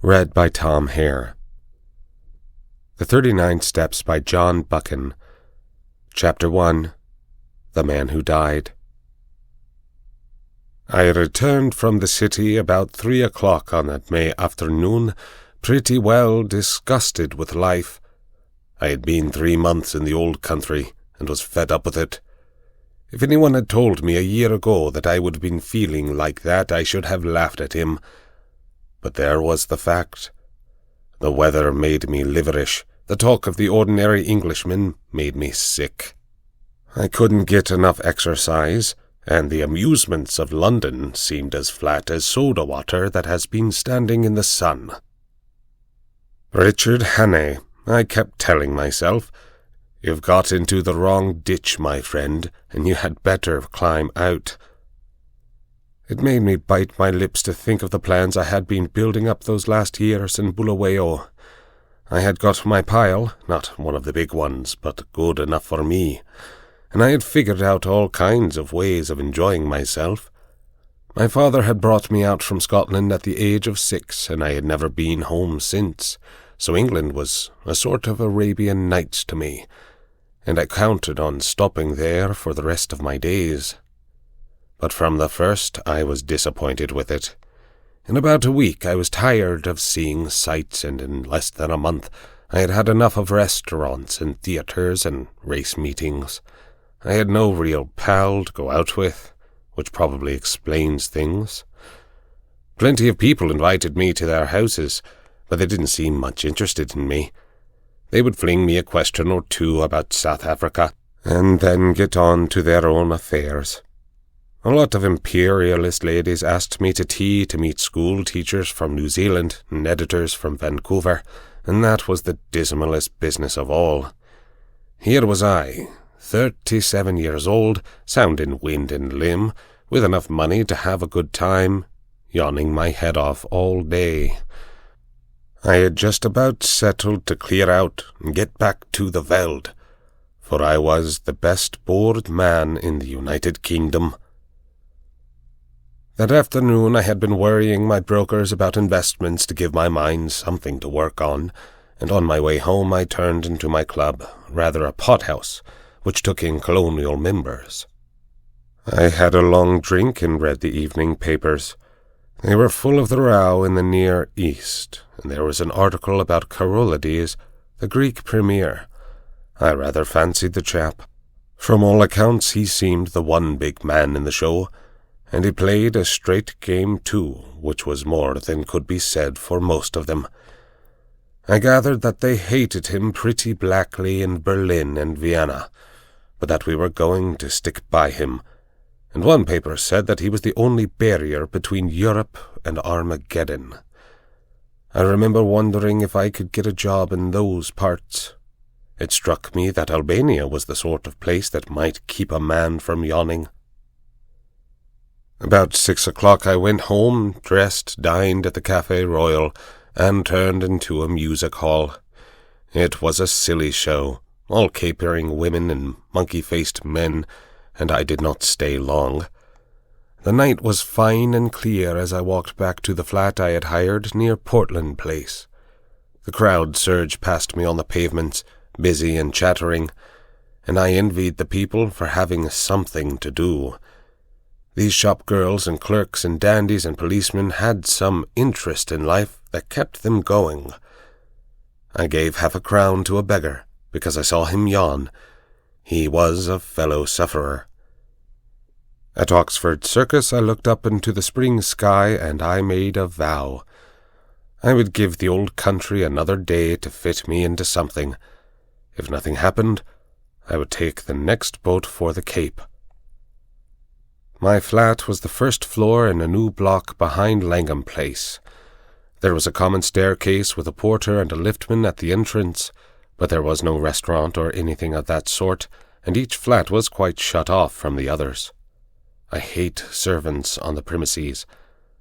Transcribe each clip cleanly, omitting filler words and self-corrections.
Read by Tom Haire. The 39 Steps by John Buchan. Chapter 1. The Man Who Died. I returned from the city about 3 o'clock on that May afternoon, pretty well disgusted with life. I had been 3 months in the old country, and was fed up with it. If anyone had told me a year ago that I would have been feeling like that, I should have laughed at him. But there was the fact. The weather made me liverish. The talk of the ordinary Englishman made me sick. I couldn't get enough exercise, and the amusements of London seemed as flat as soda water that has been standing in the sun. Richard Haire, I kept telling myself, "You've got into the wrong ditch, my friend, and you had better climb out." It made me bite my lips to think of the plans I had been building up those last years in Bulawayo. I had got my pile, not one of the big ones, but good enough for me, and I had figured out all kinds of ways of enjoying myself. My father had brought me out from Scotland at the age of 6, and I had never been home since, so England was a sort of Arabian Nights to me, and I counted on stopping there for the rest of my days. But from the first I was disappointed with it. In about a week I was tired of seeing sights, and in less than a month I had had enough of restaurants and theatres and race meetings. I had no real pal to go out with, which probably explains things. Plenty of people invited me to their houses, but they didn't seem much interested in me. They would fling me a question or two about South Africa, and then get on to their own affairs. A lot of imperialist ladies asked me to tea to meet school teachers from New Zealand and editors from Vancouver, and that was the dismalest business of all. Here was I, 37 years old, sound in wind and limb, with enough money to have a good time, yawning my head off all day. I had just about settled to clear out and get back to the veld, for I was the best bored man in the United Kingdom. That afternoon I had been worrying my brokers about investments to give my mind something to work on, and on my way home I turned into my club, rather a pothouse, which took in colonial members. I had a long drink and read the evening papers. They were full of the row in the Near East, and there was an article about Carolides, the Greek premier. I rather fancied the chap. From all accounts he seemed the one big man in the show, and he played a straight game too, which was more than could be said for most of them. I gathered that they hated him pretty blackly in Berlin and Vienna, but that we were going to stick by him, and one paper said that he was the only barrier between Europe and Armageddon. I remember wondering if I could get a job in those parts. It struck me that Albania was the sort of place that might keep a man from yawning. About 6 o'clock I went home, dressed, dined at the Café Royal, and turned into a music hall. It was a silly show, all capering women and monkey-faced men, and I did not stay long. The night was fine and clear as I walked back to the flat I had hired near Portland Place. The crowd surged past me on the pavements, busy and chattering, and I envied the people for having something to do. These shop girls and clerks and dandies and policemen had some interest in life that kept them going. I gave half a crown to a beggar because I saw him yawn. He was a fellow sufferer. At Oxford Circus I looked up into the spring sky, and I made a vow. I would give the old country another day to fit me into something. If nothing happened, I would take the next boat for the Cape. My flat was the first floor in a new block behind Langham Place. There was a common staircase with a porter and a liftman at the entrance, but there was no restaurant or anything of that sort, and each flat was quite shut off from the others. I hate servants on the premises,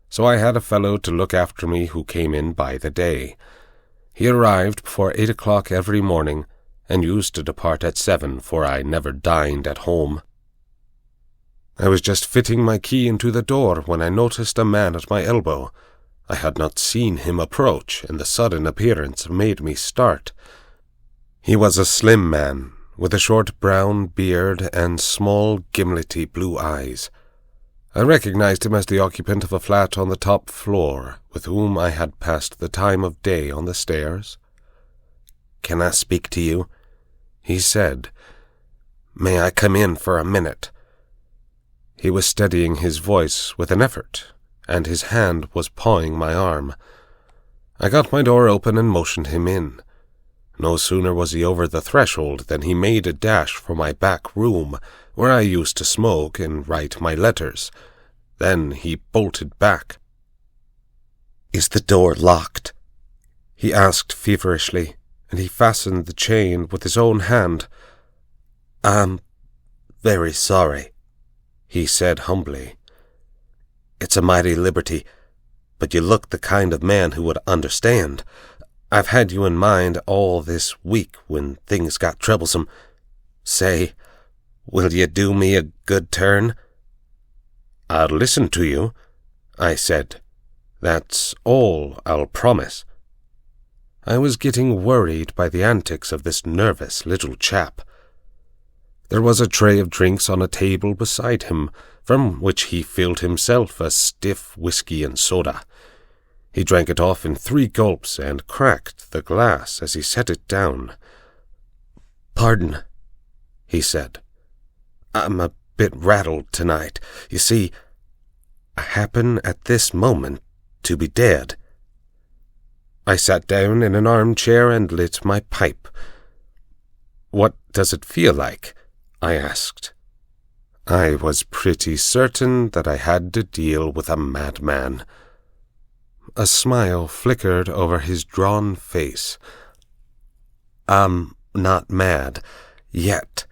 so I had a fellow to look after me who came in by the day. He arrived before 8 o'clock every morning, and used to depart at 7, for I never dined at home. I was just fitting my key into the door when I noticed a man at my elbow. I had not seen him approach, and the sudden appearance made me start. He was a slim man, with a short brown beard and small, gimlety blue eyes. I recognized him as the occupant of a flat on the top floor, with whom I had passed the time of day on the stairs. "Can I speak to you?" he said. "May I come in for a minute?" He was steadying his voice with an effort, and his hand was pawing my arm. I got my door open and motioned him in. No sooner was he over the threshold than he made a dash for my back room, where I used to smoke and write my letters. Then he bolted back. "Is the door locked?" he asked feverishly, and he fastened the chain with his own hand. "I'm very sorry," he said humbly. "It's a mighty liberty, but you look the kind of man who would understand. I've had you in mind all this week when things got troublesome. Say, will you do me a good turn?" "I'll listen to you," I said. "That's all I'll promise." I was getting worried by the antics of this nervous little chap. There was a tray of drinks on a table beside him, from which he filled himself a stiff whiskey and soda. He drank it off in 3 gulps and cracked the glass as he set it down. "Pardon," he said. "I'm a bit rattled tonight. You see, I happen at this moment to be dead." I sat down in an armchair and lit my pipe. "What does it feel like?" I asked. I was pretty certain that I had to deal with a madman. A smile flickered over his drawn face. "I'm not mad, yet.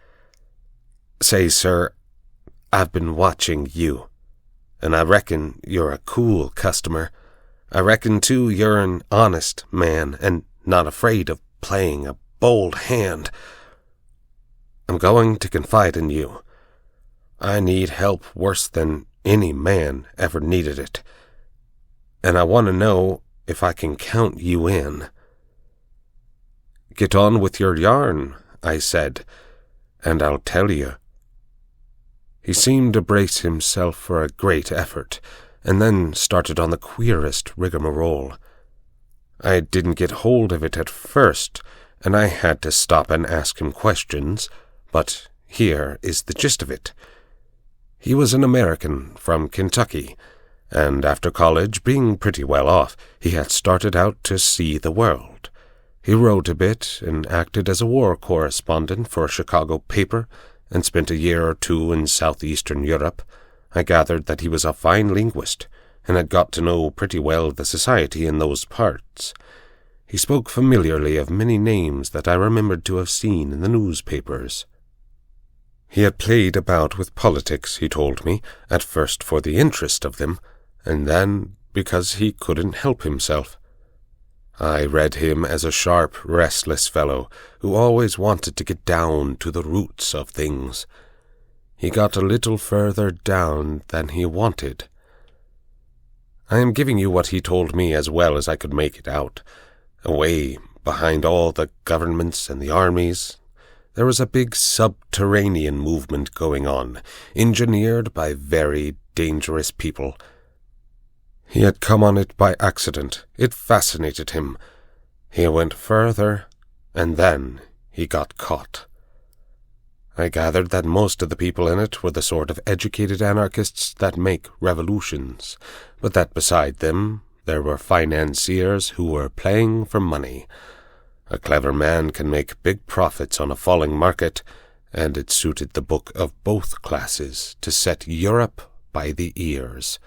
Say, sir, I've been watching you, and I reckon you're a cool customer. I reckon, too, you're an honest man, and not afraid of playing a bold hand. I'm going to confide in you. I need help worse than any man ever needed it, and I want to know if I can count you in." "Get on with your yarn," I said, "and I'll tell you." He seemed to brace himself for a great effort, and then started on the queerest rigmarole. I didn't get hold of it at first, and I had to stop and ask him questions, but here is the gist of it. He was an American from Kentucky, and after college, being pretty well off, he had started out to see the world. He wrote a bit and acted as a war correspondent for a Chicago paper, and spent a year or 2 in southeastern Europe. I gathered that he was a fine linguist, and had got to know pretty well the society in those parts. He spoke familiarly of many names that I remembered to have seen in the newspapers. He had played about with politics, he told me, at first for the interest of them, and then because he couldn't help himself. I read him as a sharp, restless fellow who always wanted to get down to the roots of things. He got a little further down than he wanted. I am giving you what he told me as well as I could make it out. Away behind all the governments and the armies, there was a big subterranean movement going on, engineered by very dangerous people. He had come on it by accident. It fascinated him. He went further, and then he got caught. I gathered that most of the people in it were the sort of educated anarchists that make revolutions, but that beside them there were financiers who were playing for money. A clever man can make big profits on a falling market, and it suited the book of both classes to set Europe by the ears.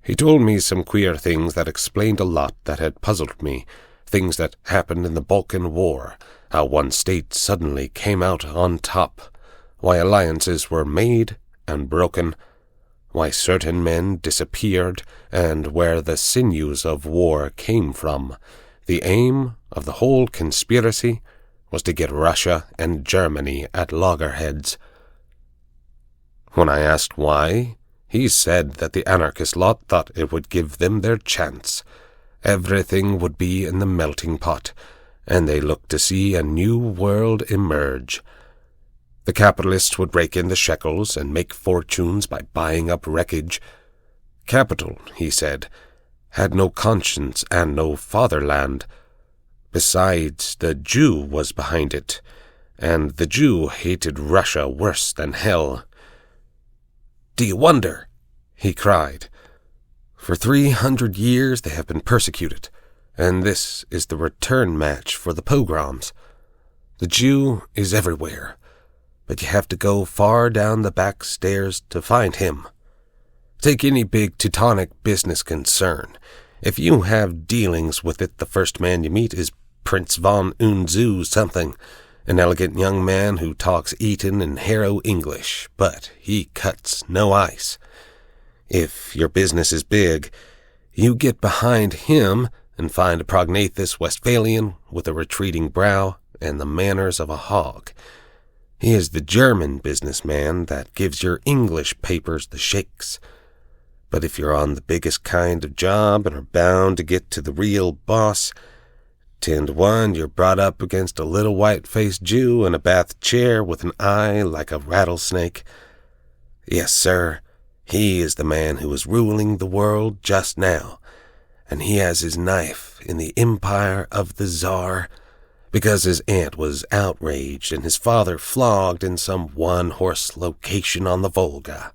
He told me some queer things that explained a lot that had puzzled me, things that happened in the Balkan War, how one state suddenly came out on top, why alliances were made and broken, why certain men disappeared, and where the sinews of war came from. The aim of the whole conspiracy was to get Russia and Germany at loggerheads. When I asked why, He said that the anarchist lot thought it would give them their chance. Everything would be in the melting pot, and they looked to see a new world emerge. The capitalists would rake in the shekels and make fortunes by buying up wreckage. Capital, he said, had no conscience and no fatherland. Besides, the Jew was behind it, and the Jew hated Russia worse than hell. "Do you wonder?" he cried. "For 300 years they have been persecuted, and this is the return match for the pogroms. The Jew is everywhere, but you have to go far down the back stairs to find him. Take any big Teutonic business concern. If you have dealings with it, the first man you meet is Prince von Unzu something, an elegant young man who talks Eton and Harrow English, but he cuts no ice. If your business is big, you get behind him and find a prognathous Westphalian with a retreating brow and the manners of a hog. He is the German businessman that gives your English papers the shakes. But if you're on the biggest kind of job and are bound to get to the real boss, 10 to 1 you're brought up against a little white-faced Jew in a bath chair with an eye like a rattlesnake. Yes, sir, he is the man who is ruling the world just now, and he has his knife in the empire of the Tsar, because his aunt was outraged and his father flogged in some one-horse location on the Volga."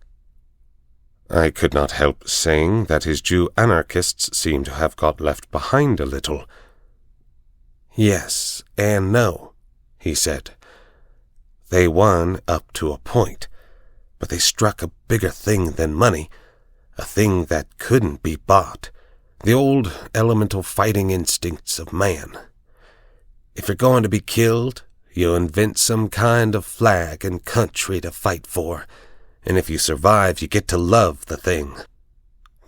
I could not help saying that his Jew anarchists seemed to have got left behind a little. "Yes and no," he said. "They won up to a point, but they struck a bigger thing than money, a thing that couldn't be bought, the old elemental fighting instincts of man. If you're going to be killed, you invent some kind of flag and country to fight for, and if you survive, you get to love the thing.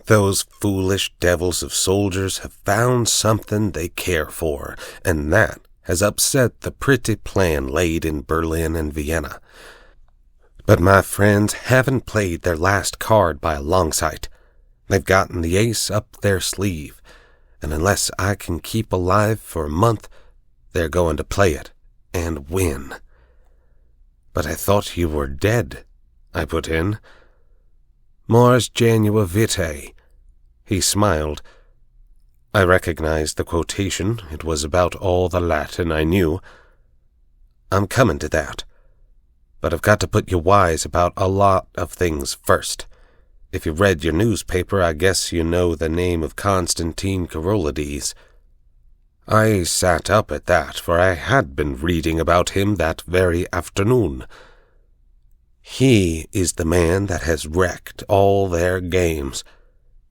Those foolish devils of soldiers have found something they care for, and that has upset the pretty plan laid in Berlin and Vienna. But my friends haven't played their last card by a long sight. They've gotten the ace up their sleeve, and unless I can keep alive for a month, they're going to play it and win." "But I thought you were dead," I put in. "Mors janua vitae." He smiled. I recognized the quotation. It was about all the Latin I knew. "I'm coming to that. But I've got to put you wise about a lot of things first. If you read your newspaper, I guess you know the name of Constantine Carolides." I sat up at that, for I had been reading about him that very afternoon. "He is the man that has wrecked all their games.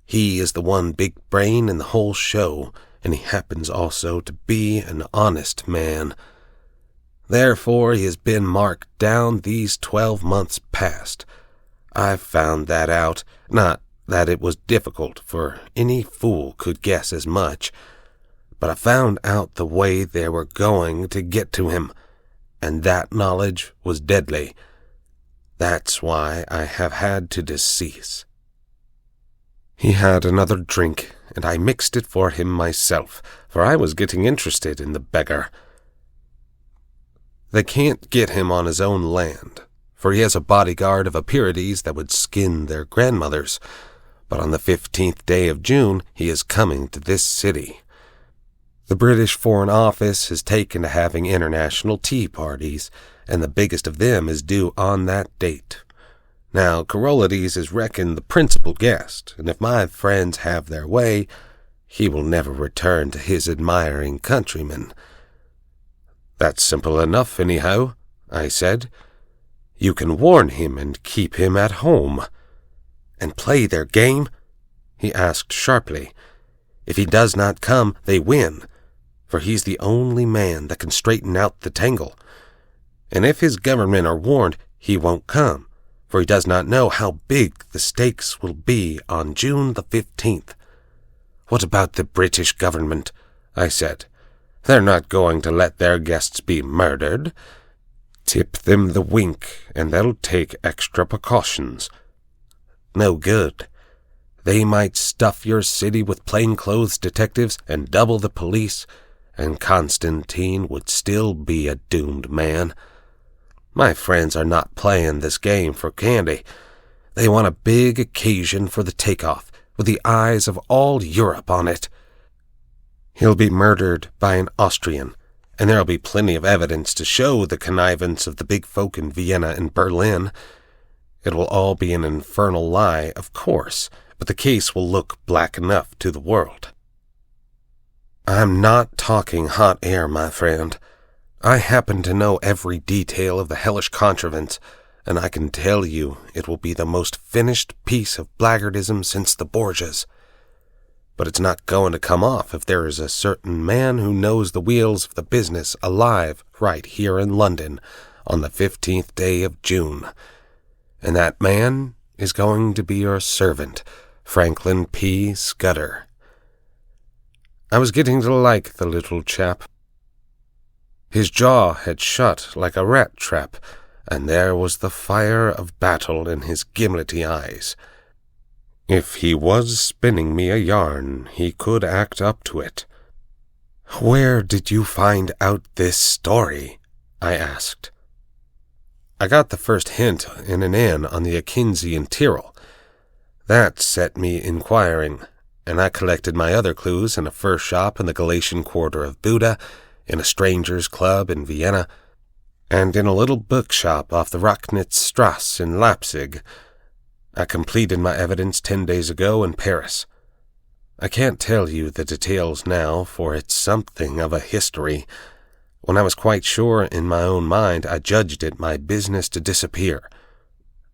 He is the one big brain in the whole show, and he happens also to be an honest man. Therefore he has been marked down these 12 months past. I found that out, not that it was difficult, for any fool could guess as much, but I found out the way they were going to get to him, and that knowledge was deadly. That's why I have had to decease." He had another drink, and I mixed it for him myself, for I was getting interested in the beggar. "They can't get him on his own land, for he has a bodyguard of Epirides that would skin their grandmothers, but on the 15th day of June he is coming to this city. The British Foreign Office has taken to having international tea parties, and the biggest of them is due on that date. Now, Carolides is reckoned the principal guest, and if my friends have their way, he will never return to his admiring countrymen." "That's simple enough, anyhow," I said. "You can warn him and keep him at home." "And play their game?" he asked sharply. "If he does not come, they win, for he's the only man that can straighten out the tangle. And if his government are warned, he won't come, for he does not know how big the stakes will be on June the 15th. "What about the British government?" I said. "They're not going to let their guests be murdered. Tip them the wink, and they'll take extra precautions." No good. They might stuff your city with plainclothes detectives and double the police, and Constantine would still be a doomed man. My friends are not playing this game for candy. They want a big occasion for the takeoff, with the eyes of all Europe on it. He'll be murdered by an Austrian, and there'll be plenty of evidence to show the connivance of the big folk in Vienna and Berlin. It will all be an infernal lie, of course, but the case will look black enough to the world. I'm not talking hot air, my friend. I happen to know every detail of the hellish contrivance, and I can tell you it will be the most finished piece of blackguardism since the Borgias. But it's not going to come off if there is a certain man who knows the wheels of the business alive right here in London on the 15th day of June. And that man is going to be your servant, Franklin P. Scudder. I was getting to like the little chap. His jaw had shut like a rat trap, and there was the fire of battle in his gimlety eyes. If he was spinning me a yarn, he could act up to it. "Where did you find out this story?" I asked. I got the first hint in an inn on the Akinzi in Tyrol. That set me inquiring, and I collected my other clues in a fur shop in the Galatian quarter of Buda, in a stranger's club in Vienna, and in a little bookshop off the Rocknitzstrasse in Leipzig. I completed my evidence 10 days ago in Paris. I can't tell you the details now, for it's something of a history. When I was quite sure in my own mind, I judged it my business to disappear.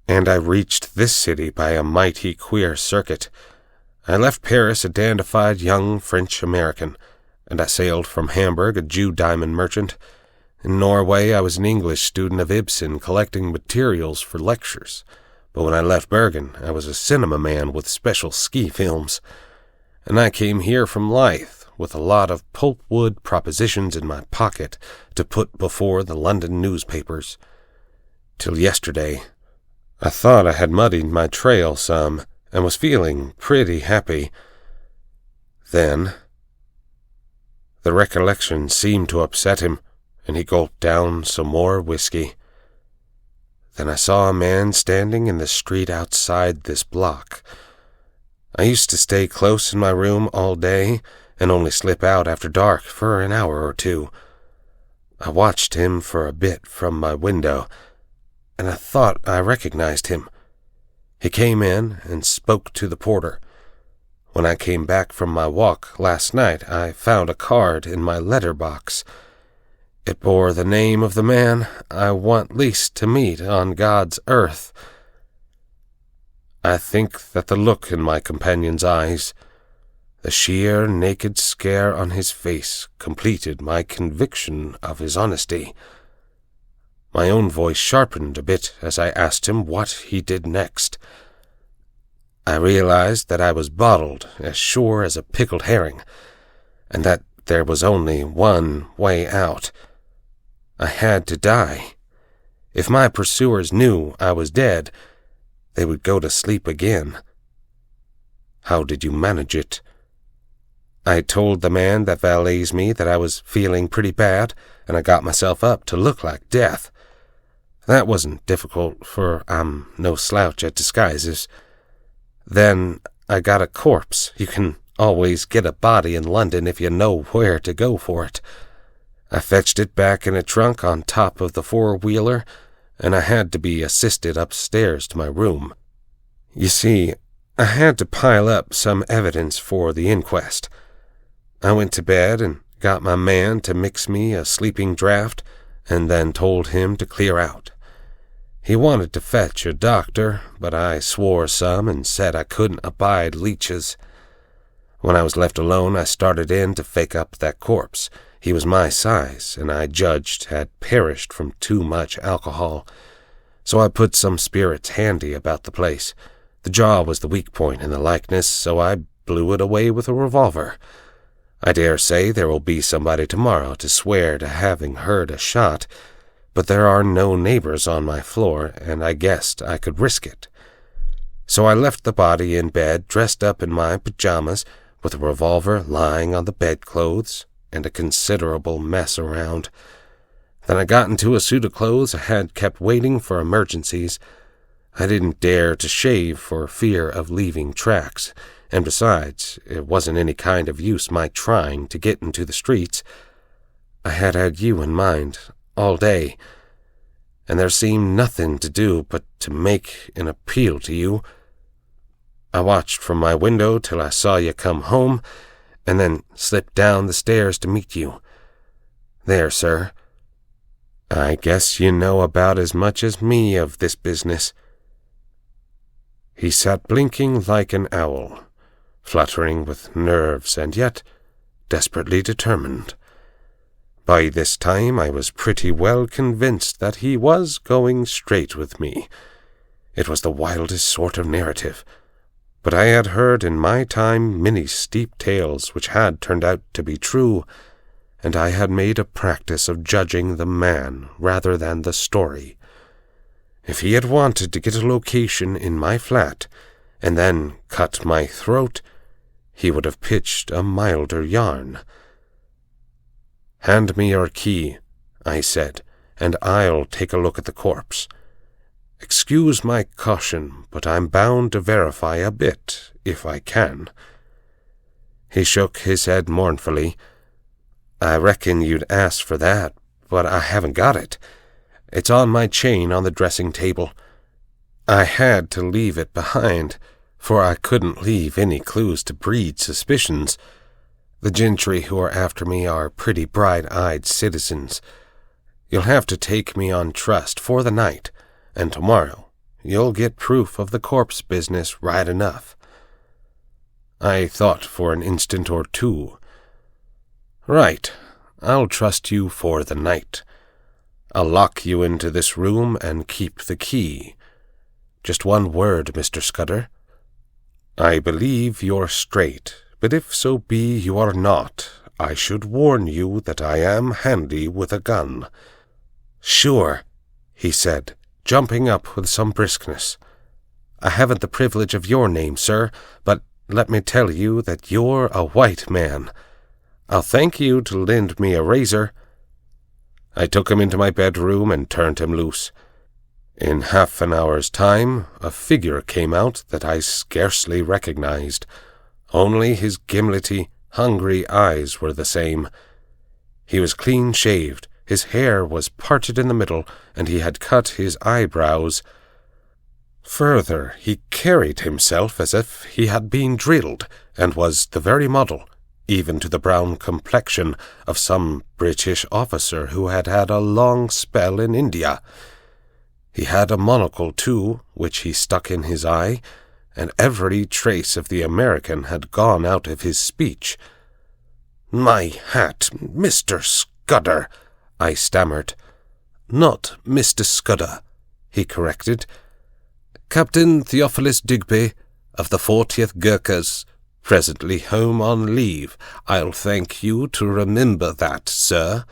And I reached this city by a mighty queer circuit. I left Paris a dandified young French-American, and I sailed from Hamburg a Jew diamond merchant. In Norway I was an English student of Ibsen collecting materials for lectures. But when I left Bergen, I was a cinema man with special ski films. And I came here from Leith with a lot of pulpwood propositions in my pocket to put before the London newspapers. Till yesterday, I thought I had muddied my trail some and was feeling pretty happy. Then, the recollection seemed to upset him, and he gulped down some more whiskey. Then I saw a man standing in the street outside this block. I used to stay close in my room all day and only slip out after dark for an hour or two. I watched him for a bit from my window, and I thought I recognized him. He came in and spoke to the porter. When I came back from my walk last night, I found a card in my letter box. It bore the name of the man I want least to meet on God's earth. I think that the look in my companion's eyes, the sheer naked scare on his face, completed my conviction of his honesty. My own voice sharpened a bit as I asked him what he did next. I realized that I was bottled as sure as a pickled herring, and that there was only one way out. I had to die. If my pursuers knew I was dead, they would go to sleep again. How did you manage it? I told the man that valets me that I was feeling pretty bad, and I got myself up to look like death. That wasn't difficult, for I'm no slouch at disguises. Then I got a corpse. You can always get a body in London if you know where to go for it. I fetched it back in a trunk on top of the four-wheeler, and I had to be assisted upstairs to my room. You see, I had to pile up some evidence for the inquest. I went to bed and got my man to mix me a sleeping draught, and then told him to clear out. He wanted to fetch a doctor, but I swore some and said I couldn't abide leeches. When I was left alone, I started in to fake up that corpse. He was my size, and I judged had perished from too much alcohol. So I put some spirits handy about the place. The jaw was the weak point in the likeness, so I blew it away with a revolver. I dare say there will be somebody tomorrow to swear to having heard a shot, but there are no neighbors on my floor, and I guessed I could risk it. So I left the body in bed, dressed up in my pajamas, with a revolver lying on the bedclothes, and a considerable mess around. Then I got into a suit of clothes I had kept waiting for emergencies. I didn't dare to shave for fear of leaving tracks, and besides, it wasn't any kind of use my trying to get into the streets. I had you in mind all day, and there seemed nothing to do but to make an appeal to you. I watched from my window till I saw you come home, and then slipped down the stairs to meet you. There, sir. I guess you know about as much as me of this business." He sat blinking like an owl, fluttering with nerves and yet desperately determined. By this time I was pretty well convinced that he was going straight with me. It was the wildest sort of narrative, but I had heard in my time many steep tales which had turned out to be true, and I had made a practice of judging the man rather than the story. If he had wanted to get a location in my flat and then cut my throat, he would have pitched a milder yarn. "Hand me your key," I said, "and I'll take a look at the corpse. Excuse my caution, but I'm bound to verify a bit, if I can." He shook his head mournfully. "I reckon you'd ask for that, but I haven't got it. It's on my chain on the dressing table. I had to leave it behind, for I couldn't leave any clues to breed suspicions. The gentry who are after me are pretty bright-eyed citizens. You'll have to take me on trust for the night, and tomorrow you'll get proof of the corpse business right enough." I thought for an instant or two. "Right, I'll trust you for the night. I'll lock you into this room and keep the key. Just one word, Mr. Scudder. I believe you're straight, but if so be you are not, I should warn you that I am handy with a gun." "Sure," he said, jumping up with some briskness. "I haven't the privilege of your name, sir, but let me tell you that you're a white man. I'll thank you to lend me a razor." I took him into my bedroom and turned him loose. In half an hour's time, a figure came out that I scarcely recognized. Only his gimlety, hungry eyes were the same. He was clean-shaved, his hair was parted in the middle, and he had cut his eyebrows. Further, he carried himself as if he had been drilled, and was the very model, even to the brown complexion, of some British officer who had had a long spell in India. He had a monocle, too, which he stuck in his eye, and every trace of the American had gone out of his speech. "My hat, Mr. Scudder," I stammered. "Not Mr. Scudder," he corrected. "Captain Theophilus Digby, of the 40th Gurkhas, presently home on leave. I'll thank you to remember that, sir."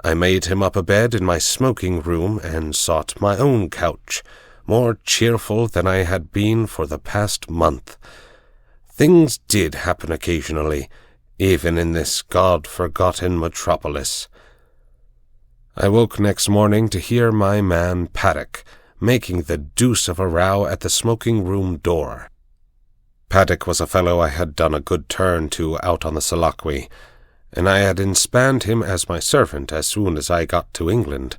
I made him up a bed in my smoking room and sought my own couch, more cheerful than I had been for the past month. Things did happen occasionally, even in this God-forgotten metropolis. I woke next morning to hear my man Paddock making the deuce of a row at the smoking-room door. Paddock was a fellow I had done a good turn to out on the Solakwi, and I had inspanned him as my servant as soon as I got to England.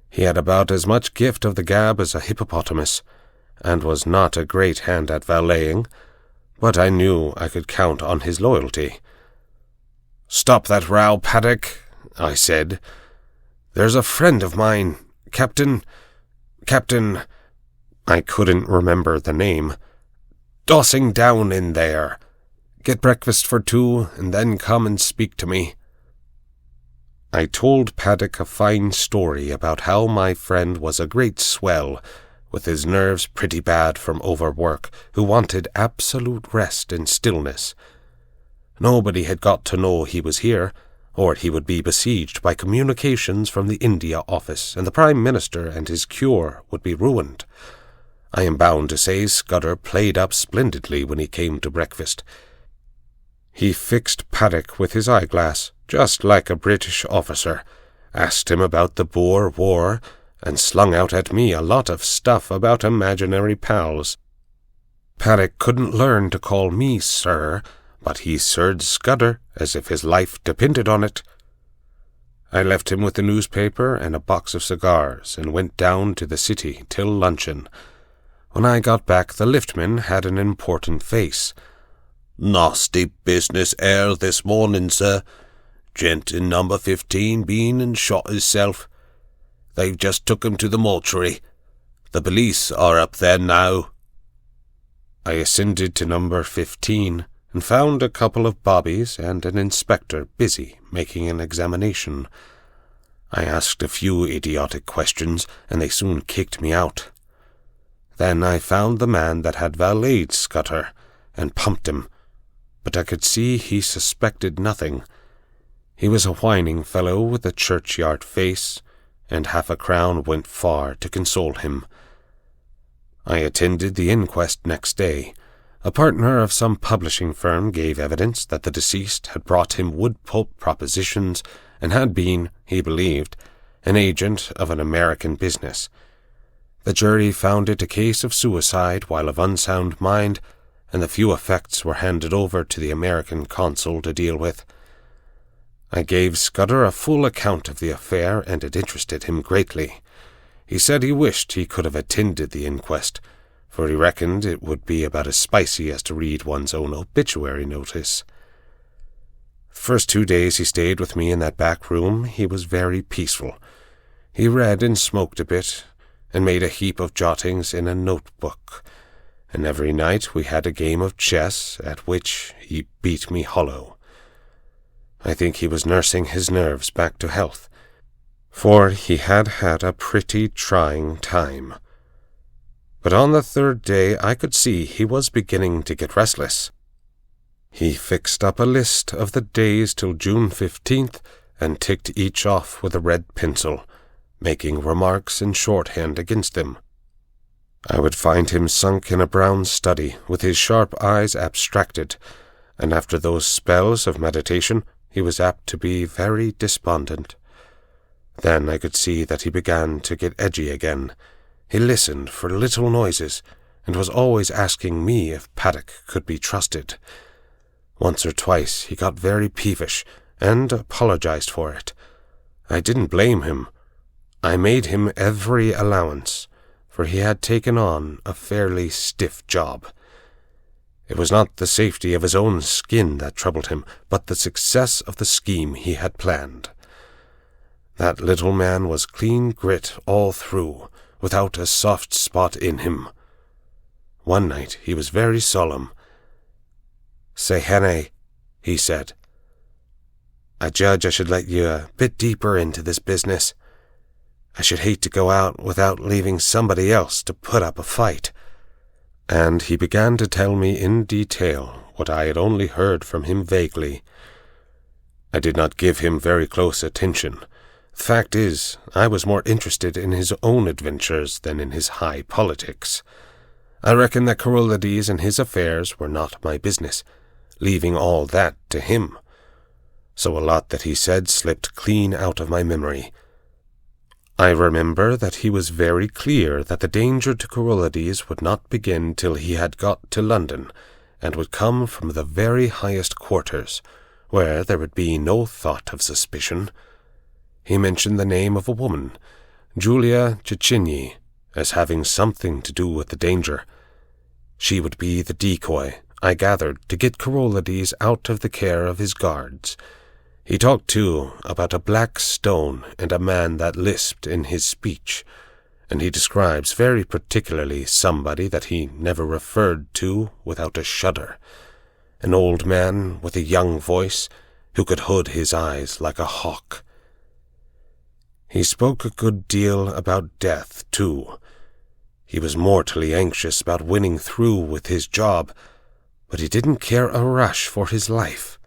He had about as much gift of the gab as a hippopotamus, and was not a great hand at valeting, but I knew I could count on his loyalty. "Stop that row, Paddock," I said. "There's a friend of mine, Captain... I couldn't remember the name. Dossing down in there. Get breakfast for two, and then come and speak to me." I told Paddock a fine story about how my friend was a great swell, with his nerves pretty bad from overwork, who wanted absolute rest and stillness. Nobody had got to know he was here, or he would be besieged by communications from the India office, and the Prime Minister and his cure would be ruined. I am bound to say Scudder played up splendidly when he came to breakfast. He fixed Paddock with his eyeglass, just like a British officer, asked him about the Boer War, and slung out at me a lot of stuff about imaginary pals. Paddock couldn't learn to call me sir, but he sirred Scudder as if his life depended on it. I left him with the newspaper and a box of cigars, and went down to the city till luncheon. When I got back, the liftman had an important face. "Nasty business air this morning, sir. Gent in number 15 been and shot hisself. They've just took him to the mortuary. The police are up there now." I ascended to number 15 and found a couple of bobbies and an inspector busy making an examination. I asked a few idiotic questions, and they soon kicked me out. Then I found the man that had valeted Scudder, and pumped him, but I could see he suspected nothing. He was a whining fellow with a churchyard face, and half a crown went far to console him. I attended the inquest next day. A partner of some publishing firm gave evidence that the deceased had brought him wood pulp propositions and had been, he believed, an agent of an American business. The jury found it a case of suicide while of unsound mind, and the few effects were handed over to the American consul to deal with. I gave Scudder a full account of the affair, and it interested him greatly. He said he wished he could have attended the inquest, for he reckoned it would be about as spicy as to read one's own obituary notice. The first 2 days he stayed with me in that back room, he was very peaceful. He read and smoked a bit, and made a heap of jottings in a notebook, and every night we had a game of chess, at which he beat me hollow. I think he was nursing his nerves back to health, for he had had a pretty trying time. But on the 3rd day I could see he was beginning to get restless. He fixed up a list of the days till June 15th and ticked each off with a red pencil, making remarks in shorthand against them. I would find him sunk in a brown study, with his sharp eyes abstracted, and after those spells of meditation he was apt to be very despondent. Then I could see that he began to get edgy again. He listened for little noises, and was always asking me if Paddock could be trusted. Once or twice he got very peevish, and apologized for it. I didn't blame him. I made him every allowance, for he had taken on a fairly stiff job. It was not the safety of his own skin that troubled him, but the success of the scheme he had planned. That little man was clean grit all through, without a soft spot in him. One night he was very solemn. "Say, Haire," he said, "I judge I should let you a bit deeper into this business. I should hate to go out without leaving somebody else to put up a fight." And he began to tell me in detail what I had only heard from him vaguely. I did not give him very close attention. The fact is, I was more interested in his own adventures than in his high politics. I reckoned that Carolades and his affairs were not my business, leaving all that to him. So a lot that he said slipped clean out of my memory. I remember that he was very clear that the danger to Carolades would not begin till he had got to London, and would come from the very highest quarters, where there would be no thought of suspicion. He mentioned the name of a woman, Julia Cicigni, as having something to do with the danger. She would be the decoy, I gathered, to get Carolades out of the care of his guards. He talked, too, about a black stone and a man that lisped in his speech, and he describes very particularly somebody that he never referred to without a shudder, an old man with a young voice who could hood his eyes like a hawk. He spoke a good deal about death, too. He was mortally anxious about winning through with his job, but he didn't care a rush for his life.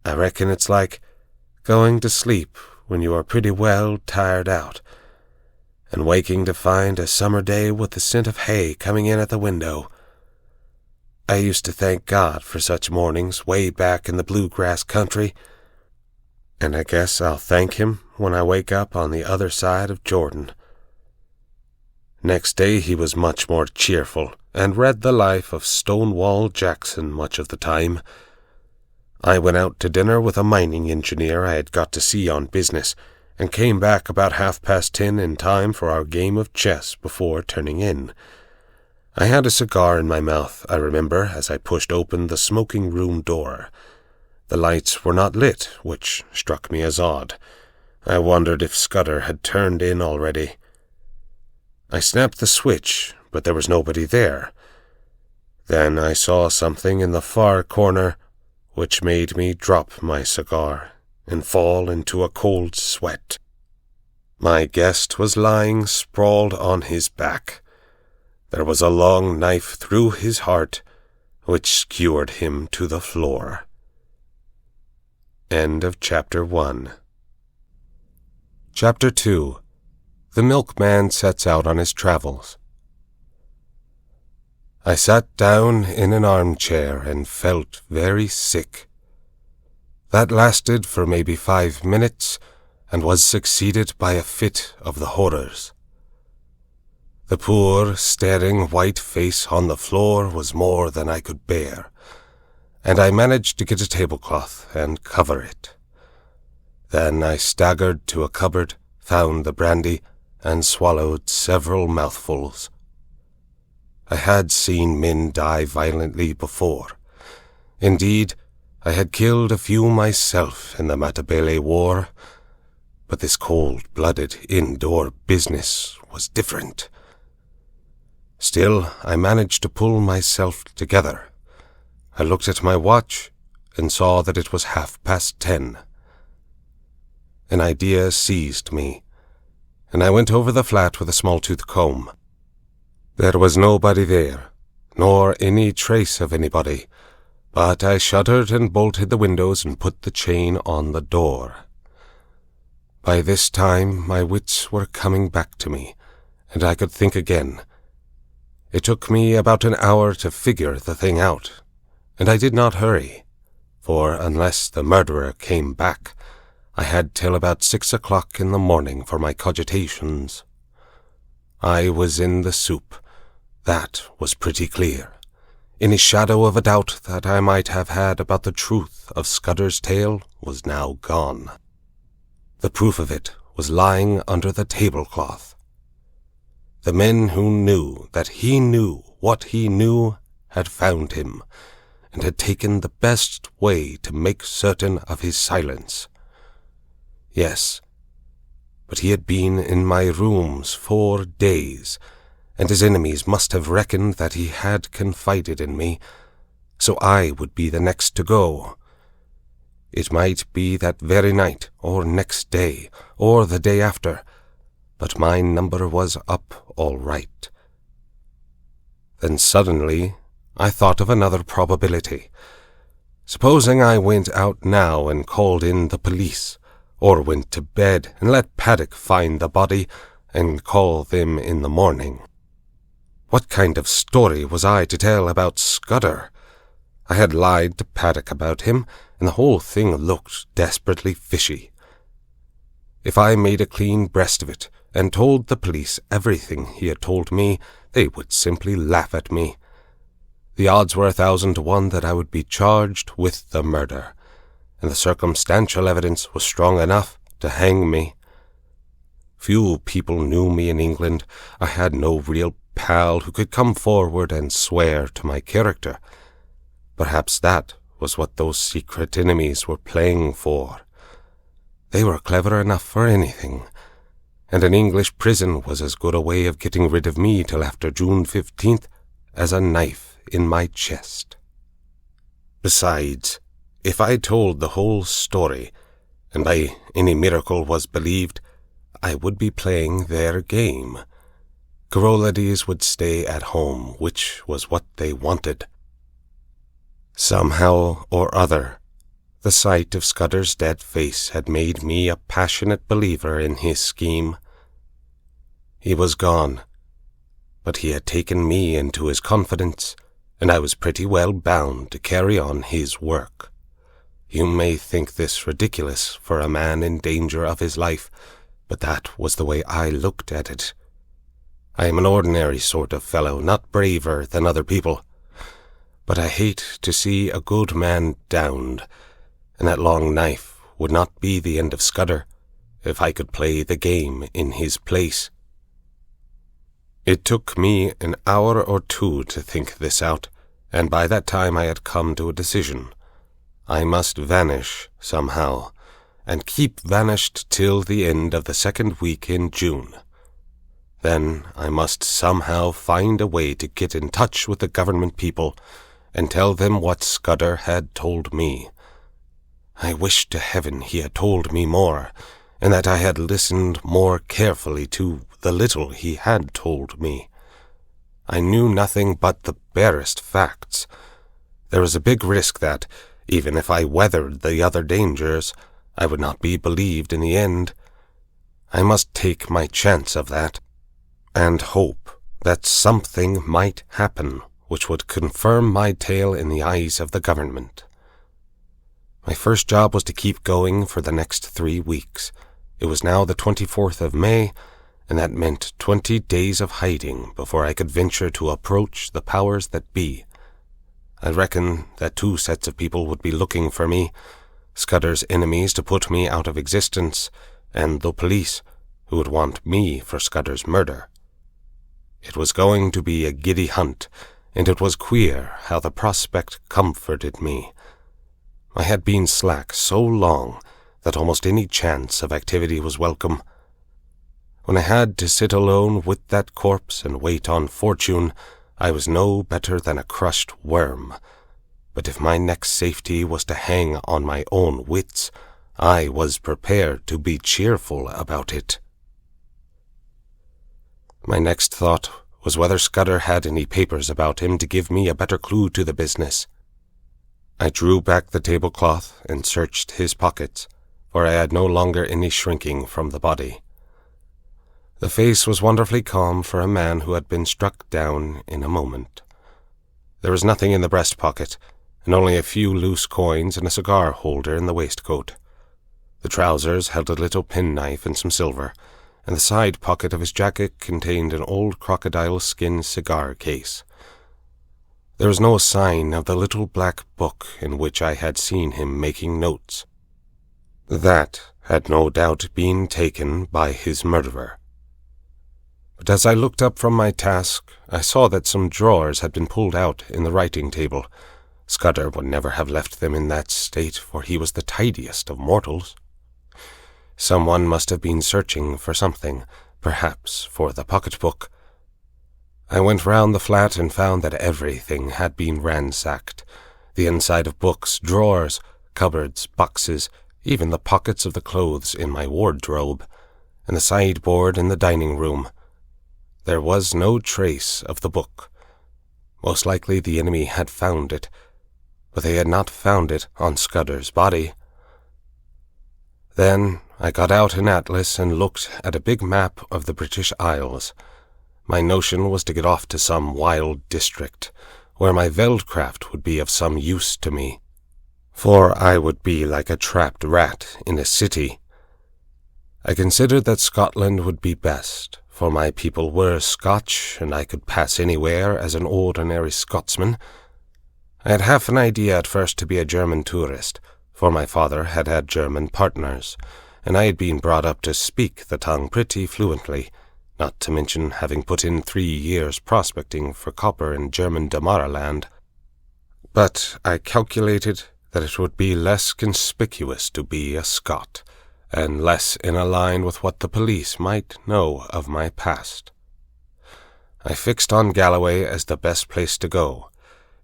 I reckon it's like going to sleep when you are pretty well tired out, and waking to find a summer day with the scent of hay coming in at the window. I used to thank God for such mornings way back in the bluegrass country, and I guess I'll thank him when I wake up on the other side of Jordan. Next day he was much more cheerful, and read the life of Stonewall Jackson much of the time. I went out to dinner with a mining engineer I had got to see on business, and came back about 10:30 in time for our game of chess before turning in. I had a cigar in my mouth, I remember, as I pushed open the smoking-room door. The lights were not lit, which struck me as odd. I wondered if Scudder had turned in already. I snapped the switch, but there was nobody there. Then I saw something in the far corner, which made me drop my cigar and fall into a cold sweat. My guest was lying sprawled on his back. There was a long knife through his heart, which skewered him to the floor. End of Chapter 1. Chapter 2. The Milkman Sets Out on His Travels. I sat down in an armchair and felt very sick. That lasted for maybe 5 minutes, and was succeeded by a fit of the horrors. The poor, staring white face on the floor was more than I could bear, and I managed to get a tablecloth and cover it. Then I staggered to a cupboard, found the brandy, and swallowed several mouthfuls. I had seen men die violently before. Indeed, I had killed a few myself in the Matabele War, but this cold-blooded indoor business was different. Still, I managed to pull myself together. I looked at my watch and saw that it was 10:30. An idea seized me, and I went over the flat with a small-tooth comb. There was nobody there, nor any trace of anybody, but I shuttered and bolted the windows and put the chain on the door. By this time my wits were coming back to me, and I could think again. It took me about an hour to figure the thing out, and I did not hurry, for unless the murderer came back, I had till about 6 o'clock in the morning for my cogitations. I was in the soup. That was pretty clear. Any shadow of a doubt that I might have had about the truth of Scudder's tale was now gone. The proof of it was lying under the tablecloth. The men who knew that he knew what he knew had found him, and had taken the best way to make certain of his silence. Yes, but he had been in my rooms 4 days, and his enemies must have reckoned that he had confided in me, so I would be the next to go. It might be that very night, or next day, or the day after, but my number was up all right. Then suddenly I thought of another probability. Supposing I went out now and called in the police, or went to bed and let Paddock find the body and call them in the morning. What kind of story was I to tell about Scudder? I had lied to Paddock about him, and the whole thing looked desperately fishy. If I made a clean breast of it, and told the police everything he had told me, they would simply laugh at me. The odds were 1,000 to 1 that I would be charged with the murder, and the circumstantial evidence was strong enough to hang me. Few people knew me in England. I had no real pal who could come forward and swear to my character. Perhaps that was what those secret enemies were playing for. They were clever enough for anything, and an English prison was as good a way of getting rid of me till after June 15th as a knife in my chest. Besides, if I told the whole story, and by any miracle was believed, I would be playing their game. Carolades would stay at home, which was what they wanted. Somehow or other, the sight of Scudder's dead face had made me a passionate believer in his scheme. He was gone, but he had taken me into his confidence, and I was pretty well bound to carry on his work. You may think this ridiculous for a man in danger of his life, but that was the way I looked at it. I am an ordinary sort of fellow, not braver than other people, but I hate to see a good man downed, and that long knife would not be the end of Scudder if I could play the game in his place. It took me an hour or two to think this out, and by that time I had come to a decision. I must vanish somehow, and keep vanished till the end of the second week in June. Then I must somehow find a way to get in touch with the government people and tell them what Scudder had told me. I wished to heaven he had told me more, and that I had listened more carefully to the little he had told me. I knew nothing but the barest facts. There was a big risk that, even if I weathered the other dangers, I would not be believed in the end. I must take my chance of that, and hope that something might happen which would confirm my tale in the eyes of the government. My first job was to keep going for the next 3 weeks. It was now the 24th of May, and that meant 20 days of hiding before I could venture to approach the powers that be. I reckon that 2 sets of people would be looking for me, Scudder's enemies to put me out of existence, and the police, who would want me for Scudder's murder. It was going to be a giddy hunt, and it was queer how the prospect comforted me. I had been slack so long that almost any chance of activity was welcome. When I had to sit alone with that corpse and wait on fortune, I was no better than a crushed worm. But if my next safety was to hang on my own wits, I was prepared to be cheerful about it. My next thought was whether Scudder had any papers about him to give me a better clue to the business. I drew back the tablecloth and searched his pockets, for I had no longer any shrinking from the body. The face was wonderfully calm for a man who had been struck down in a moment. There was nothing in the breast pocket, and only a few loose coins and a cigar holder in the waistcoat. The trousers held a little penknife and some silver, and the side pocket of his jacket contained an old crocodile skin cigar case. There was no sign of the little black book in which I had seen him making notes. That had no doubt been taken by his murderer. But as I looked up from my task, I saw that some drawers had been pulled out in the writing table. Scudder would never have left them in that state, for he was the tidiest of mortals. Someone must have been searching for something, perhaps for the pocketbook. I went round the flat and found that everything had been ransacked. The inside of books, drawers, cupboards, boxes, even the pockets of the clothes in my wardrobe, and the sideboard in the dining room. There was no trace of the book. Most likely the enemy had found it, but they had not found it on Scudder's body. Then I got out an atlas and looked at a big map of the British Isles. My notion was to get off to some wild district, where my veldcraft would be of some use to me, for I would be like a trapped rat in a city. I considered that Scotland would be best, for my people were Scotch, and I could pass anywhere as an ordinary Scotsman. I had half an idea at first to be a German tourist, for my father had had German partners, and I had been brought up to speak the tongue pretty fluently, not to mention having put in 3 years prospecting for copper in German Damaraland. But I calculated that it would be less conspicuous to be a Scot, and less in a line with what the police might know of my past. I fixed on Galloway as the best place to go.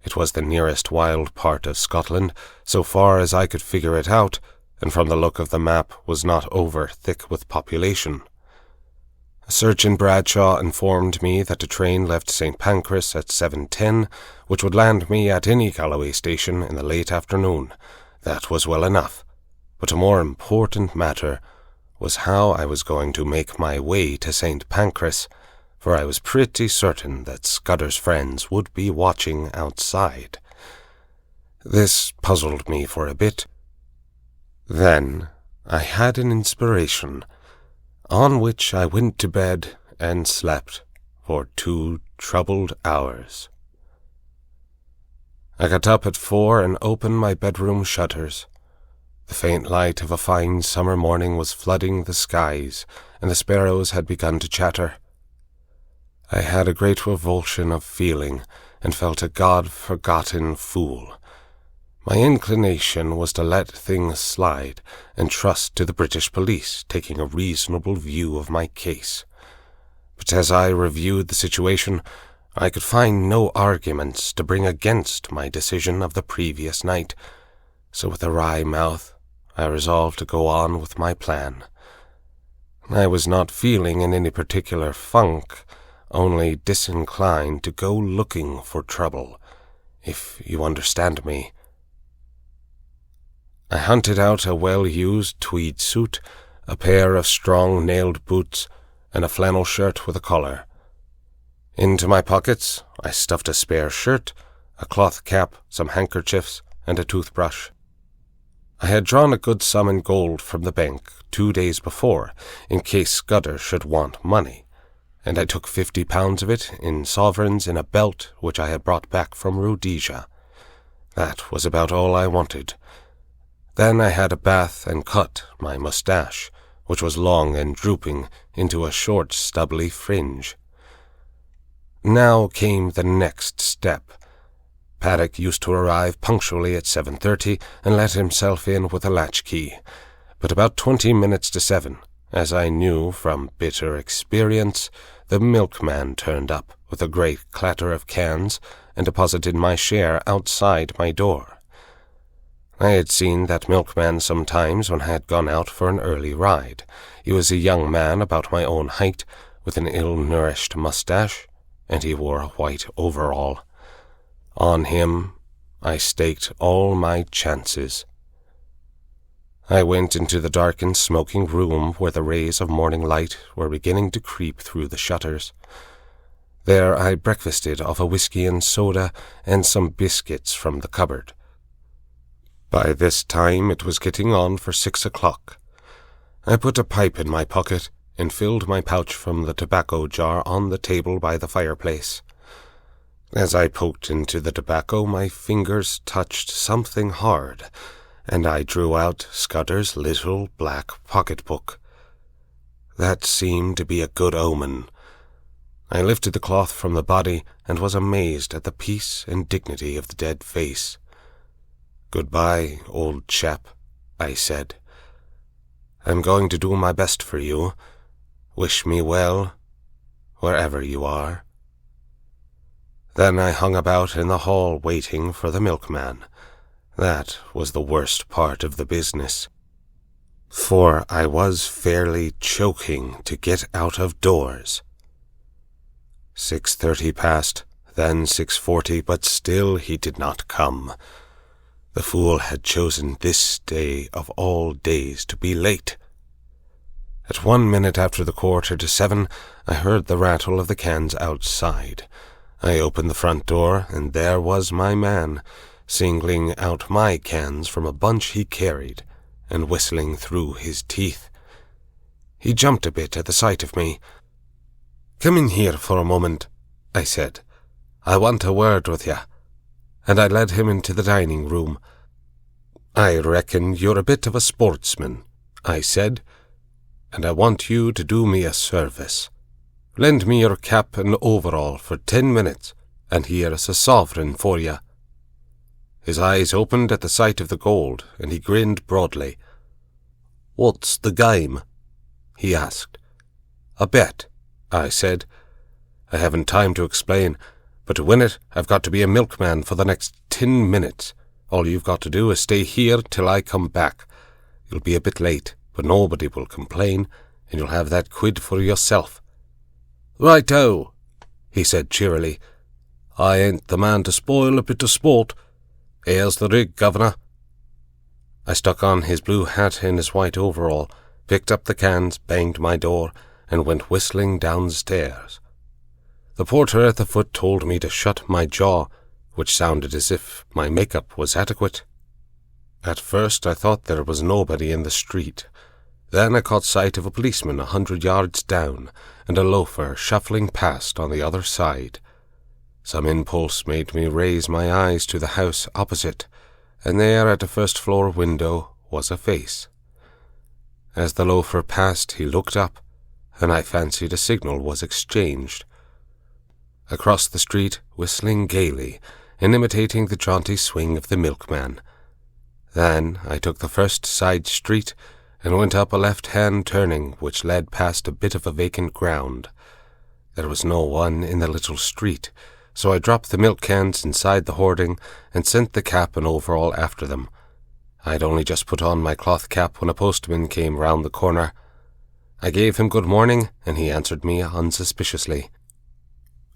It was the nearest wild part of Scotland, so far as I could figure it out, and from the look of the map was not over thick with population. A search in Bradshaw informed me that a train left St. Pancras at 7:10, which would land me at any Galloway station in the late afternoon. That was well enough. But a more important matter was how I was going to make my way to St. Pancras, for I was pretty certain that Scudder's friends would be watching outside. This puzzled me for a bit. Then I had an inspiration, on which I went to bed and slept for 2 troubled hours. I got up at 4 and opened my bedroom shutters. The faint light of a fine summer morning was flooding the skies, and the sparrows had begun to chatter. I had a great revulsion of feeling, and felt a God-forgotten fool. My inclination was to let things slide, and trust to the British police taking a reasonable view of my case. But as I reviewed the situation, I could find no arguments to bring against my decision of the previous night, so with a wry mouth I resolved to go on with my plan. I was not feeling in any particular funk, only disinclined to go looking for trouble, if you understand me. I hunted out a well-used tweed suit, a pair of strong nailed boots, and a flannel shirt with a collar. Into my pockets I stuffed a spare shirt, a cloth cap, some handkerchiefs, and a toothbrush. I had drawn a good sum in gold from the bank 2 days before, in case Scudder should want money, and I took £50 of it in sovereigns in a belt which I had brought back from Rhodesia. That was about all I wanted. Then I had a bath and cut my moustache, which was long and drooping, into a short stubbly fringe. Now came the next step. Paddock used to arrive punctually at 7:30 and let himself in with a latchkey, but about 20 minutes to 7, as I knew from bitter experience, the milkman turned up with a great clatter of cans and deposited my share outside my door. I had seen that milkman sometimes when I had gone out for an early ride. He was a young man about my own height, with an ill-nourished moustache, and he wore a white overall. On him I staked all my chances. I went into the darkened smoking room where the rays of morning light were beginning to creep through the shutters. There I breakfasted off a whiskey and soda and some biscuits from the cupboard. By this time it was getting on for 6 o'clock. I put a pipe in my pocket and filled my pouch from the tobacco jar on the table by the fireplace. As I poked into the tobacco, my fingers touched something hard, and I drew out Scudder's little black pocketbook. That seemed to be a good omen. I lifted the cloth from the body and was amazed at the peace and dignity of the dead face. "Goodbye, old chap," I said. "I'm going to do my best for you. Wish me well, wherever you are." Then I hung about in the hall waiting for the milkman. That was the worst part of the business, for I was fairly choking to get out of doors. 6:30 passed, then 6:40, but still he did not come. The fool had chosen this day of all days to be late. At 1 minute after the 6:45, I heard the rattle of the cans outside. I opened the front door, and there was my man, singling out my cans from a bunch he carried, and whistling through his teeth. He jumped a bit at the sight of me. "Come in here for a moment," I said. "I want a word with you." And I led him into the dining room. "I reckon you're a bit of a sportsman," I said, "and I want you to do me a service. Lend me your cap and overall for 10 minutes, and here's a sovereign for you." His eyes opened at the sight of the gold, and he grinned broadly. "What's the game?" he asked. "A bet," I said. "I haven't time to explain, but to win it, I've got to be a milkman for the next 10 minutes. All you've got to do is stay here till I come back. You'll be a bit late, but nobody will complain, and you'll have that quid for yourself." "Right-o," he said cheerily. "I ain't the man to spoil a bit of sport. Here's the rig, governor." I stuck on his blue hat and his white overall, picked up the cans, banged my door, and went whistling downstairs. The porter at the foot told me to shut my jaw, which sounded as if my makeup was adequate. At first I thought there was nobody in the street. Then I caught sight of a policeman 100 yards down, and a loafer shuffling past on the other side. Some impulse made me raise my eyes to the house opposite, and there at a first-floor window was a face. As the loafer passed, he looked up, and I fancied a signal was exchanged. Across the street, whistling gaily, and imitating the jaunty swing of the milkman. Then I took the first side street, and went up a left-hand turning which led past a bit of a vacant ground. There was no one in the little street, so I dropped the milk cans inside the hoarding and sent the cap and overall after them. I'd only just put on my cloth cap when a postman came round the corner. I gave him good morning, and he answered me unsuspiciously.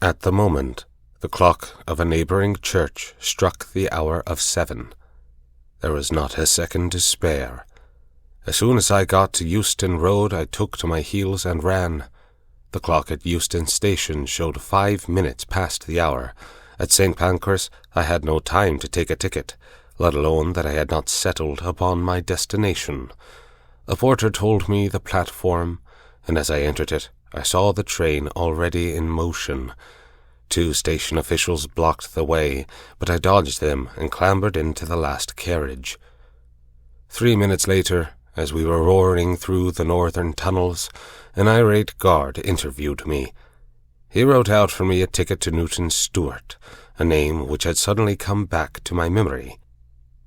At the moment, the clock of a neighbouring church struck the hour of 7. There was not a second to spare. As soon as I got to Euston Road, I took to my heels and ran. The clock at Euston Station showed 5 minutes past the hour. At St. Pancras I had no time to take a ticket, let alone that I had not settled upon my destination. A porter told me the platform, and as I entered it, I saw the train already in motion. 2 station officials blocked the way, but I dodged them and clambered into the last carriage. 3 minutes later, as we were roaring through the northern tunnels, an irate guard interviewed me. He wrote out for me a ticket to Newton Stewart, a name which had suddenly come back to my memory,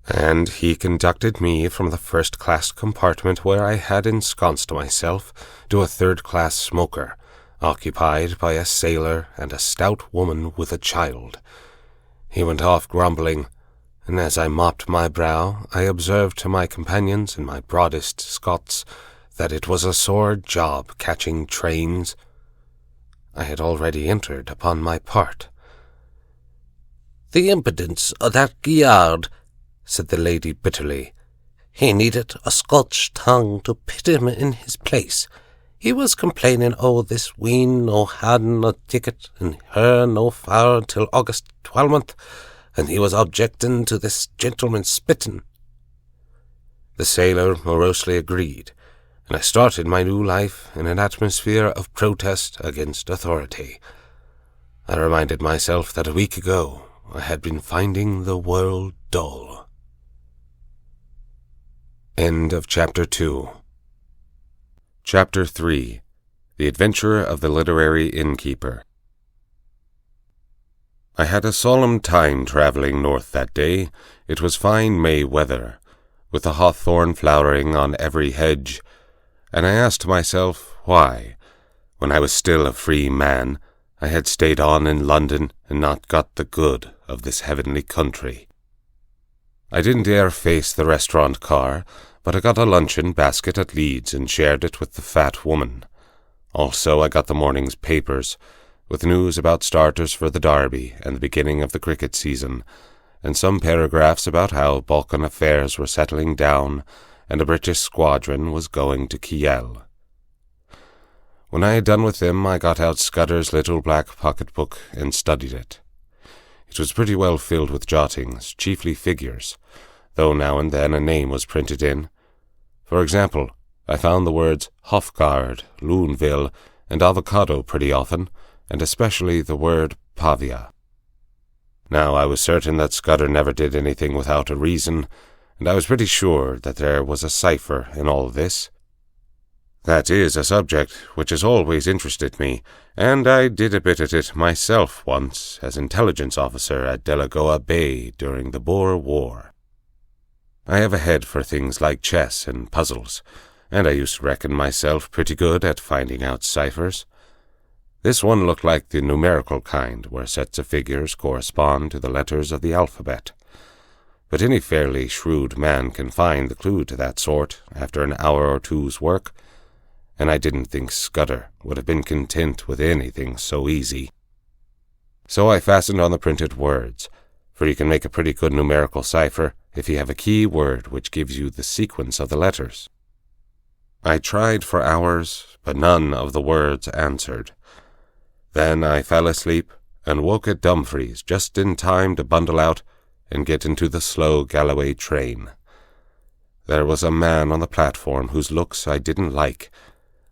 and he conducted me from the first-class compartment where I had ensconced myself to a third-class smoker, occupied by a sailor and a stout woman with a child. He went off grumbling, and as I mopped my brow, I observed to my companions in my broadest Scots that it was a sore job catching trains. I had already entered upon my part. "The impudence o' that Gyard," said the lady bitterly. "He needed a Scotch tongue to put him in his place. He was complaining this wean no hadden no ticket, and her no far till August 12th, and he was objecting to this gentleman spitting." The sailor morosely agreed, and I started my new life in an atmosphere of protest against authority. I reminded myself that a week ago I had been finding the world dull. End of Chapter 2. Chapter 3. The Adventure of the Literary Innkeeper. I had a solemn time travelling north that day. It was fine May weather, with the hawthorn flowering on every hedge, and I asked myself why, when I was still a free man, I had stayed on in London and not got the good of this heavenly country. I didn't dare face the restaurant car, but I got a luncheon basket at Leeds and shared it with the fat woman. Also I got the morning's papers, with news about starters for the Derby and the beginning of the cricket season, and some paragraphs about how Balkan affairs were settling down and a British squadron was going to Kiel. When I had done with them, I got out Scudder's little black pocket-book and studied it. It was pretty well filled with jottings, chiefly figures, though now and then a name was printed in. For example, I found the words Hofgaard, Loonville, and avocado pretty often, and especially the word Pavia. Now I was certain that Scudder never did anything without a reason, and I was pretty sure that there was a cipher in all this. That is a subject which has always interested me, and I did a bit at it myself once as intelligence officer at Delagoa Bay during the Boer War. I have a head for things like chess and puzzles, and I used to reckon myself pretty good at finding out ciphers. This one looked like the numerical kind, where sets of figures correspond to the letters of the alphabet. But any fairly shrewd man can find the clue to that sort after an hour or two's work, and I didn't think Scudder would have been content with anything so easy. So I fastened on the printed words, for you can make a pretty good numerical cipher if you have a key word which gives you the sequence of the letters. I tried for hours, but none of the words answered. Then I fell asleep and woke at Dumfries just in time to bundle out and get into the slow Galloway train. There was a man on the platform whose looks I didn't like,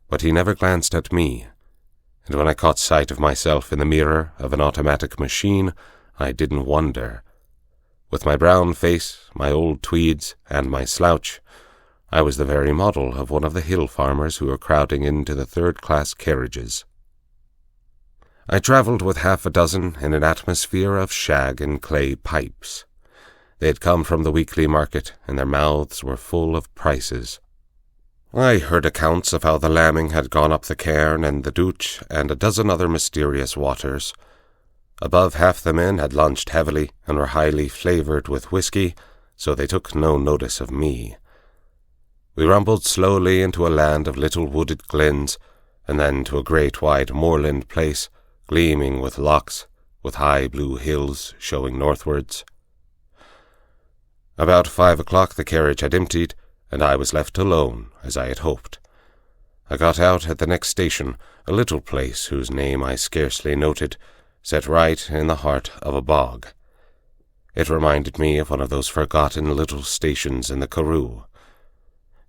but he never glanced at me, and when I caught sight of myself in the mirror of an automatic machine, I didn't wonder. With my brown face, my old tweeds, and my slouch, I was the very model of one of the hill farmers who were crowding into the third-class carriages. I travelled with half a dozen in an atmosphere of shag and clay pipes. They had come from the weekly market, and their mouths were full of prices. I heard accounts of how the lambing had gone up the Cairn and the Dooch and a dozen other mysterious waters. Above half the men had lunched heavily and were highly flavoured with whisky, so they took no notice of me. We rumbled slowly into a land of little wooded glens, and then to a great wide moorland place, gleaming with lochs, with high blue hills showing northwards. About 5 o'clock the carriage had emptied, and I was left alone, as I had hoped. I got out at the next station, a little place whose name I scarcely noted, set right in the heart of a bog. It reminded me of one of those forgotten little stations in the Karoo.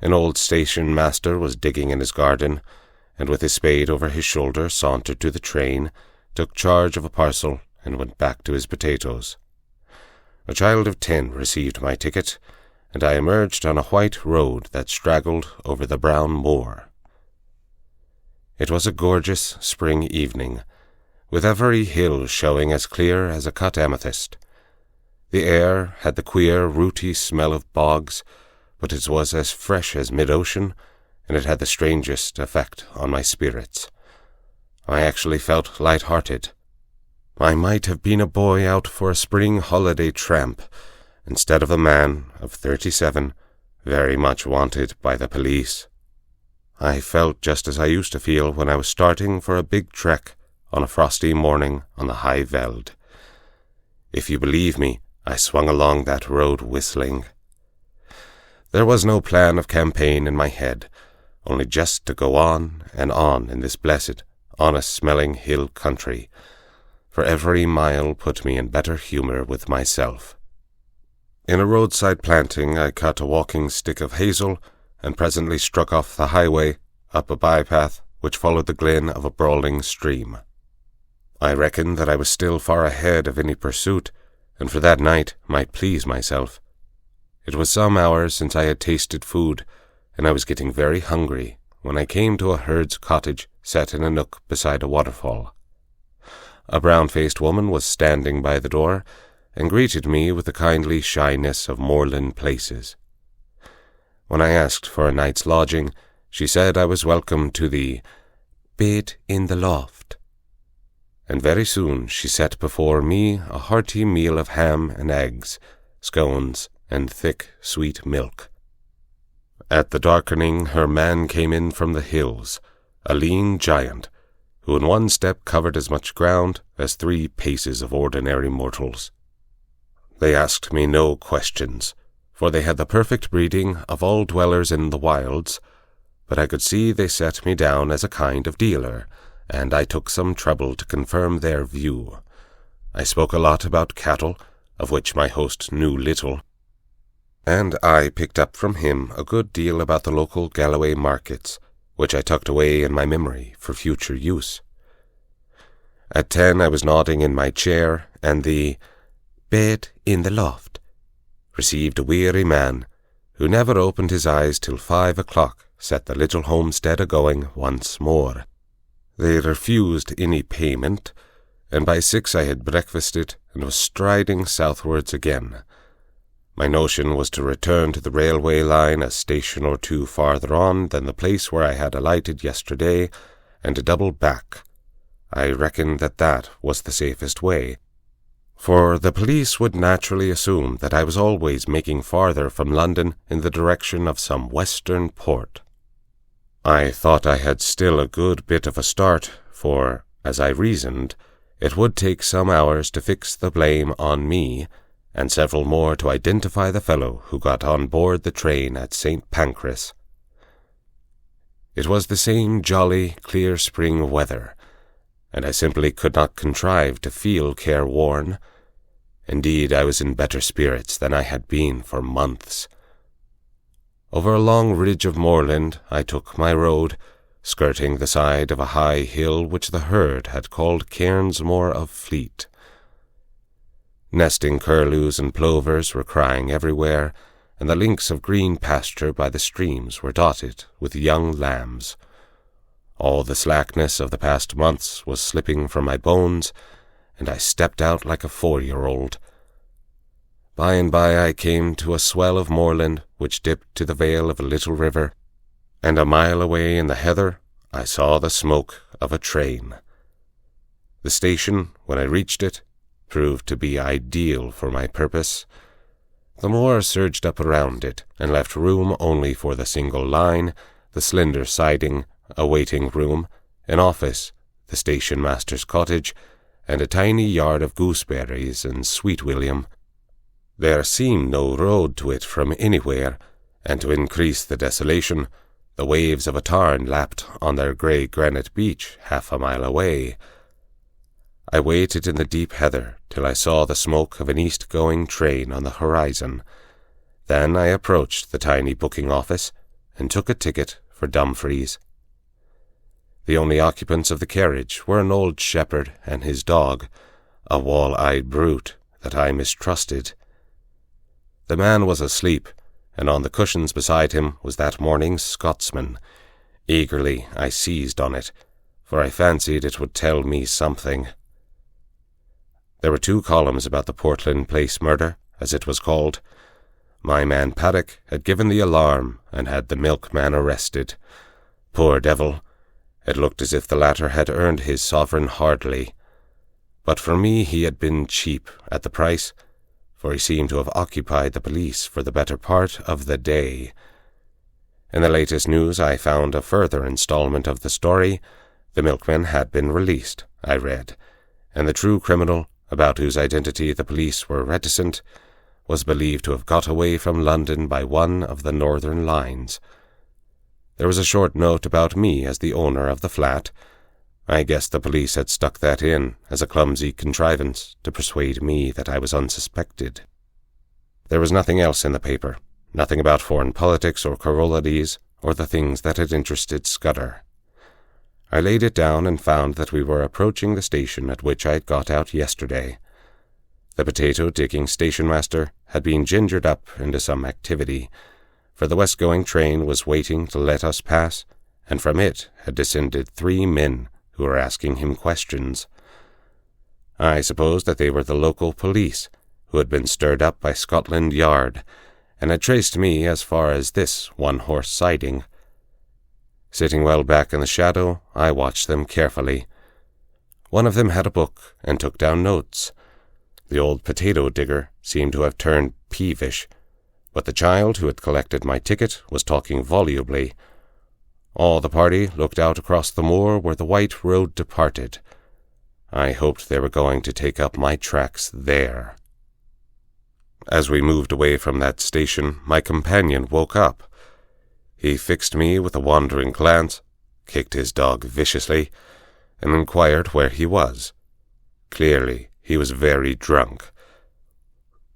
An old station master was digging in his garden, and with his spade over his shoulder sauntered to the train, took charge of a parcel, and went back to his potatoes. A child of 10 received my ticket, and I emerged on a white road that straggled over the brown moor. It was a gorgeous spring evening, with every hill showing as clear as a cut amethyst. The air had the queer, rooty smell of bogs, but it was as fresh as mid-ocean, and it had the strangest effect on my spirits. I actually felt light-hearted. I might have been a boy out for a spring holiday tramp, instead of a man of 37, very much wanted by the police. I felt just as I used to feel when I was starting for a big trek on a frosty morning on the High Veld. If you believe me, I swung along that road whistling. There was no plan of campaign in my head, only just to go on and on in this blessed, honest-smelling hill country, for every mile put me in better humour with myself. In a roadside planting I cut a walking stick of hazel, and presently struck off the highway, up a bypath which followed the glen of a brawling stream. I reckoned that I was still far ahead of any pursuit, and for that night might please myself. It was some hours since I had tasted food, and I was getting very hungry when I came to a herd's cottage set in a nook beside a waterfall. A brown-faced woman was standing by the door, and greeted me with the kindly shyness of moorland places. When I asked for a night's lodging, she said I was welcome to the bed in the loft. And very soon she set before me a hearty meal of ham and eggs, scones, and thick, sweet milk. At the darkening her man came in from the hills, a lean giant, who in one step covered as much ground as 3 paces of ordinary mortals. They asked me no questions, for they had the perfect breeding of all dwellers in the wilds, but I could see they set me down as a kind of dealer, and I took some trouble to confirm their view. I spoke a lot about cattle, of which my host knew little, and I picked up from him a good deal about the local Galloway markets, which I tucked away in my memory for future use. At 10 I was nodding in my chair, and the bed in the loft received a weary man, who never opened his eyes till 5 o'clock set the little homestead a-going once more. They refused any payment, and by 6 I had breakfasted and was striding southwards again. My notion was to return to the railway line a station or 2 farther on than the place where I had alighted yesterday, and to double back. I reckoned that was the safest way, for the police would naturally assume that I was always making farther from London in the direction of some western port. I thought I had still a good bit of a start, for, as I reasoned, it would take some hours to fix the blame on me, and several more to identify the fellow who got on board the train at St. Pancras. It was the same jolly, clear spring weather, and I simply could not contrive to feel careworn. Indeed, I was in better spirits than I had been for months. Over a long ridge of moorland I took my road, skirting the side of a high hill which the herd had called Cairnsmore of Fleet. Nesting curlews and plovers were crying everywhere, and the links of green pasture by the streams were dotted with young lambs. All the slackness of the past months was slipping from my bones, and I stepped out like a 4-year-old. By and by I came to a swell of moorland which dipped to the vale of a little river, and a mile away in the heather I saw the smoke of a train. The station, when I reached it, proved to be ideal for my purpose. The moor surged up around it, and left room only for the single line, the slender siding, a waiting room, an office, the station master's cottage, and a tiny yard of gooseberries and sweet william. There seemed no road to it from anywhere, and to increase the desolation, the waves of a tarn lapped on their grey granite beach half a mile away. I waited in the deep heather till I saw the smoke of an east-going train on the horizon. Then I approached the tiny booking office and took a ticket for Dumfries. The only occupants of the carriage were an old shepherd and his dog, a wall-eyed brute that I mistrusted. The man was asleep, and on the cushions beside him was that morning's Scotsman. Eagerly I seized on it, for I fancied it would tell me something. There were 2 columns about the Portland Place murder, as it was called. My man Paddock had given the alarm and had the milkman arrested. Poor devil! It looked as if the latter had earned his sovereign hardly. But for me he had been cheap at the price, for he seemed to have occupied the police for the better part of the day. In the latest news I found a further installment of the story. The milkman had been released, I read, and the true criminal, about whose identity the police were reticent, was believed to have got away from London by one of the northern lines. There was a short note about me as the owner of the flat. I guessed the police had stuck that in as a clumsy contrivance to persuade me that I was unsuspected. There was nothing else in the paper, nothing about foreign politics or Corolades or the things that had interested Scudder. I laid it down and found that we were approaching the station at which I had got out yesterday. The potato-digging station-master had been gingered up into some activity, for the west-going train was waiting to let us pass, and from it had descended 3 men who were asking him questions. I supposed that they were the local police, who had been stirred up by Scotland Yard, and had traced me as far as this one-horse siding. Sitting well back in the shadow, I watched them carefully. One of them had a book and took down notes. The old potato-digger seemed to have turned peevish, but the child who had collected my ticket was talking volubly. All the party looked out across the moor where the white road departed. I hoped they were going to take up my tracks there. As we moved away from that station, my companion woke up. He fixed me with a wandering glance, kicked his dog viciously, and inquired where he was. Clearly, he was very drunk.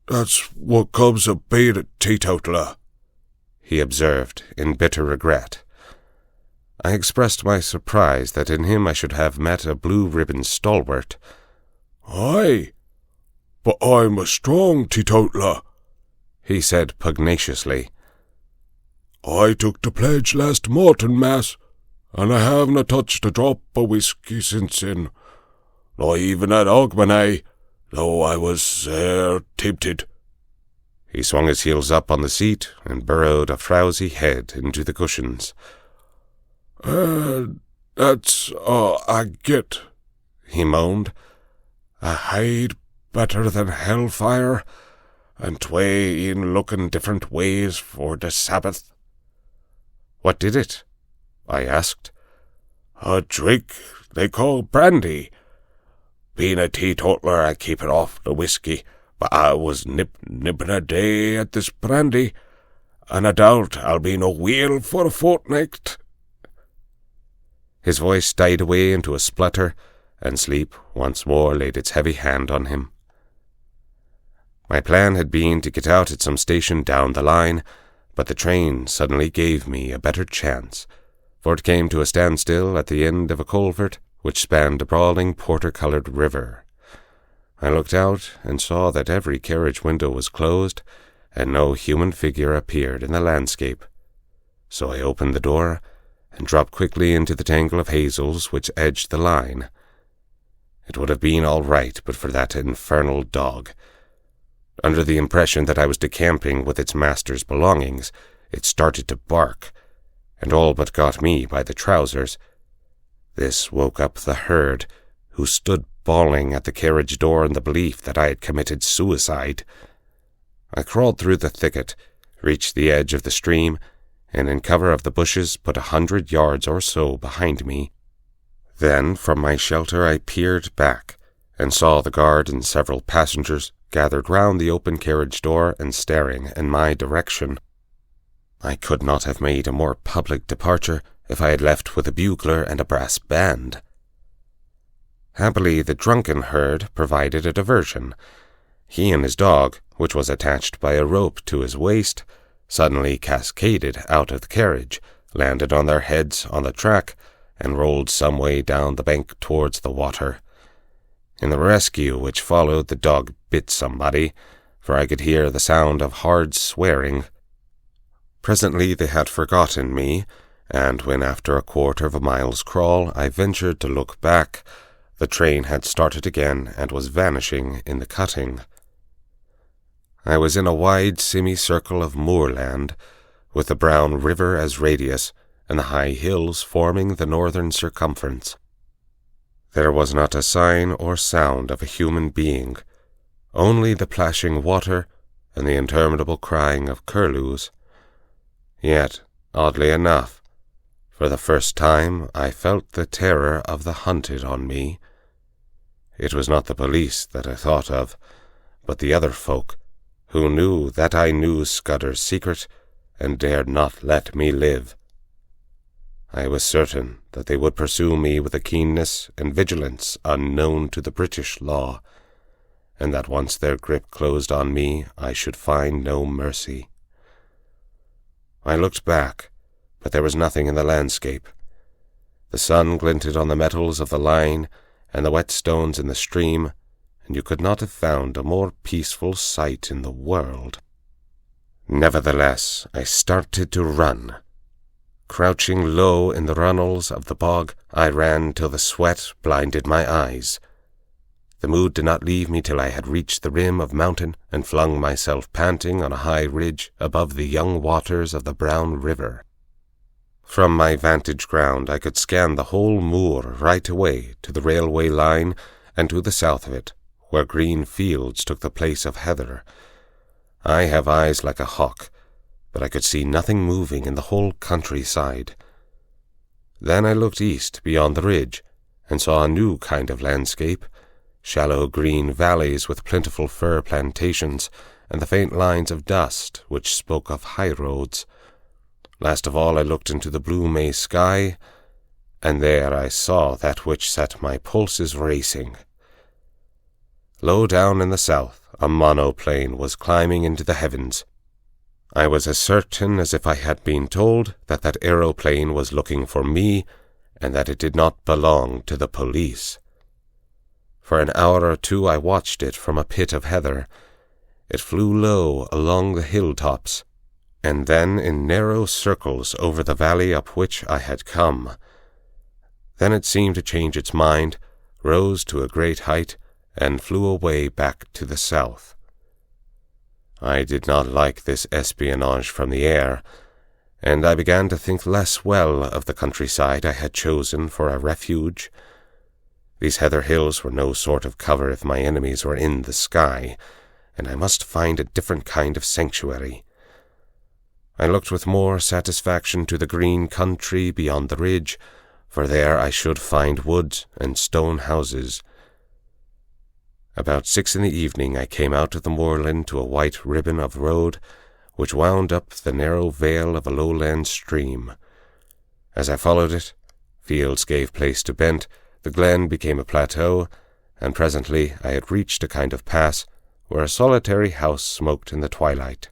"That's what comes of being a teetotaler," he observed in bitter regret. I expressed my surprise that in him I should have met a blue-ribbon stalwart. "Aye, but I'm a strong teetotaler," he said pugnaciously. "I took the pledge last Martinmas, and I haven't touched a drop of whisky since then. Not even at Ogmanay, though I was tempted." He swung his heels up on the seat and burrowed a frowsy head into the cushions. That's all I get," he moaned. "A hide better than hellfire, and twae in looking different ways for the Sabbath." "What did it?" I asked. "A drink they call brandy. Being a teetotaler, I keep it off the whisky, but I was nipping a day at this brandy, and I doubt I'll be no wheel for a fortnight." His voice died away into a splutter, and sleep once more laid its heavy hand on him. My plan had been to get out at some station down the line, but the train suddenly gave me a better chance, for it came to a standstill at the end of a culvert which spanned a brawling porter-coloured river. I looked out and saw that every carriage window was closed, and no human figure appeared in the landscape. So I opened the door and dropped quickly into the tangle of hazels which edged the line. It would have been all right but for that infernal dog. Under the impression that I was decamping with its master's belongings, it started to bark, and all but got me by the trousers. This woke up the herd, who stood bawling at the carriage door in the belief that I had committed suicide. I crawled through the thicket, reached the edge of the stream, and in cover of the bushes put 100 yards or so behind me. Then from my shelter I peered back, and saw the guard and several passengers gathered round the open carriage door and staring in my direction. I could not have made a more public departure if I had left with a bugler and a brass band. Happily, the drunken herd provided a diversion. He and his dog, which was attached by a rope to his waist, suddenly cascaded out of the carriage, landed on their heads on the track, and rolled some way down the bank towards the water. In the rescue which followed, the dog bit somebody, for I could hear the sound of hard swearing. Presently they had forgotten me, and when after a quarter of a mile's crawl I ventured to look back, the train had started again and was vanishing in the cutting. I was in a wide semicircle of moorland, with the brown river as radius, and the high hills forming the northern circumference. There was not a sign or sound of a human being, only the plashing water and the interminable crying of curlews. Yet, oddly enough, for the first time I felt the terror of the hunted on me. It was not the police that I thought of, but the other folk, who knew that I knew Scudder's secret, and dared not let me live. I was certain that they would pursue me with a keenness and vigilance unknown to the British law, and that once their grip closed on me I should find no mercy. I looked back, but there was nothing in the landscape. The sun glinted on the metals of the line and the wet stones in the stream, and you could not have found a more peaceful sight in the world. Nevertheless, I started to run. Crouching low in the runnels of the bog, I ran till the sweat blinded my eyes. The mood did not leave me till I had reached the rim of mountain and flung myself panting on a high ridge above the young waters of the brown river. From my vantage ground I could scan the whole moor right away to the railway line and to the south of it, where green fields took the place of heather. I have eyes like a hawk, but I could see nothing moving in the whole countryside. Then I looked east beyond the ridge, and saw a new kind of landscape, shallow green valleys with plentiful fir plantations, and the faint lines of dust which spoke of highroads. Last of all I looked into the blue May sky, and there I saw that which set my pulses racing. Low down in the south, a monoplane was climbing into the heavens. I was as certain as if I had been told that that aeroplane was looking for me, and that it did not belong to the police. For an hour or two I watched it from a pit of heather. It flew low along the hilltops, and then in narrow circles over the valley up which I had come. Then it seemed to change its mind, rose to a great height, and flew away back to the south. I did not like this espionage from the air, and I began to think less well of the countryside I had chosen for a refuge. These heather hills were no sort of cover if my enemies were in the sky, and I must find a different kind of sanctuary. I looked with more satisfaction to the green country beyond the ridge, for there I should find woods and stone houses. About 6 in the evening I came out of the moorland to a white ribbon of road, which wound up the narrow vale of a lowland stream. As I followed it, Fields gave place to bent, the glen became a plateau, and presently I had reached a kind of pass where a solitary house smoked in the twilight.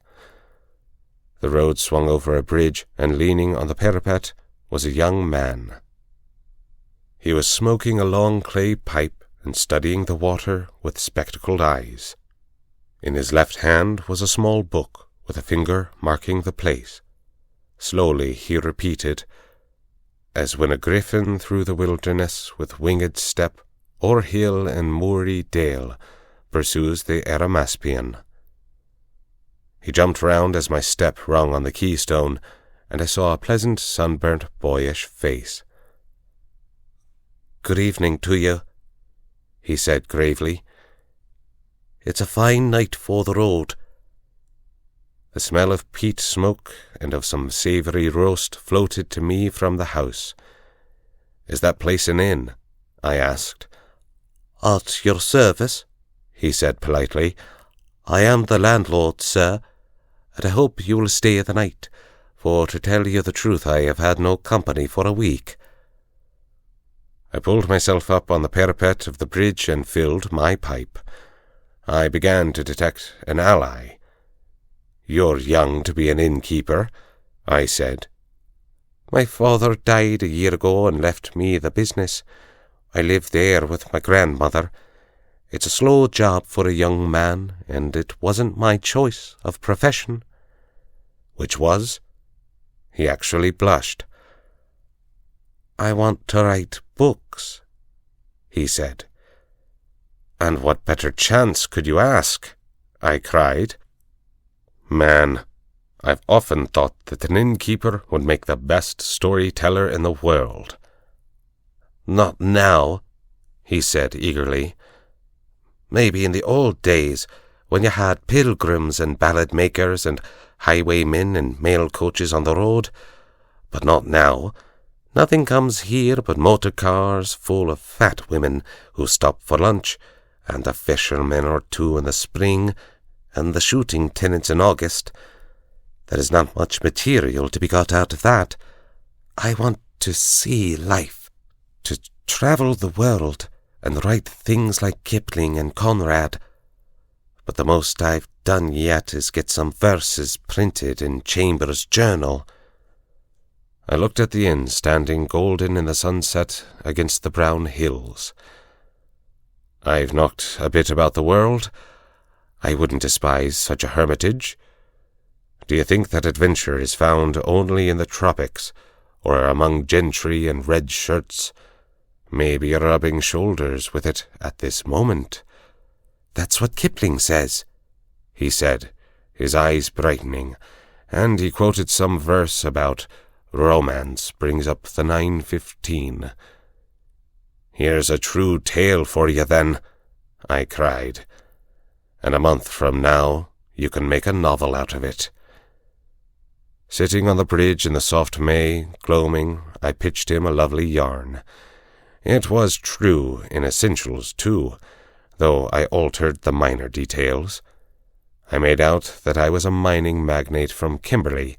The road swung over a bridge, and leaning on the parapet was a young man. He was smoking a long clay pipe and studying the water with spectacled eyes. In his left hand was a small book with a finger marking the place. Slowly he repeated, "As when a griffin through the wilderness with winged step o'er hill and moory dale pursues the Eremaspian." He jumped round as my step rung on the keystone, and I saw a pleasant, sunburnt, boyish face. "Good evening to you," he said gravely. "It's a fine night for the road." The smell of peat smoke and of some savoury roast floated to me from the house. "Is that place an inn?" I asked. "At your service," he said politely. "I am the landlord, sir, and I hope you will stay the night, for to tell you the truth I have had no company for a week." I pulled myself up on the parapet of the bridge and filled my pipe. I began to detect an ally. "You're young to be an innkeeper," I said. "My father died a year ago and left me the business. I live there with my grandmother. It's a slow job for a young man, and it wasn't my choice of profession." "Which was?" He actually blushed. "I want to write books," he said. "And what better chance could you ask?" I cried. "Man, I've often thought that an innkeeper would make the best storyteller in the world." "Not now," he said eagerly. "Maybe in the old days, when you had pilgrims and ballad-makers and highwaymen and mail coaches on the road, but not now. Nothing comes here but motor cars full of fat women who stop for lunch, and a fisherman or two in the spring, and the shooting tenants in August. There is not much material to be got out of that. I want to see life, to travel the world, and write things like Kipling and Conrad. But the most I've done yet is get some verses printed in Chambers' Journal." I looked at the inn standing golden in the sunset against the brown hills. "I've knocked a bit about the world. I wouldn't despise such a hermitage. Do you think that adventure is found only in the tropics, or among gentry and red shirts? Maybe you're rubbing shoulders with it at this moment." "That's what Kipling says," he said, his eyes brightening, and he quoted some verse about "Romance brings up the 9:15. "Here's a true tale for you, then," I cried. "And a month from now you can make a novel out of it." Sitting on the bridge in the soft May, gloaming, I pitched him a lovely yarn. It was true in essentials, too, though I altered the minor details. I made out that I was a mining magnate from Kimberley,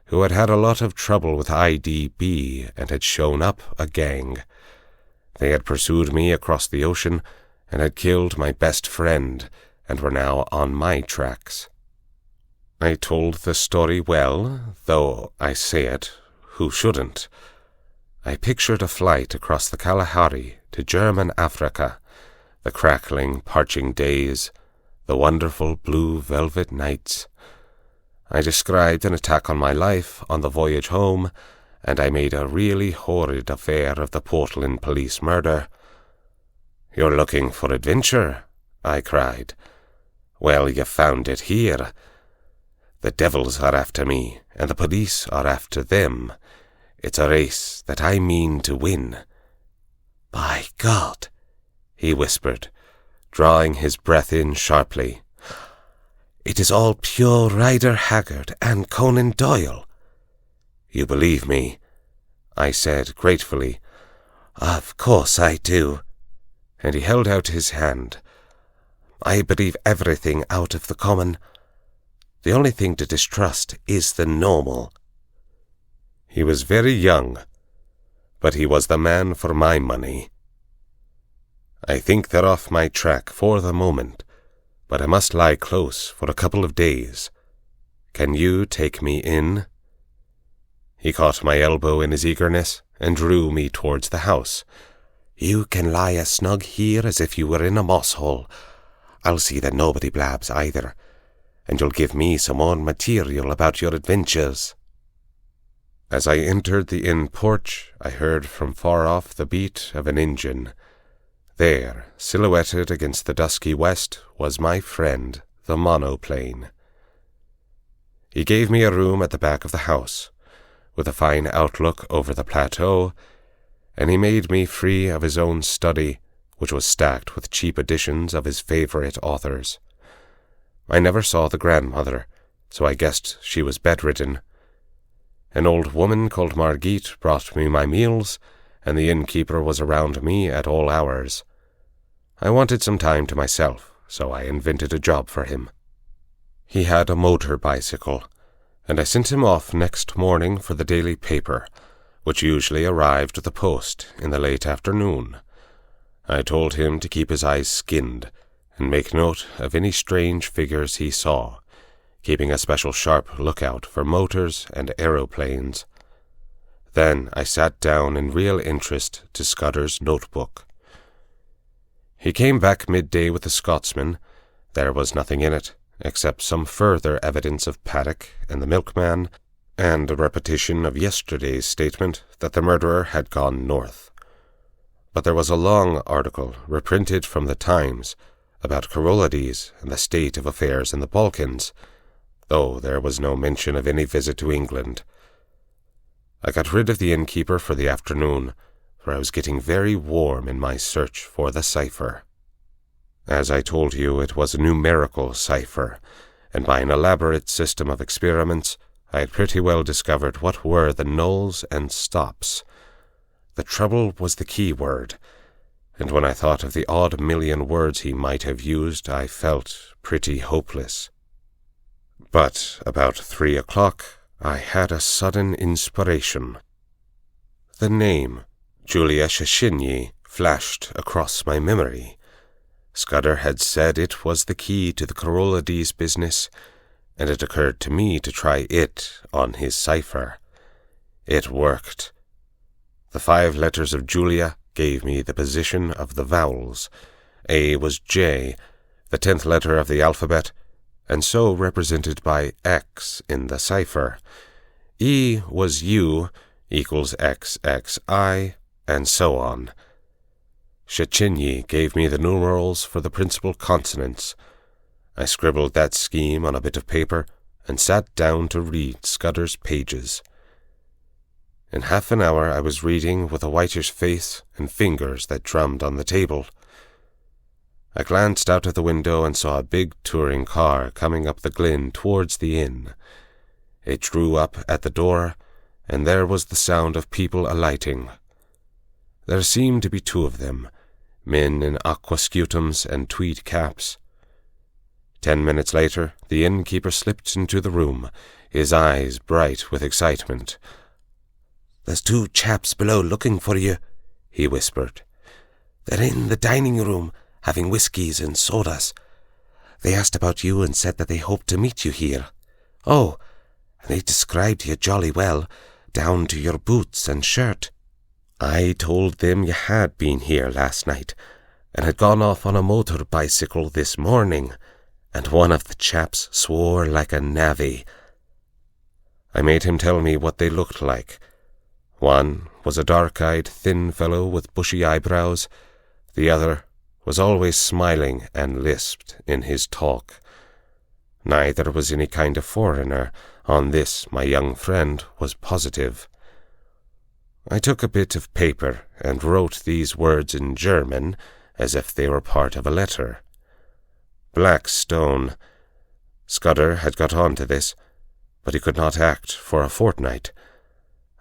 who had had a lot of trouble with IDB and had shown up a gang. They had pursued me across the ocean and had killed my best friend and were now on my tracks. I told the story well, though I say it, who shouldn't? I pictured a flight across the Kalahari to German Africa, the crackling, parching days, the wonderful blue velvet nights. I described an attack on my life on the voyage home, and I made a really horrid affair of the Portland police murder. "You're looking for adventure?" I cried. "Well, you found it here. The devils are after me, and the police are after them. It's a race that I mean to win." "By God," he whispered, drawing his breath in sharply. "It is all pure Rider Haggard and Conan Doyle." "You believe me?" I said gratefully. "Of course I do." And he held out his hand. "I believe everything out of the common. The only thing to distrust is the normal." He was very young. but he was the man for my money. I think they're off my track for the moment, but I must lie close for a couple of days. Can you take me in?" He caught my elbow in his eagerness and drew me towards the house. "You can lie as snug here as if you were in a moss hole. I'll see that nobody blabs either, and you'll give me some more material about your adventures." As I entered the inn porch, I heard from far off the beat of an engine. There, silhouetted against the dusky west, was my friend, the monoplane. He gave me a room at the back of the house, with a fine outlook over the plateau, and he made me free of his own study, which was stacked with cheap editions of his favourite authors. I never saw the grandmother, so I guessed she was bedridden. An old woman called Margit brought me my meals, and the innkeeper was around me at all hours. I wanted some time to myself, so I invented a job for him. He had a motor bicycle, and I sent him off next morning for the daily paper, which usually arrived at the post in the late afternoon. I told him to keep his eyes skinned, and make note of any strange figures he saw, keeping a special sharp lookout for motors and aeroplanes. Then I sat down in real interest to Scudder's notebook. He came back midday with the Scotsman. There was nothing in it, except some further evidence of Paddock and the milkman, and a repetition of yesterday's statement that the murderer had gone north. But there was a long article, reprinted from the Times, about Carolades and the state of affairs in the Balkans, though there was no mention of any visit to England. I got rid of the innkeeper for the afternoon, for I was getting very warm in my search for the cipher. As I told you, it was a numerical cipher, and by an elaborate system of experiments, I had pretty well discovered what were the nulls and stops. The trouble was the key word, and when I thought of the odd million words he might have used, I felt pretty hopeless. But about 3 o'clock, I had a sudden inspiration. The name, Julia Shashinyi, flashed across my memory. Scudder had said it was the key to the Carolades business, and it occurred to me to try it on his cipher. It worked. The 5 letters of Julia gave me the position of the vowels. A was J, the 10th letter of the alphabet, and so represented by X in the cipher. E was U, equals XXI, and so on. Shachinyi gave me the numerals for the principal consonants. I scribbled that scheme on a bit of paper and sat down to read Scudder's pages. In half an hour I was reading with a whitish face and fingers that drummed on the table. I glanced out of the window and saw a big touring car coming up the glen towards the inn. It drew up at the door, and there was the sound of people alighting. There seemed to be 2 of them, men in aquascutums and tweed caps. 10 minutes later, the innkeeper slipped into the room, his eyes bright with excitement. "There's 2 chaps below looking for you," he whispered. "They're in the dining room, having whiskies and sodas. They asked about you and said that they hoped to meet you here. Oh, and they described you jolly well, down to your boots and shirt. I told them you had been here last night, and had gone off on a motor bicycle this morning, and one of the chaps swore like a navvy." I made him tell me what they looked like. One was a dark-eyed, thin fellow with bushy eyebrows. The other was always smiling and lisped in his talk. Neither was any kind of foreigner. On this my young friend was positive. I took a bit of paper and wrote these words in German, as if they were part of a letter. Black stone. Scudder had got on to this, but he could not act for a fortnight.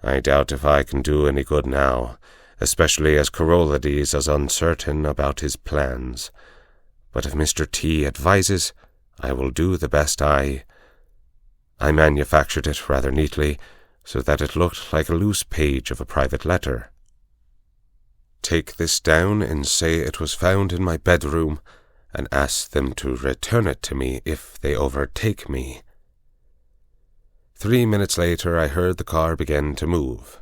I doubt if I can do any good now, especially as Carolades is uncertain about his plans. But if Mr. T advises, I will do the best I manufactured it rather neatly, so that it looked like a loose page of a private letter. take this down and say it was found in my bedroom, and ask them to return it to me if they overtake me. 3 minutes later I heard the car begin to move,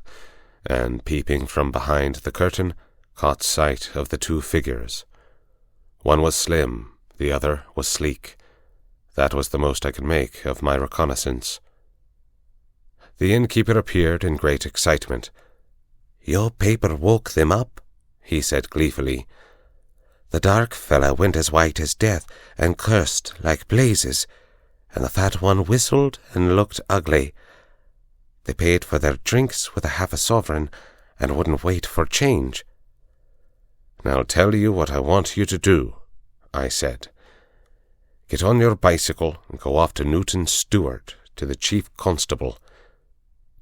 and peeping from behind the curtain, caught sight of the 2 figures. One was slim, the other was sleek. That was the most I could make of my reconnaissance. The innkeeper appeared in great excitement. "Your paper woke them up," he said gleefully. "The dark fellow went as white as death and cursed like blazes, and the fat one whistled and looked ugly. They paid for their drinks with a half a sovereign and wouldn't wait for change." "Now I'll tell you what I want you to do," I said. "Get on your bicycle and go off to Newton Stewart, to the chief constable.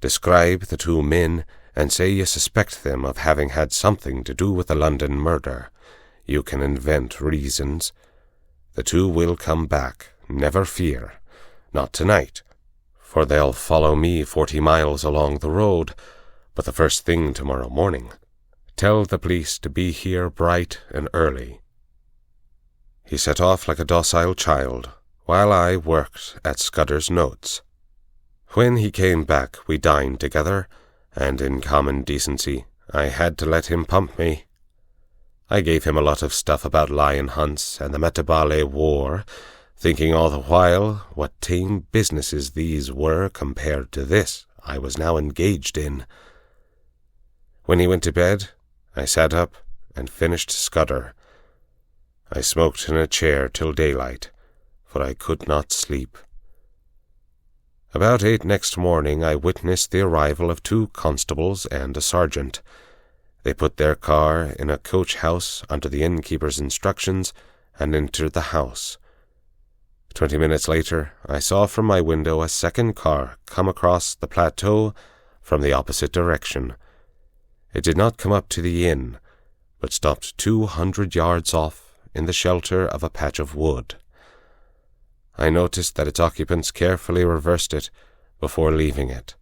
Describe the 2 men and say you suspect them of having had something to do with the London murder. You can invent reasons. The 2 will come back, never fear. Not tonight, for they'll follow me 40 miles along the road, but the first thing tomorrow morning. Tell the police to be here bright and early." He set off like a docile child, while I worked at Scudder's notes. When he came back, we dined together, and in common decency, I had to let him pump me. I gave him a lot of stuff about lion hunts and the Matabele War, thinking all the while what tame businesses these were compared to this I was now engaged in. When he went to bed, I sat up and finished Scudder. I smoked in a chair till daylight, for I could not sleep. About 8 next morning I witnessed the arrival of 2 constables and a sergeant. They put their car in a coach-house under the innkeeper's instructions and entered the house. 20 minutes later I saw from my window a second car come across the plateau from the opposite direction. It did not come up to the inn, but stopped 200 yards off in the shelter of a patch of wood. I noticed that its occupants carefully reversed it before leaving it.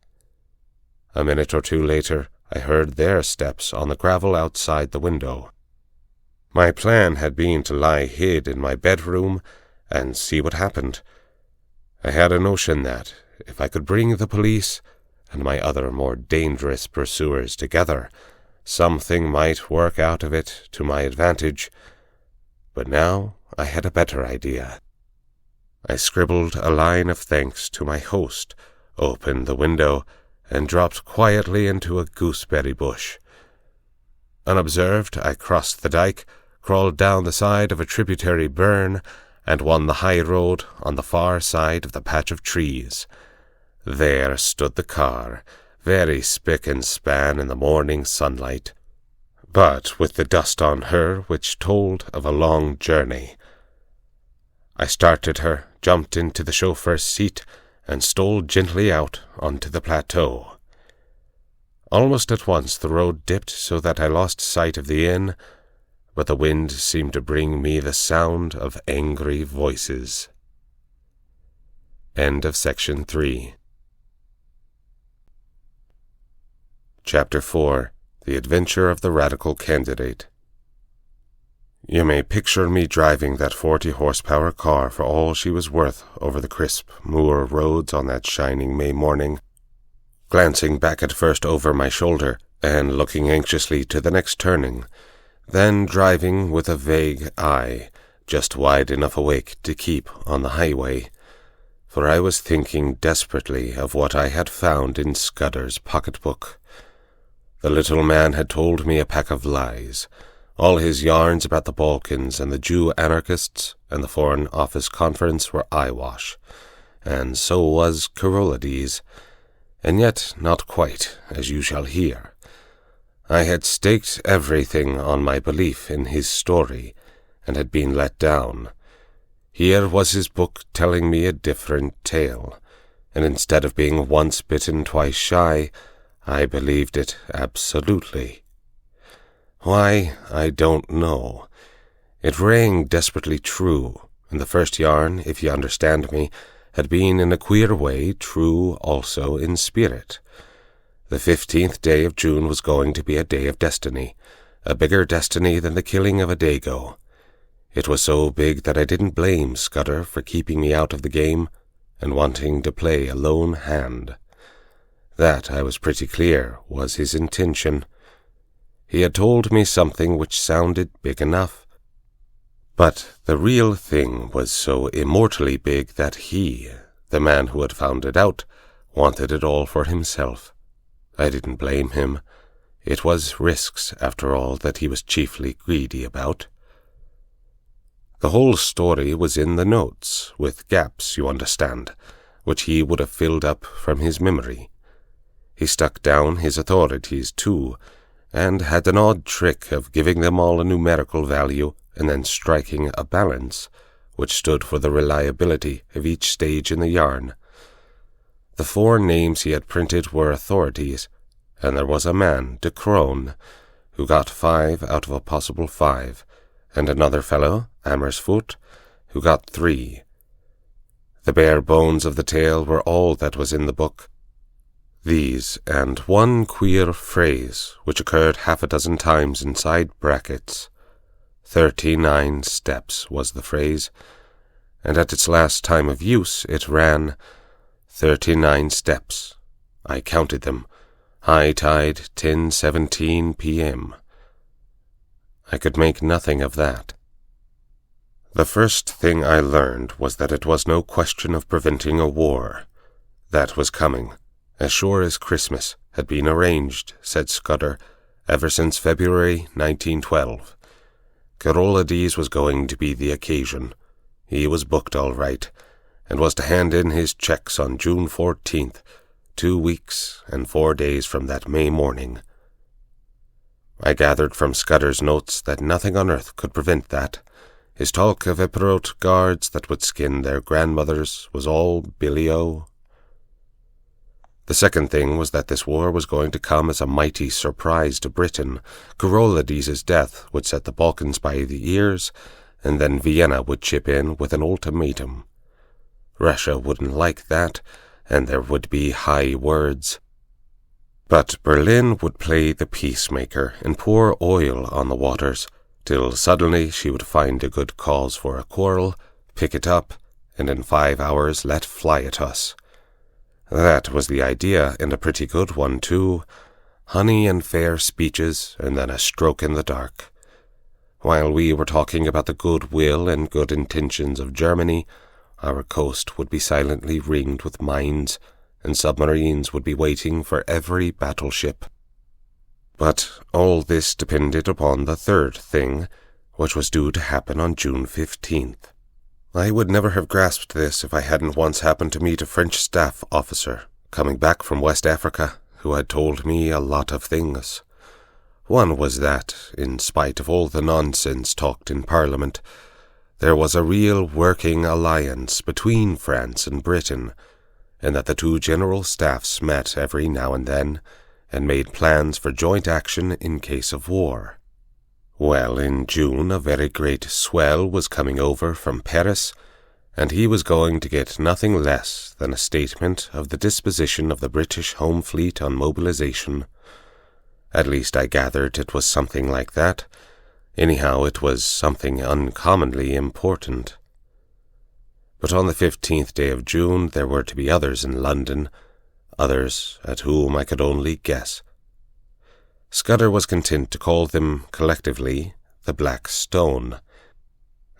A minute or 2 later, I heard their steps on the gravel outside the window. My plan had been to lie hid in my bedroom and see what happened. I had a notion that, if I could bring the police and my other more dangerous pursuers together, something might work out of it to my advantage. But now I had a better idea. I scribbled a line of thanks to my host, opened the window, and dropped quietly into a gooseberry bush. Unobserved, I crossed the dike, crawled down the side of a tributary burn, and won the high road on the far side of the patch of trees. There stood the car, very spick and span in the morning sunlight, but with the dust on her which told of a long journey. I started her, jumped into the chauffeur's seat, and stole gently out onto the plateau. Almost at once the road dipped so that I lost sight of the inn, but the wind seemed to bring me the sound of angry voices. End of section 3. Chapter 4. The Adventure of the Radical Candidate. You may picture me driving that 40-horsepower car for all she was worth over the crisp moor roads on that shining May morning, glancing back at first over my shoulder and looking anxiously to the next turning, then driving with a vague eye, just wide enough awake to keep on the highway, for I was thinking desperately of what I had found in Scudder's pocketbook. The little man had told me a pack of lies. All his yarns about the Balkans and the Jew anarchists and the Foreign Office Conference were eyewash, and so was Carolides, and yet not quite, as you shall hear. I had staked everything on my belief in his story, and had been let down. Here was his book telling me a different tale, and instead of being once bitten, twice shy, I believed it absolutely. Why, I don't know. It rang desperately true, and the first yarn, if you understand me, had been in a queer way true also in spirit. The 15th day of June was going to be a day of destiny, a bigger destiny than the killing of a dago. It was so big that I didn't blame Scudder for keeping me out of the game and wanting to play a lone hand. That, I was pretty clear, was his intention. He had told me something which sounded big enough, but the real thing was so immortally big that he, the man who had found it out, wanted it all for himself. I didn't blame him. It was risks, after all, that he was chiefly greedy about. The whole story was in the notes, with gaps, you understand, which he would have filled up from his memory. He stuck down his authorities, too, and had an odd trick of giving them all a numerical value and then striking a balance, which stood for the reliability of each stage in the yarn. The 4 names he had printed were authorities, and there was a man, de Crone, who got 5 out of a possible 5, and another fellow, Amersfoort, who got 3. The bare bones of the tale were all that was in the book. These, and one queer phrase, which occurred 6 times inside brackets. 39 steps was the phrase, and at its last time of use it ran, 39 steps. I counted them. High tide, 10:17 p.m. I could make nothing of that. The first thing I learned was that it was no question of preventing a war. That was coming, as sure as Christmas had been arranged, said Scudder, ever since February 1912. Carolades was going to be the occasion. He was booked all right, and was to hand in his checks on June 14th, 2 weeks and 4 days from that May morning. I gathered from Scudder's notes that nothing on earth could prevent that. His talk of Epirote guards that would skin their grandmothers was all billy-o. The second thing was that this war was going to come as a mighty surprise to Britain. Carolades' death would set the Balkans by the ears, and then Vienna would chip in with an ultimatum. Russia wouldn't like that, and there would be high words. But Berlin would play the peacemaker and pour oil on the waters, till suddenly she would find a good cause for a quarrel, pick it up, and in 5 hours let fly at us. That was the idea, and a pretty good one, too. Honey and fair speeches, and then a stroke in the dark. While we were talking about the good will and good intentions of Germany, our coast would be silently ringed with mines, and submarines would be waiting for every battleship. But all this depended upon the third thing, which was due to happen on June 15th. I would never have grasped this if I hadn't once happened to meet a French staff officer, coming back from West Africa, who had told me a lot of things. One was that, in spite of all the nonsense talked in Parliament, there was a real working alliance between France and Britain, and that the 2 general staffs met every now and then, and made plans for joint action in case of war. Well, in June a very great swell was coming over from Paris, and he was going to get nothing less than a statement of the disposition of the British Home Fleet on mobilization. At least I gathered it was something like that. Anyhow, it was something uncommonly important. But on the 15th day of June there were to be others in London, others at whom I could only guess. Scudder was content to call them, collectively, the Black Stone.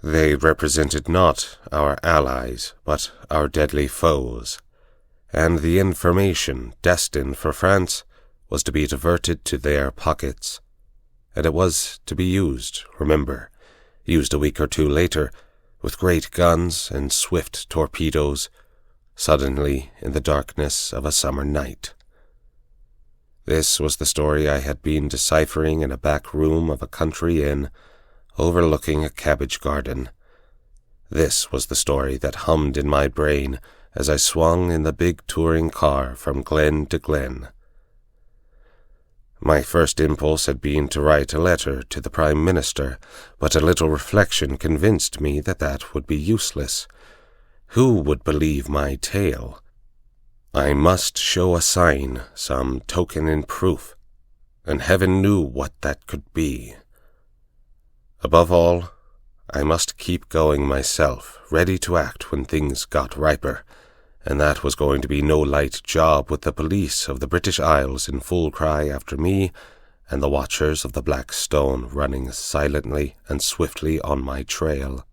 They represented not our allies, but our deadly foes, and the information destined for France was to be diverted to their pockets, and it was to be used, remember, used a week or 2 later, with great guns and swift torpedoes, suddenly in the darkness of a summer night. This was the story I had been deciphering in a back room of a country inn, overlooking a cabbage garden. This was the story that hummed in my brain as I swung in the big touring car from glen to glen. My first impulse had been to write a letter to the Prime Minister, but a little reflection convinced me that that would be useless. Who would believe my tale? I must show a sign, some token in proof. and heaven knew what that could be. Above all, I must keep going myself, ready to act when things got riper, and that was going to be no light job with the police of the British Isles in full cry after me, and the watchers of the Black Stone running silently and swiftly on my trail.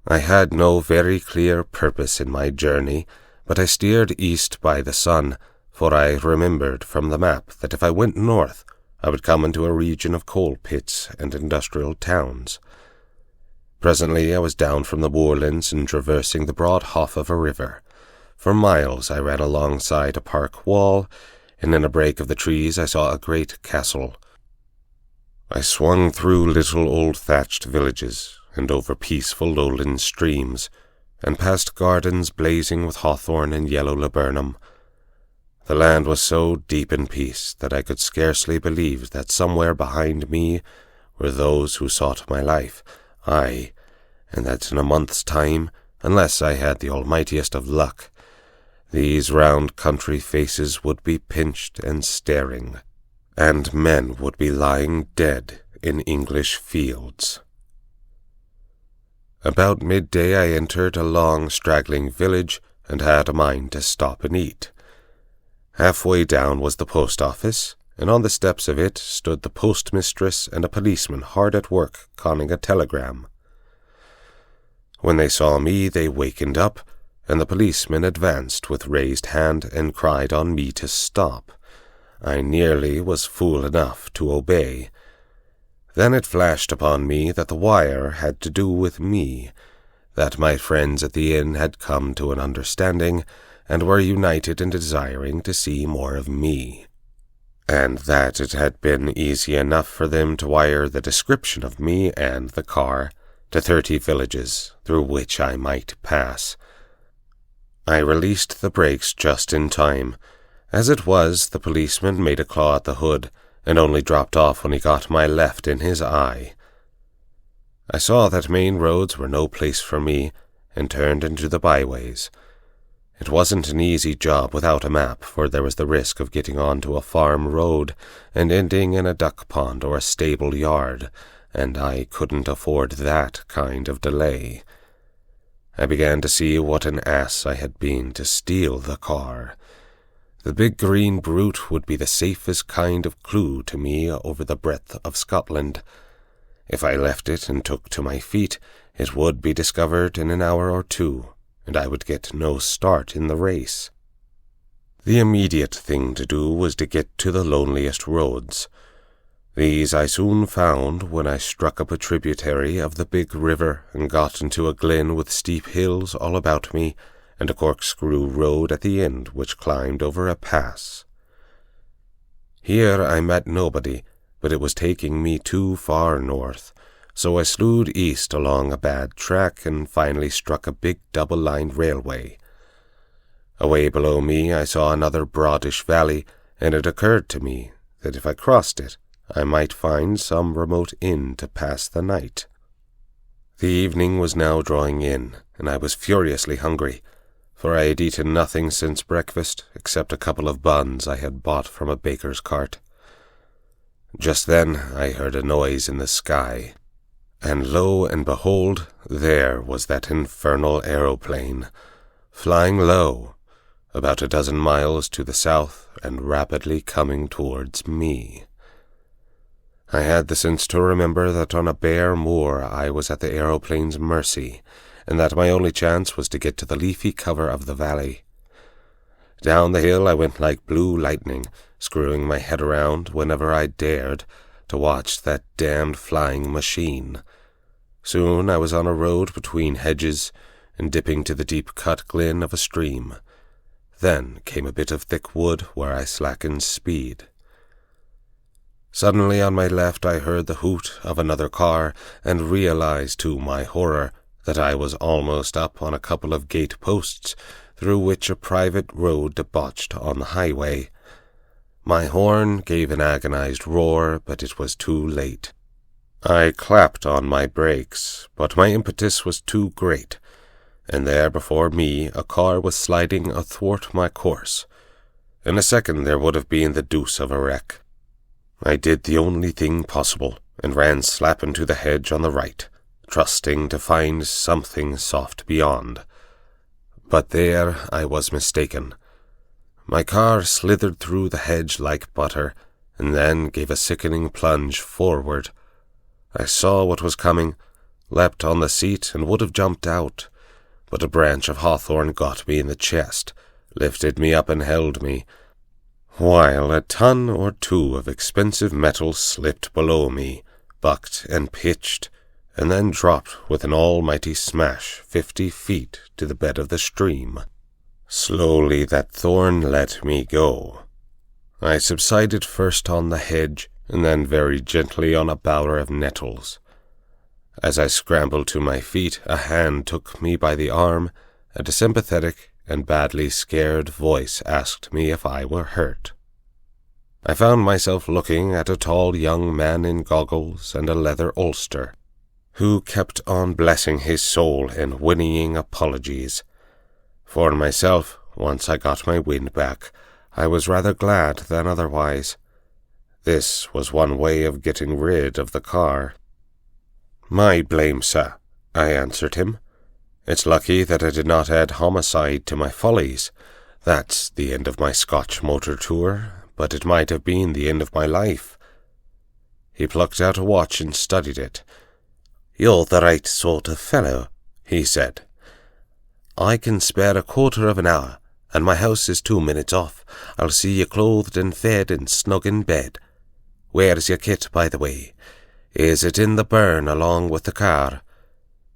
I had no very clear purpose in my journey, but I steered east by the sun, for I remembered from the map that if I went north, I would come into a region of coal pits and industrial towns. Presently I was down from the moorlands and traversing the broad haugh of a river. For miles I ran alongside a park wall, and in a break of the trees I saw a great castle. I swung through little old thatched villages, and over peaceful lowland streams, and past gardens blazing with hawthorn and yellow laburnum. The land was so deep in peace that I could scarcely believe that somewhere behind me were those who sought my life, aye, and that in a month's time, unless I had the almightiest of luck, these round country faces would be pinched and staring, and men would be lying dead in English fields. About midday I entered a long, straggling village, and had a mind to stop and eat. Halfway down was the post office, and on the steps of it stood the postmistress and a policeman hard at work conning a telegram. When they saw me, they wakened up, and the policeman advanced with raised hand and cried on me to stop. I nearly was fool enough to obey. Then it flashed upon me that the wire had to do with me, that my friends at the inn had come to an understanding, and were united in desiring to see more of me, and that it had been easy enough for them to wire the description of me and the car to 30 villages through which I might pass. I released the brakes just in time. As it was, the policeman made a claw at the hood, and only dropped off when he got my left in his eye. I saw that main roads were no place for me, and turned into the byways. It wasn't an easy job without a map, for there was the risk of getting onto a farm road and ending in a duck pond or a stable yard, and I couldn't afford that kind of delay. I began to see what an ass I had been to steal the car. The big green brute would be the safest kind of clue to me over the breadth of Scotland. If I left it and took to my feet, it would be discovered in an hour or two, and I would get no start in the race. The immediate thing to do was to get to the loneliest roads. These I soon found when I struck up a tributary of the big river and got into a glen with steep hills all about me, and a corkscrew road at the end which climbed over a pass. Here I met nobody, but it was taking me too far north, so I slewed east along a bad track and finally struck a big double-lined railway. Away below me I saw another broadish valley, and it occurred to me that if I crossed it, I might find some remote inn to pass the night. The evening was now drawing in, and I was furiously hungry, for I had eaten nothing since breakfast except a couple of buns I had bought from a baker's cart. Just then I heard a noise in the sky, and lo and behold, there was that infernal aeroplane, flying low, about a dozen miles to the south and rapidly coming towards me. I had the sense to remember that on a bare moor I was at the aeroplane's mercy, and that my only chance was to get to the leafy cover of the valley. Down the hill I went like blue lightning, screwing my head around whenever I dared to watch that damned flying machine. Soon I was on a road between hedges and dipping to the deep-cut glen of a stream. Then came a bit of thick wood where I slackened speed. Suddenly on my left I heard the hoot of another car and realized to my horror that I was almost up on a couple of gate posts through which a private road debouched on the highway. My horn gave an agonized roar, but it was too late. I clapped on my brakes, but my impetus was too great, and there before me a car was sliding athwart my course. In a second there would have been the deuce of a wreck. I did the only thing possible, and ran slap into the hedge on the right, trusting to find something soft beyond. But there I was mistaken. My car slithered through the hedge like butter, and then gave a sickening plunge forward. I saw what was coming, leapt on the seat, and would have jumped out, but a branch of hawthorn got me in the chest, lifted me up and held me, while a ton or two of expensive metal slipped below me, bucked and pitched, and then dropped with an almighty smash 50 feet to the bed of the stream. Slowly that thorn let me go. I subsided first on the hedge, and then very gently on a bower of nettles. As I scrambled to my feet, a hand took me by the arm, and a sympathetic and badly scared voice asked me if I were hurt. I found myself looking at a tall young man in goggles and a leather ulster, who kept on blessing his soul and whinnying apologies. For myself, once I got my wind back, I was rather glad than otherwise. This was one way of getting rid of the car. "My blame, sir," I answered him. "It's lucky that I did not add homicide to my follies. That's the end of my Scotch motor tour, but it might have been the end of my life." He plucked out a watch and studied it. "You're the right sort of fellow," he said. "I can spare a quarter of an hour, and my house is 2 minutes off. I'll see you clothed and fed and snug in bed. Where's your kit, by the way? Is it in the burn along with the car?"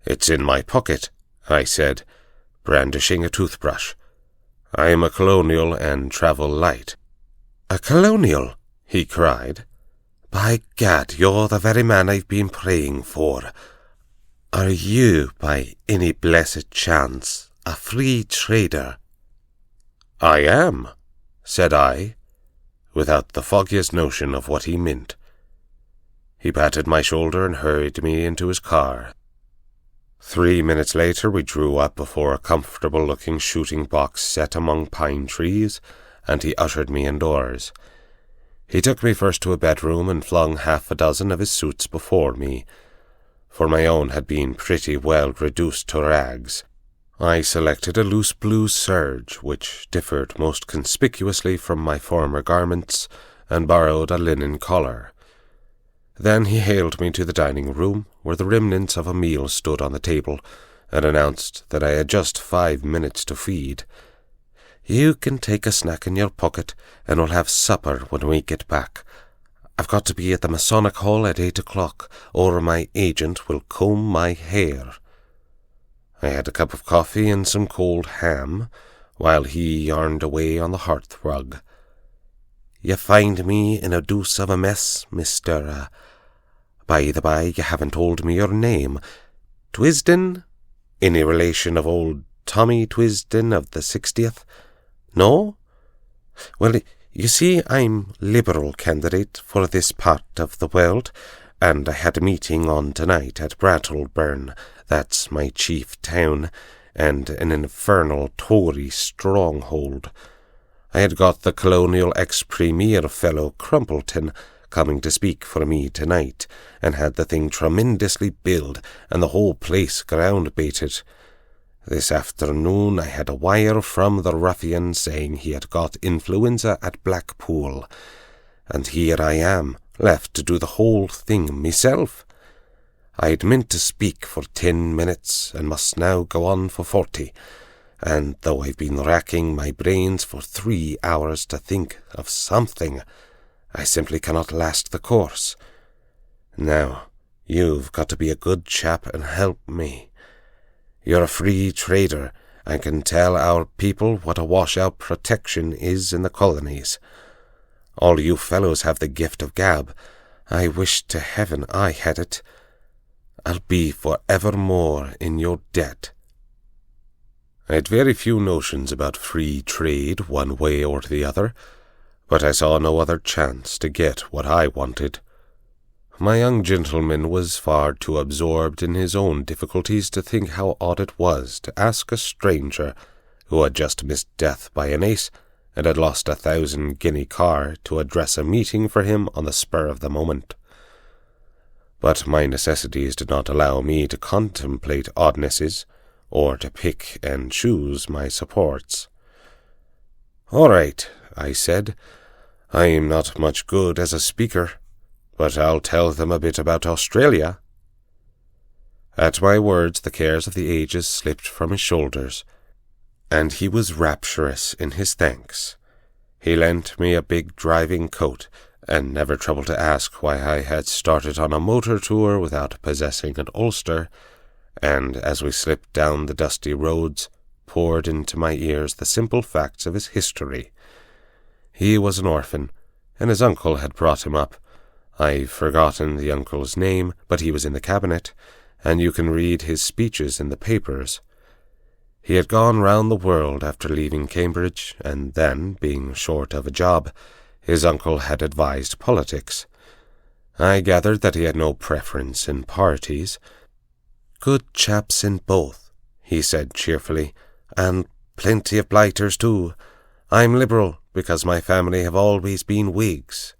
"It's in my pocket," I said, brandishing a toothbrush. "I am a colonial and travel light." "A colonial?" he cried. "By gad, you're the very man I've been praying for. Are you, by any blessed chance, a free trader?" "I am," said I, without the foggiest notion of what he meant. He patted my shoulder and hurried me into his car. 3 minutes later we drew up before a comfortable-looking shooting box set among pine trees, and he ushered me indoors. He took me first to a bedroom and flung 6 of his suits before me, for my own had been pretty well reduced to rags. I selected a loose blue serge, which differed most conspicuously from my former garments, and borrowed a linen collar. Then he haled me to the dining room, where the remnants of a meal stood on the table, and announced that I had just 5 minutes to feed. "You can take a snack in your pocket, and we'll have supper when we get back. I've got to be at the Masonic Hall at 8 o'clock, or my agent will comb my hair." I had a cup of coffee and some cold ham, while he yarned away on the hearthrug. "You find me in a deuce of a mess, Mr. By the by, you haven't told me your name. Twisden? Any relation of old Tommy Twisden of the 60th? No? Well, you see, I'm Liberal candidate for this part of the world, and I had a meeting on tonight at Brattleburn, that's my chief town, and an infernal Tory stronghold. I had got the colonial ex-premier fellow Crumpleton coming to speak for me tonight, and had the thing tremendously billed, and the whole place ground-baited. This afternoon I had a wire from the ruffian saying he had got influenza at Blackpool, and here I am, left to do the whole thing myself. I'd meant to speak for 10 minutes, and must now go on for 40, and though I've been racking my brains for 3 hours to think of something, I simply cannot last the course. Now, you've got to be a good chap and help me. You're a free trader, and can tell our people what a washout protection is in the colonies. All you fellows have the gift of gab. I wish to heaven I had it. I'll be for evermore in your debt." I had very few notions about free trade one way or the other, but I saw no other chance to get what I wanted. My young gentleman was far too absorbed in his own difficulties to think how odd it was to ask a stranger, who had just missed death by an ace, and had lost 1,000 guinea car to address a meeting for him on the spur of the moment. But my necessities did not allow me to contemplate oddnesses, or to pick and choose my supports. "All right," I said, "I'm not much good as a speaker, but I'll tell them a bit about Australia." At my words the cares of the ages slipped from his shoulders, and he was rapturous in his thanks. He lent me a big driving coat, and never troubled to ask why I had started on a motor tour without possessing an ulster, and as we slipped down the dusty roads, poured into my ears the simple facts of his history. He was an orphan, and his uncle had brought him up. I've forgotten the uncle's name, but he was in the cabinet, and you can read his speeches in the papers. He had gone round the world after leaving Cambridge, and then, being short of a job, his uncle had advised politics. I gathered that he had no preference in parties. "Good chaps in both," he said cheerfully, "and plenty of blighters too. I'm Liberal, because my family have always been Whigs."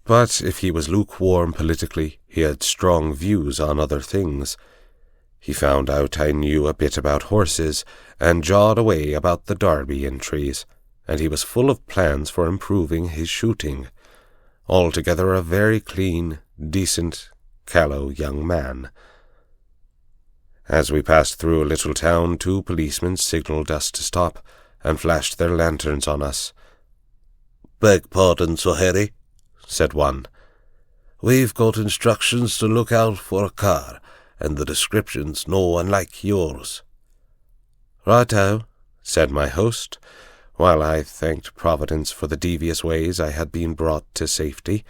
But if he was lukewarm politically, he had strong views on other things. He found out I knew a bit about horses, and jawed away about the Derby entries, and he was full of plans for improving his shooting. Altogether a very clean, decent, callow young man. As we passed through a little town, 2 policemen signalled us to stop, and flashed their lanterns on us. "Beg pardon, Sir Harry," said one. "We've got instructions to look out for a car, and the description's no unlike yours." "Righto," said my host, while I thanked Providence for the devious ways I had been brought to safety.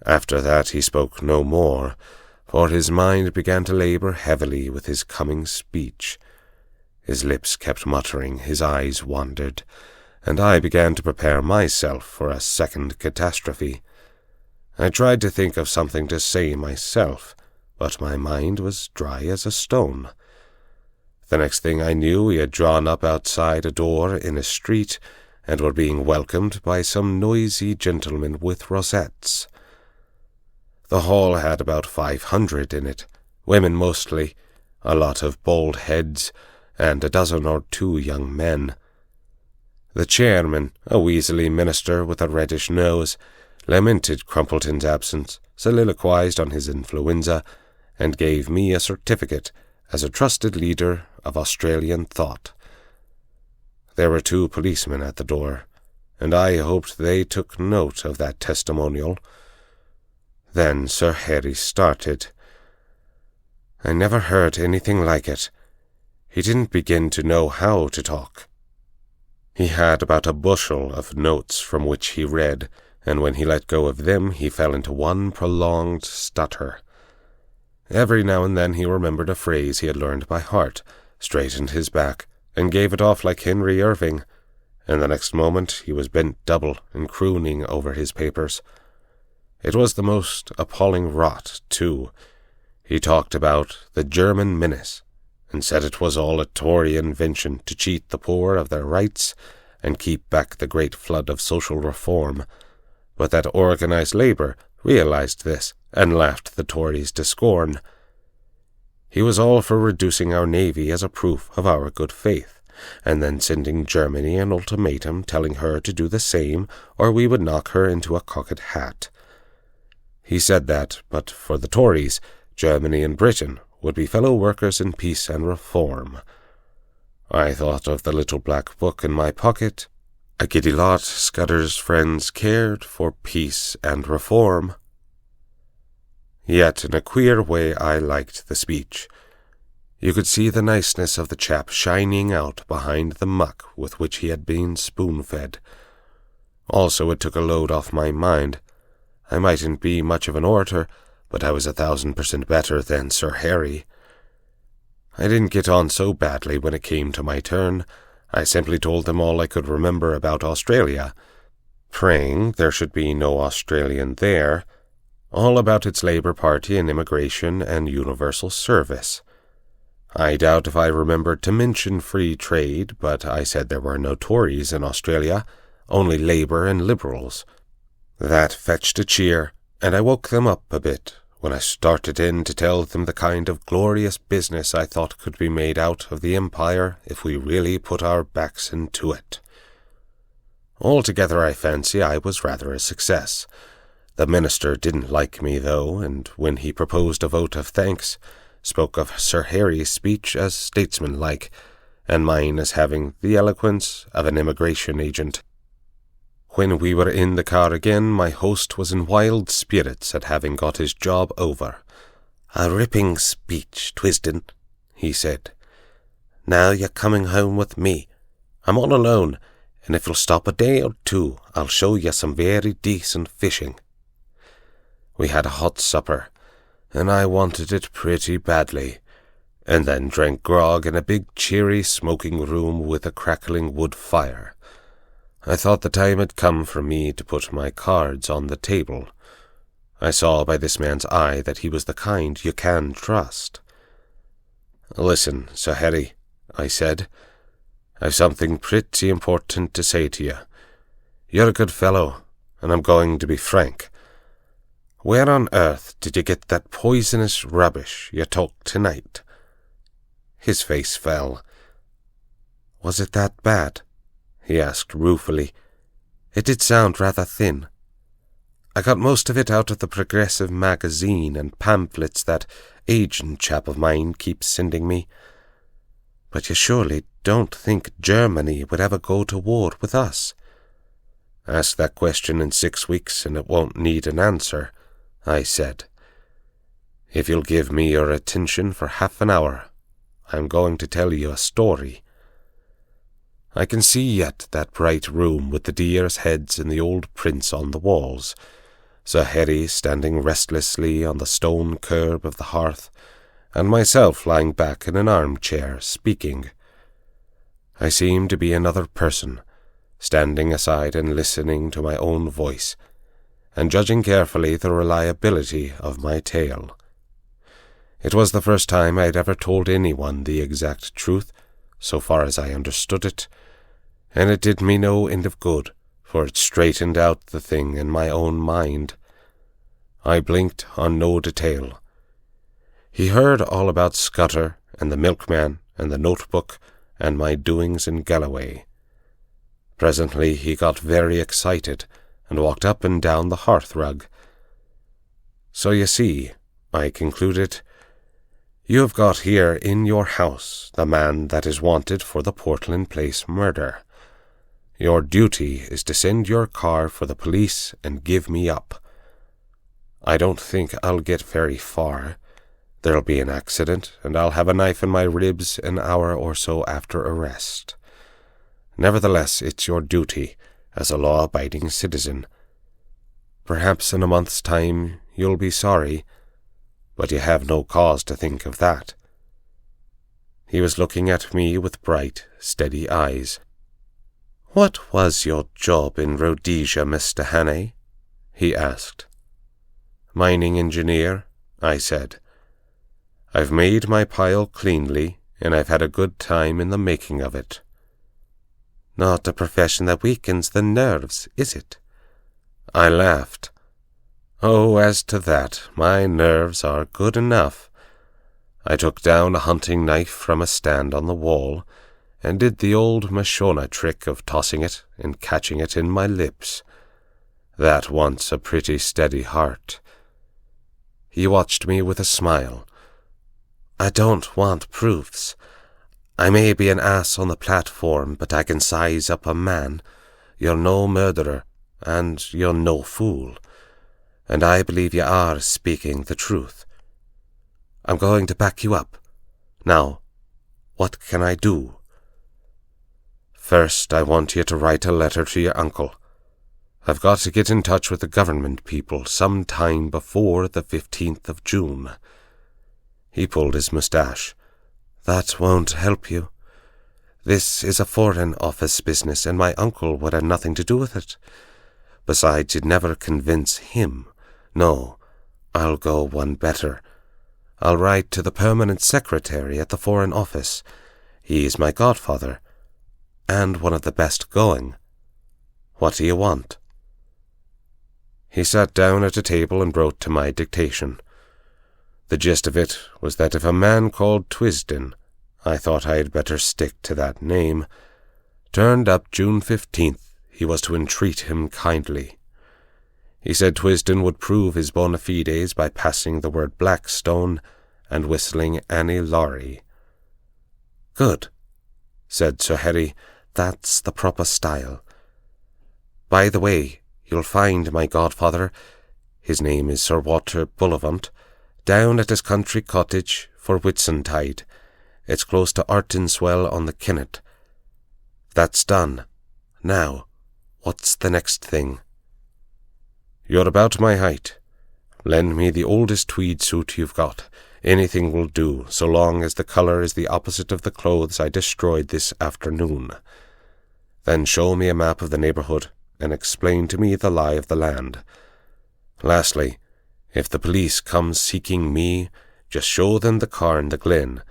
After that he spoke no more, for his mind began to labour heavily with his coming speech. His lips kept muttering, his eyes wandered, and I began to prepare myself for a second catastrophe. I tried to think of something to say myself, but my mind was dry as a stone. The next thing I knew, we had drawn up outside a door in a street, and were being welcomed by some noisy gentlemen with rosettes. The hall had about 500 in it, women mostly, a lot of bald heads, and a dozen or 2 young men. The chairman, a weaselly minister with a reddish nose, lamented Crumpleton's absence, soliloquized on his influenza, and gave me a certificate as a trusted leader of Australian thought. There were 2 policemen at the door, and I hoped they took note of that testimonial. Then Sir Harry started. I never heard anything like it. He didn't begin to know how to talk. He had about a bushel of notes from which he read, and when he let go of them he fell into one prolonged stutter. Every now and then he remembered a phrase he had learned by heart, straightened his back, and gave it off like Henry Irving, and the next moment he was bent double and crooning over his papers. It was the most appalling rot, too. He talked about the German menace, and said it was all a Tory invention to cheat the poor of their rights and keep back the great flood of social reform, but that organized labour realized this and laughed the Tories to scorn. He was all for reducing our navy as a proof of our good faith, and then sending Germany an ultimatum telling her to do the same, or we would knock her into a cocked hat. He said that, but for the Tories, Germany and Britain would be fellow workers in peace and reform. I thought of the little black book in my pocket. A giddy lot Scudder's friends cared for peace and reform. Yet in a queer way I liked the speech. You could see the niceness of the chap shining out behind the muck with which he had been spoon-fed. Also it took a load off my mind. I mightn't be much of an orator, but I was 1,000% better than Sir Harry. I didn't get on so badly when it came to my turn. I simply told them all I could remember about Australia, praying there should be no Australian there, all about its Labour Party and immigration and universal service. I doubt if I remembered to mention free trade, but I said there were no Tories in Australia, only Labour and Liberals. That fetched a cheer, and I woke them up a bit when I started in to tell them the kind of glorious business I thought could be made out of the empire if we really put our backs into it. Altogether, I fancy I was rather a success. The minister didn't like me, though, and when he proposed a vote of thanks, spoke of Sir Haire's speech as statesmanlike, and mine as having the eloquence of an immigration agent. When we were in the car again, my host was in wild spirits at having got his job over. "A ripping speech, Twisden," he said. "Now you're coming home with me. I'm all alone, and if you'll stop a day or two, I'll show you some very decent fishing." We had a hot supper, and I wanted it pretty badly, and then drank grog in a big cheery smoking room with a crackling wood fire. I thought the time had come for me to put my cards on the table. I saw by this man's eye that he was the kind you can trust. "Listen, Sir Harry," I said, "I've something pretty important to say to you. You're a good fellow, and I'm going to be frank. Where on earth did you get that poisonous rubbish you took tonight?" His face fell. "Was it that bad?" he asked ruefully. "It did sound rather thin. I got most of it out of the Progressive magazine and pamphlets that agent chap of mine keeps sending me. But you surely don't think Germany would ever go to war with us?" "Ask that question in 6 weeks and it won't need an answer," I said. "If you'll give me your attention for half an hour, I'm going to tell you a story." I can see yet that bright room with the deer's heads and the old prints on the walls, Sir Harry standing restlessly on the stone curb of the hearth, and myself lying back in an armchair, speaking. I seemed to be another person, standing aside and listening to my own voice, and judging carefully the reliability of my tale. It was the first time I had ever told anyone the exact truth, so far as I understood it, and it did me no end of good, for it straightened out the thing in my own mind. I blinked on no detail. He heard all about Scudder and the milkman and the notebook and my doings in Galloway. Presently he got very excited and walked up and down the hearth-rug. "So you see," I concluded, "you have got here in your house the man that is wanted for the Portland Place murder. Your duty is to send your car for the police and give me up. I don't think I'll get very far. There'll be an accident, and I'll have a knife in my ribs an hour or so after arrest. Nevertheless, it's your duty, as a law-abiding citizen. Perhaps in a month's time you'll be sorry, but you have no cause to think of that." He was looking at me with bright, steady eyes. "What was your job in Rhodesia, Mr. Haire?" he asked. "Mining engineer," I said. "I've made my pile cleanly, and I've had a good time in the making of it." "Not a profession that weakens the nerves, is it?" I laughed. "Oh, as to that, my nerves are good enough." I took down a hunting knife from a stand on the wall, and did the old Mashona trick of tossing it and catching it in my lips. That wants a pretty steady heart. He watched me with a smile. "I don't want proofs. I may be an ass on the platform, but I can size up a man. You're no murderer, and you're no fool, and I believe you are speaking the truth. I'm going to back you up. Now, what can I do?" "First, I want you to write a letter to your uncle. I've got to get in touch with the government people some time before the 15th of June. He pulled his moustache. "That won't help you. This is a Foreign Office business, and my uncle would have nothing to do with it. Besides, you'd never convince him. No, I'll go one better. I'll write to the permanent secretary at the Foreign Office. He is my godfather, and one of the best going. What do you want?" He sat down at a table and wrote to my dictation. The gist of it was that if a man called Twisden, I thought I had better stick to that name, turned up June 15th, he was to entreat him kindly. He said Twisden would prove his bona fides by passing the word Blackstone and whistling Annie Laurie. "Good," said Sir Harry, "that's the proper style. By the way, you'll find my godfather, his name is Sir Walter Bullivant, down at his country cottage for Whitsuntide. It's close to Artonswell on the Kinnet. That's done. Now, what's the next thing?" "You're about my height. Lend me the oldest tweed suit you've got. Anything will do, so long as the colour is the opposite of the clothes I destroyed this afternoon. Then show me a map of the neighbourhood, and explain to me the lie of the land. Lastly, if the police come seeking me, just show them the car in the glen.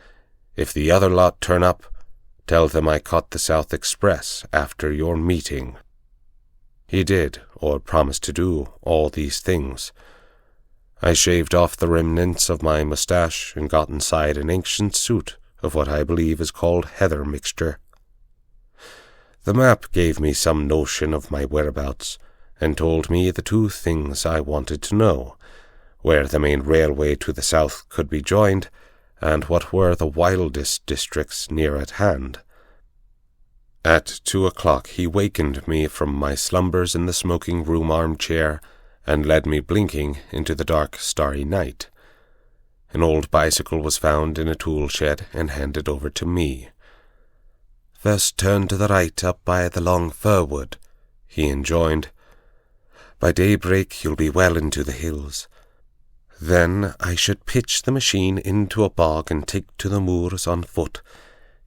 If the other lot turn up, tell them I caught the South Express after your meeting." He did, or promised to do, all these things. I shaved off the remnants of my moustache and got inside an ancient suit of what I believe is called heather mixture. The map gave me some notion of my whereabouts, and told me the two things I wanted to know, where the main railway to the south could be joined, and what were the wildest districts near at hand. At 2 o'clock he wakened me from my slumbers in the smoking-room armchair, and led me blinking into the dark, starry night. An old bicycle was found in a tool-shed and handed over to me. "First turn to the right up by the long fir wood," he enjoined. "By daybreak you'll be well into the hills. Then I should pitch the machine into a bog and take to the moors on foot.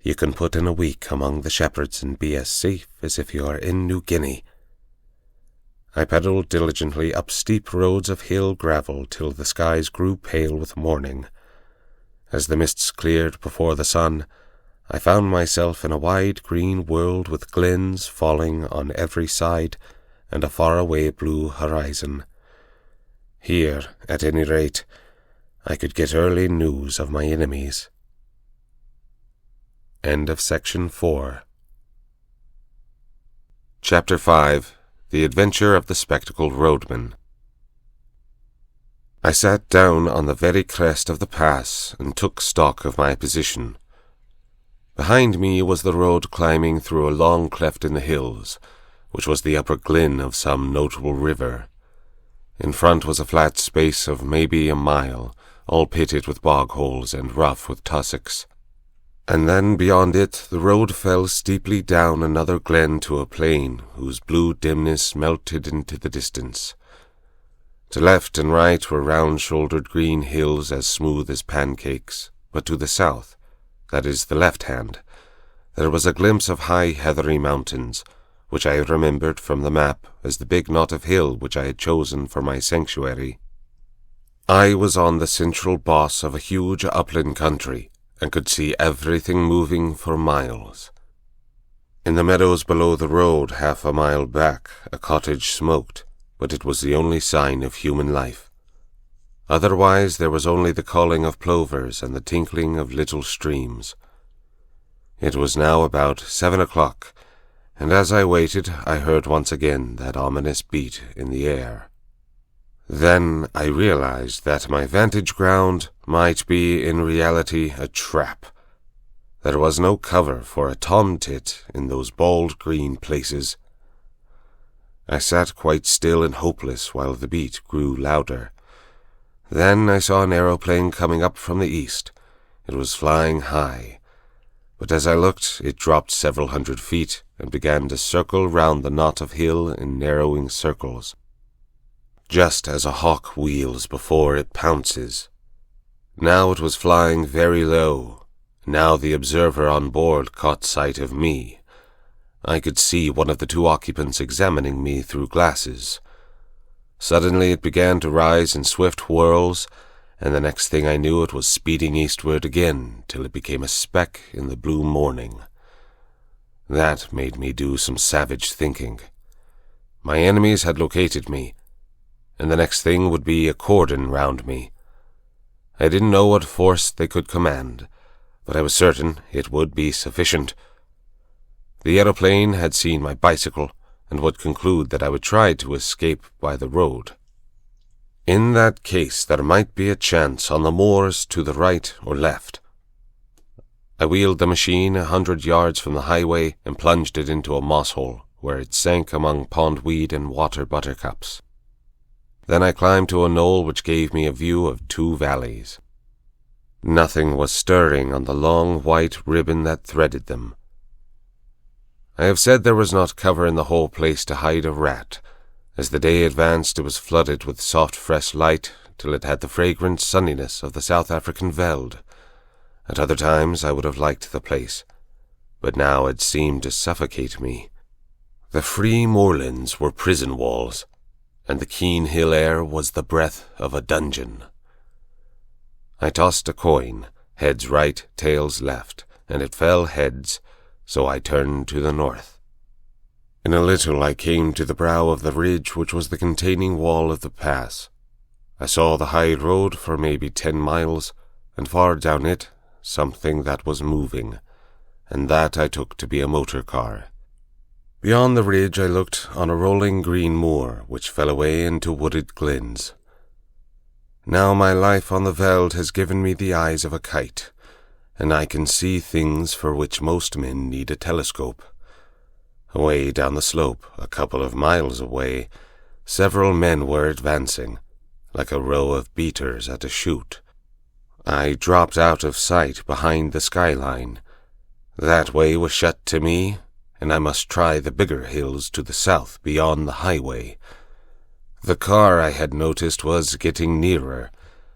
You can put in a week among the shepherds and be as safe as if you are in New Guinea." I pedalled diligently up steep roads of hill gravel till the skies grew pale with morning. As the mists cleared before the sun, I found myself in a wide green world with glens falling on every side and a far-away blue horizon. Here, at any rate, I could get early news of my enemies. End of section 4. Chapter 5. The Adventure of the Spectacled Roadman. I sat down on the very crest of the pass and took stock of my position. Behind me was the road climbing through a long cleft in the hills, which was the upper glen of some notable river. In front was a flat space of maybe a mile, all pitted with bog-holes and rough with tussocks. And then beyond it the road fell steeply down another glen to a plain whose blue dimness melted into the distance. To left and right were round-shouldered green hills as smooth as pancakes, but to the south, that is the left hand, there was a glimpse of high heathery mountains, which I remembered from the map as the big knot of hill which I had chosen for my sanctuary. I was on the central boss of a huge upland country, and could see everything moving for miles. In the meadows below the road, half a mile back, a cottage smoked, but it was the only sign of human life. Otherwise there was only the calling of plovers and the tinkling of little streams. It was now about 7 o'clock, and as I waited I heard once again that ominous beat in the air. Then I realized that my vantage ground might be in reality a trap. There was no cover for a tomtit in those bald green places. I sat quite still and hopeless while the beat grew louder. Then I saw an aeroplane coming up from the east. It was flying high, but as I looked it dropped several hundred feet and began to circle round the knot of hill in narrowing circles, just as a hawk wheels before it pounces. Now it was flying very low. Now the observer on board caught sight of me. I could see one of the two occupants examining me through glasses. Suddenly it began to rise in swift whirls, and the next thing I knew it was speeding eastward again till it became a speck in the blue morning. That made me do some savage thinking. My enemies had located me, and the next thing would be a cordon round me. I didn't know what force they could command, but I was certain it would be sufficient. The aeroplane had seen my bicycle and would conclude that I would try to escape by the road. In that case, there might be a chance on the moors to the right or left. I wheeled the machine 100 yards from the highway and plunged it into a moss hole, where it sank among pondweed and water buttercups. Then I climbed to a knoll which gave me a view of 2 valleys. Nothing was stirring on the long white ribbon that threaded them. I have said there was not cover in the whole place to hide a rat. As the day advanced, it was flooded with soft fresh light till it had the fragrant sunniness of the South African veld. At other times I would have liked the place, but now it seemed to suffocate me. The free moorlands were prison walls, and the keen hill air was the breath of a dungeon. I tossed a coin, heads right, tails left, and it fell heads, so I turned to the north. In a little I came to the brow of the ridge which was the containing wall of the pass. I saw the high road for maybe 10 miles, and far down it something that was moving, and that I took to be a motor car. Beyond the ridge I looked on a rolling green moor which fell away into wooded glens. Now my life on the veld has given me the eyes of a kite, and I can see things for which most men need a telescope. Away down the slope, a couple of miles away, several men were advancing, like a row of beaters at a shoot. I dropped out of sight behind the skyline. That way was shut to me, and I must try the bigger hills to the south beyond the highway. The car I had noticed was getting nearer,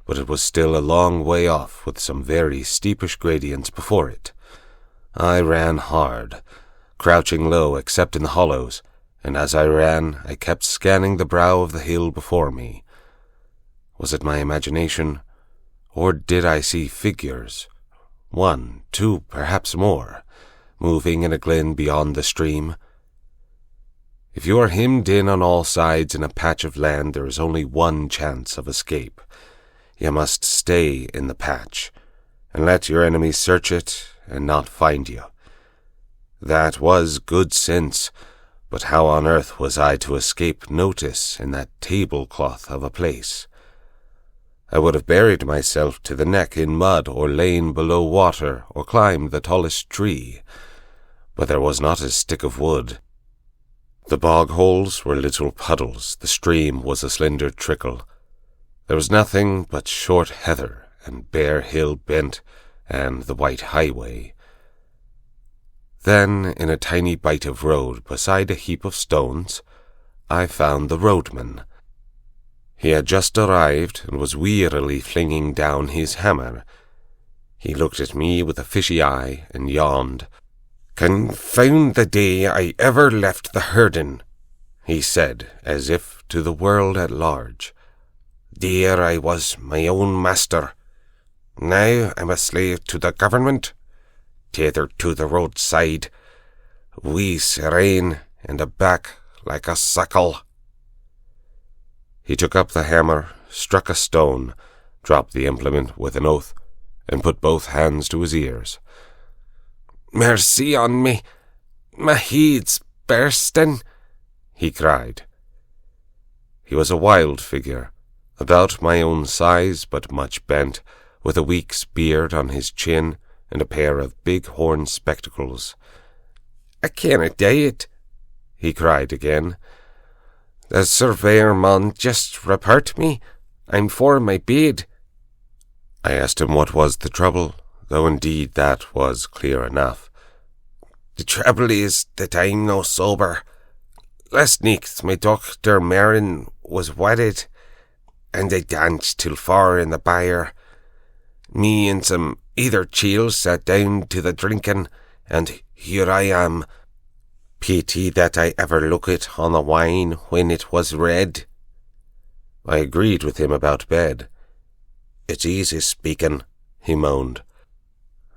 but it was still a long way off with some very steepish gradients before it. I ran hard, crouching low except in the hollows, and as I ran I kept scanning the brow of the hill before me. Was it my imagination, or did I see figures, 1, 2, perhaps more, moving in a glen beyond the stream? If you are hemmed in on all sides in a patch of land, there is only one chance of escape. You must stay in the patch, and let your enemies search it and not find you. That was good sense, but how on earth was I to escape notice in that tablecloth of a place? I would have buried myself to the neck in mud, or lain below water, or climbed the tallest tree, but there was not a stick of wood. The bog holes were little puddles, the stream was a slender trickle. There was nothing but short heather and bare hill bent and the white highway. Then, in a tiny bite of road beside a heap of stones, I found the roadman. He had just arrived and was wearily flinging down his hammer. He looked at me with a fishy eye and yawned. "Confound the day I ever left the herdin'," he said, as if to the world at large. "There I was, my own master. Now I'm a slave to the government, tethered to the roadside, wee serene, and a back like a sickle." He took up the hammer, struck a stone, dropped the implement with an oath, and put both hands to his ears. "Mercy on me, my head's bursting," he cried. He was a wild figure, about my own size but much bent, with a week's beard on his chin and a pair of big horn spectacles. "I canna die it," he cried again. "The surveyor mon just report me. I'm for my bed." I asked him what was the trouble, though indeed that was clear enough. "The trouble is that I'm no sober. Last nicht my Dr. Merrin was wedded, and I danced till 4 in the byre. Me and some other chills sat down to the drinking, and here I am. Pity that I ever looked on the wine when it was red." I agreed with him about bed. It's easy speaking, he moaned.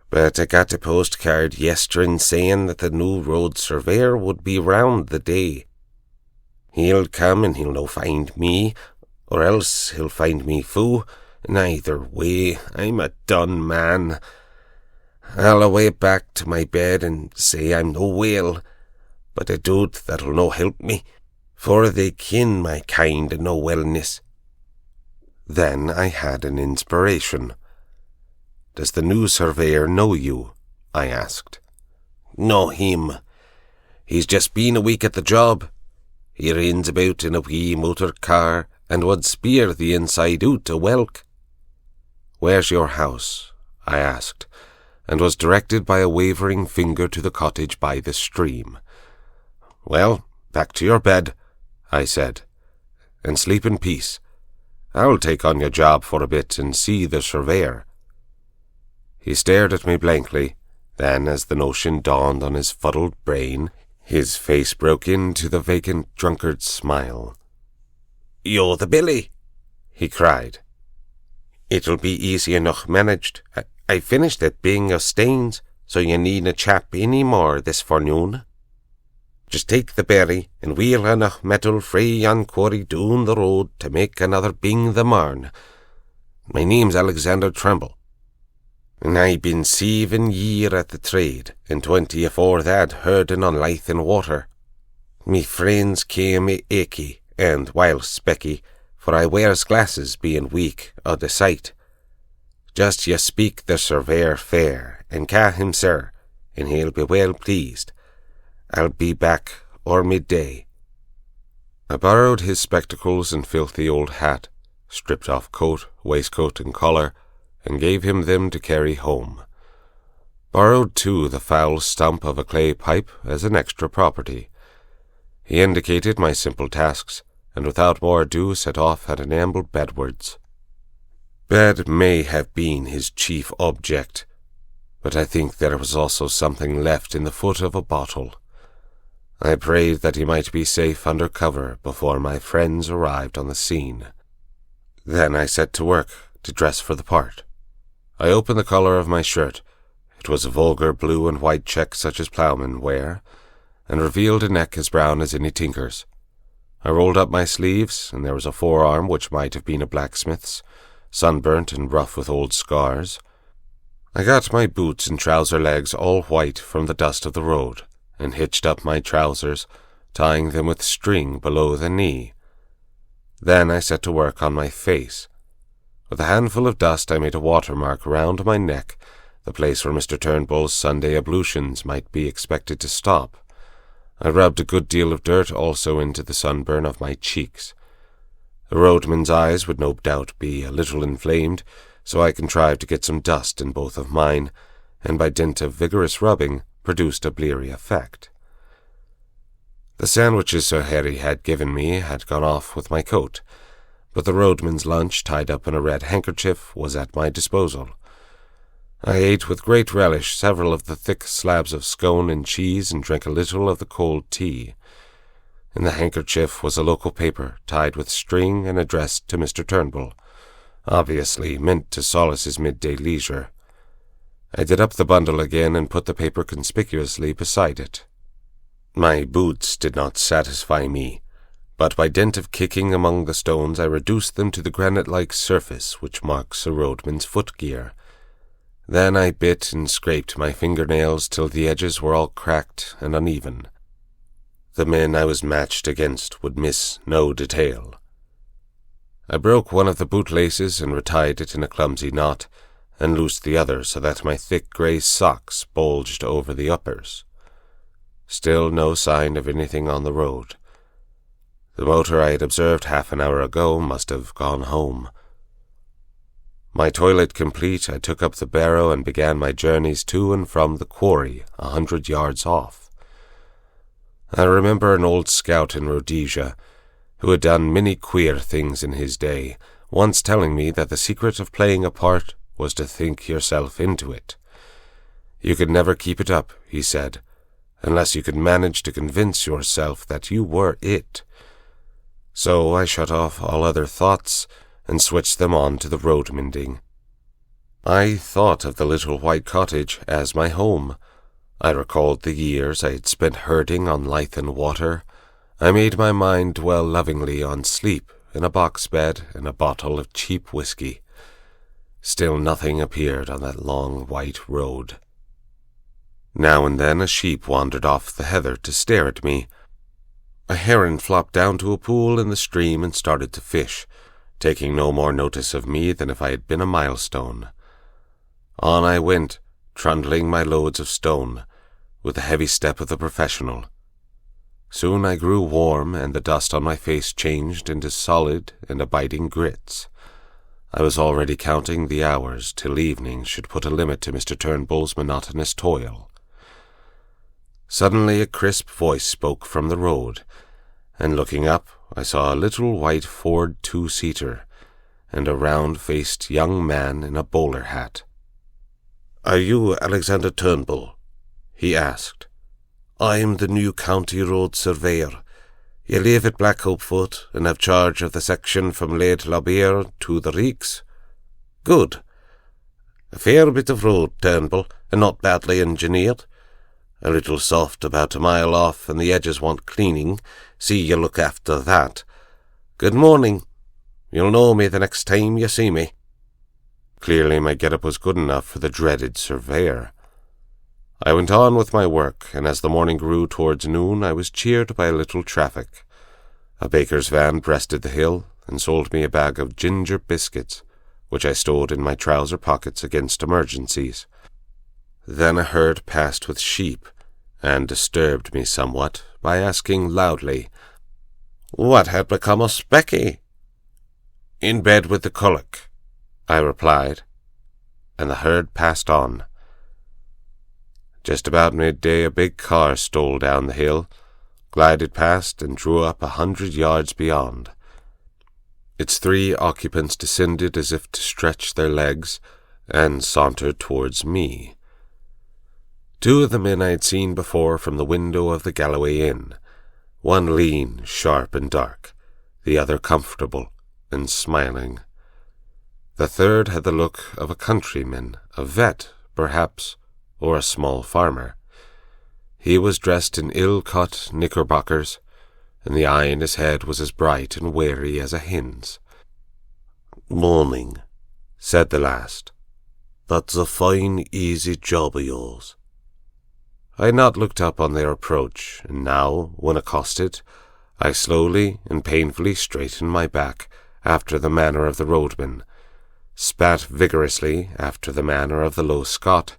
But I got a postcard yesterday saying that the new road surveyor would be round the day. He'll come and he'll no find me, or else he'll find me fou, and either way I'm a done man. I'll away back to my bed and say I'm no whale, but I doubt that'll no help me, for they ken my kind of no wellness. Then I had an inspiration. Does the new surveyor know you? I asked. Know him. He's just been a week at the job. He rides about in a wee motor car and would spear the inside out a welk. Where's your house? I asked, and was directed by a wavering finger to the cottage by the stream. Well, back to your bed, I said, and sleep in peace. I'll take on your job for a bit and see the surveyor. He stared at me blankly. Then, as the notion dawned on his fuddled brain, his face broke into the vacant drunkard's smile. You're the Billy, he cried. It'll be easy enough managed. I finished it being your stains, so you needna chap any more this forenoon. Just take the berry, and we'll enough metal free on quarry down the road to make another bing the marn. My name's Alexander Tremble, and I've been 7 year at the trade, and 20 afore that herding on lithe and water. Me friends came achy and while specky, for I wears glasses being weak o' the sight. Just you speak the surveyor fair, and ca him sir, and he'll be well pleased. I'll be back or midday. I borrowed his spectacles and filthy old hat, stripped off coat, waistcoat, and collar, and gave him them to carry home. Borrowed, too, the foul stump of a clay pipe as an extra property. He indicated my simple tasks, and without more ado set off at an amble bedwards. Bed may have been his chief object, but I think there was also something left in the foot of a bottle. I prayed that he might be safe under cover before my friends arrived on the scene. Then I set to work to dress for the part. I opened the collar of my shirt. It was a vulgar blue and white check such as ploughmen wear, and revealed a neck as brown as any tinker's. I rolled up my sleeves, and there was a forearm which might have been a blacksmith's, sunburnt and rough with old scars. I got my boots and trouser legs all white from the dust of the road, and hitched up my trousers, tying them with string below the knee. Then I set to work on my face. With a handful of dust I made a watermark round my neck, the place where Mr. Turnbull's Sunday ablutions might be expected to stop. I rubbed a good deal of dirt also into the sunburn of my cheeks. The roadman's eyes would no doubt be a little inflamed, so I contrived to get some dust in both of mine, and by dint of vigorous rubbing produced a bleary effect. The sandwiches Sir Haire had given me had gone off with my coat, but the roadman's lunch, tied up in a red handkerchief, was at my disposal. I ate with great relish several of the thick slabs of scone and cheese and drank a little of the cold tea. In the handkerchief was a local paper tied with string and addressed to Mr. Turnbull, obviously meant to solace his midday leisure. I did up the bundle again and put the paper conspicuously beside it. My boots did not satisfy me, but by dint of kicking among the stones I reduced them to the granite-like surface which marks a roadman's footgear. Then I bit and scraped my fingernails till the edges were all cracked and uneven. The men I was matched against would miss no detail. I broke one of the bootlaces and retied it in a clumsy knot, and loosed the other so that my thick grey socks bulged over the uppers. Still no sign of anything on the road. The motor I had observed half an hour ago must have gone home. My toilet complete, I took up the barrow and began my journeys to and from the quarry 100 yards off. I remember an old scout in Rhodesia, who had done many queer things in his day, once telling me that the secret of playing a part was to think yourself into it. You could never keep it up, he said, unless you could manage to convince yourself that you were it. So I shut off all other thoughts and switched them on to the road mending. I thought of the little white cottage as my home. I recalled the years I had spent herding on Leithen water. I made my mind dwell lovingly on sleep in a box bed and a bottle of cheap whiskey. Still nothing appeared on that long white road. Now and then a sheep wandered off the heather to stare at me. A heron flopped down to a pool in the stream and started to fish, taking no more notice of me than if I had been a milestone. On I went, trundling my loads of stone, with the heavy step of the professional. Soon I grew warm, and the dust on my face changed into solid and abiding grits. I was already counting the hours till evening should put a limit to Mr. Turnbull's monotonous toil. Suddenly a crisp voice spoke from the road, and looking up I saw a little white Ford two-seater and a round-faced young man in a bowler hat. "Are you Alexander Turnbull?" he asked. "I'm the new county road surveyor. You live at Blackhopefoot and have charge of the section from Lade Lobier to the Reeks? Good. A fair bit of road, Turnbull, and not badly engineered. A little soft about a mile off, and the edges want cleaning. See you look after that. Good morning. You'll know me the next time you see me." Clearly my get-up was good enough for the dreaded surveyor. I went on with my work, and as the morning grew towards noon, I was cheered by a little traffic. A baker's van breasted the hill and sold me a bag of ginger biscuits, which I stowed in my trouser pockets against emergencies. Then a herd passed with sheep, and disturbed me somewhat by asking loudly, "What had become of Specky?" "In bed with the colic," I replied, and the herd passed on. Just about midday a big car stole down the hill, glided past, and drew up 100 yards beyond. Its 3 occupants descended as if to stretch their legs, and sauntered towards me. 2 of the men I had seen before from the window of the Galloway Inn, one lean, sharp, and dark, the other comfortable and smiling. The third had the look of a countryman, a vet, perhaps, or a small farmer. He was dressed in ill-cut knickerbockers, and the eye in his head was as bright and wary as a hen's. "Morning," said the last. "That's a fine, easy job of yours." I had not looked up on their approach, and now, when accosted, I slowly and painfully straightened my back after the manner of the roadman, spat vigorously after the manner of the low Scot,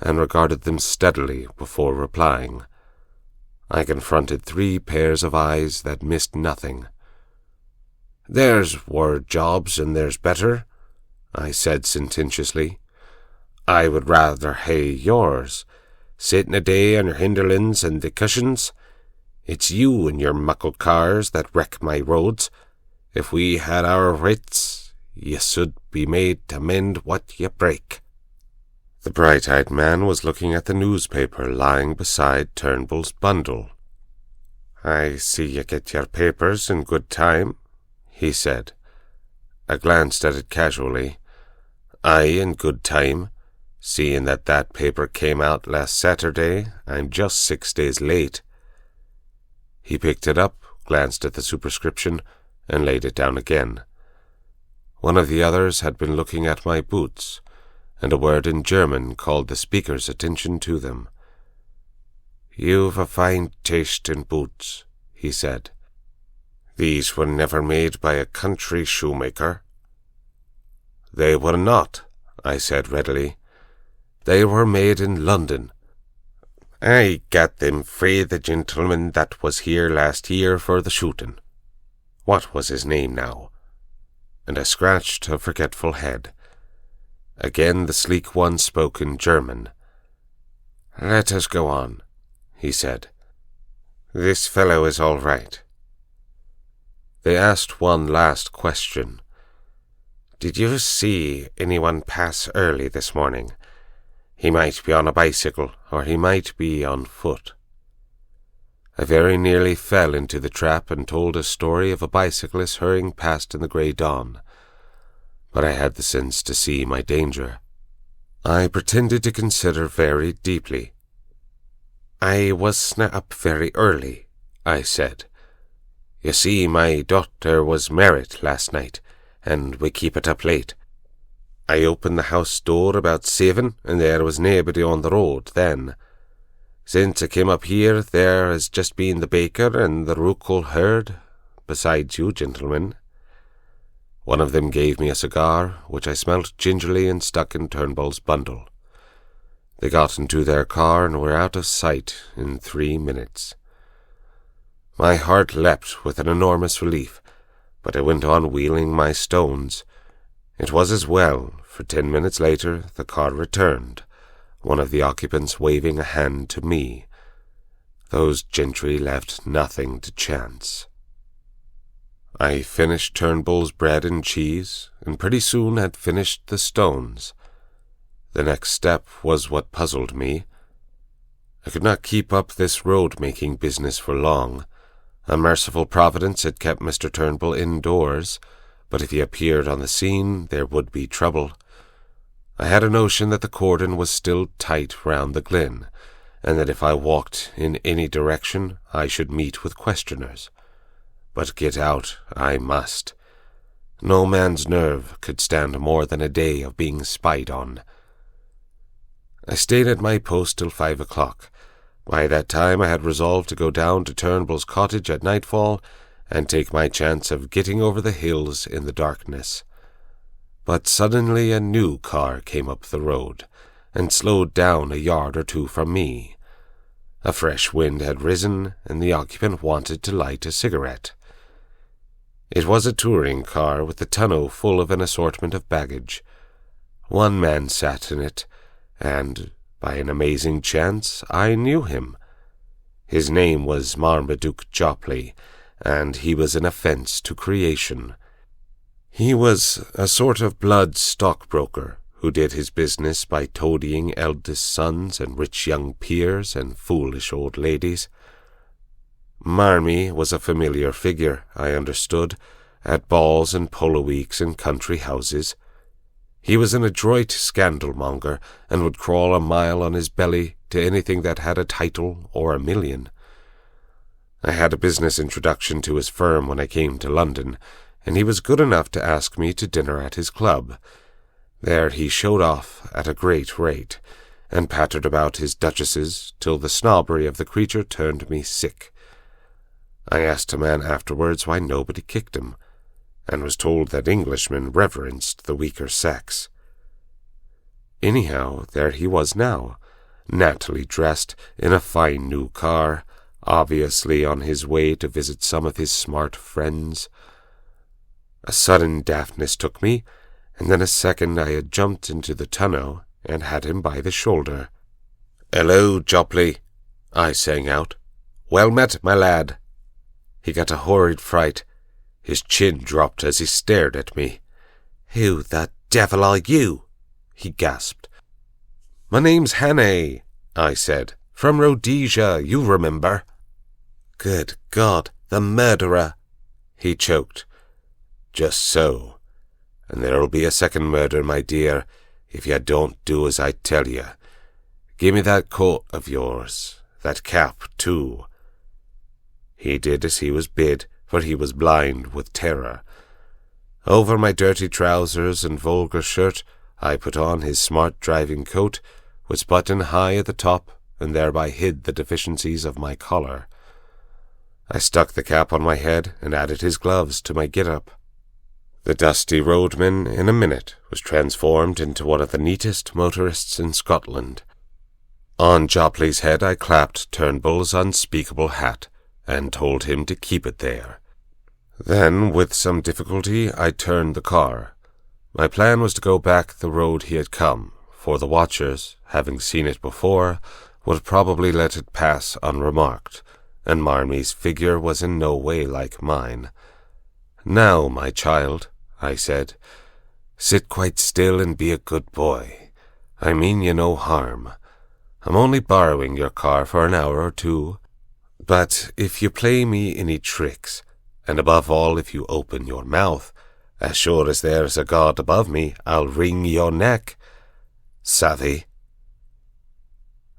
and regarded them steadily before replying. I confronted 3 pairs of eyes that missed nothing. "There's word jobs, and there's better," I said sententiously. "I would rather hae yours. Sitting a day on your hinderlands and the cushions. It's you and your muckle cars that wreck my roads. If we had our wits, ye should be made to mend what ye break." The bright-eyed man was looking at the newspaper lying beside Turnbull's bundle. "I see you get your papers in good time," he said. I glanced at it casually. "Aye, in good time. Seeing that paper came out last Saturday, I'm just 6 days late." He picked it up, glanced at the superscription, and laid it down again. One of the others had been looking at my boots, and a word in German called the speaker's attention to them. "You've a fine taste in boots," he said. "These were never made by a country shoemaker." "They were not," I said readily. "They were made in London. I got them frae the gentleman that was here last year for the shooting. What was his name now?" And I scratched a forgetful head. Again the sleek one spoke in German. "Let us go on," he said. "This fellow is all right." They asked one last question. "Did you see anyone pass early this morning? He might be on a bicycle, or he might be on foot." I very nearly fell into the trap and told a story of a bicyclist hurrying past in the grey dawn. but I had the sense to see my danger. I pretended to consider very deeply. "I wasna up very early," I said. "You see, my daughter was married last night, and we keep it up late. I opened the house door about 7, and there was naebody on the road then. Since I came up here, there has just been the baker and the rookle herd, besides you gentlemen." One of them gave me a cigar, which I smelt gingerly and stuck in Turnbull's bundle. They got into their car and were out of sight in 3 minutes. My heart leapt with an enormous relief, but I went on wheeling my stones. It was as well, for 10 minutes later the car returned, one of the occupants waving a hand to me. Those gentry left nothing to chance. I finished Turnbull's bread and cheese, and pretty soon had finished the stones. The next step was what puzzled me. I could not keep up this road-making business for long. A merciful providence had kept Mr. Turnbull indoors, but if he appeared on the scene, there would be trouble. I had a notion that the cordon was still tight round the glen, and that if I walked in any direction, I should meet with questioners. But get out I must. No man's nerve could stand more than a day of being spied on. I stayed at my post till 5 o'clock. By that time I had resolved to go down to Turnbull's cottage at nightfall and take my chance of getting over the hills in the darkness. But suddenly a new car came up the road, and slowed down a yard or two from me. A fresh wind had risen, and the occupant wanted to light a cigarette. It was a touring car with the tonneau full of an assortment of baggage. One man sat in it, and, by an amazing chance, I knew him. His name was Marmaduke Jopley, and he was an offence to creation. He was a sort of blood stockbroker who did his business by toadying eldest sons and rich young peers and foolish old ladies. Marmee was a familiar figure, I understood, at balls and polo weeks and country houses. He was an adroit scandalmonger, and would crawl a mile on his belly to anything that had a title or a million. I had a business introduction to his firm when I came to London, and he was good enough to ask me to dinner at his club. There he showed off at a great rate, and pattered about his duchesses till the snobbery of the creature turned me sick. I asked a man afterwards why nobody kicked him, and was told that Englishmen reverenced the weaker sex. Anyhow, there he was now, nattily dressed in a fine new car, obviously on his way to visit some of his smart friends. A sudden daftness took me, and then a second I had jumped into the tonneau and had him by the shoulder. "Hello, Jopley," I sang out. "Well met, my lad." He got a horrid fright. His chin dropped as he stared at me. "Who the devil are you?" he gasped. "My name's Haire," I said. "From Rhodesia, you remember." "Good God, the murderer!" he choked. "Just so. And there'll be a second murder, my dear, if you don't do as I tell you. Give me that coat of yours, that cap, too." He did as he was bid, for he was blind with terror. Over my dirty trousers and vulgar shirt, I put on his smart driving coat, which buttoned high at the top, and thereby hid the deficiencies of my collar. I stuck the cap on my head and added his gloves to my get-up. The dusty roadman, in a minute, was transformed into one of the neatest motorists in Scotland. On Jopley's head I clapped Turnbull's unspeakable hat, and told him to keep it there. Then, with some difficulty, I turned the car. My plan was to go back the road he had come, for the watchers, having seen it before, would probably let it pass unremarked, and Marmee's figure was in no way like mine. "Now, my child," I said, "sit quite still and be a good boy. I mean you no harm. I'm only borrowing your car for an hour or two. But if you play me any tricks, and above all if you open your mouth, As sure as there's a God above me, I'll wring your neck. Savvy?"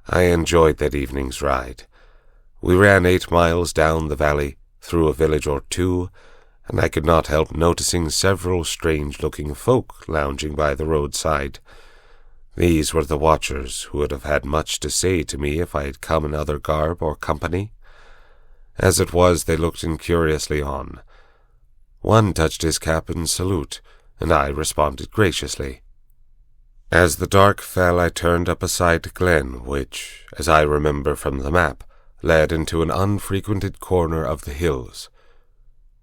I enjoyed that evening's ride. We ran 8 miles down the valley, through a village or two, and I could not help noticing several strange-looking folk lounging by the roadside. These were the watchers, who would have had much to say to me if I had come in other garb or company. As it was, they looked incuriously on. One touched his cap in salute, and I responded graciously. As the dark fell, I turned up a side glen, which, as I remember from the map, led into an unfrequented corner of the hills.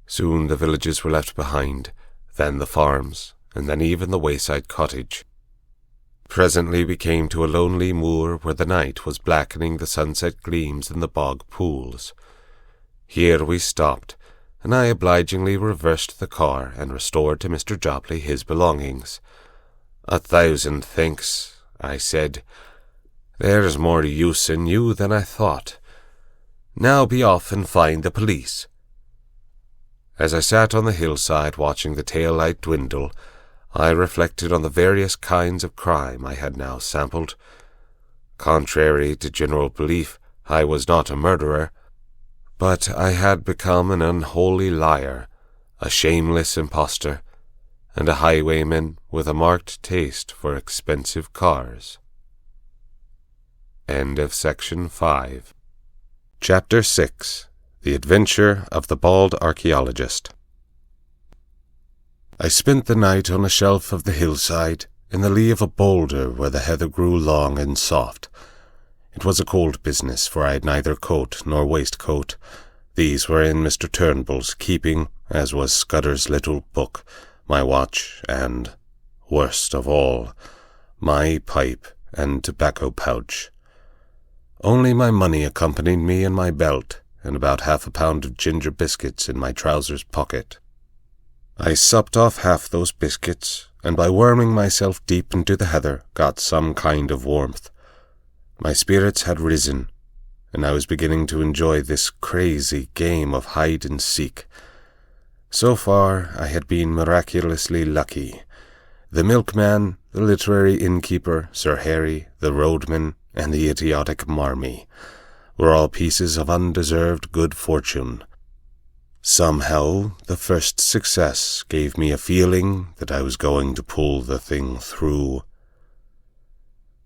Soon the villages were left behind, then the farms, and then even the wayside cottage. Presently we came to a lonely moor where the night was blackening the sunset gleams in the bog pools. Here we stopped, and I obligingly reversed the car and restored to Mr. Jopley his belongings. "1,000 thanks," I said. "There's more use in you than I thought. Now be off and find the police." As I sat on the hillside watching the tail light dwindle, I reflected on the various kinds of crime I had now sampled. Contrary to general belief, I was not a murderer, but I had become an unholy liar, a shameless impostor, and a highwayman with a marked taste for expensive cars. End of section 5. Chapter 6. The Adventure of the Bald Archaeologist. I spent the night on a shelf of the hillside, in the lee of a boulder where the heather grew long and soft. It was a cold business, for I had neither coat nor waistcoat. These were in Mr. Turnbull's keeping, as was Scudder's little book, my watch, and, worst of all, my pipe and tobacco pouch. Only my money accompanied me in my belt, and about 1/2 pound of ginger biscuits in my trousers pocket. I supped off half those biscuits, and by worming myself deep into the heather got some kind of warmth. My spirits had risen, and I was beginning to enjoy this crazy game of hide-and-seek. So far I had been miraculously lucky. The milkman, the literary innkeeper, Sir Haire, the roadman, and the idiotic Marmee were all pieces of undeserved good fortune. Somehow, the first success gave me a feeling that I was going to pull the thing through.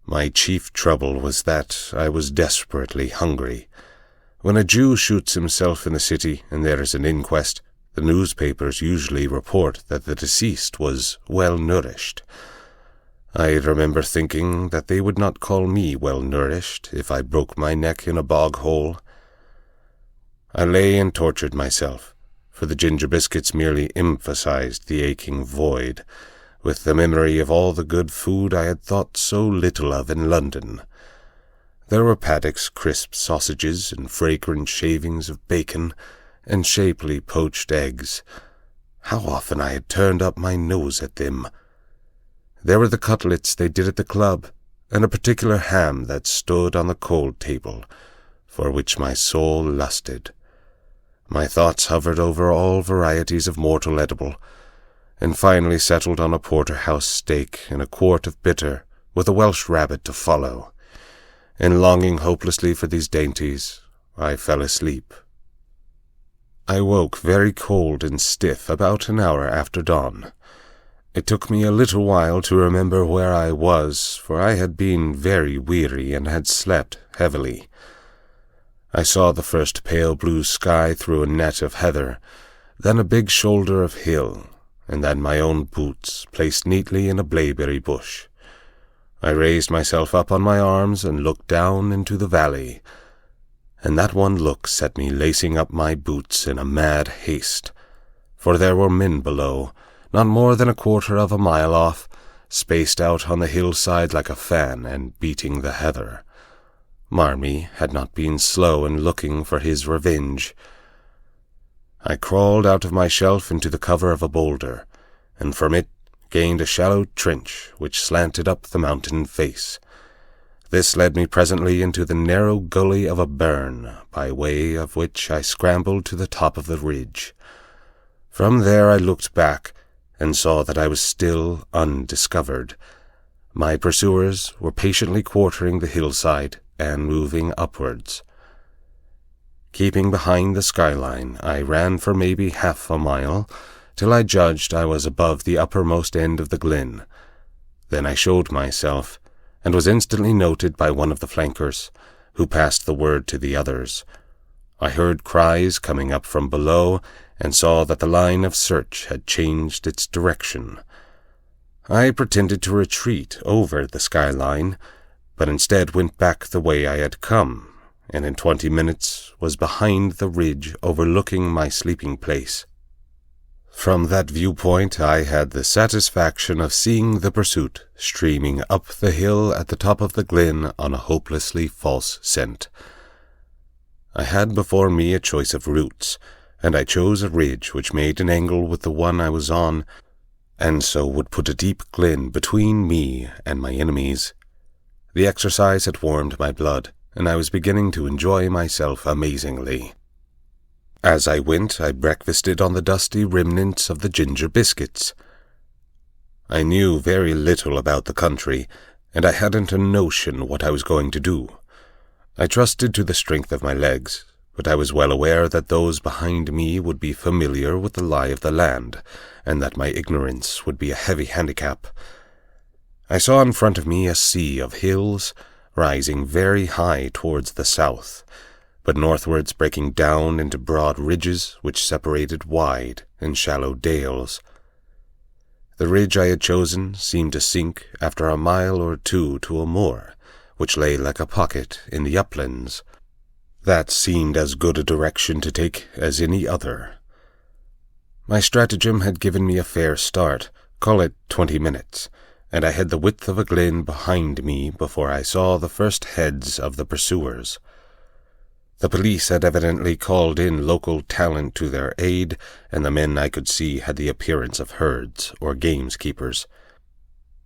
My chief trouble was that I was desperately hungry. When a Jew shoots himself in the city and there is an inquest, the newspapers usually report that the deceased was well-nourished. I remember thinking that they would not call me well-nourished if I broke my neck in a bog-hole. I lay and tortured myself, for the ginger biscuits merely emphasized the aching void, with the memory of all the good food I had thought so little of in London. There were Paddock's crisp sausages and fragrant shavings of bacon, and shapely poached eggs. How often I had turned up my nose at them! There were the cutlets they did at the club, and a particular ham that stood on the cold table, for which my soul lusted. My thoughts hovered over all varieties of mortal edible, and finally settled on a porterhouse steak and a quart of bitter, with a Welsh rabbit to follow. And longing hopelessly for these dainties, I fell asleep. I woke very cold and stiff about an hour after dawn. It took me a little while to remember where I was, for I had been very weary and had slept heavily. I saw the first pale blue sky through a net of heather, then a big shoulder of hill, and then my own boots placed neatly in a blaeberry bush. I raised myself up on my arms and looked down into the valley, and that one look set me lacing up my boots in a mad haste, for there were men below, not more than 1/4 of a mile off, spaced out on the hillside like a fan and beating the heather. Marmee had not been slow in looking for his revenge. I crawled out of my shelf into the cover of a boulder, and from it gained a shallow trench which slanted up the mountain face. This led me presently into the narrow gully of a burn, by way of which I scrambled to the top of the ridge. From there I looked back, and saw that I was still undiscovered. My pursuers were patiently quartering the hillside and moving upwards. Keeping behind the skyline, I ran for maybe half a mile, till I judged I was above the uppermost end of the glen. Then I showed myself, and was instantly noted by one of the flankers, who passed the word to the others. I heard cries coming up from below, and saw that the line of search had changed its direction. I pretended to retreat over the skyline, but instead went back the way I had come, and in 20 minutes was behind the ridge overlooking my sleeping place. From that viewpoint I had the satisfaction of seeing the pursuit streaming up the hill at the top of the glen on a hopelessly false scent. I had before me a choice of routes, and I chose a ridge which made an angle with the one I was on, and so would put a deep glen between me and my enemies. The exercise had warmed my blood, and I was beginning to enjoy myself amazingly. As I went, I breakfasted on the dusty remnants of the ginger biscuits. I knew very little about the country, and I hadn't a notion what I was going to do. I trusted to the strength of my legs, but I was well aware that those behind me would be familiar with the lie of the land, and that my ignorance would be a heavy handicap. I saw in front of me a sea of hills, rising very high towards the south, but northwards breaking down into broad ridges which separated wide and shallow dales. The ridge I had chosen seemed to sink after a mile or two to a moor, which lay like a pocket in the uplands. That seemed as good a direction to take as any other. My stratagem had given me a fair start, call it 20 minutes, and I had the width of a glen behind me before I saw the first heads of the pursuers. The police had evidently called in local talent to their aid, and the men I could see had the appearance of herds or gameskeepers.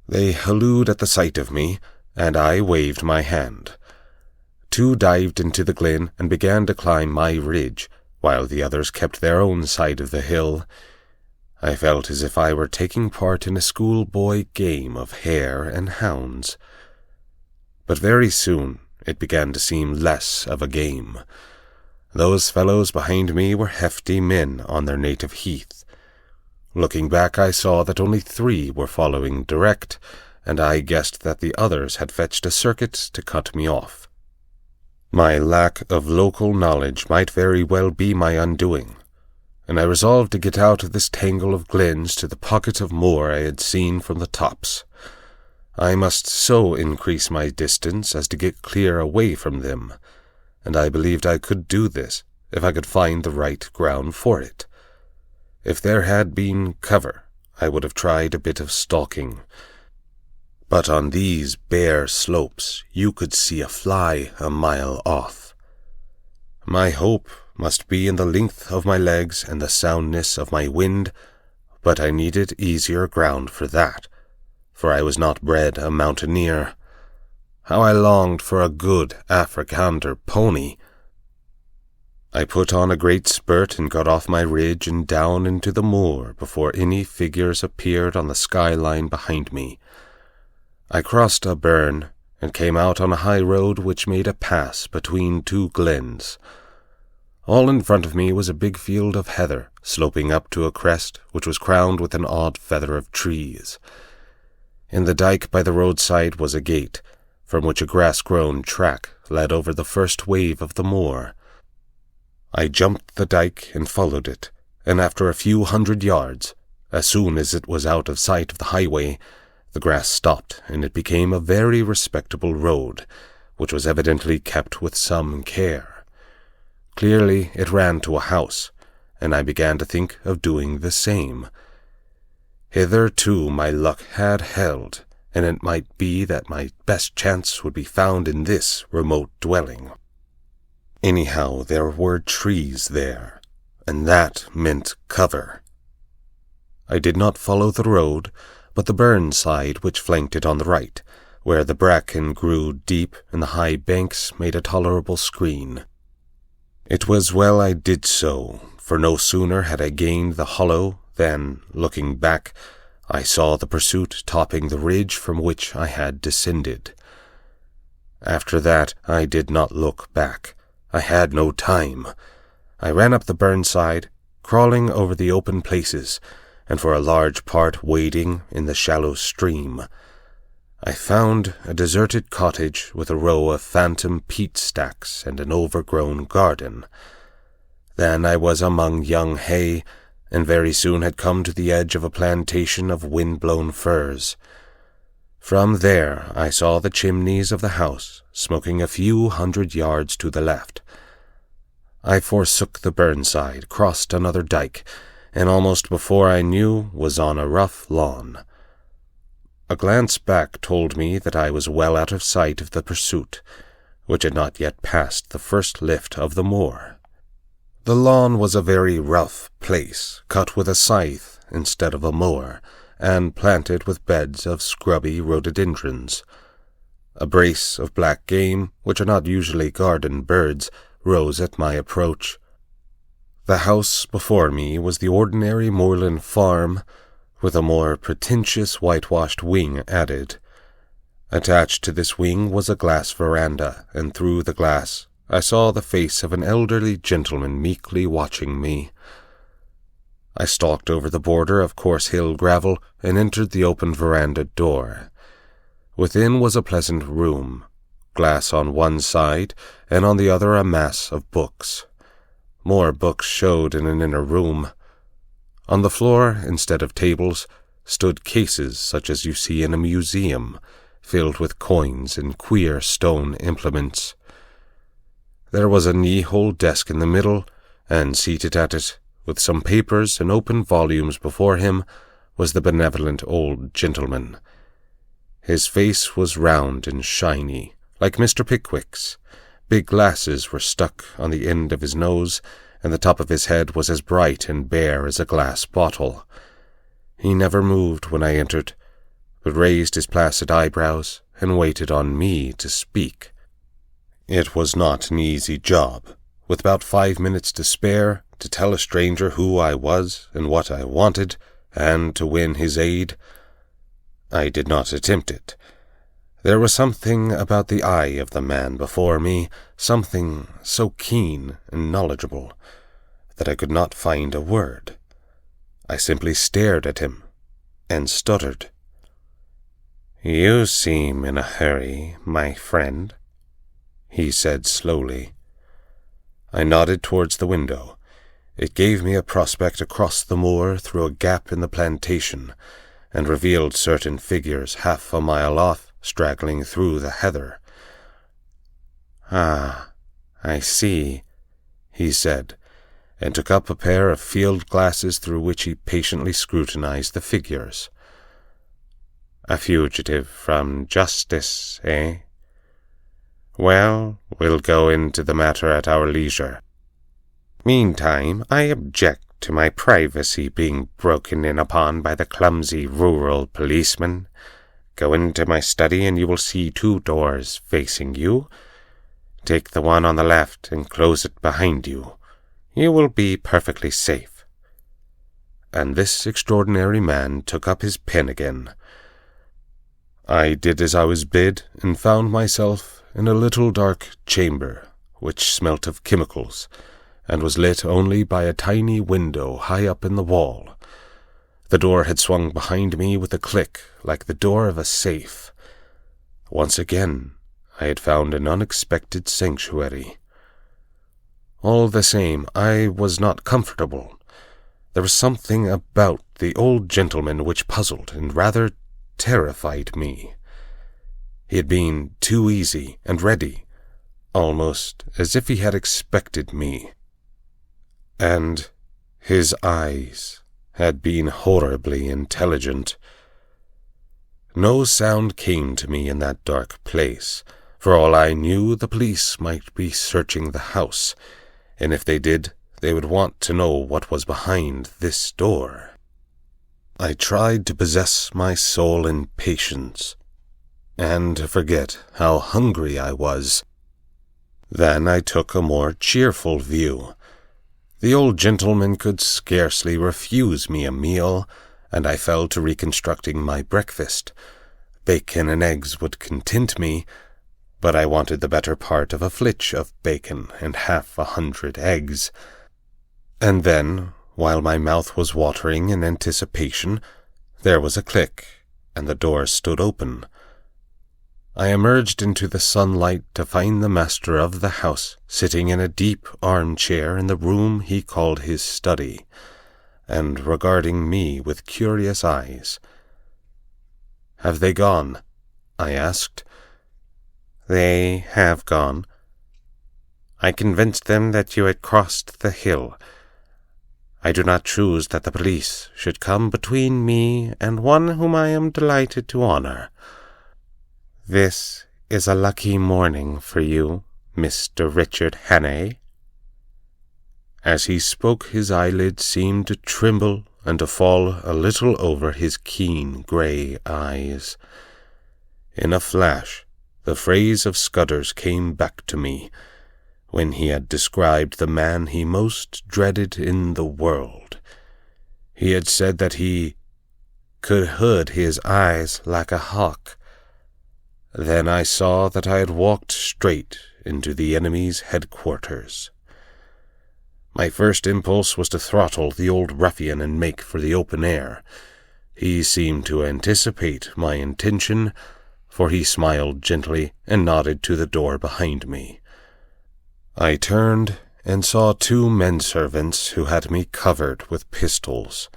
They hallooed at the sight of me, and I waved my hand. 2 dived into the glen and began to climb my ridge, while the others kept their own side of the hill. I felt as if I were taking part in a schoolboy game of hare and hounds. But very soon it began to seem less of a game. Those fellows behind me were hefty men on their native heath. Looking back, I saw that only 3 were following direct, and I guessed that the others had fetched a circuit to cut me off. My lack of local knowledge might very well be my undoing, and I resolved to get out of this tangle of glens to the pocket of moor I had seen from the tops. I must so increase my distance as to get clear away from them, and I believed I could do this if I could find the right ground for it. If there had been cover, I would have tried a bit of stalking, but on these bare slopes you could see a fly a mile off. My hope must be in the length of my legs and the soundness of my wind, but I needed easier ground for that, for I was not bred a mountaineer. How I longed for a good Afrikander pony! I put on a great spurt and got off my ridge and down into the moor before any figures appeared on the skyline behind me. I crossed a burn and came out on a high road which made a pass between 2 glens. All in front of me was a big field of heather, sloping up to a crest which was crowned with an odd feather of trees. In the dike by the roadside was a gate, from which a grass-grown track led over the first wave of the moor. I jumped the dike and followed it, and after a few 100 yards, as soon as it was out of sight of the highway, the grass stopped, and it became a very respectable road, which was evidently kept with some care. Clearly it ran to a house, and I began to think of doing the same. Hitherto my luck had held, and it might be that my best chance would be found in this remote dwelling. Anyhow, there were trees there, and that meant cover. I did not follow the road, but the burn side which flanked it on the right, where the bracken grew deep and the high banks made a tolerable screen. It was well I did so, for no sooner had I gained the hollow Then, looking back, I saw the pursuit topping the ridge from which I had descended. After that, I did not look back. I had no time. I ran up the burnside, crawling over the open places, and for a large part wading in the shallow stream. I found a deserted cottage with a row of phantom peat stacks and an overgrown garden. Then I was among young hay, and very soon had come to the edge of a plantation of wind-blown firs. From there I saw the chimneys of the house, smoking a few 100 yards to the left. I forsook the burnside, crossed another dike, and almost before I knew was on a rough lawn. A glance back told me that I was well out of sight of the pursuit, which had not yet passed the first lift of the moor. The lawn was a very rough place, cut with a scythe instead of a mower, and planted with beds of scrubby rhododendrons. A brace of black game, which are not usually garden birds, rose at my approach. The house before me was the ordinary moorland farm, with a more pretentious whitewashed wing added. Attached to this wing was a glass veranda, and through the glass I saw the face of an elderly gentleman meekly watching me. I stalked over the border of coarse hill gravel and entered the open veranda door. Within was a pleasant room, glass on one side, and on the other a mass of books. More books showed in an inner room. On the floor, instead of tables, stood cases such as you see in a museum, filled with coins and queer stone implements. There was a knee-hole desk in the middle, and seated at it, with some papers and open volumes before him, was the benevolent old gentleman. His face was round and shiny, like Mr. Pickwick's. Big glasses were stuck on the end of his nose, and the top of his head was as bright and bare as a glass bottle. He never moved when I entered, but raised his placid eyebrows and waited on me to speak. It was not an easy job, with about 5 minutes to spare, to tell a stranger who I was and what I wanted, and to win his aid. I did not attempt it. There was something about the eye of the man before me, something so keen and knowledgeable, that I could not find a word. I simply stared at him, and stuttered. "You seem in a hurry, my friend," he said slowly. I nodded towards the window. It gave me a prospect across the moor through a gap in the plantation, and revealed certain figures half a mile off, straggling through the heather. "Ah, I see," he said, and took up a pair of field glasses through which he patiently scrutinized the figures. "A fugitive from justice, eh? Well, we'll go into the matter at our leisure. Meantime, I object to my privacy being broken in upon by the clumsy rural policeman. Go into my study and you will see 2 doors facing you. Take the one on the left and close it behind you. You will be perfectly safe." And this extraordinary man took up his pen again. I did as I was bid, and found myself in a little dark chamber, which smelt of chemicals, and was lit only by a tiny window high up in the wall. The door had swung behind me with a click, like the door of a safe. Once again, I had found an unexpected sanctuary. All the same, I was not comfortable. There was something about the old gentleman which puzzled and rather terrified me. He had been too easy and ready, almost as if he had expected me. And his eyes had been horribly intelligent. No sound came to me in that dark place. For all I knew, the police might be searching the house, and if they did, they would want to know what was behind this door. I tried to possess my soul in patience, and to forget how hungry I was. Then I took a more cheerful view. The old gentleman could scarcely refuse me a meal, and I fell to reconstructing my breakfast. Bacon and eggs would content me, but I wanted the better part of a flitch of bacon and 100 eggs. And then, while my mouth was watering in anticipation, there was a click, and the door stood open. I emerged into the sunlight to find the master of the house sitting in a deep armchair in the room he called his study, and regarding me with curious eyes. "Have they gone?" I asked. "They have gone. I convinced them that you had crossed the hill. I do not choose that the police should come between me and one whom I am delighted to honor. This is a lucky morning for you, Mr. Richard Haire." As he spoke, his eyelids seemed to tremble and to fall a little over his keen grey eyes. In a flash, the phrase of Scudder's came back to me, when he had described the man he most dreaded in the world. He had said that he could hood his eyes like a hawk. Then I saw that I had walked straight into the enemy's headquarters. My first impulse was to throttle the old ruffian and make for the open air. He seemed to anticipate my intention, for he smiled gently and nodded to the door behind me. I turned and saw 2 men-servants who had me covered with pistols.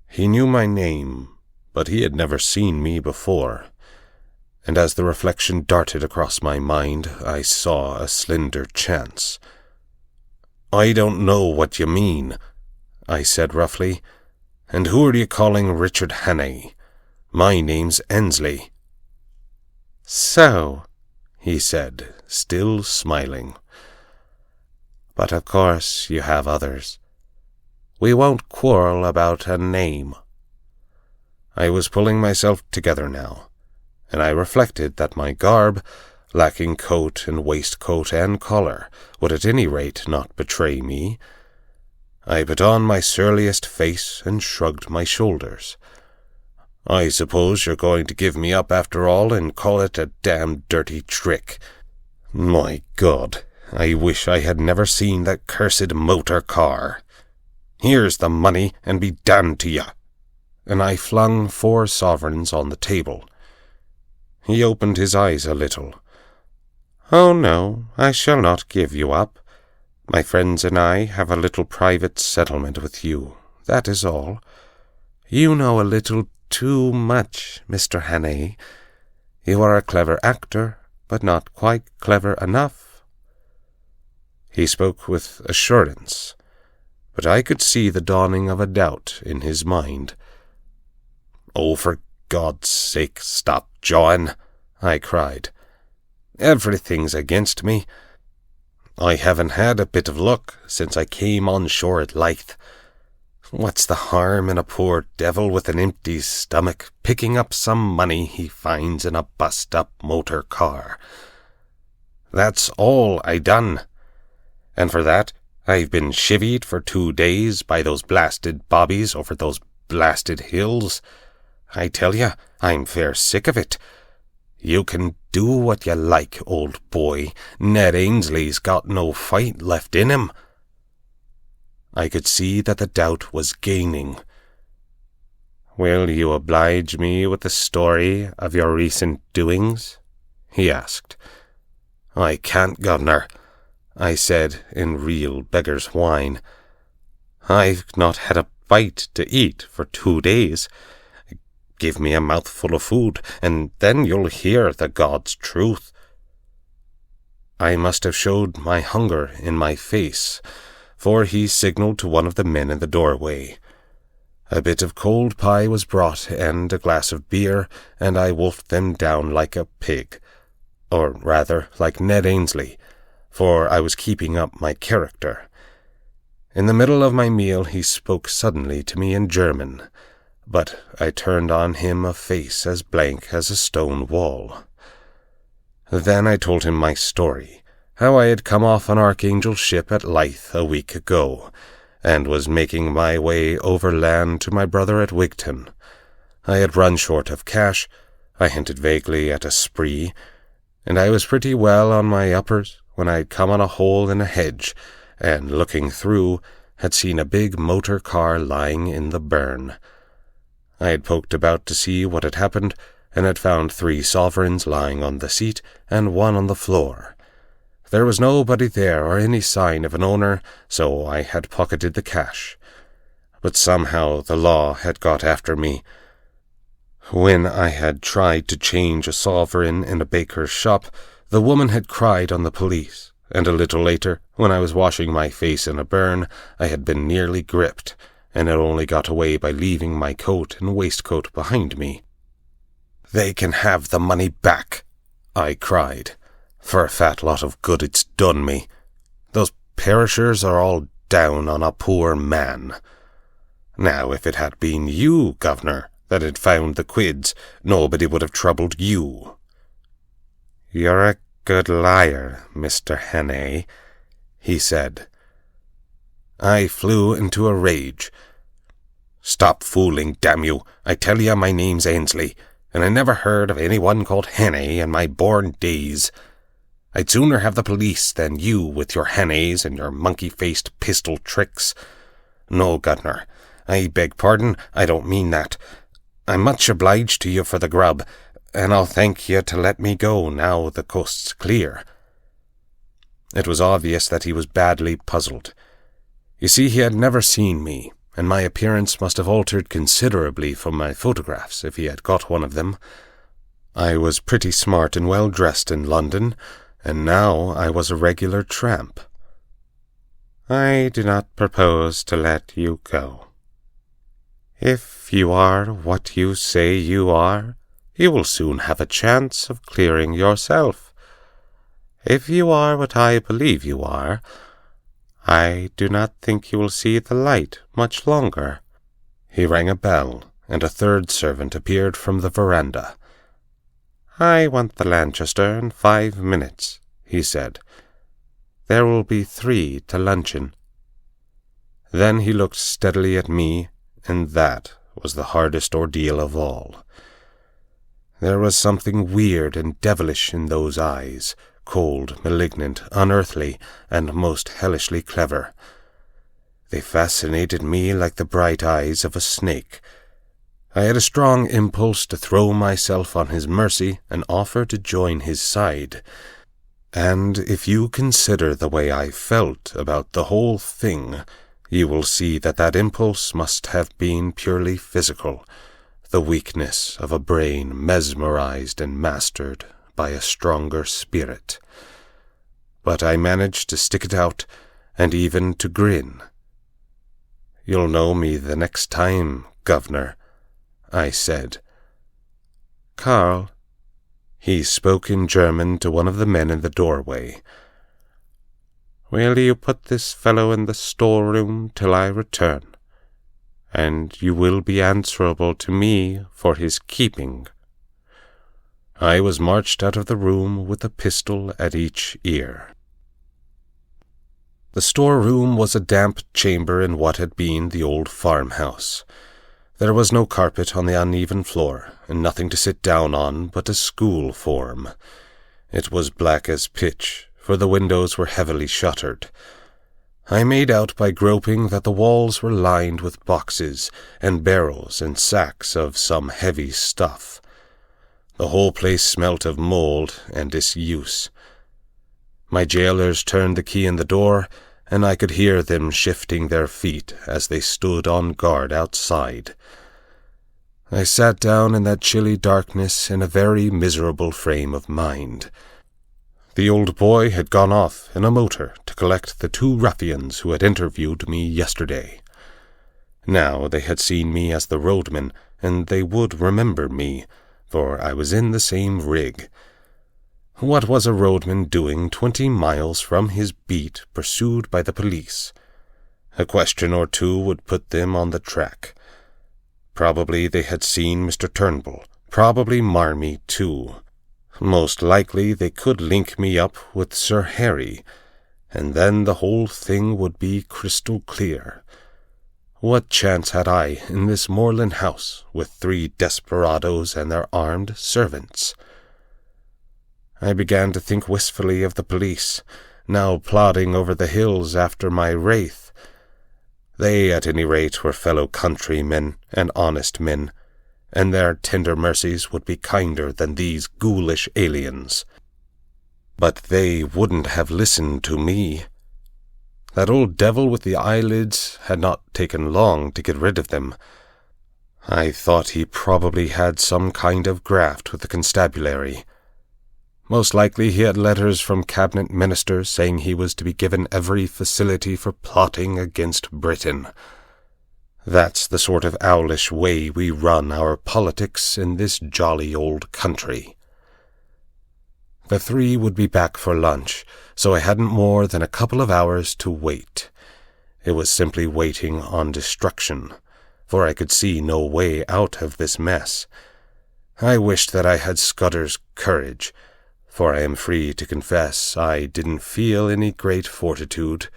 He knew my name, but he had never seen me before, and as the reflection darted across my mind, I saw a slender chance. "I don't know what you mean," I said roughly. "And who are you calling Richard Haire? My name's Ensley." "So," he said, still smiling. "But of course you have others. We won't quarrel about a name." I was pulling myself together now, and I reflected that my garb, lacking coat and waistcoat and collar, would at any rate not betray me. I put on my surliest face and shrugged my shoulders. "I suppose you're going to give me up after all and call it a damned dirty trick. My God, I wish I had never seen that cursed motor car. Here's the money, and be damned to you." And I flung 4 sovereigns on the table. He opened his eyes a little. "Oh, no, I shall not give you up. My friends and I have a little private settlement with you, that is all. You know a little too much, Mr. Haire. You are a clever actor, but not quite clever enough." He spoke with assurance, but I could see the dawning of a doubt in his mind. "Oh, for God's sake, stop jawing," I cried. "Everything's against me. I haven't had a bit of luck since I came on shore at Leith. What's the harm in a poor devil with an empty stomach picking up some money he finds in a bust-up motor car? That's all I done. And for that, I've been chivied for 2 days by those blasted bobbies over those blasted hills. I tell you, I'm fair sick of it. You can do what you like, old boy. Ned Ainsley's got no fight left in him." I could see that the doubt was gaining. "Will you oblige me with the story of your recent doings?" he asked. "I can't, governor," I said in real beggar's whine. "I've not had a bite to eat for 2 days. Give me a mouthful of food, and then you'll hear the God's truth." I must have showed my hunger in my face, for he signaled to one of the men in the doorway. A bit of cold pie was brought and a glass of beer, and I wolfed them down like a pig, or rather like Ned Ainsley, for I was keeping up my character. In the middle of my meal he spoke suddenly to me in German, but I turned on him a face as blank as a stone wall. Then I told him my story, how I had come off an Archangel ship at Leith a week ago, and was making my way overland to my brother at Wigton. I had run short of cash, I hinted vaguely at a spree, and I was pretty well on my uppers when I had come on a hole in a hedge, and, looking through, had seen a big motor car lying in the burn. I had poked about to see what had happened, and had found 3 sovereigns lying on the seat and 1 on the floor. There was nobody there or any sign of an owner, so I had pocketed the cash. But somehow the law had got after me. When I had tried to change a sovereign in a baker's shop, the woman had cried on the police, and a little later, when I was washing my face in a burn, I had been nearly gripped, and had only got away by leaving my coat and waistcoat behind me. "They can have the money back," I cried. "For a fat lot of good it's done me. Those perishers are all down on a poor man. Now, if it had been you, Governor, that had found the quids, nobody would have troubled you." "You're a good liar, Mr. Haire," he said. I flew into a rage. "Stop fooling, damn you! I tell you my name's Ainsley, and I never heard of anyone called Haire in my born days. I'd sooner have the police than you with your Haires and your monkey-faced pistol tricks. No, Governor, I beg pardon, I don't mean that. I'm much obliged to you for the grub, and I'll thank you to let me go now the coast's clear." It was obvious that he was badly puzzled. You see, he had never seen me, and my appearance must have altered considerably from my photographs if he had got one of them. I was pretty smart and well-dressed in London, and now I was a regular tramp. "I do not propose to let you go. If you are what you say you are, you will soon have a chance of clearing yourself. If you are what I believe you are, I do not think you will see the light much longer." He rang a bell, and a 3rd servant appeared from the veranda. "I want the Lanchester in 5 minutes," he said. "There will be 3 to luncheon." Then he looked steadily at me, and that was the hardest ordeal of all. There was something weird and devilish in those eyes, cold, malignant, unearthly, and most hellishly clever. They fascinated me like the bright eyes of a snake. I had a strong impulse to throw myself on his mercy and offer to join his side. And if you consider the way I felt about the whole thing, you will see that that impulse must have been purely physical, the weakness of a brain mesmerized and mastered by a stronger spirit. But I managed to stick it out, and even to grin. "You'll know me the next time, Governor," I said. "Carl," he spoke in German to one of the men in the doorway, "will you put this fellow in the storeroom till I return? And you will be answerable to me for his keeping." I was marched out of the room with a pistol at each ear. The storeroom was a damp chamber in what had been the old farmhouse. There was no carpet on the uneven floor, and nothing to sit down on but a school form. It was black as pitch, for the windows were heavily shuttered. I made out by groping that the walls were lined with boxes and barrels and sacks of some heavy stuff. The whole place smelt of mould and disuse. My jailers turned the key in the door, and I could hear them shifting their feet as they stood on guard outside. I sat down in that chilly darkness in a very miserable frame of mind. The old boy had gone off in a motor to collect the 2 ruffians who had interviewed me yesterday. Now they had seen me as the roadman, and they would remember me, for I was in the same rig. What was a roadman doing 20 miles from his beat, pursued by the police? A question or 2 would put them on the track. Probably they had seen Mr. Turnbull, probably Marmee too. Most likely they could link me up with Sir Haire, and then the whole thing would be crystal clear. What chance had I in this moorland house with 3 desperadoes and their armed servants? I began to think wistfully of the police, now plodding over the hills after my wraith. They, at any rate, were fellow countrymen and honest men, and their tender mercies would be kinder than these ghoulish aliens. But they wouldn't have listened to me. That old devil with the eyelids had not taken long to get rid of them. I thought he probably had some kind of graft with the constabulary. Most likely he had letters from cabinet ministers saying he was to be given every facility for plotting against Britain. That's the sort of owlish way we run our politics in this jolly old country. The 3 would be back for lunch, so I hadn't more than a couple of hours to wait. It was simply waiting on destruction, for I could see no way out of this mess. I wished that I had Scudder's courage, for I am free to confess I didn't feel any great fortitude.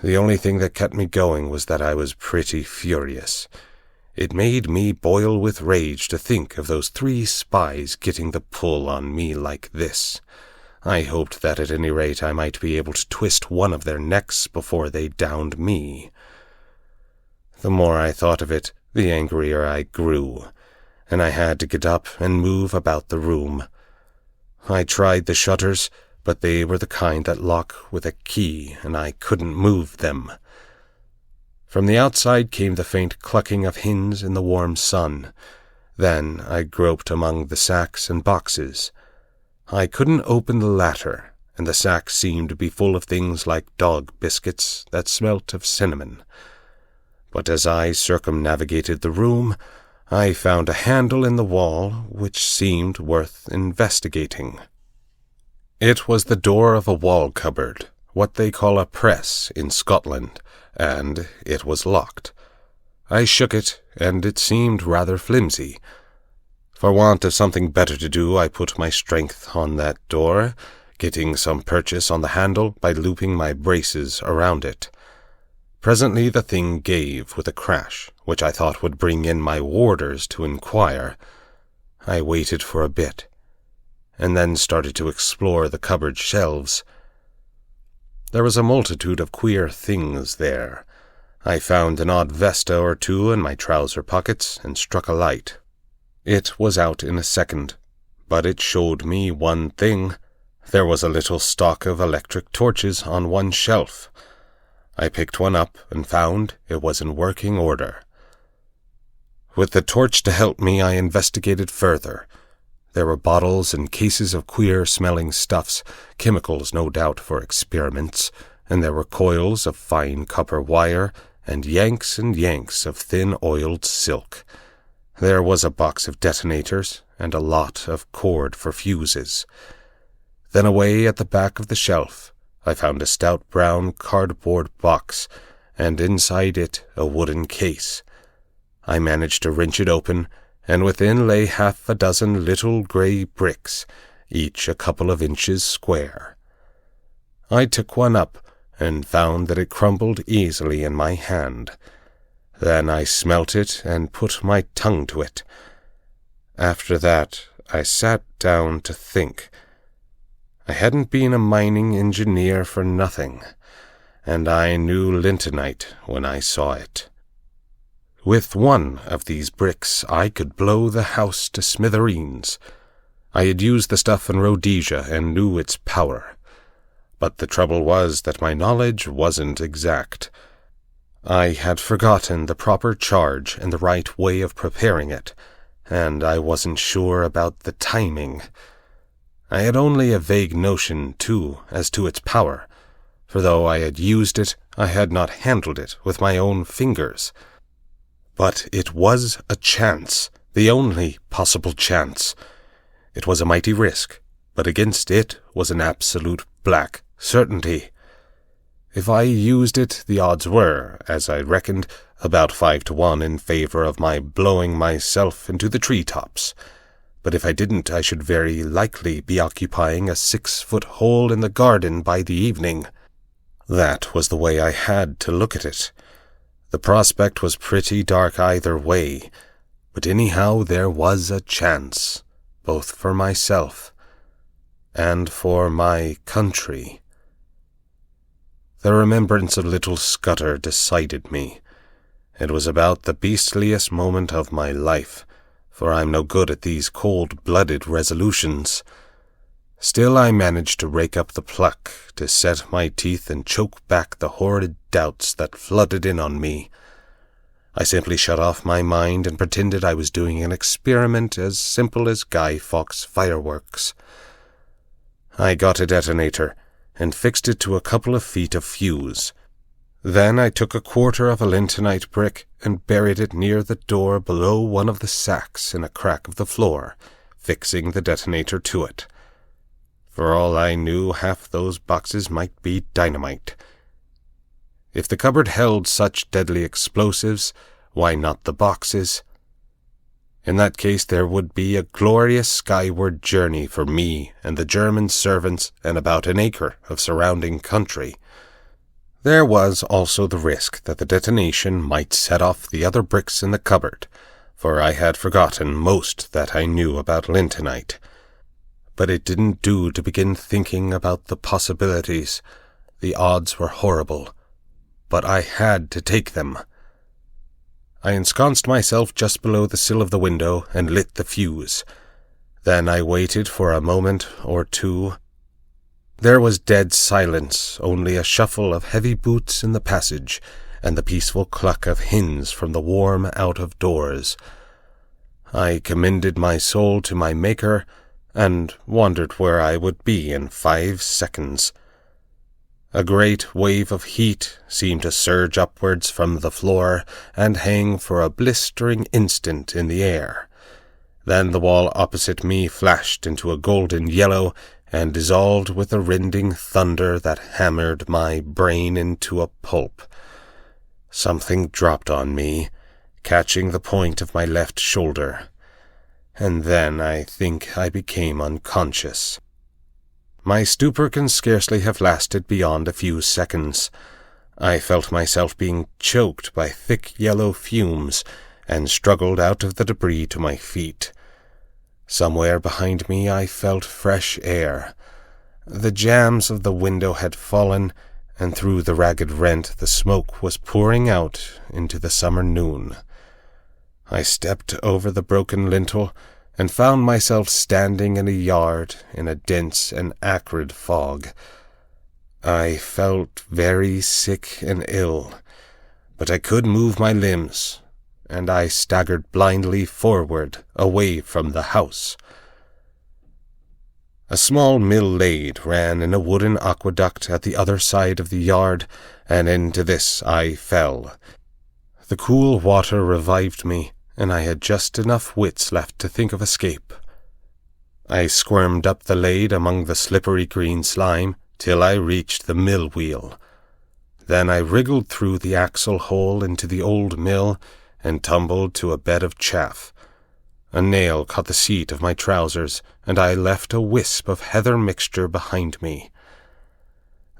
The only thing that kept me going was that I was pretty furious. It made me boil with rage to think of those 3 spies getting the pull on me like this. I hoped that at any rate I might be able to twist one of their necks before they downed me. The more I thought of it, the angrier I grew, and I had to get up and move about the room. I tried the shutters, but they were the kind that lock with a key, and I couldn't move them. From the outside came the faint clucking of hens in the warm sun. Then I groped among the sacks and boxes. I couldn't open the latter, and the sacks seemed to be full of things like dog biscuits that smelt of cinnamon. But as I circumnavigated the room, I found a handle in the wall which seemed worth investigating. It was the door of a wall cupboard, what they call a press in Scotland, and it was locked. I shook it, and it seemed rather flimsy. For want of something better to do, I put my strength on that door, getting some purchase on the handle by looping my braces around it. Presently the thing gave with a crash, which I thought would bring in my warders to inquire. I waited for a bit, and then started to explore the cupboard shelves. There was a multitude of queer things there. I found an odd vesta or 2 in my trouser pockets and struck a light. It was out in a second, but it showed me one thing. There was a little stock of electric torches on one shelf. I picked one up and found it was in working order. With the torch to help me, I investigated further. There were bottles and cases of queer-smelling stuffs, chemicals no doubt for experiments, and there were coils of fine copper wire and yanks of thin oiled silk. There was a box of detonators and a lot of cord for fuses. Then away at the back of the shelf, I found a stout brown cardboard box, and inside it a wooden case. I managed to wrench it open, and within lay 6 little grey bricks, each a couple of inches square. I took one up, and found that it crumbled easily in my hand. Then I smelt it and put my tongue to it. After that, I sat down to think. I hadn't been a mining engineer for nothing, and I knew lintonite when I saw it. With one of these bricks I could blow the house to smithereens. I had used the stuff in Rhodesia and knew its power. But the trouble was that my knowledge wasn't exact. I had forgotten the proper charge and the right way of preparing it, and I wasn't sure about the timing. I had only a vague notion, too, as to its power, for though I had used it, I had not handled it with my own fingers. But it was a chance, the only possible chance. It was a mighty risk, but against it was an absolute black certainty. If I used it, the odds were, as I reckoned, about 5 to 1 in favor of my blowing myself into the treetops. but if I didn't, I should very likely be occupying a 6-foot hole in the garden by the evening. That was the way I had to look at it. The prospect was pretty dark either way, but anyhow there was a chance, both for myself and for my country. The remembrance of little Scudder decided me. It was about the beastliest moment of my life, for I'm no good at these cold-blooded resolutions. Still I managed to rake up the pluck to set my teeth and choke back the horrid doubts that flooded in on me. I simply shut off my mind and pretended I was doing an experiment as simple as Guy Fawkes fireworks. I got a detonator and fixed it to a couple of feet of fuse. Then I took a quarter of a lintonite brick and buried it near the door below one of the sacks in a crack of the floor, fixing the detonator to it. For all I knew, half those boxes might be dynamite. If the cupboard held such deadly explosives, why not the boxes? In that case there would be a glorious skyward journey for me and the German servants and about an acre of surrounding country. There was also the risk that the detonation might set off the other bricks in the cupboard, for I had forgotten most that I knew about lintonite. But it didn't do to begin thinking about the possibilities. The odds were horrible, but I had to take them. I ensconced myself just below the sill of the window and lit the fuse. Then I waited for a moment or two. There was dead silence, only a shuffle of heavy boots in the passage, and the peaceful cluck of hens from the warm out-of-doors. I commended my soul to my Maker, and wondered where I would be in 5 seconds. A great wave of heat seemed to surge upwards from the floor and hang for a blistering instant in the air. Then the wall opposite me flashed into a golden yellow and dissolved with a rending thunder that hammered my brain into a pulp. Something dropped on me, catching the point of my left shoulder, and then I think I became unconscious. My stupor can scarcely have lasted beyond a few seconds. I felt myself being choked by thick yellow fumes, and struggled out of the debris to my feet. Somewhere behind me I felt fresh air. The jambs of the window had fallen, and through the ragged rent the smoke was pouring out into the summer noon. I stepped over the broken lintel, and found myself standing in a yard in a dense and acrid fog. I felt very sick and ill, but I could move my limbs, and I staggered blindly forward, away from the house. A small mill lade ran in a wooden aqueduct at the other side of the yard, and into this I fell. The cool water revived me, and I had just enough wits left to think of escape. I squirmed up the lade among the slippery green slime till I reached the mill wheel. Then I wriggled through the axle hole into the old mill and tumbled to a bed of chaff. A nail caught the seat of my trousers, and I left a wisp of heather mixture behind me.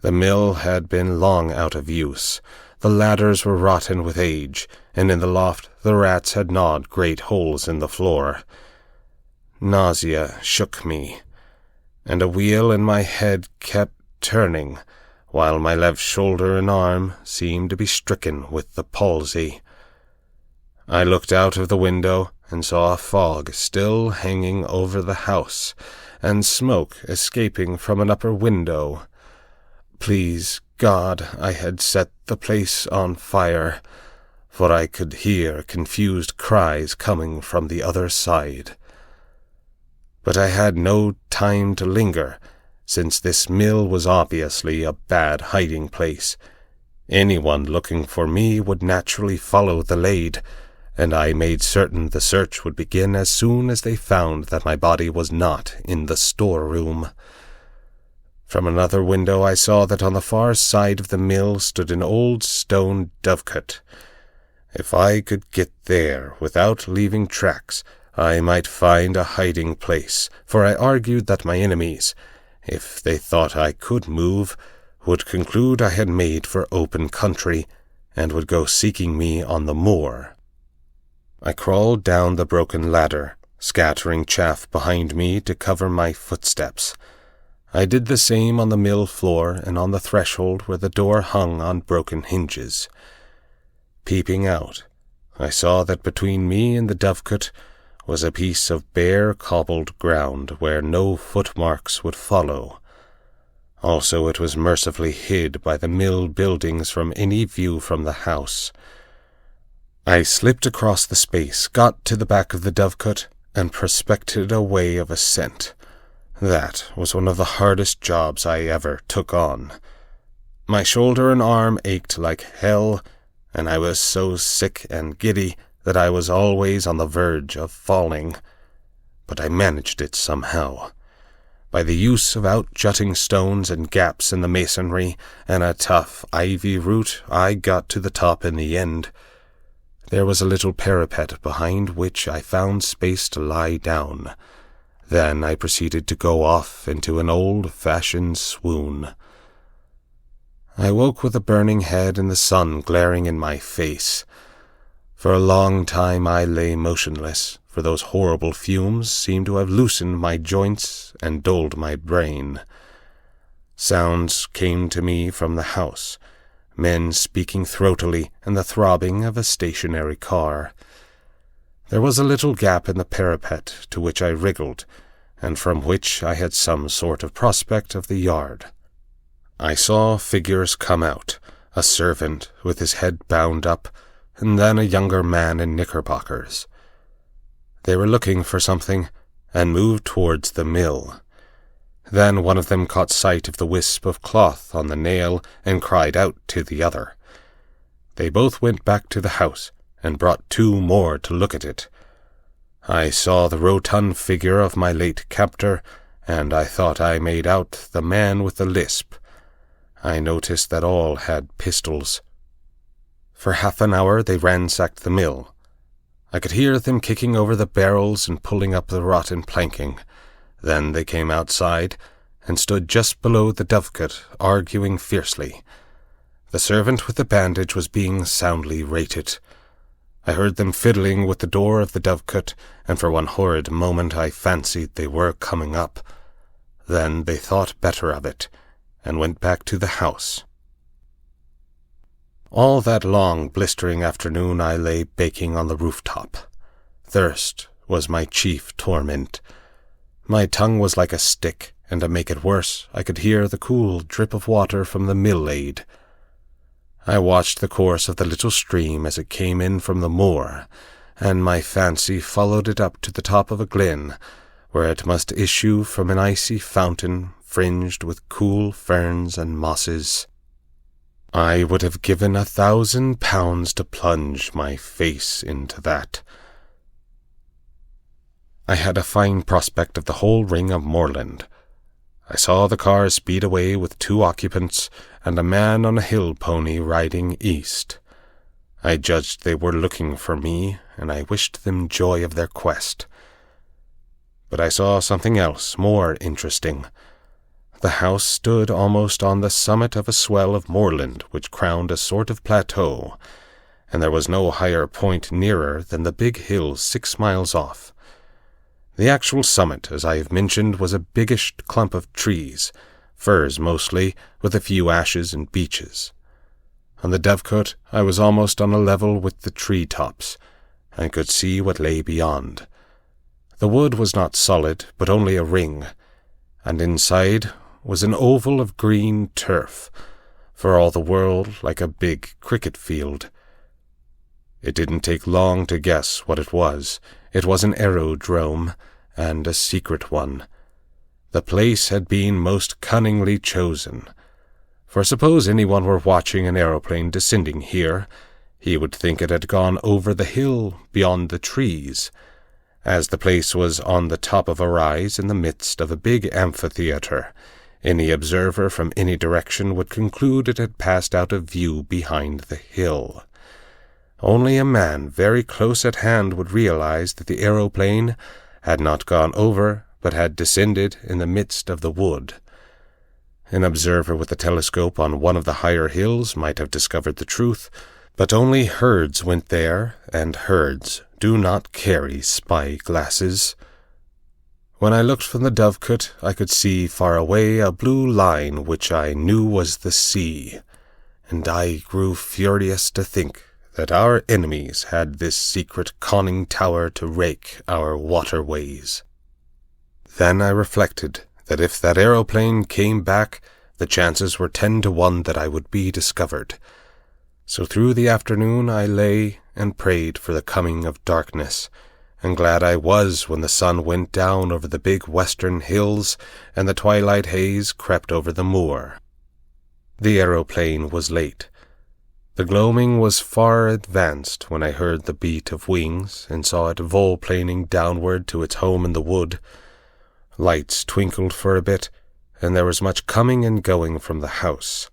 The mill had been long out of use. The ladders were rotten with age, and in the loft the rats had gnawed great holes in the floor. Nausea shook me, and a wheel in my head kept turning, while my left shoulder and arm seemed to be stricken with the palsy. I looked out of the window and saw a fog still hanging over the house, and smoke escaping from an upper window. Please God, I had set the place on fire, for I could hear confused cries coming from the other side. But I had no time to linger, since this mill was obviously a bad hiding place. Anyone looking for me would naturally follow the lade, and I made certain the search would begin as soon as they found that my body was not in the storeroom. From another window I saw that on the far side of the mill stood an old stone dovecot. If I could get there without leaving tracks, I might find a hiding place, for I argued that my enemies, if they thought I could move, would conclude I had made for open country, and would go seeking me on the moor. I crawled down the broken ladder, scattering chaff behind me to cover my footsteps. I did the same on the mill floor and on the threshold where the door hung on broken hinges. Peeping out, I saw that between me and the dovecot was a piece of bare cobbled ground where no footmarks would follow. Also it was mercifully hid by the mill buildings from any view from the house. I slipped across the space, got to the back of the dovecot, and prospected a way of ascent. That was one of the hardest jobs I ever took on. My shoulder and arm ached like hell, and I was so sick and giddy that I was always on the verge of falling. But I managed it somehow. By the use of out-jutting stones and gaps in the masonry and a tough ivy root, I got to the top in the end. There was a little parapet behind which I found space to lie down. Then I proceeded to go off into an old-fashioned swoon. I woke with a burning head and the sun glaring in my face. For a long time I lay motionless, for those horrible fumes seemed to have loosened my joints and dulled my brain. Sounds came to me from the house, men speaking throatily and the throbbing of a stationary car. There was a little gap in the parapet to which I wriggled, and from which I had some sort of prospect of the yard. I saw figures come out, a servant with his head bound up, and then a younger man in knickerbockers. They were looking for something, and moved towards the mill. Then one of them caught sight of the wisp of cloth on the nail, and cried out to the other. They both went back to the house, and brought two more to look at it. I saw the rotund figure of my late captor, and I thought I made out the man with the lisp. I noticed that all had pistols. For half an hour they ransacked the mill. I could hear them kicking over the barrels and pulling up the rotten planking. Then they came outside, and stood just below the dovecot, arguing fiercely. The servant with the bandage was being soundly rated. I heard them fiddling with the door of the dovecot, and for one horrid moment I fancied they were coming up. Then they thought better of it, and went back to the house. All that long, blistering afternoon I lay baking on the rooftop. Thirst was my chief torment. My tongue was like a stick, and to make it worse, I could hear the cool drip of water from the mill lade. I watched the course of the little stream as it came in from the moor, and my fancy followed it up to the top of a glen, where it must issue from an icy fountain fringed with cool ferns and mosses. I would have given £1,000 to plunge my face into that. I had a fine prospect of the whole ring of moorland. I saw the car speed away with 2 occupants and a man on a hill pony riding east. I judged they were looking for me, and I wished them joy of their quest. But I saw something else more interesting. The house stood almost on the summit of a swell of moorland which crowned a sort of plateau, and there was no higher point nearer than the big hill 6 miles off. The actual summit, as I have mentioned, was a biggish clump of trees, firs mostly, with a few ashes and beeches. On the dovecot I was almost on a level with the tree-tops, and could see what lay beyond. The wood was not solid, but only a ring, and inside was an oval of green turf, for all the world like a big cricket field. It didn't take long to guess what it was. It was an aerodrome, and a secret one. The place had been most cunningly chosen, for suppose anyone were watching an aeroplane descending here, he would think it had gone over the hill beyond the trees. As the place was on the top of a rise in the midst of a big amphitheatre, any observer from any direction would conclude it had passed out of view behind the hill. Only a man very close at hand would realize that the aeroplane had not gone over, but had descended in the midst of the wood. An observer with a telescope on one of the higher hills might have discovered the truth, but only herds went there, and herds do not carry spy glasses. When I looked from the dovecot, I could see far away a blue line which I knew was the sea, and I grew furious to think that our enemies had this secret conning tower to rake our waterways. Then I reflected that if that aeroplane came back, the chances were 10 to 1 that I would be discovered. So through the afternoon I lay and prayed for the coming of darkness, and glad I was when the sun went down over the big western hills and the twilight haze crept over the moor. The aeroplane was late. The gloaming was far advanced when I heard the beat of wings and saw it volplaning downward to its home in the wood. Lights twinkled for a bit, and there was much coming and going from the house.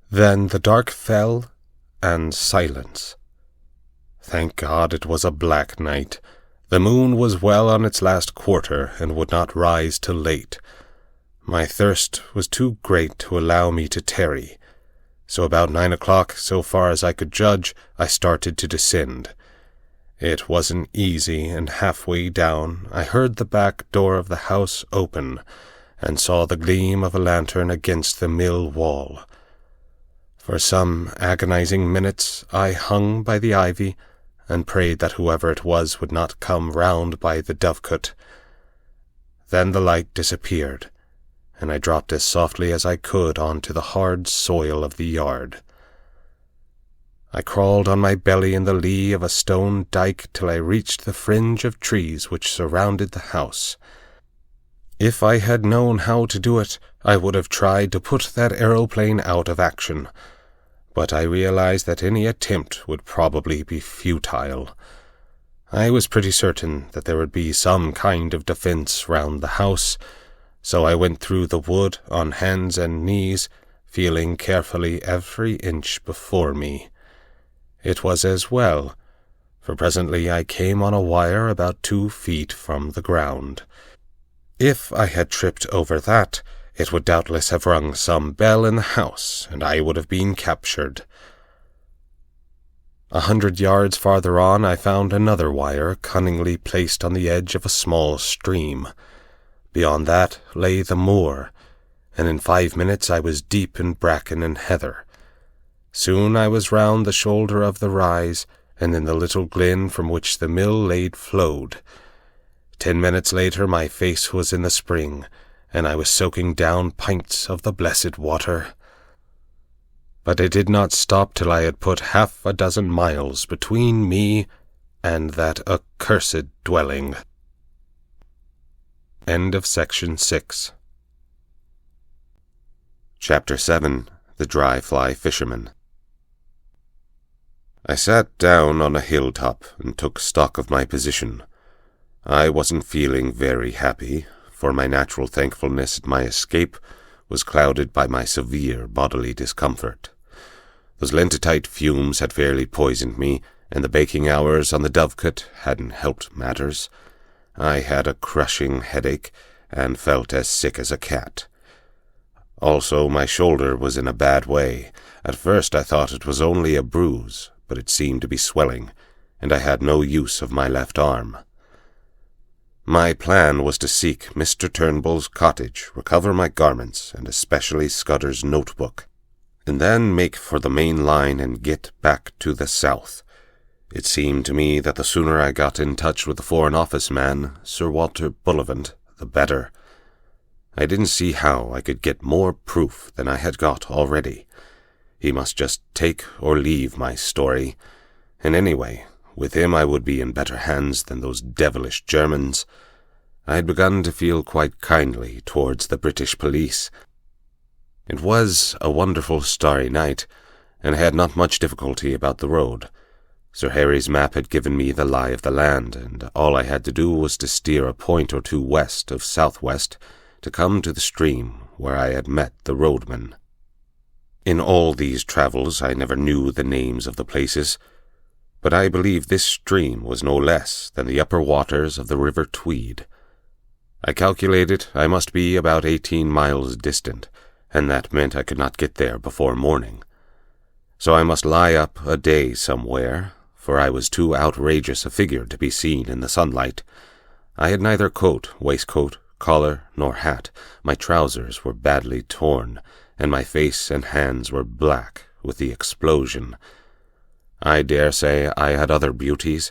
Then the dark fell, and silence. Thank God it was a black night. The moon was well on its last quarter, and would not rise till late. My thirst was too great to allow me to tarry. So about 9 o'clock, so far as I could judge, I started to descend. It wasn't easy, and halfway down I heard the back door of the house open, and saw the gleam of a lantern against the mill wall. For some agonizing minutes I hung by the ivy, and prayed that whoever it was would not come round by the dovecot. Then the light disappeared, and I dropped as softly as I could onto the hard soil of the yard. I crawled on my belly in the lee of a stone dyke till I reached the fringe of trees which surrounded the house. If I had known how to do it, I would have tried to put that aeroplane out of action, but I realized that any attempt would probably be futile. I was pretty certain that there would be some kind of defense round the house, so I went through the wood on hands and knees, feeling carefully every inch before me. It was as well, for presently I came on a wire about 2 feet from the ground. If I had tripped over that, it would doubtless have rung some bell in the house, and I would have been captured. 100 yards farther on I found another wire cunningly placed on the edge of a small stream. Beyond that lay the moor, and in 5 minutes I was deep in bracken and heather. Soon I was round the shoulder of the rise, and in the little glen from which the mill lade flowed. 10 minutes later my face was in the spring, and I was soaking down pints of the blessed water. But I did not stop till I had put 6 miles between me and that accursed dwelling. End of section 6. Chapter 7. The Dry Fly Fisherman. I sat down on a hilltop and took stock of my position. I wasn't feeling very happy, for my natural thankfulness at my escape was clouded by my severe bodily discomfort. Those lentatite fumes had fairly poisoned me, and the baking hours on the dovecot hadn't helped matters. I had a crushing headache, and felt as sick as a cat. Also, my shoulder was in a bad way. At first I thought it was only a bruise, but it seemed to be swelling, and I had no use of my left arm. My plan was to seek Mr. Turnbull's cottage, recover my garments, and especially Scudder's notebook, and then make for the main line and get back to the south. It seemed to me that the sooner I got in touch with the Foreign Office man, Sir Walter Bullivant, the better. I didn't see how I could get more proof than I had got already. He must just take or leave my story, and anyway, with him I would be in better hands than those devilish Germans. I had begun to feel quite kindly towards the British police. It was a wonderful starry night, and I had not much difficulty about the road. Sir Harry's map had given me the lie of the land, and all I had to do was to steer a point or two west of southwest to come to the stream where I had met the roadman. In all these travels I never knew the names of the places, but I believe this stream was no less than the upper waters of the River Tweed. I calculated I must be about 18 miles distant, and that meant I could not get there before morning. So I must lie up a day somewhere, for I was too outrageous a figure to be seen in the sunlight. I had neither coat, waistcoat, collar, nor hat. My trousers were badly torn, and my face and hands were black with the explosion. I dare say I had other beauties,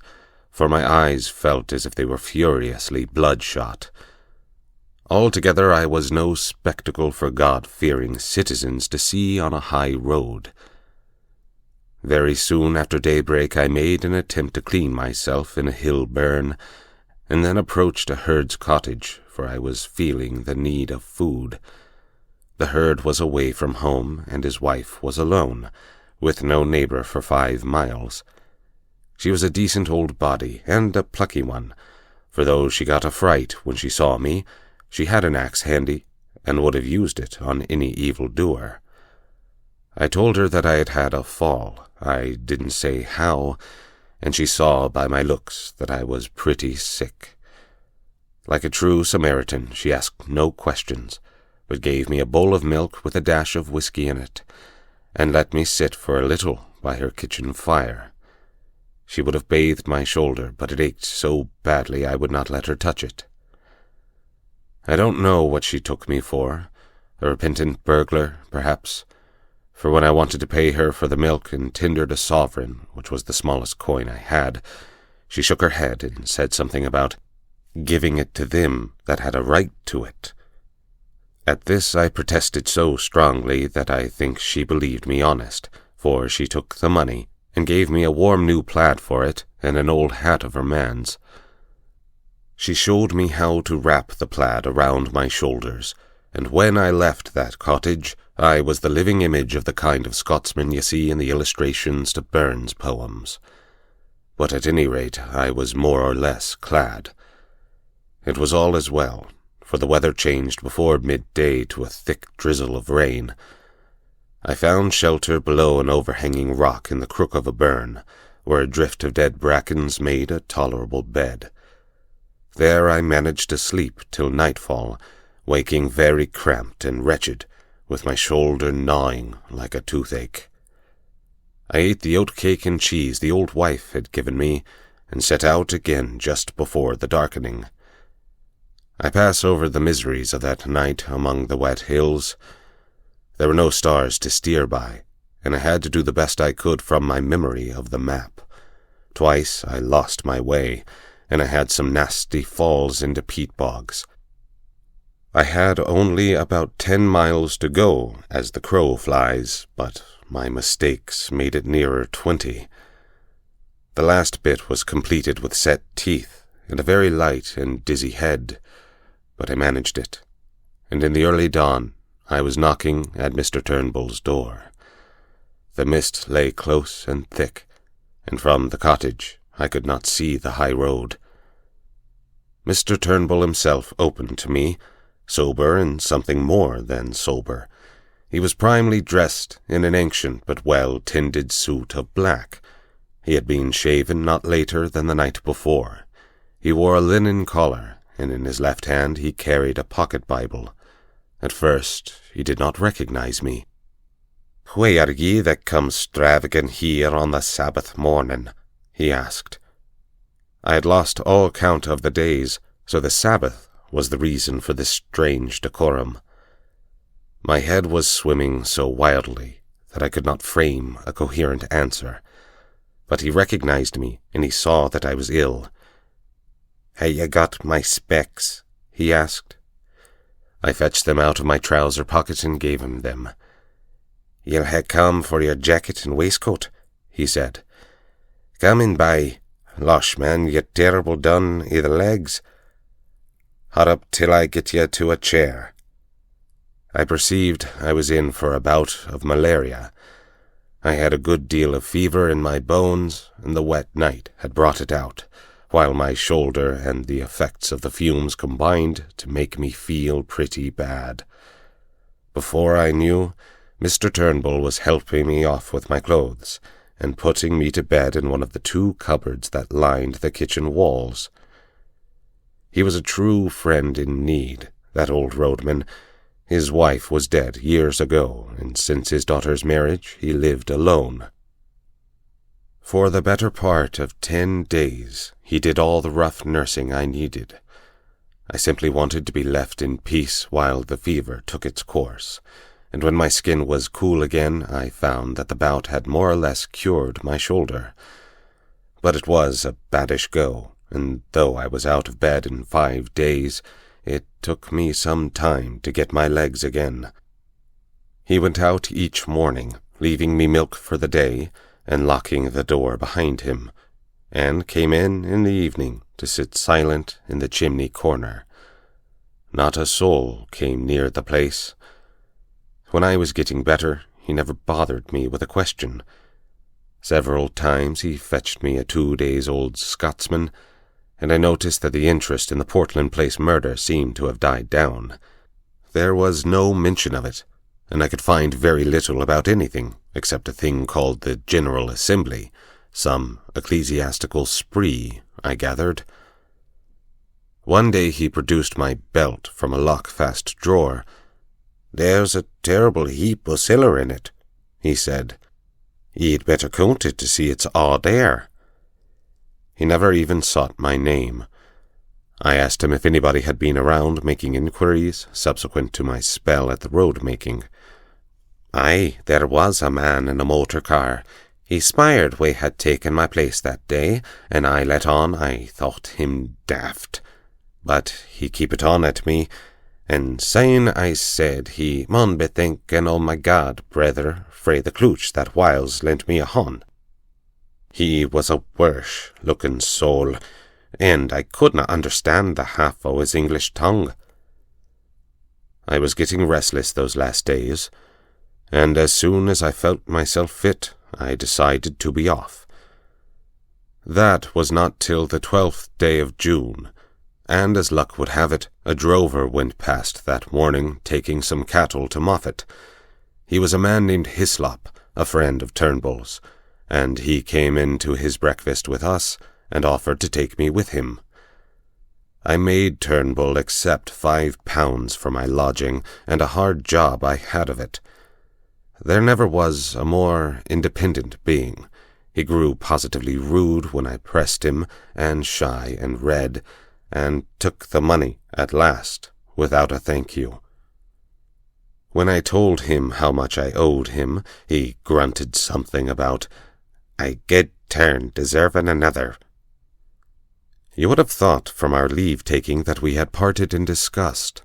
for my eyes felt as if they were furiously bloodshot. Altogether I was no spectacle for God-fearing citizens to see on a high road. Very soon after daybreak I made an attempt to clean myself in a hill burn, and then approached a herd's cottage, for I was feeling the need of food. The herd was away from home, and his wife was alone, with no neighbor for 5 miles. She was a decent old body, and a plucky one, for though she got a fright when she saw me, she had an axe handy, and would have used it on any evildoer. I told her that I had had a fall. I didn't say how, and she saw by my looks that I was pretty sick. Like a true Samaritan, she asked no questions, but gave me a bowl of milk with a dash of whiskey in it, and let me sit for a little by her kitchen fire. She would have bathed my shoulder, but it ached so badly I would not let her touch it. I don't know what she took me for, a repentant burglar, perhaps, for when I wanted to pay her for the milk and tendered a sovereign, which was the smallest coin I had, she shook her head and said something about giving it to them that had a right to it. At this I protested so strongly that I think she believed me honest, for she took the money and gave me a warm new plaid for it and an old hat of her man's. She showed me how to wrap the plaid around my shoulders, and when I left that cottage, I was the living image of the kind of Scotsman you see in the illustrations to Burns' poems. But at any rate, I was more or less clad. It was all as well, for the weather changed before midday to a thick drizzle of rain. I found shelter below an overhanging rock in the crook of a burn, where a drift of dead brackens made a tolerable bed. There I managed to sleep till nightfall, waking very cramped and wretched, with my shoulder gnawing like a toothache. I ate the oat-cake and cheese the old wife had given me, and set out again just before the darkening. I pass over the miseries of that night among the wet hills. There were no stars to steer by, and I had to do the best I could from my memory of the map. Twice I lost my way, and I had some nasty falls into peat bogs. I had only about 10 miles to go as the crow flies, but my mistakes made it nearer 20. The last bit was completed with set teeth and a very light and dizzy head, but I managed it, and in the early dawn I was knocking at Mr. Turnbull's door. The mist lay close and thick, and from the cottage I could not see the high road. Mr. Turnbull himself opened to me, sober and something more than sober. He was primely dressed in an ancient but well-tended suit of black. He had been shaven not later than the night before. He wore a linen collar, and in his left hand he carried a pocket Bible. At first he did not recognize me. "Why are ye that come stravagant here on the Sabbath morning?" he asked. I had lost all count of the days, so the Sabbath was the reason for this strange decorum. My head was swimming so wildly that I could not frame a coherent answer, but he recognized me, and he saw that I was ill. "Hae ye got my specs?" he asked. I fetched them out of my trouser pocket and gave him them. "Ye'll hae come for your jacket and waistcoat," he said. "Come in by. Losh, man, you're terrible done i' the legs. Hot up till I get ye to a chair." I perceived I was in for a bout of malaria. I had a good deal of fever in my bones, and the wet night had brought it out, while my shoulder and the effects of the fumes combined to make me feel pretty bad. Before I knew, Mr. Turnbull was helping me off with my clothes, and putting me to bed in one of the 2 cupboards that lined the kitchen walls. He was a true friend in need, that old roadman. His wife was dead years ago, and since his daughter's marriage he lived alone. For the better part of 10 days he did all the rough nursing I needed. I simply wanted to be left in peace while the fever took its course, and when my skin was cool again I found that the bout had more or less cured my shoulder. But it was a baddish go, and though I was out of bed in 5 days, it took me some time to get my legs again. He went out each morning, leaving me milk for the day, and locking the door behind him, and came in the evening to sit silent in the chimney corner. Not a soul came near the place. When I was getting better, he never bothered me with a question. Several times he fetched me a 2-days-old Scotsman, and I noticed that the interest in the Portland Place murder seemed to have died down. There was no mention of it, and I could find very little about anything except a thing called the General Assembly, some ecclesiastical spree, I gathered. One day he produced my belt from a lock-fast drawer. "There's a terrible heap o' siller in it," he said. "Ye'd better count it to see it's all there." He never even sought my name. I asked him if anybody had been around making inquiries subsequent to my spell at the road-making. "Aye, there was a man in a motor car. He spied we had taken my place that day, and I let on I thought him daft. But he keep it on at me, and syne I said he mun be thinking o' my God, brether, frae the clooch that whiles lent me a hon. He was a worse-looking soul, and I couldna understand the half o' his English tongue. I was getting restless those last days, and as soon as I felt myself fit, I decided to be off. That was not till the 12th day of June, and as luck would have it, a drover went past that morning taking some cattle to Moffat. He was a man named Hislop, a friend of Turnbull's, and he came in to his breakfast with us and offered to take me with him. I made Turnbull accept £5 for my lodging, and a hard job I had of it. There never was a more independent being. He grew positively rude when I pressed him, and shy and red, and took the money at last, without a thank you. When I told him how much I owed him, he grunted something about, "A good turn deserving another." You would have thought from our leave-taking that we had parted in disgust.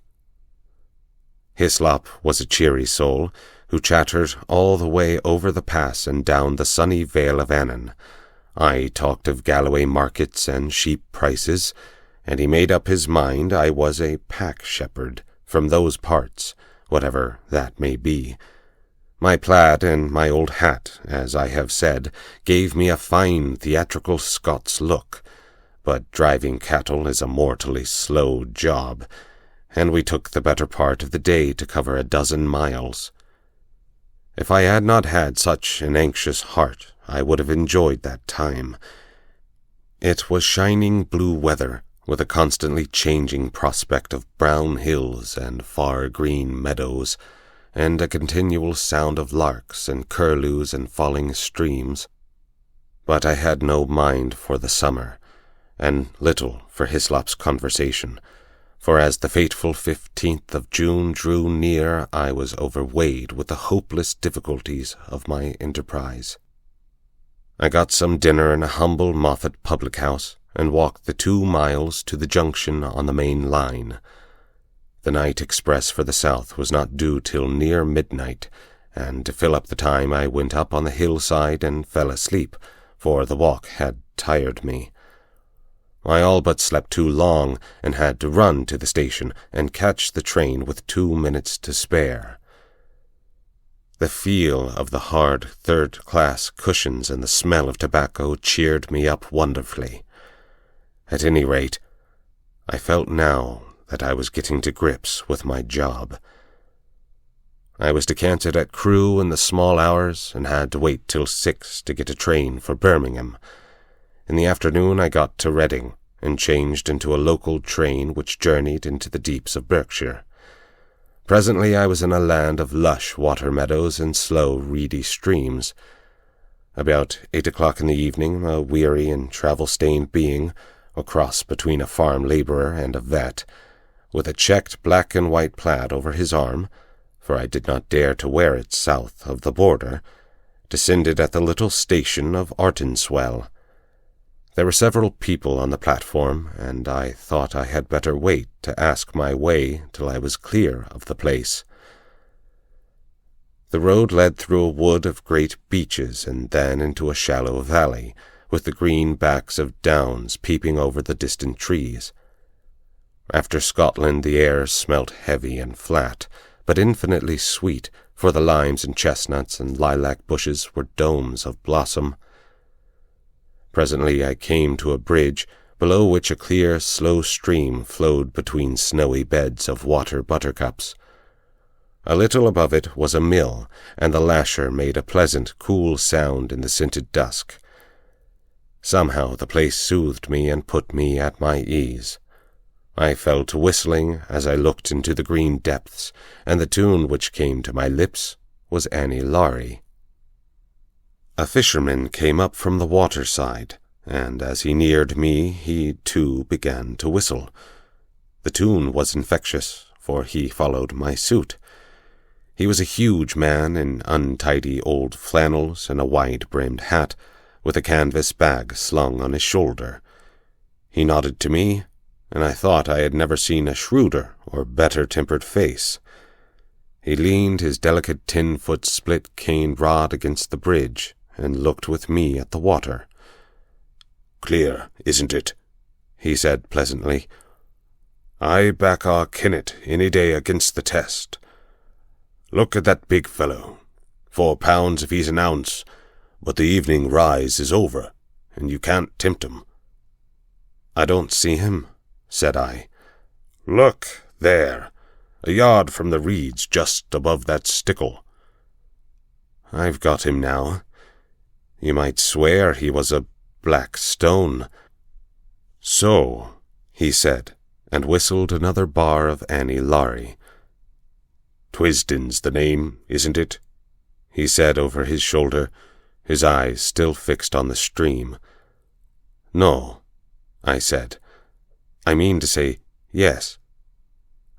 Hislop was a cheery soul, who chattered all the way over the pass and down the sunny Vale of Annan. I talked of Galloway markets and sheep prices, and he made up his mind I was a pack-shepherd from those parts, whatever that may be. My plaid and my old hat, as I have said, gave me a fine theatrical Scots look, but driving cattle is a mortally slow job, and we took the better part of the day to cover 12 miles. If I had not had such an anxious heart, I would have enjoyed that time. It was shining blue weather, with a constantly changing prospect of brown hills and far green meadows, and a continual sound of larks and curlews and falling streams. But I had no mind for the summer, and little for Hislop's conversation, for as the fateful 15th of June drew near, I was overweighed with the hopeless difficulties of my enterprise. I got some dinner in a humble Moffat public-house, and walked the 2 miles to the junction on the main line. The night express for the south was not due till near midnight, and to fill up the time I went up on the hillside and fell asleep, for the walk had tired me. I all but slept too long, and had to run to the station and catch the train with 2 minutes to spare. The feel of the hard third-class cushions and the smell of tobacco cheered me up wonderfully. At any rate, I felt now that I was getting to grips with my job. I was decanted at Crewe in the small hours and had to wait till 6 to get a train for Birmingham. In the afternoon I got to Reading and changed into a local train which journeyed into the deeps of Berkshire. Presently I was in a land of lush water meadows and slow, reedy streams. About 8 o'clock in the evening, a weary and travel-stained being, a cross between a farm labourer and a vet, with a checked black and white plaid over his arm, for I did not dare to wear it south of the border, descended at the little station of Artonswell. There were several people on the platform, and I thought I had better wait to ask my way till I was clear of the place. The road led through a wood of great beeches and then into a shallow valley, with the green backs of downs peeping over the distant trees. After Scotland the air smelt heavy and flat, but infinitely sweet, for the limes and chestnuts and lilac bushes were domes of blossom. Presently I came to a bridge, below which a clear, slow stream flowed between snowy beds of water buttercups. A little above it was a mill, and the lasher made a pleasant, cool sound in the scented dusk. Somehow the place soothed me and put me at my ease. I fell to whistling as I looked into the green depths, and the tune which came to my lips was Annie Laurie. A fisherman came up from the waterside, and as he neared me, he too began to whistle. The tune was infectious, for he followed my suit. He was a huge man in untidy old flannels and a wide-brimmed hat, with a canvas bag slung on his shoulder. He nodded to me, and I thought I had never seen a shrewder or better-tempered face. He leaned his delicate 10-foot split-caned rod against the bridge, and looked with me at the water. "Clear, isn't it?" he said pleasantly. "I back our Kennet any day against the test. Look at that big fellow. £4 if he's an ounce, but the evening rise is over, and you can't tempt him." "I don't see him," said I. "Look, there, a yard from the reeds just above that stickle." "I've got him now. You might swear he was a black stone." "So," he said, and whistled another bar of Annie Laurie. "Twisden's the name, isn't it?" he said over his shoulder, his eyes still fixed on the stream. "No," I said. "I mean to say yes.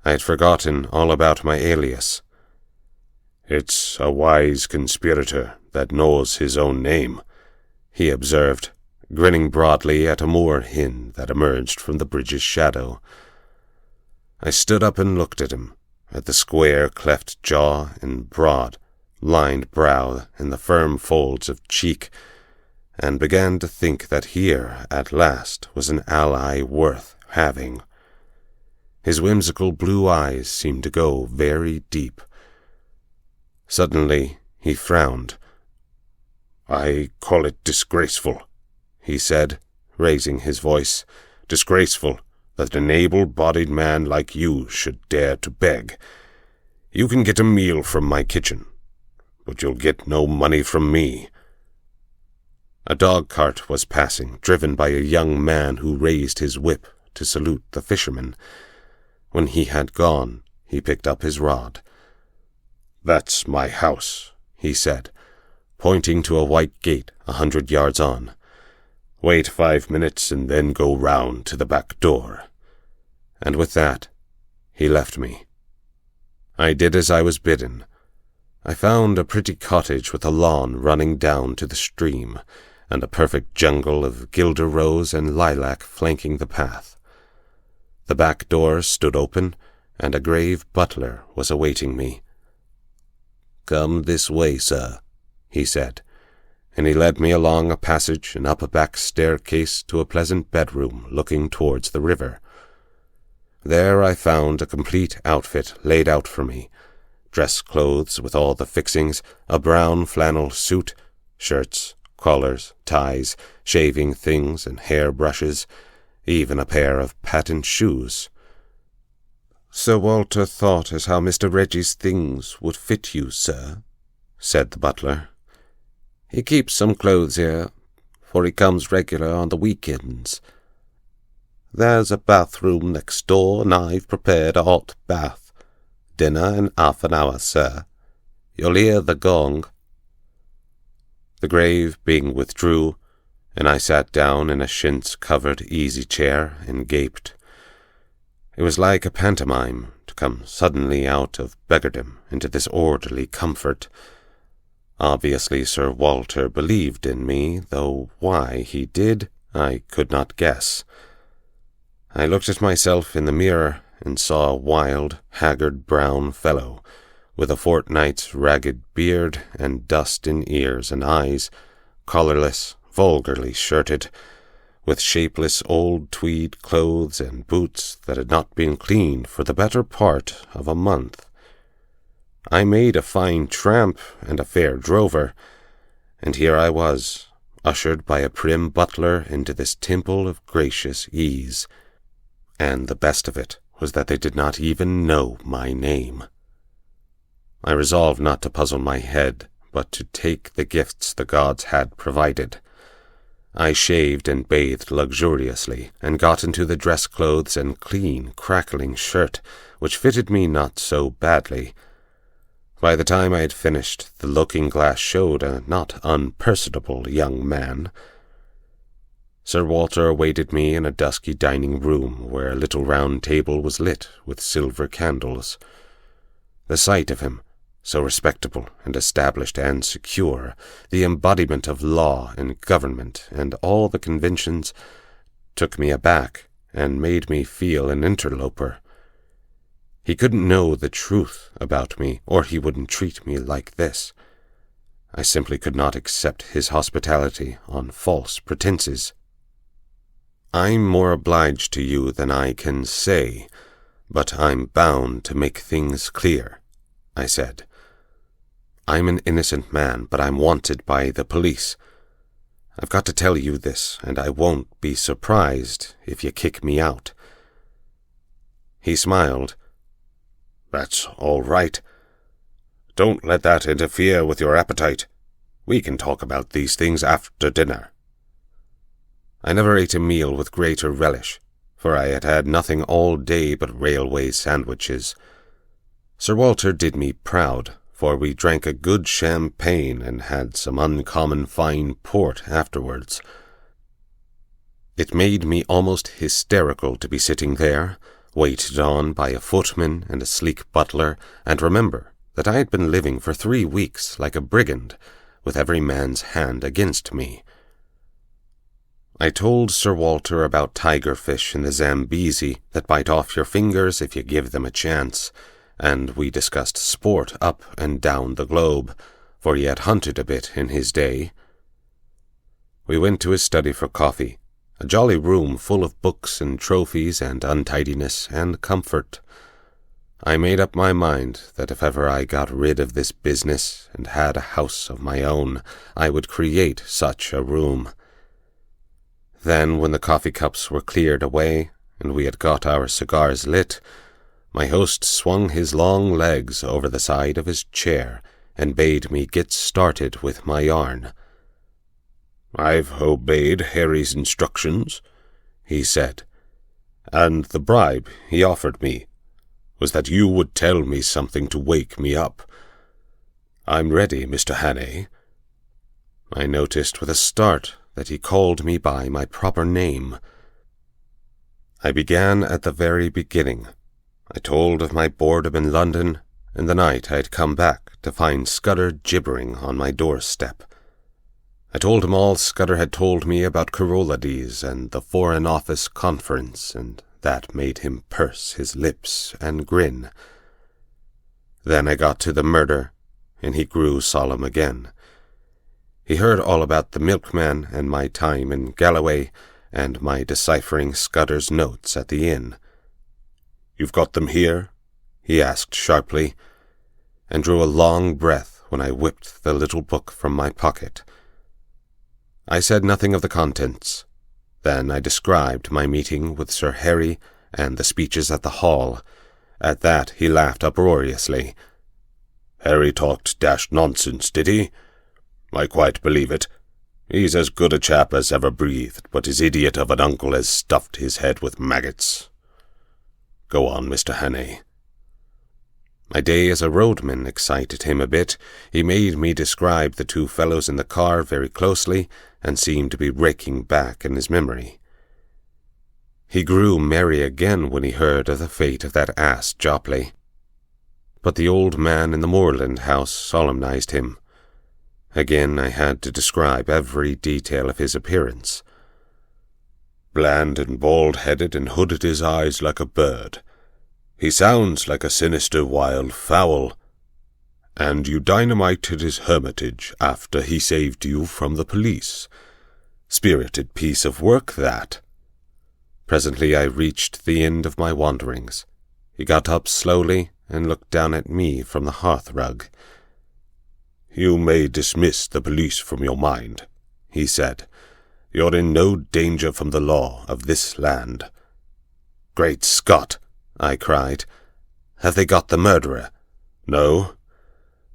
I had forgotten all about my alias." "It's a wise conspirator that knows his own name," he observed, grinning broadly at a moor hen that emerged from the bridge's shadow. I stood up and looked at him, at the square cleft jaw and broad, lined brow and the firm folds of cheek, and began to think that here, at last, was an ally worth having. His whimsical blue eyes seemed to go very deep. Suddenly he frowned. "I call it disgraceful," he said, raising his voice. "Disgraceful that an able-bodied man like you should dare to beg. You can get a meal from my kitchen, but you'll get no money from me." A dog-cart was passing, driven by a young man who raised his whip to salute the fisherman. When he had gone, he picked up his rod. "That's my house," he said, pointing to a white gate 100 yards on. "Wait 5 minutes and then go round to the back door." And with that, he left me. I did as I was bidden. I found a pretty cottage with a lawn running down to the stream, and a perfect jungle of guelder rose and lilac flanking the path. The back door stood open, and a grave butler was awaiting me. "Come this way, sir," he said, and he led me along a passage and up a back staircase to a pleasant bedroom looking towards the river. There I found a complete outfit laid out for me, dress clothes with all the fixings, a brown flannel suit, shirts, collars, ties, shaving things and hair brushes, even a pair of patent shoes. "Sir Walter thought as how Mr. Reggie's things would fit you, sir," said the butler. "He keeps some clothes here, for he comes regular on the weekends. There's a bathroom next door, and I've prepared a hot bath. Dinner in half an hour, sir. You'll hear the gong." The grave being withdrew, and I sat down in a chintz-covered easy-chair and gaped. It was like a pantomime to come suddenly out of beggardom into this orderly comfort. Obviously Sir Walter believed in me, though why he did I could not guess. I looked at myself in the mirror and saw a wild, haggard brown fellow, with a fortnight's ragged beard and dust in ears and eyes, collarless, vulgarly shirted, with shapeless old tweed clothes and boots that had not been cleaned for the better part of a month. I made a fine tramp and a fair drover, and here I was, ushered by a prim butler into this temple of gracious ease, and the best of it was that they did not even know my name. I resolved not to puzzle my head, but to take the gifts the gods had provided. I shaved and bathed luxuriously, and got into the dress clothes and clean, crackling shirt, which fitted me not so badly. By the time I had finished, the looking-glass showed a not unpersonable young man. Sir Walter awaited me in a dusky dining room where a little round table was lit with silver candles. The sight of him, so respectable and established and secure, the embodiment of law and government and all the conventions, took me aback and made me feel an interloper. He couldn't know the truth about me, or he wouldn't treat me like this. I simply could not accept his hospitality on false pretenses. "I'm more obliged to you than I can say, but I'm bound to make things clear," I said. "I'm an innocent man, but I'm wanted by the police. I've got to tell you this, and I won't be surprised if you kick me out." He smiled. "That's all right. Don't let that interfere with your appetite. We can talk about these things after dinner." I never ate a meal with greater relish, for I had had nothing all day but railway sandwiches. Sir Walter did me proud, for we drank a good champagne and had some uncommon fine port afterwards. It made me almost hysterical to be sitting there, waited on by a footman and a sleek butler, and remember that I had been living for 3 weeks like a brigand, with every man's hand against me. I told Sir Walter about tigerfish in the Zambezi that bite off your fingers if you give them a chance, and we discussed sport up and down the globe, for he had hunted a bit in his day. We went to his study for coffee, a jolly room full of books and trophies and untidiness and comfort. I made up my mind that if ever I got rid of this business and had a house of my own, I would create such a room. Then, when the coffee cups were cleared away, and we had got our cigars lit, my host swung his long legs over the side of his chair and bade me get started with my yarn. "I've obeyed Harry's instructions," he said, "and the bribe he offered me was that you would tell me something to wake me up. I'm ready, Mr. Haire." I noticed with a start that he called me by my proper name. I began at the very beginning. I told of my boredom in London, and the night I had come back to find Scudder gibbering on my doorstep. I told him all Scudder had told me about Corolades and the Foreign Office Conference, and that made him purse his lips and grin. Then I got to the murder, and he grew solemn again. He heard all about the milkman and my time in Galloway, and my deciphering Scudder's notes at the inn. "You've got them here?" he asked sharply, and drew a long breath when I whipped the little book from my pocket. I said nothing of the contents. Then I described my meeting with Sir Harry and the speeches at the hall, At that he laughed uproariously. "Harry talked dashed nonsense, did he? I quite believe it. He's as good a chap as ever breathed, but his idiot of an uncle has stuffed his head with maggots. Go on, Mr. Haire." My day as a roadman excited him a bit. He made me describe the two fellows in the car very closely, and seemed to be raking back in his memory. He grew merry again when he heard of the fate of that ass Jopley. But the old man in the moorland house solemnized him. Again I had to describe every detail of his appearance. "Bland and bald-headed, and hooded his eyes like a bird. He sounds like a sinister wild fowl. And you dynamited his hermitage after he saved you from the police. Spirited piece of work, that." Presently I reached the end of my wanderings. He got up slowly and looked down at me from the hearth-rug. "You may dismiss the police from your mind," he said. "You're in no danger from the law of this land." "Great Scott!" I cried. "Have they got the murderer?" "No,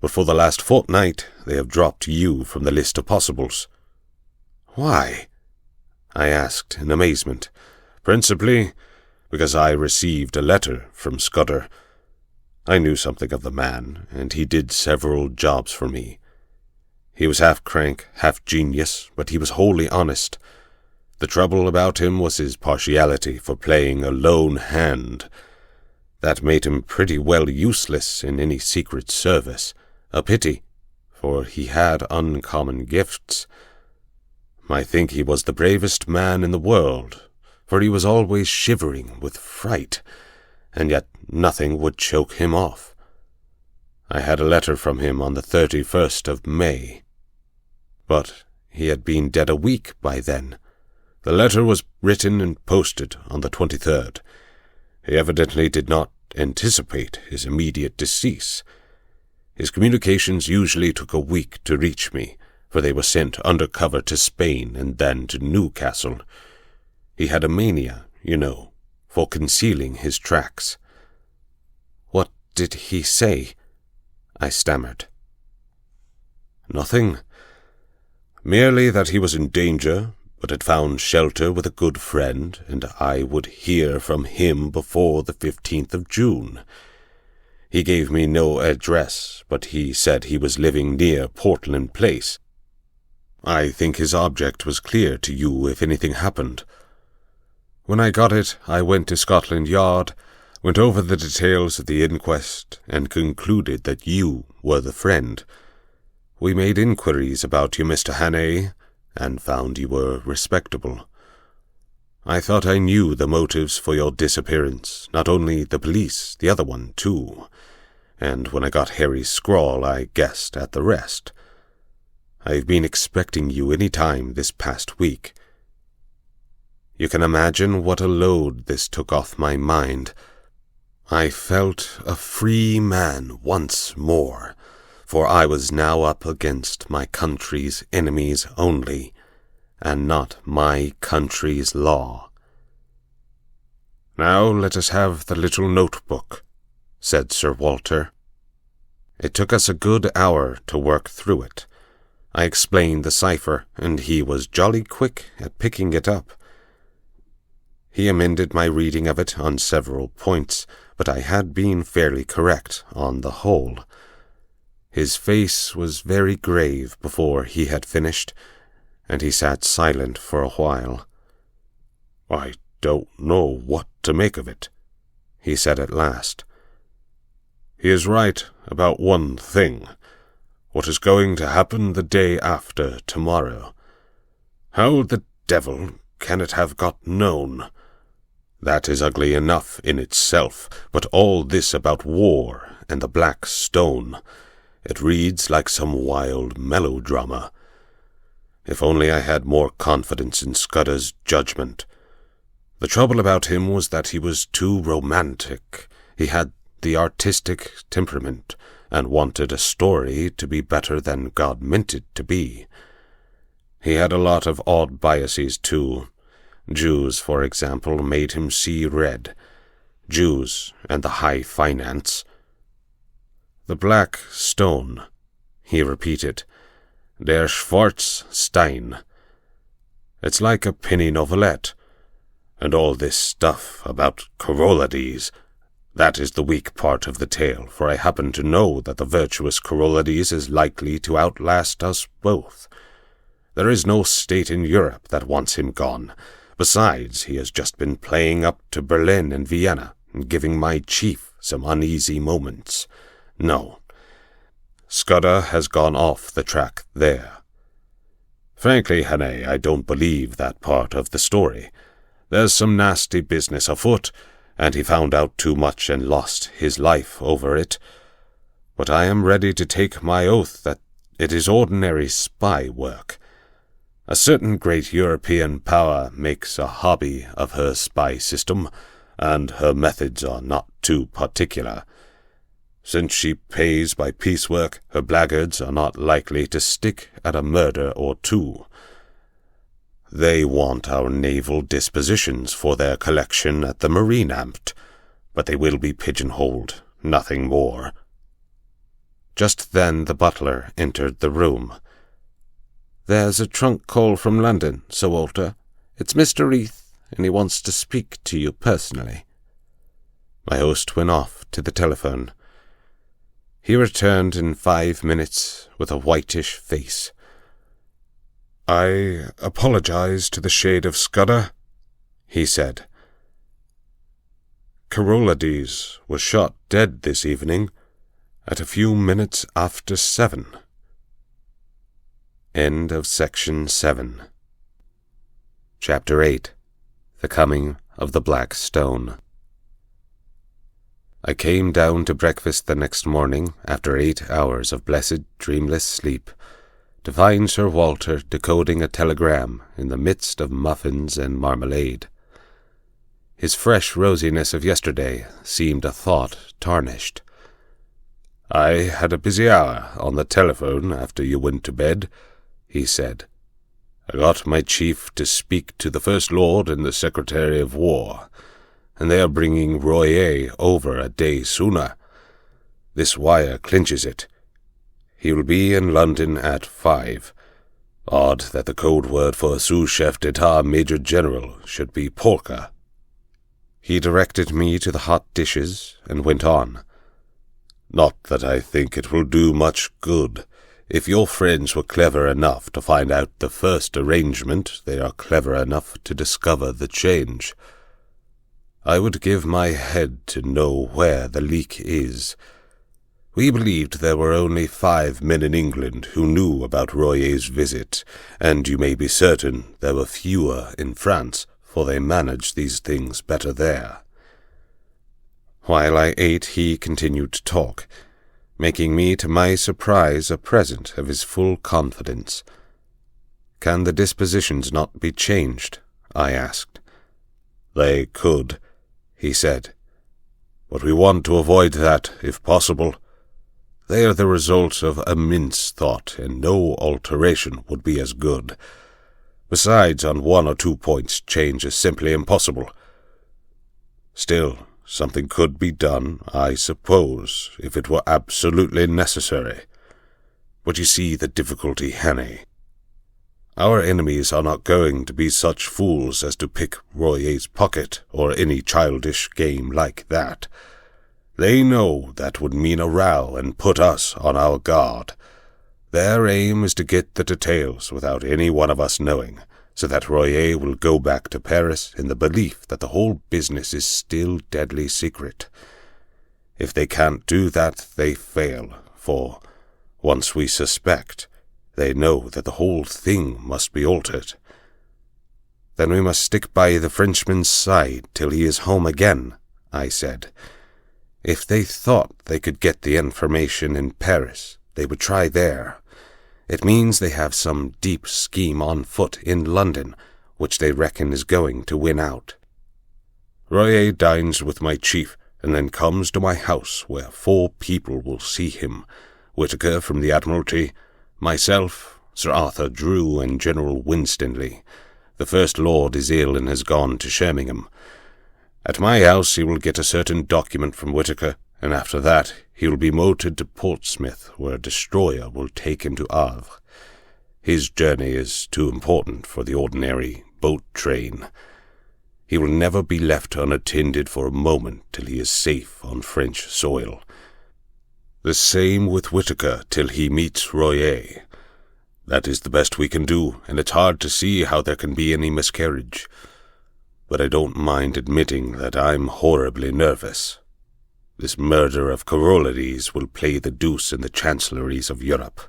but for the last fortnight they have dropped you from the list of possibles." "Why?" I asked in amazement. "Principally because I received a letter from Scudder. I knew something of the man, and he did several jobs for me. He was half crank, half genius, but he was wholly honest. The trouble about him was his partiality for playing a lone hand. That made him pretty well useless in any secret service. A pity, for he had uncommon gifts. I think he was the bravest man in the world, for he was always shivering with fright, and yet nothing would choke him off. I had a letter from him on the 31st of May. But he had been dead a week by then. The letter was written and posted on the 23rd. He evidently did not anticipate his immediate decease. His communications usually took a week to reach me, for they were sent undercover to Spain and then to Newcastle. He had a mania, you know, for concealing his tracks. "What did he say?" I stammered. "Nothing. Merely that he was in danger, but had found shelter with a good friend, and I would hear from him before the 15th of June. He gave me no address, but he said he was living near Portland Place. I think his object was clear to you if anything happened. When I got it, I went to Scotland Yard, went over the details of the inquest, and concluded that you were the friend. We made inquiries about you, Mr. Haire, and found you were respectable. I thought I knew the motives for your disappearance, not only the police, the other one, too. And when I got Harry's scrawl, I guessed at the rest. I've been expecting you any time this past week. You can imagine what a load this took off my mind. I felt a free man once more, for I was now up against my country's enemies only, and not my country's law. "Now let us have the little notebook," said Sir Walter. It took us a good hour to work through it. I explained the cipher, and he was jolly quick at picking it up. He amended my reading of it on several points, but I had been fairly correct on the whole. His face was very grave before he had finished, and he sat silent for a while. "I don't know what to make of it," he said at last. "He is right about one thing. What is going to happen the day after tomorrow? How the devil can it have got known? That is ugly enough in itself, but all this about war and the Black Stone, it reads like some wild melodrama. If only I had more confidence in Scudder's judgment. The trouble about him was that he was too romantic. He had the artistic temperament, and wanted a story to be better than God meant it to be. He had a lot of odd biases, too. Jews, for example, made him see red. Jews and the high finance. The Black Stone, he repeated. Der Schwarzstein. It's like a penny novelette. And all this stuff about Corolades, that is the weak part of the tale, for I happen to know that the virtuous Corolades is likely to outlast us both. There is no state in Europe that wants him gone. Besides, he has just been playing up to Berlin and Vienna, and giving my chief some uneasy moments. No. Scudder has gone off the track there. Frankly, Haire, I don't believe that part of the story. There's some nasty business afoot, and he found out too much and lost his life over it. But I am ready to take my oath that it is ordinary spy work. A certain great European power makes a hobby of her spy system, and her methods are not too particular. Since she pays by piecework, her blackguards are not likely to stick at a murder or two. They want our naval dispositions for their collection at the Marine Amt, but they will be pigeonholed, nothing more. Just then the butler entered the room. "There's a trunk call from London, Sir Walter. It's Mr. Reith, and he wants to speak to you personally." My host went off to the telephone. He returned in 5 minutes with a whitish face. "I apologize to the shade of Scudder," he said. "Corolades was shot dead this evening at a few minutes after 7. End of section 7. Chapter 8. The Coming of the Black Stone. I came down to breakfast the next morning, after 8 hours of blessed, dreamless sleep, to find Sir Walter decoding a telegram in the midst of muffins and marmalade. His fresh rosiness of yesterday seemed a thought tarnished. "I had a busy hour on the telephone after you went to bed," he said. "I got my chief to speak to the First Lord and the Secretary of War, and they are bringing Royer over a day sooner. This wire clinches it. He will be in London at 5. Odd that the code word for a sous-chef d'etat major general should be polka." He directed me to the hot dishes and went on. "Not that I think it will do much good. If your friends were clever enough to find out the first arrangement, they are clever enough to discover the change. I would give my head to know where the leak is. We believed there were only 5 men in England who knew about Royer's visit, and you may be certain there were fewer in France, for they manage these things better there." While I ate, he continued to talk, making me, to my surprise, a present of his full confidence. "Can the dispositions not be changed?" I asked. "They could," he said, "but we want to avoid that, if possible. They are the result of immense thought, and no alteration would be as good. Besides, on 1 or 2 points, change is simply impossible. Still, something could be done, I suppose, if it were absolutely necessary. But you see the difficulty, Haire. Our enemies are not going to be such fools as to pick Royer's pocket or any childish game like that. They know that would mean a row and put us on our guard. Their aim is to get the details without any one of us knowing, so that Royer will go back to Paris in the belief that the whole business is still deadly secret. If they can't do that, they fail, for, once we suspect, they know that the whole thing must be altered. Then we must stick by the Frenchman's side till he is home again," I said. "If they thought they could get the information in Paris, they would try there. It means they have some deep scheme on foot in London, which they reckon is going to win out. Royer dines with my chief, and then comes to my house, where 4 people will see him: Whitaker from the Admiralty, myself, Sir Arthur Drew, and General Winstanley. The First Lord is ill and has gone to Birmingham. At my house he will get a certain document from Whittaker, and after that he will be motored to Portsmouth, where a destroyer will take him to Havre. His journey is too important for the ordinary boat train. He will never be left unattended for a moment till he is safe on French soil. The same with Whittaker till he meets Royer. That is the best we can do, and it's hard to see how there can be any miscarriage. But I don't mind admitting that I'm horribly nervous. This murder of Carolades will play the deuce in the chancelleries of Europe.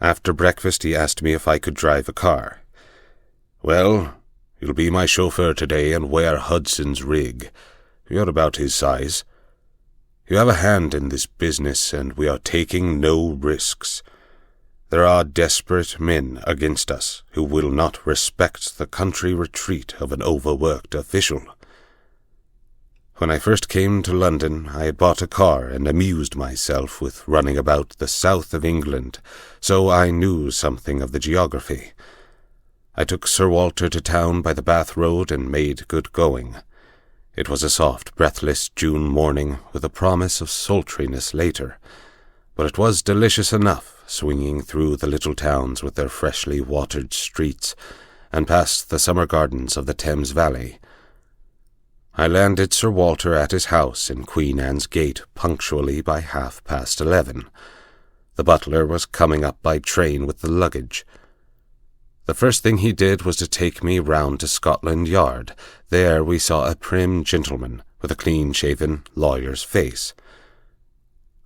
After breakfast he asked me if I could drive a car. Well, you'll be my chauffeur today and wear Hudson's rig. You're about his size. You have a hand in this business, and we are taking no risks. There are desperate men against us who will not respect the country retreat of an overworked official. When I first came to London, I had bought a car and amused myself with running about the south of England, so I knew something of the geography. I took Sir Walter to town by the Bath Road and made good going. It was a soft, breathless June morning, with a promise of sultriness later, but it was delicious enough, swinging through the little towns with their freshly watered streets, and past the summer gardens of the Thames Valley. I landed Sir Walter at his house in Queen Anne's Gate punctually by 11:30. The butler was coming up by train with the luggage. The first thing he did was to take me round to Scotland Yard. There we saw a prim gentleman with a clean-shaven lawyer's face.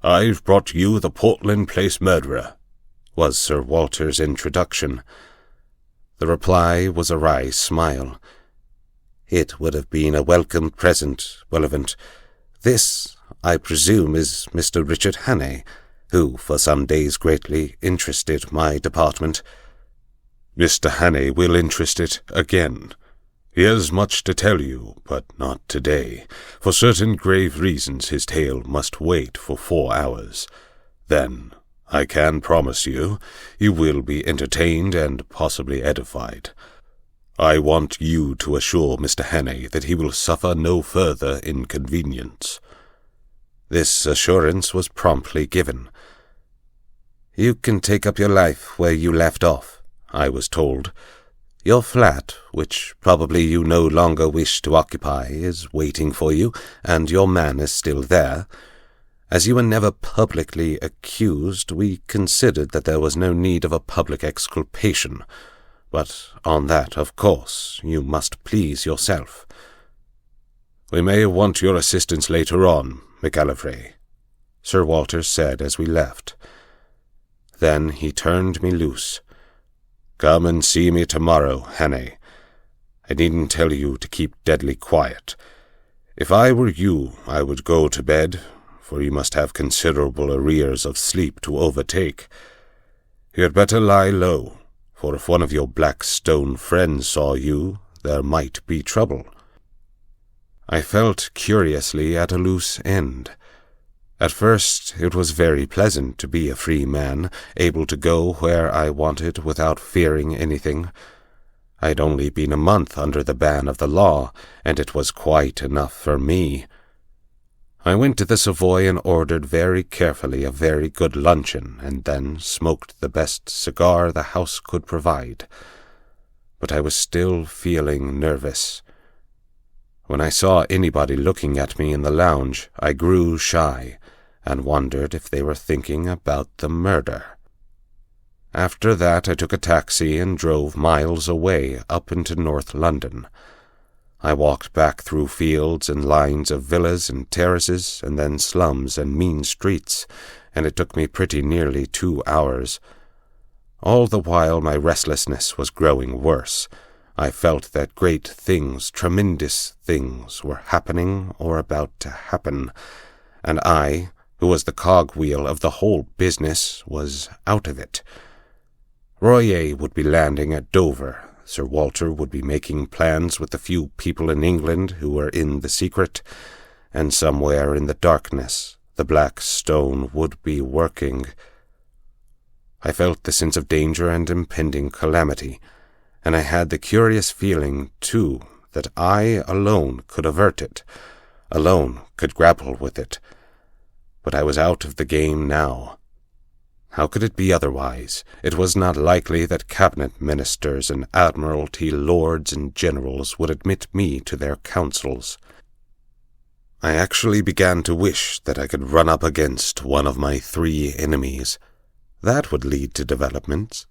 "I've brought you the Portland Place murderer," was Sir Walter's introduction. The reply was a wry smile. "It would have been a welcome present, Bullivant. This, I presume, is Mr. Richard Haire, who for some days greatly interested my department." "Mr. Haire will interest it again. He has much to tell you, but not today. For certain grave reasons his tale must wait for 4 hours. Then, I can promise you, you will be entertained and possibly edified. I want you to assure Mr. Haire that he will suffer no further inconvenience." This assurance was promptly given. "You can take up your life where you left off," I was told. "Your flat, which probably you no longer wish to occupy, is waiting for you, and your man is still there. As you were never publicly accused, we considered that there was no need of a public exculpation. But on that, of course, you must please yourself." "We may want your assistance later on, McAllifrey," Sir Walter said as we left. Then he turned me loose. "Come and see me tomorrow, Haire. I needn't tell you to keep deadly quiet. If I were you, I would go to bed, for you must have considerable arrears of sleep to overtake. You had better lie low, for if one of your Blackstone friends saw you, there might be trouble." I felt curiously at a loose end. At first it was very pleasant to be a free man, able to go where I wanted without fearing anything. I had only been a month under the ban of the law, and it was quite enough for me. I went to the Savoy and ordered very carefully a very good luncheon, and then smoked the best cigar the house could provide. But I was still feeling nervous. When I saw anybody looking at me in the lounge, I grew shy, and wondered if they were thinking about the murder. After that I took a taxi and drove miles away up into North London. I walked back through fields and lines of villas and terraces, and then slums and mean streets, and it took me pretty nearly 2 hours. All the while my restlessness was growing worse. I felt that great things, tremendous things, were happening or about to happen, and I, who was the cogwheel of the whole business, was out of it. Royer would be landing at Dover. Sir Walter would be making plans with the few people in England who were in the secret, and somewhere in the darkness the Black Stone would be working. I felt the sense of danger and impending calamity, and I had the curious feeling, too, that I alone could avert it, alone could grapple with it. But I was out of the game now. How could it be otherwise? It was not likely that cabinet ministers and admiralty lords and generals would admit me to their councils. I actually began to wish that I could run up against one of my 3 enemies. That would lead to developments.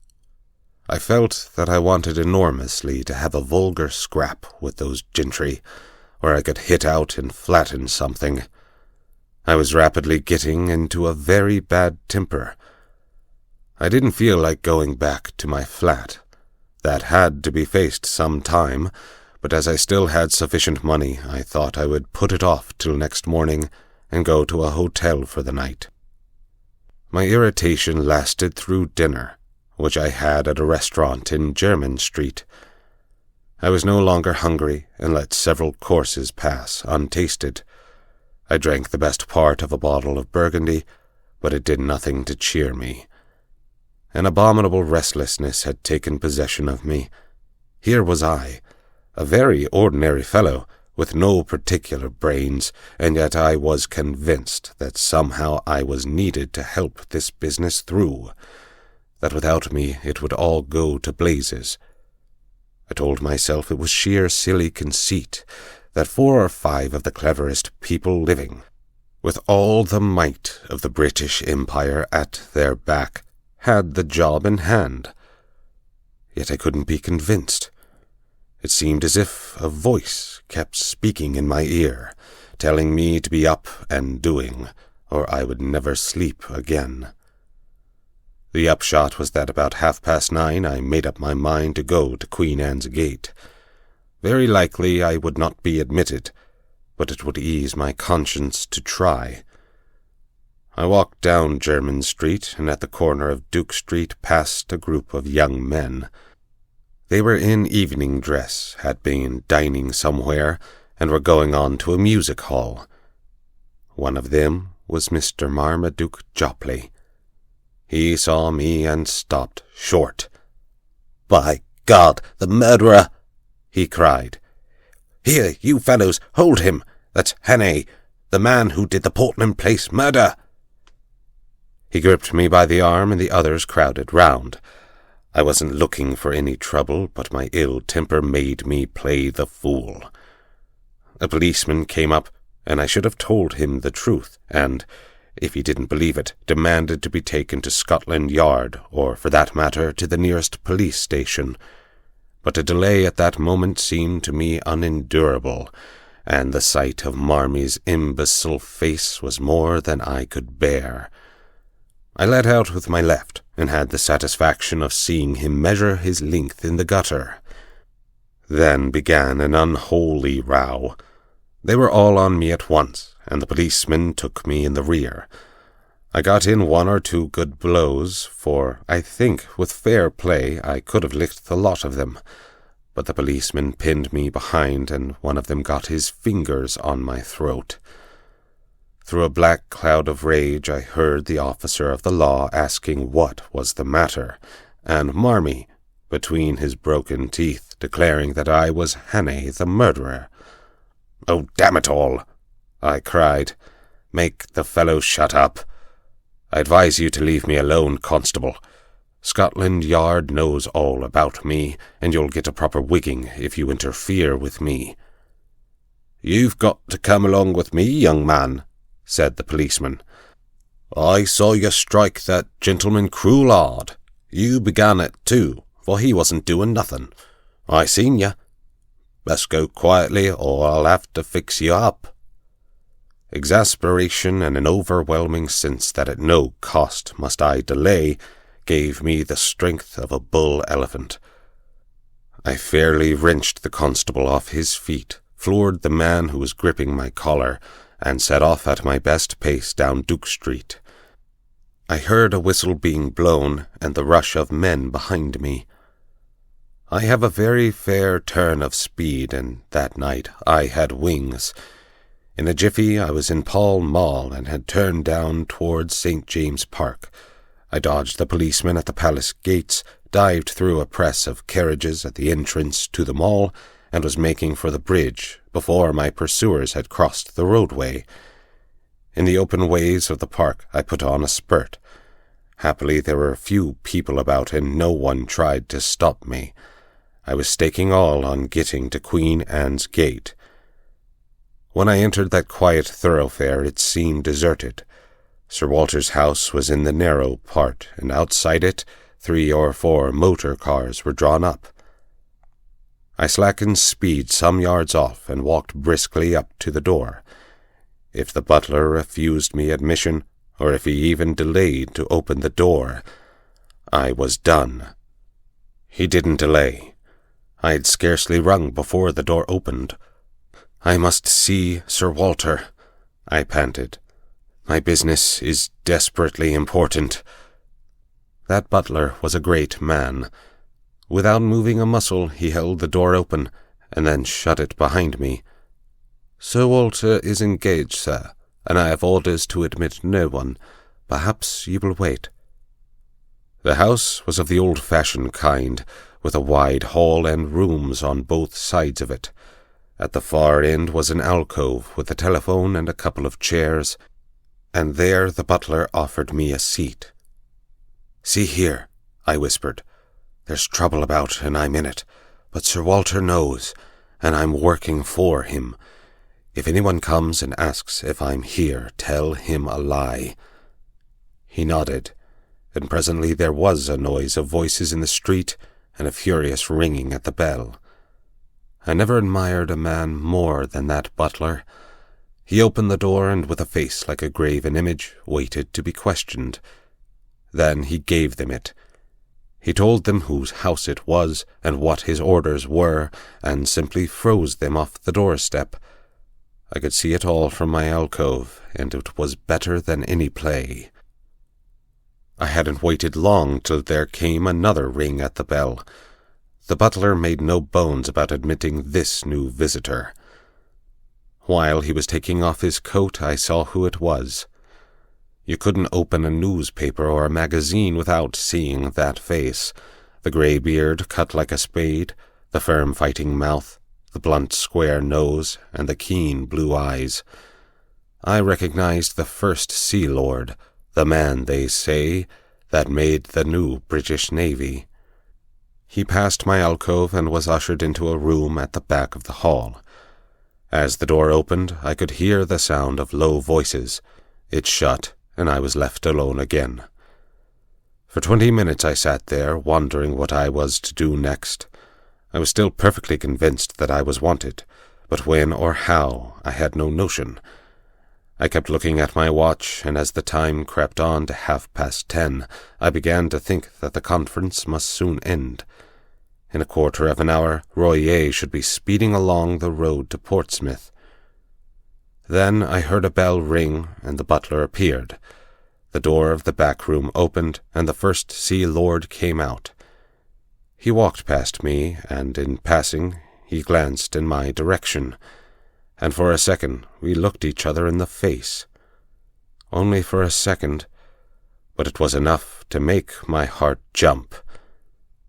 I felt that I wanted enormously to have a vulgar scrap with those gentry, where I could hit out and flatten something. I was rapidly getting into a very bad temper. I didn't feel like going back to my flat. That had to be faced some time, but as I still had sufficient money, I thought I would put it off till next morning and go to a hotel for the night. My irritation lasted through dinner, which I had at a restaurant in Jermyn Street. I was no longer hungry and let several courses pass untasted. I drank the best part of a bottle of Burgundy, but it did nothing to cheer me. An abominable restlessness had taken possession of me. Here was I, a very ordinary fellow, with no particular brains, and yet I was convinced that somehow I was needed to help this business through, that without me it would all go to blazes. I told myself it was sheer silly conceit, that 4 or 5 of the cleverest people living, with all the might of the British Empire at their back, had the job in hand. Yet I couldn't be convinced. It seemed as if a voice kept speaking in my ear, telling me to be up and doing, or I would never sleep again. The upshot was that about 9:30 I made up my mind to go to Queen Anne's Gate. Very likely I would not be admitted, but it would ease my conscience to try. I walked down Jermyn Street, and at the corner of Duke Street passed a group of young men. They were in evening dress, had been dining somewhere, and were going on to a music hall. One of them was Mr. Marmaduke Jopley. He saw me and stopped short. "By God, the murderer!" he cried. "Here, you fellows, hold him! That's Haire, the man who did the Portland Place murder!" He gripped me by the arm, and the others crowded round. I wasn't looking for any trouble, but my ill temper made me play the fool. A policeman came up, and I should have told him the truth, and, if he didn't believe it, demanded to be taken to Scotland Yard, or, for that matter, to the nearest police station. But a delay at that moment seemed to me unendurable, and the sight of Marmy's imbecile face was more than I could bear. I let out with my left, and had the satisfaction of seeing him measure his length in the gutter. Then began an unholy row. They were all on me at once, and the policeman took me in the rear. I got in 1 or 2 good blows, for I think, with fair play, I could have licked the lot of them. But the policeman pinned me behind, and one of them got his fingers on my throat. Through a black cloud of rage I heard the officer of the law asking what was the matter, and Marmy, between his broken teeth, declaring that I was Haire the murderer. "Oh, damn it all!" I cried. "Make the fellow shut up. I advise you to leave me alone, constable. Scotland Yard knows all about me, and you'll get a proper wigging if you interfere with me." "You've got to come along with me, young man," said the policeman. "I saw you strike that gentleman cruel hard. You began it too, for he wasn't doing nothing. I seen you. Best go quietly, or I'll have to fix you up." Exasperation and an overwhelming sense that at no cost must I delay gave me the strength of a bull elephant. I fairly wrenched the constable off his feet, floored the man who was gripping my collar, and set off at my best pace down Duke Street. I heard a whistle being blown and the rush of men behind me. I have a very fair turn of speed, and that night I had wings. In a jiffy I was in Pall Mall and had turned down towards St. James's Park. I dodged the policeman at the palace gates, dived through a press of carriages at the entrance to the mall, and was making for the bridge before my pursuers had crossed the roadway. In the open ways of the park I put on a spurt. Happily there were few people about, and no one tried to stop me. I was staking all on getting to Queen Anne's Gate. When I entered that quiet thoroughfare, it seemed deserted. Sir Walter's house was in the narrow part, and outside it 3 or 4 motor cars were drawn up. I slackened speed some yards off and walked briskly up to the door. If the butler refused me admission, or if he even delayed to open the door, I was done. He didn't delay. I had scarcely rung before the door opened. "I must see Sir Walter," I panted. "My business is desperately important." That butler was a great man. Without moving a muscle, he held the door open, and then shut it behind me. "Sir Walter is engaged, sir, and I have orders to admit no one. Perhaps you will wait." The house was of the old-fashioned kind, with a wide hall and rooms on both sides of it. At the far end was an alcove with a telephone and a couple of chairs, and there the butler offered me a seat. "See here," I whispered. "There's trouble about, and I'm in it, but Sir Walter knows, and I'm working for him. If anyone comes and asks if I'm here, tell him a lie." He nodded, and presently there was a noise of voices in the street and a furious ringing at the bell. I never admired a man more than that butler. He opened the door and, with a face like a graven image, waited to be questioned. Then he gave them it. He told them whose house it was and what his orders were, and simply froze them off the doorstep. I could see it all from my alcove, and it was better than any play. I hadn't waited long till there came another ring at the bell. The butler made no bones about admitting this new visitor. While he was taking off his coat, I saw who it was. You couldn't open a newspaper or a magazine without seeing that face, the grey beard cut like a spade, the firm fighting mouth, the blunt square nose, and the keen blue eyes. I recognized the First Sea Lord, the man, they say, that made the new British Navy. He passed my alcove and was ushered into a room at the back of the hall. As the door opened, I could hear the sound of low voices. It shut, and I was left alone again. For 20 minutes I sat there, wondering what I was to do next. I was still perfectly convinced that I was wanted, but when or how, I had no notion. I kept looking at my watch, and as the time crept on to 10:30, I began to think that the conference must soon end. In a quarter of an hour, Royer should be speeding along the road to Portsmouth. Then I heard a bell ring, and the butler appeared. The door of the back room opened, and the First Sea Lord came out. He walked past me, and in passing, he glanced in my direction, and for a second we looked each other in the face. Only for a second, but it was enough to make my heart jump.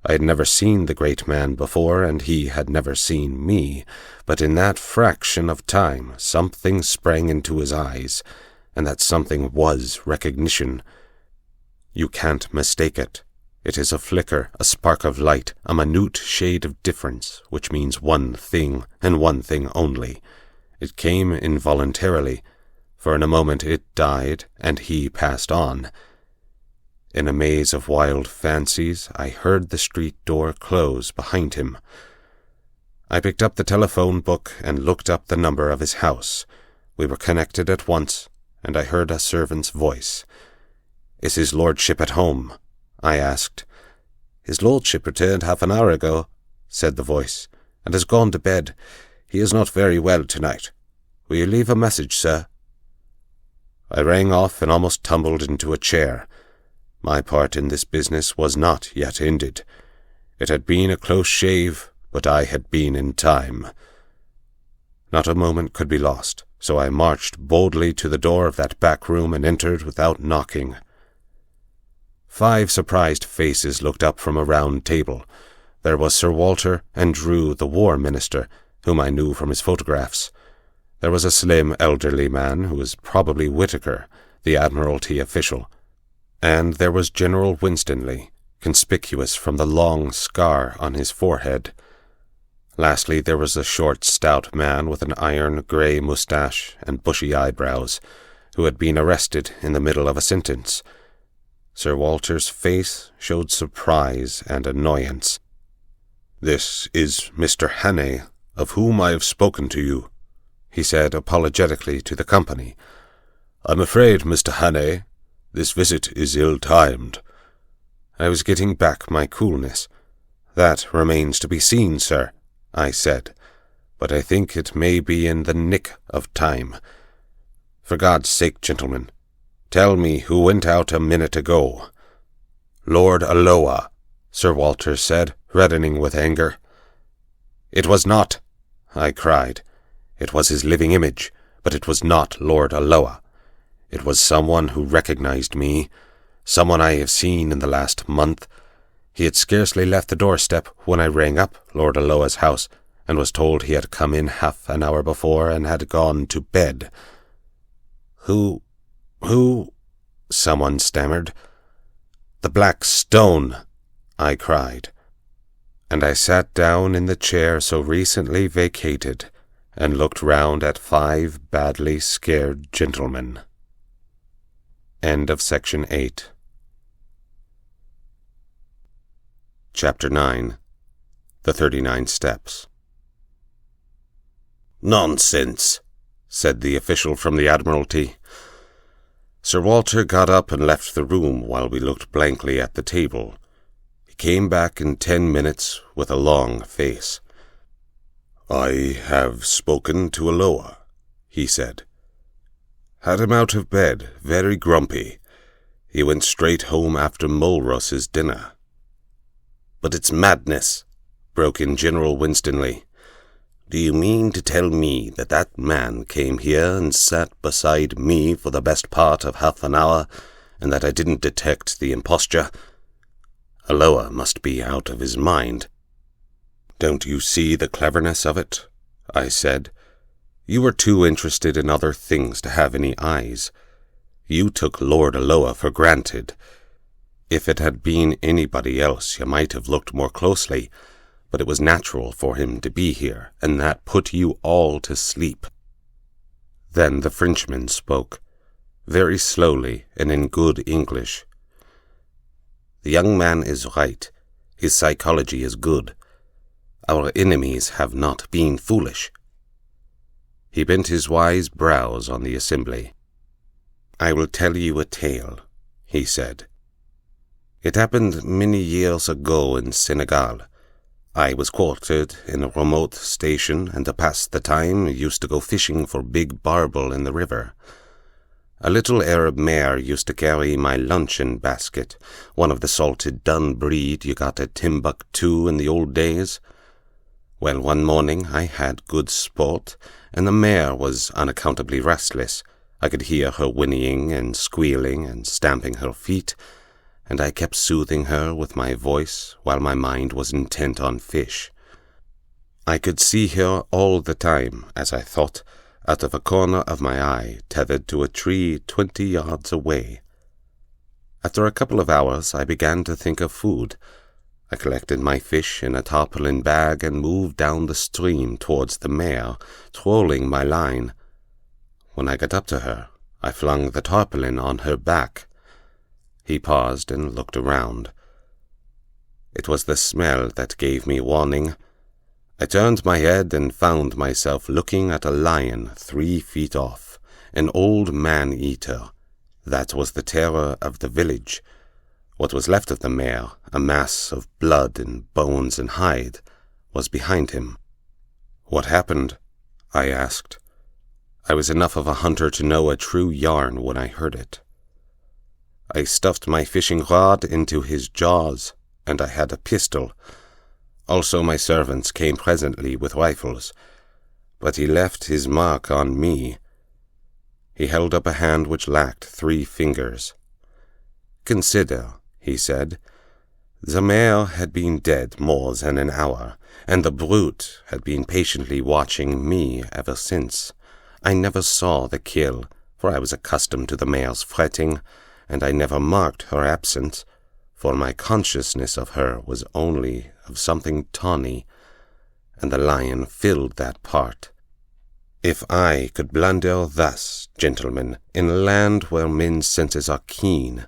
I had never seen the great man before, and he had never seen me, but in that fraction of time something sprang into his eyes, and that something was recognition. You can't mistake it. It is a flicker, a spark of light, a minute shade of difference, which means one thing, and one thing only. It came involuntarily, for in a moment it died, and he passed on. In a maze of wild fancies, I heard the street door close behind him. I picked up the telephone book and looked up the number of his house. We were connected at once, and I heard a servant's voice. "Is his lordship at home?" I asked. "His lordship returned half an hour ago," said the voice, "and has gone to bed. He is not very well tonight. Will you leave a message, sir?" I rang off and almost tumbled into a chair. My part in this business was not yet ended. It had been a close shave, but I had been in time. Not a moment could be lost, so I marched boldly to the door of that back room and entered without knocking. 5 surprised faces looked up from a round table. There was Sir Walter and Drew, the War Minister, whom I knew from his photographs. There was a slim, elderly man who was probably Whitaker, the Admiralty official. And there was General Winstanley, conspicuous from the long scar on his forehead. Lastly, there was a short, stout man with an iron grey moustache and bushy eyebrows, who had been arrested in the middle of a sentence. Sir Walter's face showed surprise and annoyance. "This is Mr. Haire, of whom I have spoken to you," he said apologetically to the company. "I'm afraid, Mr. Haire, this visit is ill-timed." I was getting back my coolness. "That remains to be seen, sir," I said, "but I think it may be in the nick of time. For God's sake, gentlemen, tell me who went out a minute ago." "Lord Alloa," Sir Walter said, reddening with anger. "It was not," I cried. "It was his living image, but it was not Lord Alloa. It was someone who recognized me, someone I have seen in the last month. He had scarcely left the doorstep when I rang up Lord Alloa's house and was told he had come in half an hour before and had gone to bed." Who, someone stammered. "The Black Stone," I cried. And I sat down in the chair so recently vacated and looked round at 5 badly scared gentlemen. End of section 8. Chapter 9. The 39 Steps. "Nonsense," said the official from the Admiralty. Sir Walter got up and left the room while we looked blankly at the table. He came back in 10 minutes with a long face. "I have spoken to Alloa," he said. "Had him out of bed, very grumpy. He went straight home after Mulross's dinner." "But it's madness," broke in General Winstanley. "Do you mean to tell me that that man came here and sat beside me for the best part of half an hour, and that I didn't detect the imposture? Alloa must be out of his mind." "Don't you see the cleverness of it?" I said. "You were too interested in other things to have any eyes. You took Lord Alloa for granted. If it had been anybody else, you might have looked more closely, but it was natural for him to be here, and that put you all to sleep." Then the Frenchman spoke, very slowly and in good English. "The young man is right. His psychology is good. Our enemies have not been foolish." He bent his wise brows on the assembly. "I will tell you a tale," he said. "It happened many years ago in Senegal. I was quartered in a remote station, and to pass the time used to go fishing for big barbel in the river. A little Arab mare used to carry my luncheon basket, one of the salted dun breed you got at Timbuktu in the old days. Well, one morning I had good sport, and the mare was unaccountably restless. I could hear her whinnying and squealing and stamping her feet, and I kept soothing her with my voice while my mind was intent on fish. I could see her all the time, as I thought, out of a corner of my eye, tethered to a tree 20 yards away. After a couple of hours, I began to think of food. I collected my fish in a tarpaulin bag and moved down the stream towards the mare, trolling my line. When I got up to her, I flung the tarpaulin on her back. He paused and looked around. It was the smell that gave me warning. I turned my head and found myself looking at a lion 3 feet off, an old man-eater. That was the terror of the village. What was left of the mare, a mass of blood and bones and hide, was behind him. "What happened?" I asked. I was enough of a hunter to know a true yarn when I heard it. "I stuffed my fishing rod into his jaws, and I had a pistol. Also my servants came presently with rifles, but he left his mark on me." He held up a hand which lacked 3 fingers. "Consider," he said, The mare had been dead more than an hour, and the brute had been patiently watching me ever since. I never saw the kill, for I was accustomed to the mare's fretting, and I never marked her absence, for my consciousness of her was only of something tawny, and the lion filled that part. If I could blunder thus, gentlemen, in a land where men's senses are keen,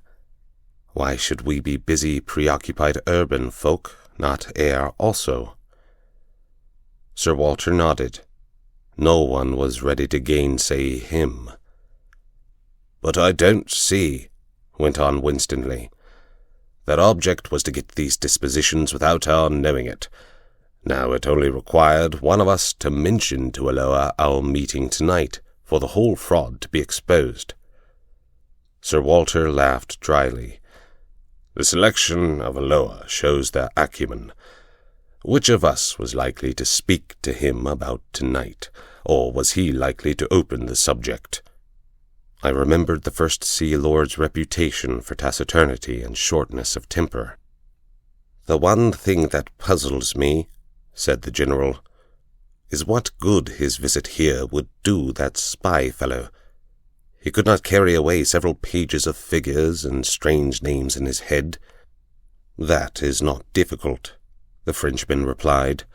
why should we be busy, preoccupied urban folk not err also? Sir Walter nodded. No one was ready to gainsay him. "But I don't see," went on Winstanley. "Their object was to get these dispositions without our knowing it. Now it only required one of us to mention to Alloa our meeting tonight for the whole fraud to be exposed." Sir Walter laughed dryly. "The selection of Alloa shows their acumen. Which of us was likely to speak to him about tonight, or was he likely to open the subject?" I remembered the First Sea Lord's reputation for taciturnity and shortness of temper. "The one thing that puzzles me," said the General, "is what good his visit here would do that spy fellow. He could not carry away several pages of figures and strange names in his head." "That is not difficult," the Frenchman replied.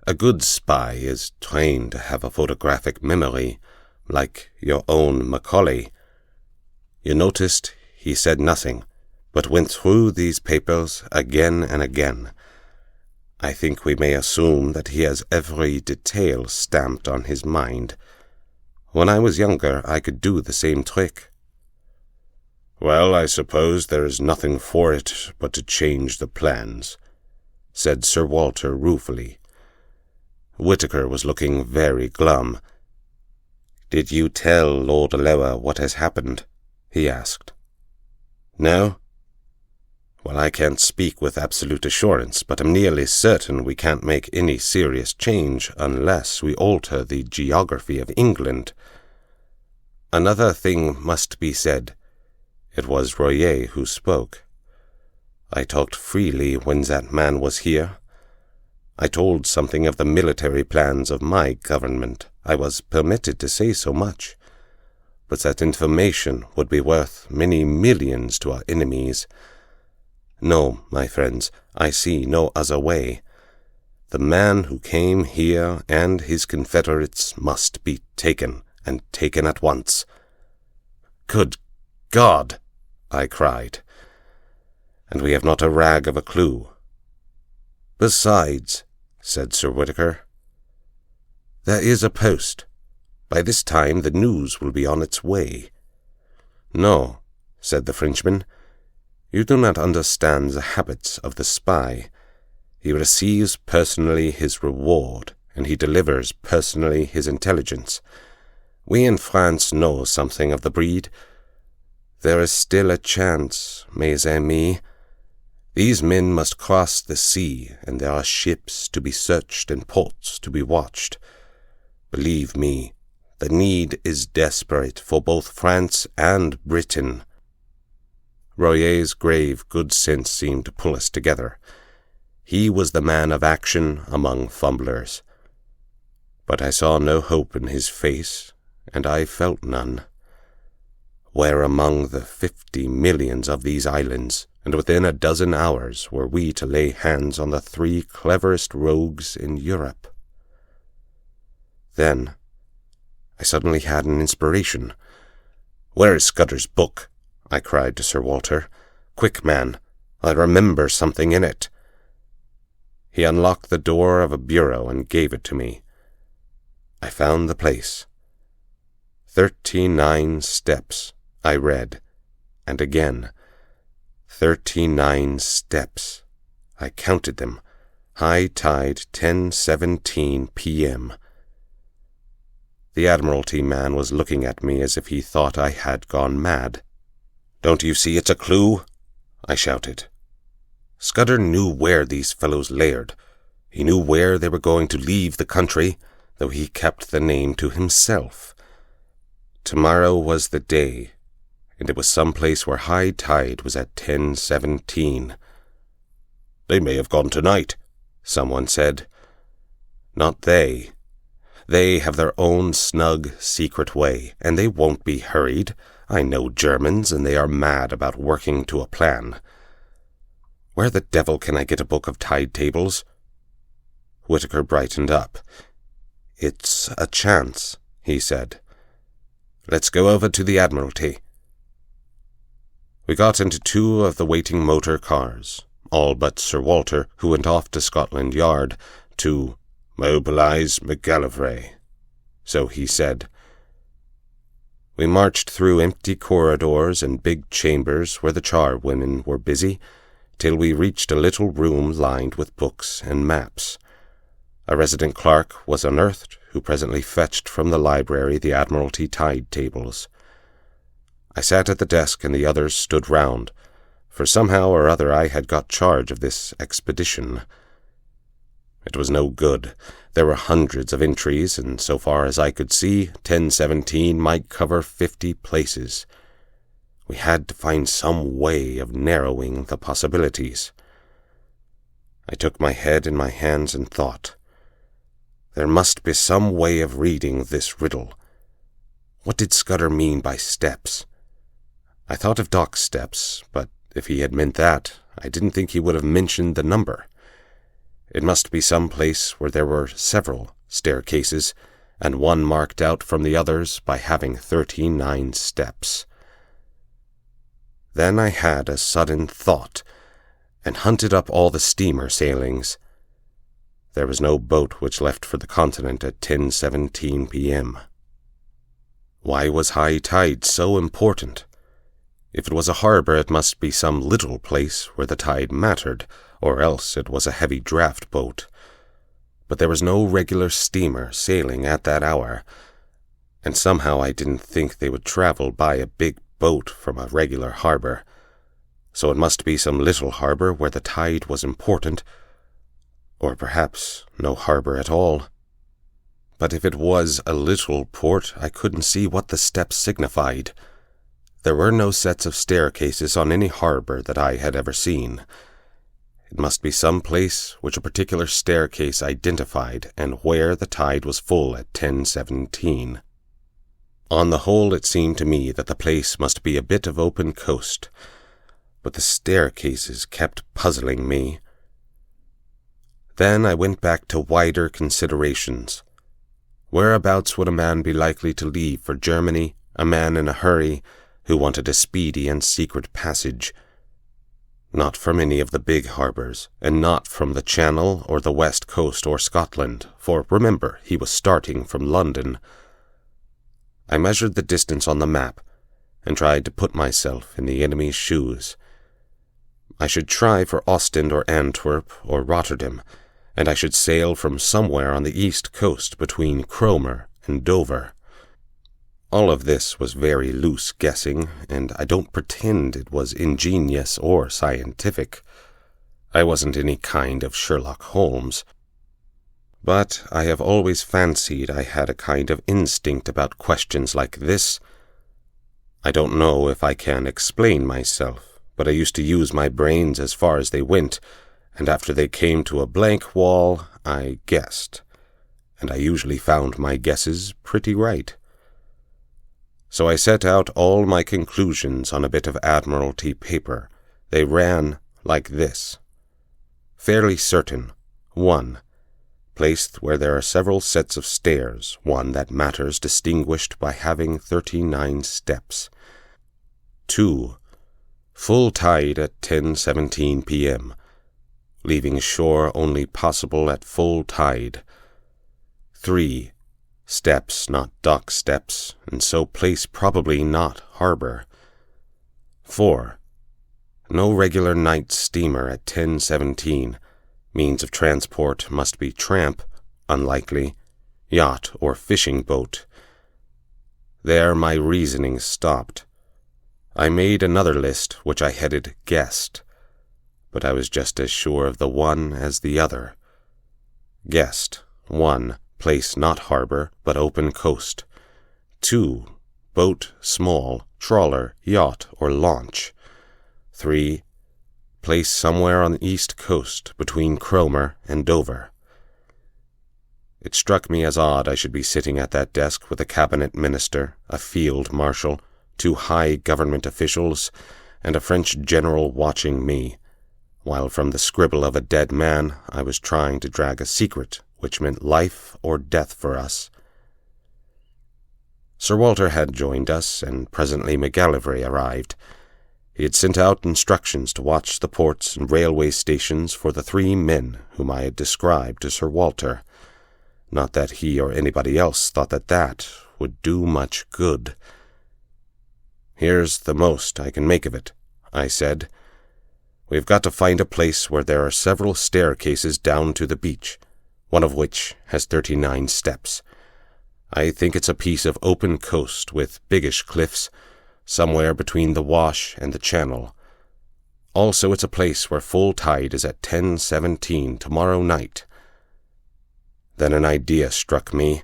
"A good spy is trained to have a photographic memory, like your own Macaulay. You noticed he said nothing, but went through these papers again and again. I think we may assume that he has every detail stamped on his mind. When I was younger, I could do the same trick." "Well, I suppose there is nothing for it but to change the plans," said Sir Walter ruefully. Whitaker was looking very glum. "Did you tell Lord Alloa what has happened?" he asked. "No?" "Well, I can't speak with absolute assurance, but I'm nearly certain we can't make any serious change unless we alter the geography of England. Another thing must be said. It was Royer who spoke. I talked freely when that man was here. I told something of the military plans of my government. I was permitted to say so much. But that information would be worth many millions to our enemies. No, my friends, I see no other way. The man who came here and his confederates must be taken, and taken at once." "Good God!" I cried. "And we have not a rag of a clue." "Besides," said Sir Whitaker, "there is a post. By this time the news will be on its way." "No," said the Frenchman. "You do not understand the habits of the spy. He receives personally his reward, and he delivers personally his intelligence. We in France know something of the breed. There is still a chance, mes amis. These men must cross the sea, and there are ships to be searched and ports to be watched. Believe me, the need is desperate for both France and Britain." Royer's grave good sense seemed to pull us together. He was the man of action among fumblers. But I saw no hope in his face, and I felt none. Where among the 50 millions of these islands, and within a dozen hours, were we to lay hands on the 3 cleverest rogues in Europe? Then I suddenly had an inspiration. "Where is Scudder's book?" I cried to Sir Walter. "Quick, man, I remember something in it." He unlocked the door of a bureau and gave it to me. I found the place. 39 steps, I read, and again. 39 steps. I counted them. High tide, 10:17 p.m. The Admiralty man was looking at me as if he thought I had gone mad. "Don't you see it's a clue?" I shouted. Scudder knew where these fellows laired. He knew where they were going to leave the country, though he kept the name to himself. Tomorrow was the day, and it was some place where high tide was at 10:17. They may have gone tonight, someone said. Not they. They have their own snug, secret way, and they won't be hurried. I know Germans, and they are mad about working to a plan. Where the devil can I get a book of tide tables? Whitaker brightened up. It's a chance, he said. Let's go over to the Admiralty. We got into 2 of the waiting motor cars, all but Sir Walter, who went off to Scotland Yard to mobilize McGallivray, so he said. We marched through empty corridors and big chambers where the charwomen were busy, till we reached a little room lined with books and maps. A resident clerk was unearthed, who presently fetched from the library the Admiralty tide tables. I sat at the desk and the others stood round, for somehow or other I had got charge of this expedition. It was no good. There were hundreds of entries, and so far as I could see, 1017 might cover 50 places. We had to find some way of narrowing the possibilities. I took my head in my hands and thought. There must be some way of reading this riddle. What did Scudder mean by steps? I thought of Doc's steps, but if he had meant that, I didn't think he would have mentioned the number. It must be some place where there were several staircases, and one marked out from the others by having 39 steps. Then I had a sudden thought, and hunted up all the steamer sailings. There was no boat which left for the continent at 10:17 p.m. Why was high tide so important? If it was a harbor, it must be some little place where the tide mattered, or else it was a heavy draft boat. But there was no regular steamer sailing at that hour, and somehow I didn't think they would travel by a big boat from a regular harbor. So it must be some little harbor where the tide was important, or perhaps no harbor at all. But if it was a little port, I couldn't see what the steps signified. There were no sets of staircases on any harbor that I had ever seen. It must be some place which a particular staircase identified, and where the tide was full at 10:17. On the whole, it seemed to me that the place must be a bit of open coast, but the staircases kept puzzling me. Then I went back to wider considerations. Whereabouts would a man be likely to leave for Germany, a man in a hurry, who wanted a speedy and secret passage? Not from any of the big harbors, and not from the Channel or the West Coast or Scotland, for remember, he was starting from London. I measured the distance on the map, and tried to put myself in the enemy's shoes. I should try for Ostend or Antwerp or Rotterdam, and I should sail from somewhere on the east coast between Cromer and Dover. All of this was very loose guessing, and I don't pretend it was ingenious or scientific. I wasn't any kind of Sherlock Holmes. But I have always fancied I had a kind of instinct about questions like this. I don't know if I can explain myself, but I used to use my brains as far as they went, and after they came to a blank wall, I guessed. And I usually found my guesses pretty right. So I set out all my conclusions on a bit of Admiralty paper. They ran like this. Fairly certain. 1. Placed where there are several sets of stairs, one that matters distinguished by having 39 steps. 2. Full tide at 10:17 p.m., leaving shore only possible at full tide. 3. Steps, not dock steps, and so place probably not harbor. 4. No regular night steamer at 10:17. Means of transport must be tramp, unlikely, yacht or fishing boat. There my reasoning stopped. I made another list which I headed guessed, but I was just as sure of the one as the other. Guessed. 1. Place not harbor, but open coast. 2. Boat small, trawler, yacht, or launch. 3. place somewhere on the east coast between Cromer and Dover. It struck me as odd I should be sitting at that desk with a cabinet minister, a field marshal, 2 high government officials, and a French general watching me, while from the scribble of a dead man I was trying to drag a secret which meant life or death for us. Sir Walter had joined us, and presently McGallivray arrived. He had sent out instructions to watch the ports and railway stations for the 3 men whom I had described to Sir Walter. Not that he or anybody else thought that would do much good. "Here's the most I can make of it," I said. "We've got to find a place where there are several staircases down to the beach, one of which has 39 steps. I think it's a piece of open coast with biggish cliffs, somewhere between the Wash and the Channel. Also, it's a place where full tide is at 10:17 tomorrow night." Then an idea struck me.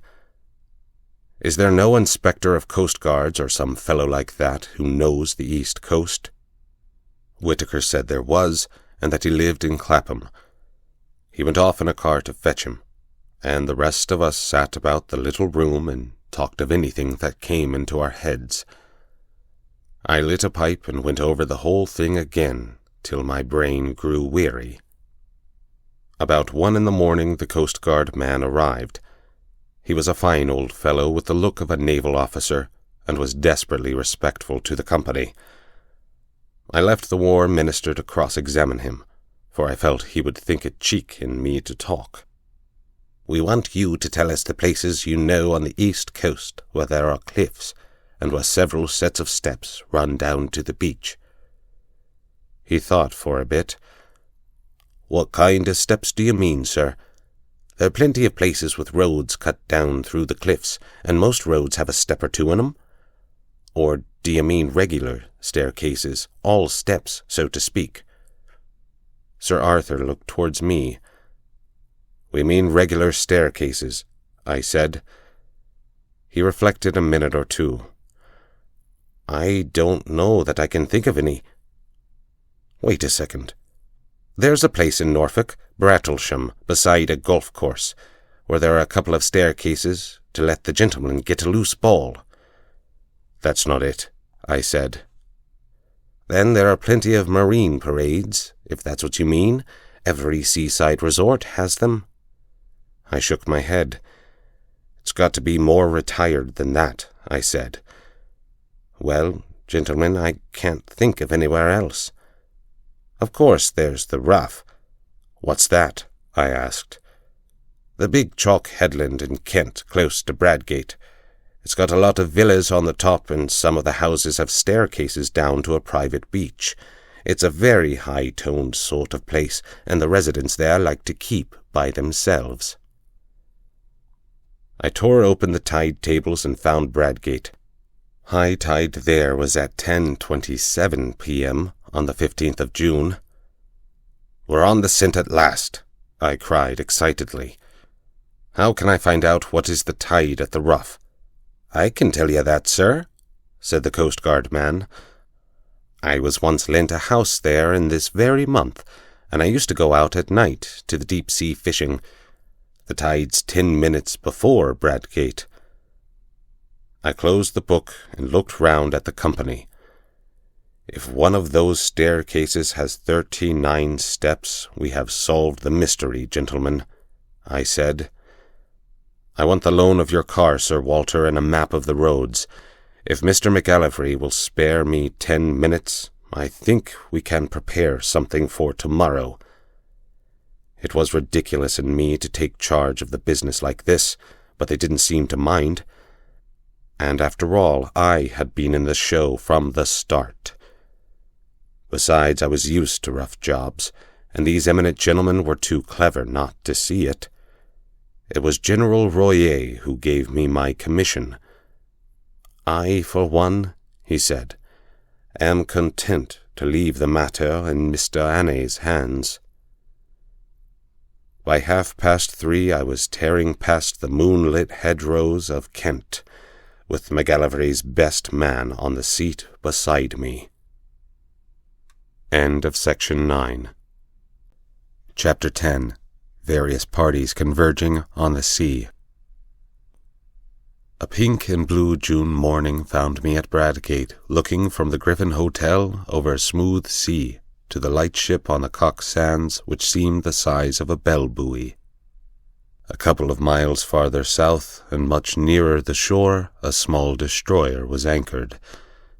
"Is there no inspector of coast guards or some fellow like that who knows the East Coast?" Whitaker said there was, and that he lived in Clapham. He went off in a car to fetch him, and the rest of us sat about the little room and talked of anything that came into our heads. I lit a pipe and went over the whole thing again till my brain grew weary. About 1 in the morning the Coast Guard man arrived. He was a fine old fellow with the look of a naval officer, and was desperately respectful to the company. I left the War Minister to cross-examine him, for I felt he would think it cheek in me to talk. "We want you to tell us the places you know on the East Coast where there are cliffs, and where several sets of steps run down to the beach." He thought for a bit. "What kind of steps do you mean, sir? There are plenty of places with roads cut down through the cliffs, and most roads have a step or 2 in 'em. Or do you mean regular staircases, all steps, so to speak?" Sir Arthur looked towards me. "We mean regular staircases," I said. He reflected a minute or 2. "I don't know that I can think of any." "Wait a second. There's a place in Norfolk, Brattlesham, beside a golf course, where there are a couple of staircases to let the gentlemen get a loose ball." "That's not it," I said. "Then there are plenty of marine parades, if that's what you mean. Every seaside resort has them." I shook my head. "It's got to be more retired than that," I said. "Well, gentlemen, I can't think of anywhere else." "Of course there's the Rough." "What's that?" I asked. "The big chalk headland in Kent, close to Bradgate. It's got a lot of villas on the top, and some of the houses have staircases down to a private beach. It's a very high-toned sort of place, and the residents there like to keep by themselves." I tore open the tide tables and found Bradgate. High tide there was at 10:27 p.m. on the 15th of June. "We're on the scent at last," I cried excitedly. "How can I find out what is the tide at the Rough?" "I can tell you that, sir," said the Coast Guard man. "I was once lent a house there in this very month, and I used to go out at night to the deep-sea fishing. The tide's 10 minutes before Bradgate." I closed the book and looked round at the company. "If one of those staircases has 39 steps, we have solved the mystery, gentlemen," I said. "I want the loan of your car, Sir Walter, and a map of the roads. If Mr. McGallivray will spare me 10 minutes, I think we can prepare something for tomorrow." It was ridiculous in me to take charge of the business like this, but they didn't seem to mind. And after all, I had been in the show from the start. Besides, I was used to rough jobs, and these eminent gentlemen were too clever not to see it. It was General Royer who gave me my commission. "I, for one," he said, "am content to leave the matter in Mr. Anne's hands." By 3:30 I was tearing past the moonlit hedgerows of Kent, with McGallivray's best man on the seat beside me. End of Section 9. Chapter 10. Various Parties Converging on the Sea. A pink and blue June morning found me at Bradgate, looking from the Griffin Hotel over a smooth sea to the lightship on the Cock Sands, which seemed the size of a bell buoy. A couple of miles farther south, and much nearer the shore, a small destroyer was anchored.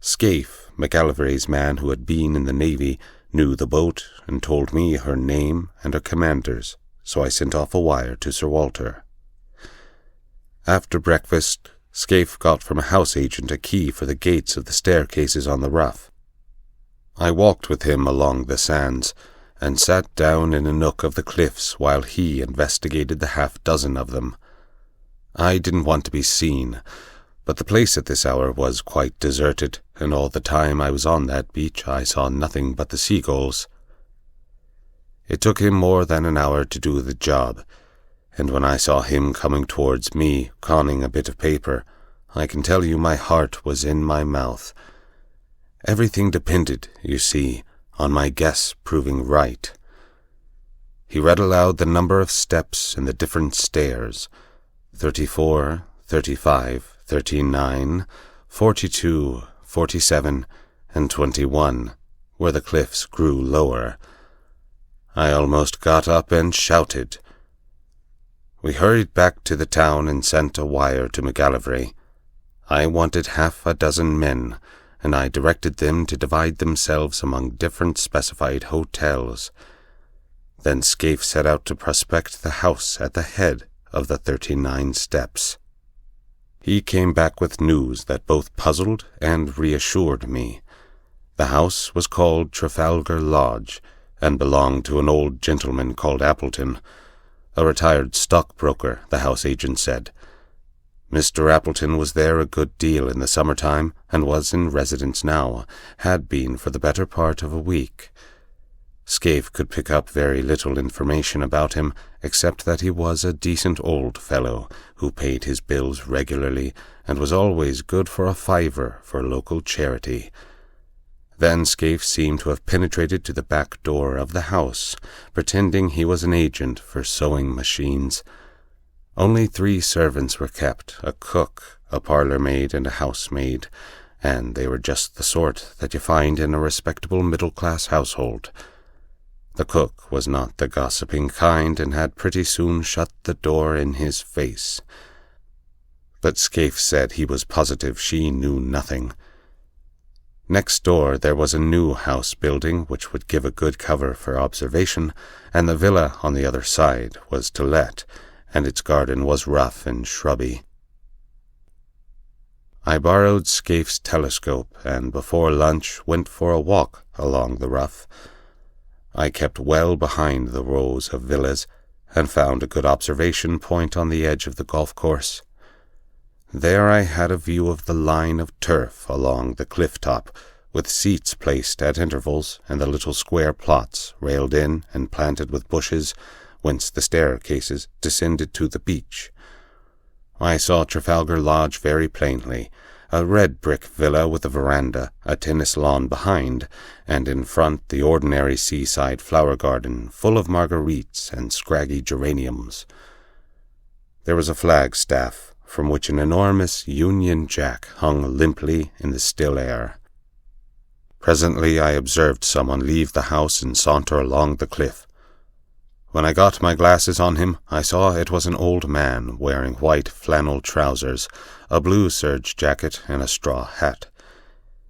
Scaife, McAllivray's man who had been in the Navy, knew the boat and told me her name and her commander's, so I sent off a wire to Sir Walter. After breakfast, Scaife got from a house agent a key for the gates of the staircases on the Rough. I walked with him along the sands, and sat down in a nook of the cliffs while he investigated the half-dozen of them. I didn't want to be seen, but the place at this hour was quite deserted, and all the time I was on that beach I saw nothing but the seagulls. It took him more than an hour to do the job, and when I saw him coming towards me, conning a bit of paper, I can tell you my heart was in my mouth. Everything depended, you see, on my guess proving right. He read aloud the number of steps in the different stairs: 34, 35, 39, 42, 47, and 21, where the cliffs grew lower. I almost got up and shouted. We hurried back to the town and sent a wire to McAllivray. I wanted half a dozen men, and I directed them to divide themselves among different specified hotels. Then Scaife set out to prospect the house at the head of the 39 steps. He came back with news that both puzzled and reassured me. The house was called Trafalgar Lodge, and belonged to an old gentleman called Appleton, a retired stockbroker, the house agent said. Mr. Appleton was there a good deal in the summer-time, and was in residence now, had been for the better part of a week. Scaife could pick up very little information about him, except that he was a decent old fellow, who paid his bills regularly, and was always good for a fiver for local charity. Then Scaife seemed to have penetrated to the back door of the house, pretending he was an agent for sewing machines. Only 3 servants were kept, a cook, a parlour-maid, and a housemaid, and they were just the sort that you find in a respectable middle-class household. The cook was not the gossiping kind, and had pretty soon shut the door in his face. But Scaife said he was positive she knew nothing. Next door there was a new house building which would give a good cover for observation, and the villa on the other side was to let, and its garden was rough and shrubby. I borrowed Scaife's telescope, and before lunch went for a walk along the Rough. I kept well behind the rows of villas, and found a good observation point on the edge of the golf course. There I had a view of the line of turf along the cliff top, with seats placed at intervals, and the little square plots railed in and planted with bushes, whence the staircases descended to the beach. I saw Trafalgar Lodge very plainly, a red brick villa with a veranda, a tennis lawn behind, and in front the ordinary seaside flower garden full of marguerites and scraggy geraniums. There was a flagstaff, from which an enormous Union Jack hung limply in the still air. Presently I observed someone leave the house and saunter along the cliff. When I got my glasses on him, I saw it was an old man wearing white flannel trousers, a blue serge jacket, and a straw hat.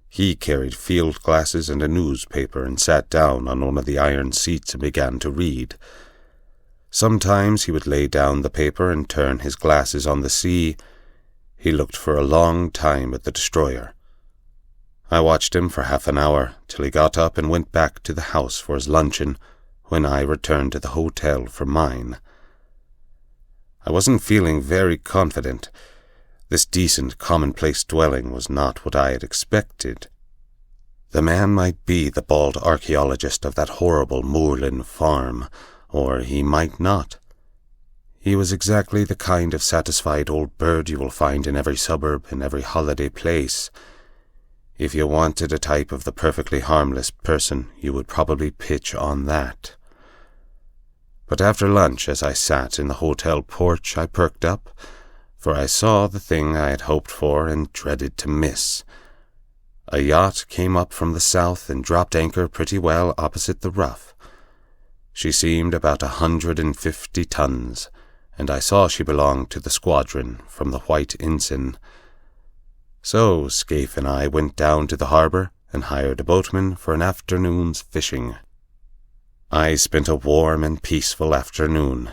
He carried field glasses and a newspaper, and sat down on one of the iron seats and began to read. Sometimes he would lay down the paper and turn his glasses on the sea. He looked for a long time at the destroyer. I watched him for half an hour, till he got up and went back to the house for his luncheon, when I returned to the hotel for mine. I wasn't feeling very confident. This decent, commonplace dwelling was not what I had expected. The man might be the bald archaeologist of that horrible moorland farm, or he might not. He was exactly the kind of satisfied old bird you will find in every suburb, in every holiday place. If you wanted a type of the perfectly harmless person, you would probably pitch on that. But after lunch, as I sat in the hotel porch, I perked up, for I saw the thing I had hoped for and dreaded to miss. A yacht came up from the south and dropped anchor pretty well opposite the Rough. She seemed about 150 tons, and I saw she belonged to the squadron from the white ensign. So Scaife and I went down to the harbour and hired a boatman for an afternoon's fishing. I spent a warm and peaceful afternoon.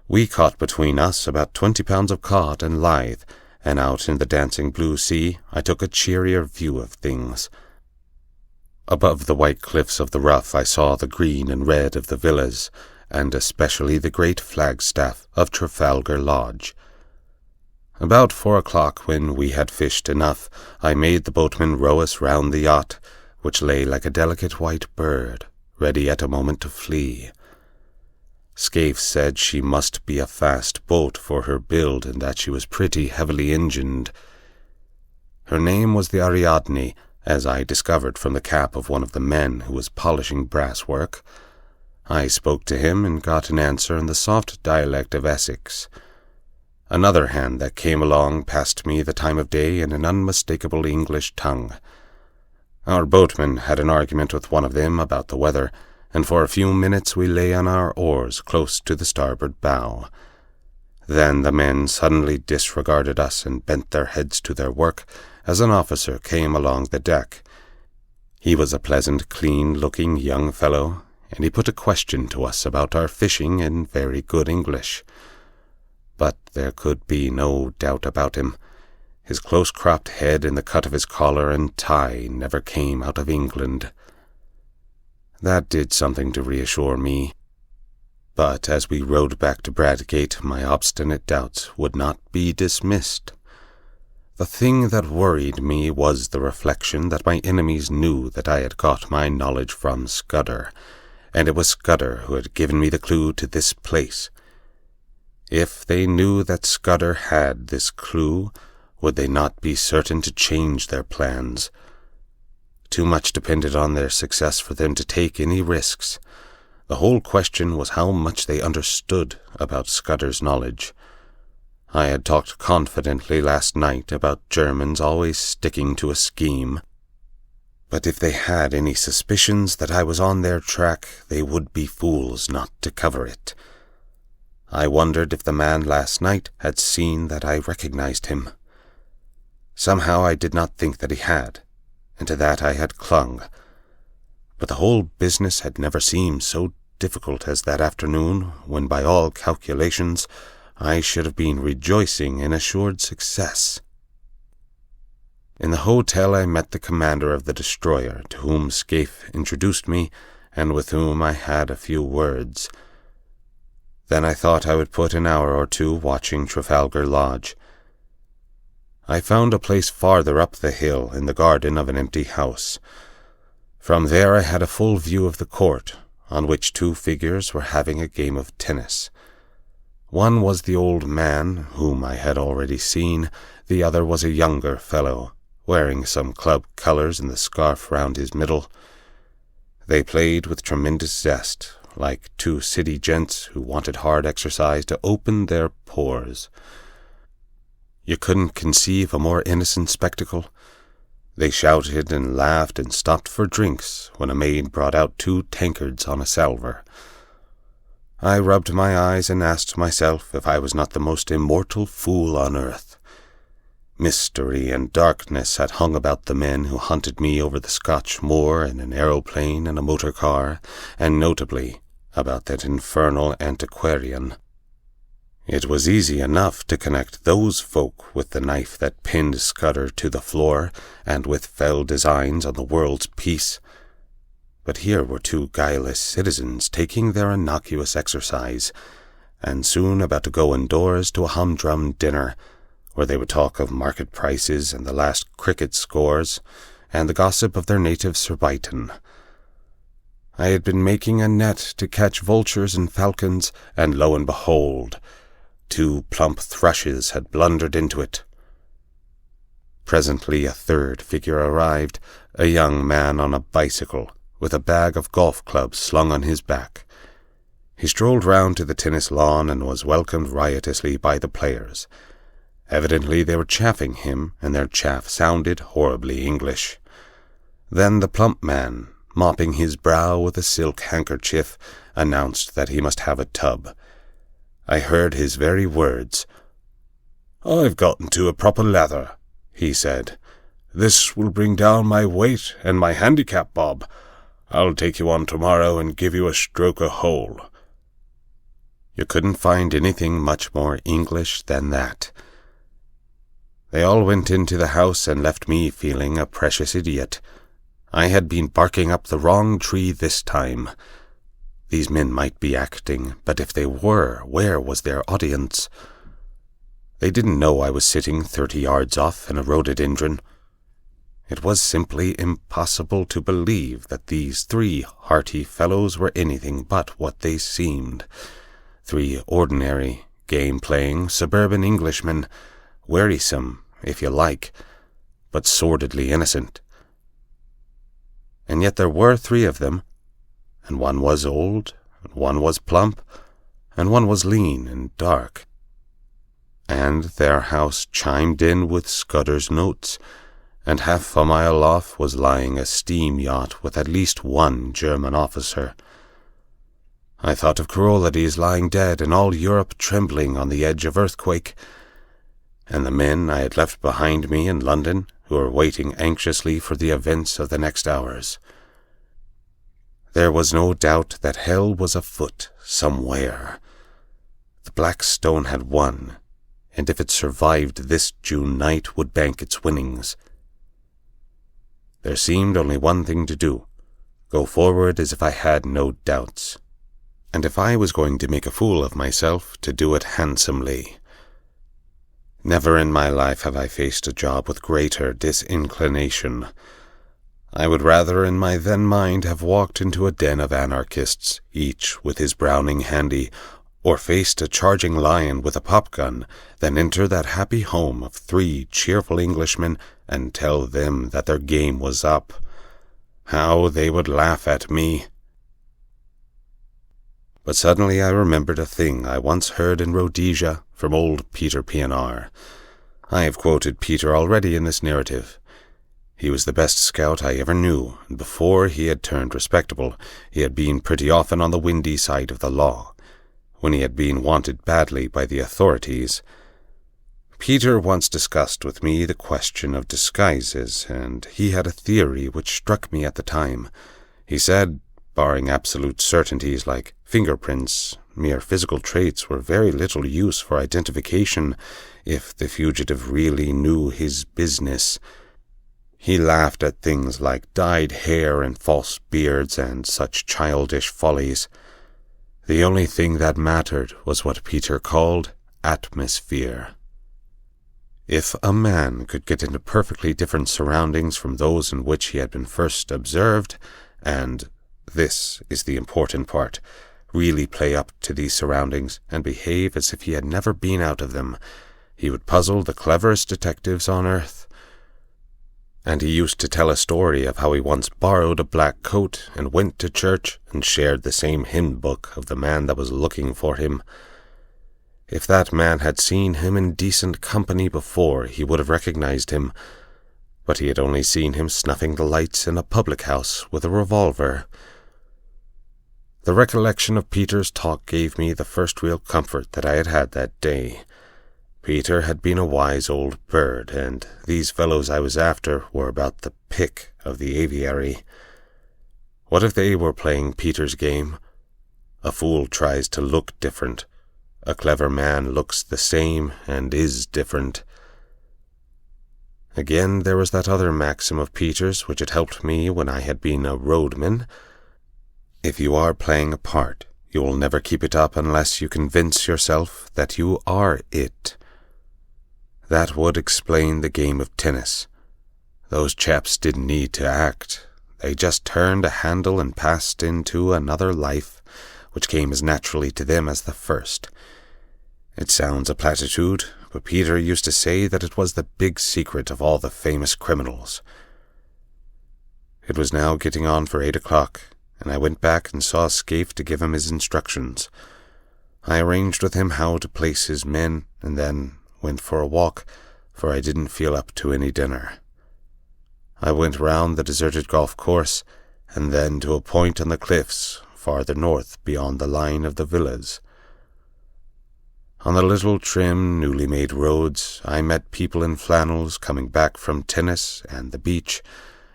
We caught between us about 20 pounds of cod and lithe, and out in the dancing blue sea I took a cheerier view of things. Above the white cliffs of the Rough I saw the green and red of the villas, and especially the great flagstaff of Trafalgar Lodge. About 4 o'clock, when we had fished enough, I made the boatman row us round the yacht, which lay like a delicate white bird, ready at a moment to flee. Scaife said she must be a fast boat for her build, and that she was pretty heavily engined. Her name was the Ariadne, as I discovered from the cap of one of the men who was polishing brasswork. I spoke to him and got an answer in the soft dialect of Essex. Another hand that came along passed me the time of day in an unmistakable English tongue. Our boatman had an argument with one of them about the weather, and for a few minutes we lay on our oars close to the starboard bow. Then the men suddenly disregarded us and bent their heads to their work as an officer came along the deck. He was a pleasant, clean-looking young fellow, and he put a question to us about our fishing in very good English. But there could be no doubt about him. His close-cropped head and the cut of his collar and tie never came out of England. That did something to reassure me. But as we rowed back to Bradgate, my obstinate doubts would not be dismissed. The thing that worried me was the reflection that my enemies knew that I had got my knowledge from Scudder, and it was Scudder who had given me the clue to this place. If they knew that Scudder had this clue, would they not be certain to change their plans? Too much depended on their success for them to take any risks. The whole question was how much they understood about Scudder's knowledge. I had talked confidently last night about Germans always sticking to a scheme. But if they had any suspicions that I was on their track, they would be fools not to cover it. I wondered if the man last night had seen that I recognized him. Somehow I did not think that he had, and to that I had clung. But the whole business had never seemed so difficult as that afternoon, when by all calculations I should have been rejoicing in assured success. In the hotel I met the commander of the destroyer, to whom Scaife introduced me, and with whom I had a few words. Then I thought I would put an hour or two watching Trafalgar Lodge. I found a place farther up the hill, in the garden of an empty house. From there I had a full view of the court, on which two figures were having a game of tennis. One was the old man, whom I had already seen. The other was a younger fellow, wearing some club colours and the scarf round his middle. They played with tremendous zest, like two city gents who wanted hard exercise to open their pores. You couldn't conceive a more innocent spectacle. They shouted and laughed and stopped for drinks when a maid brought out 2 tankards on a salver. I rubbed my eyes and asked myself if I was not the most immortal fool on earth. Mystery and darkness had hung about the men who hunted me over the Scotch moor in an aeroplane and a motor car, and notably about that infernal antiquarian. It was easy enough to connect those folk with the knife that pinned Scudder to the floor, and with fell designs on the world's peace. But here were 2 guileless citizens taking their innocuous exercise, and soon about to go indoors to a humdrum dinner, where they would talk of market prices and the last cricket scores, and the gossip of their native Surbiton. I had been making a net to catch vultures and falcons, and lo and behold, 2 plump thrushes had blundered into it. Presently a third figure arrived, a young man on a bicycle, with a bag of golf clubs slung on his back. He strolled round to the tennis lawn and was welcomed riotously by the players. Evidently they were chaffing him, and their chaff sounded horribly English. Then the plump man, mopping his brow with a silk handkerchief, announced that he must have a tub. I heard his very words. "I've got into a proper lather," he said. "This will bring down my weight and my handicap, Bob. I'll take you on tomorrow and give you a stroke a hole." You couldn't find anything much more English than that. They all went into the house and left me feeling a precious idiot. I had been barking up the wrong tree this time. These men might be acting, but if they were, where was their audience? They didn't know I was sitting 30 yards off in a rhododendron. It was simply impossible to believe that these 3 hearty fellows were anything but what they seemed. 3 ordinary, game-playing, suburban Englishmen, wearisome, if you like, but sordidly innocent. And yet there were 3 of them, and one was old, and one was plump, and one was lean and dark. And their house chimed in with Scudder's notes, and half a mile off was lying a steam yacht with at least 1 German officer. I thought of Corolades lying dead and all Europe trembling on the edge of earthquake, and the men I had left behind me in London who were waiting anxiously for the events of the next hours. There was no doubt that hell was afoot somewhere. The Black Stone had won, and if it survived this June night would bank its winnings. There seemed only one thing to do, go forward as if I had no doubts, and if I was going to make a fool of myself, to do it handsomely. Never in my life have I faced a job with greater disinclination. I would rather in my then mind have walked into a den of anarchists, each with his Browning handy, or faced a charging lion with a pop-gun, than enter that happy home of 3 cheerful Englishmen and tell them that their game was up. How they would laugh at me! But suddenly I remembered a thing I once heard in Rhodesia from old Peter P.N.R. I have quoted Peter already in this narrative. He was the best scout I ever knew, and before he had turned respectable, he had been pretty often on the windy side of the law, when he had been wanted badly by the authorities. Peter once discussed with me the question of disguises, and he had a theory which struck me at the time. He said, barring absolute certainties like fingerprints, mere physical traits were very little use for identification if the fugitive really knew his business. He laughed at things like dyed hair and false beards and such childish follies. The only thing that mattered was what Peter called atmosphere. If a man could get into perfectly different surroundings from those in which he had been first observed, and, this is the important part, really play up to these surroundings and behave as if he had never been out of them, he would puzzle the cleverest detectives on earth. And he used to tell a story of how he once borrowed a black coat and went to church and shared the same hymn book of the man that was looking for him. If that man had seen him in decent company before, he would have recognized him, but he had only seen him snuffing the lights in a public house with a revolver. The recollection of Peter's talk gave me the first real comfort that I had had that day. Peter had been a wise old bird, and these fellows I was after were about the pick of the aviary. What if they were playing Peter's game? A fool tries to look different. A clever man looks the same and is different. Again, there was that other maxim of Peter's which had helped me when I had been a roadman. If you are playing a part, you will never keep it up unless you convince yourself that you are it. That would explain the game of tennis. Those chaps didn't need to act. They just turned a handle and passed into another life, which came as naturally to them as the first. It sounds a platitude, but Peter used to say that it was the big secret of all the famous criminals. It was now getting on for 8 o'clock, and I went back and saw Scaife to give him his instructions. I arranged with him how to place his men, and then went for a walk, for I didn't feel up to any dinner. I went round the deserted golf course, and then to a point on the cliffs, farther north beyond the line of the villas. On the little trim, newly made roads, I met people in flannels coming back from tennis and the beach,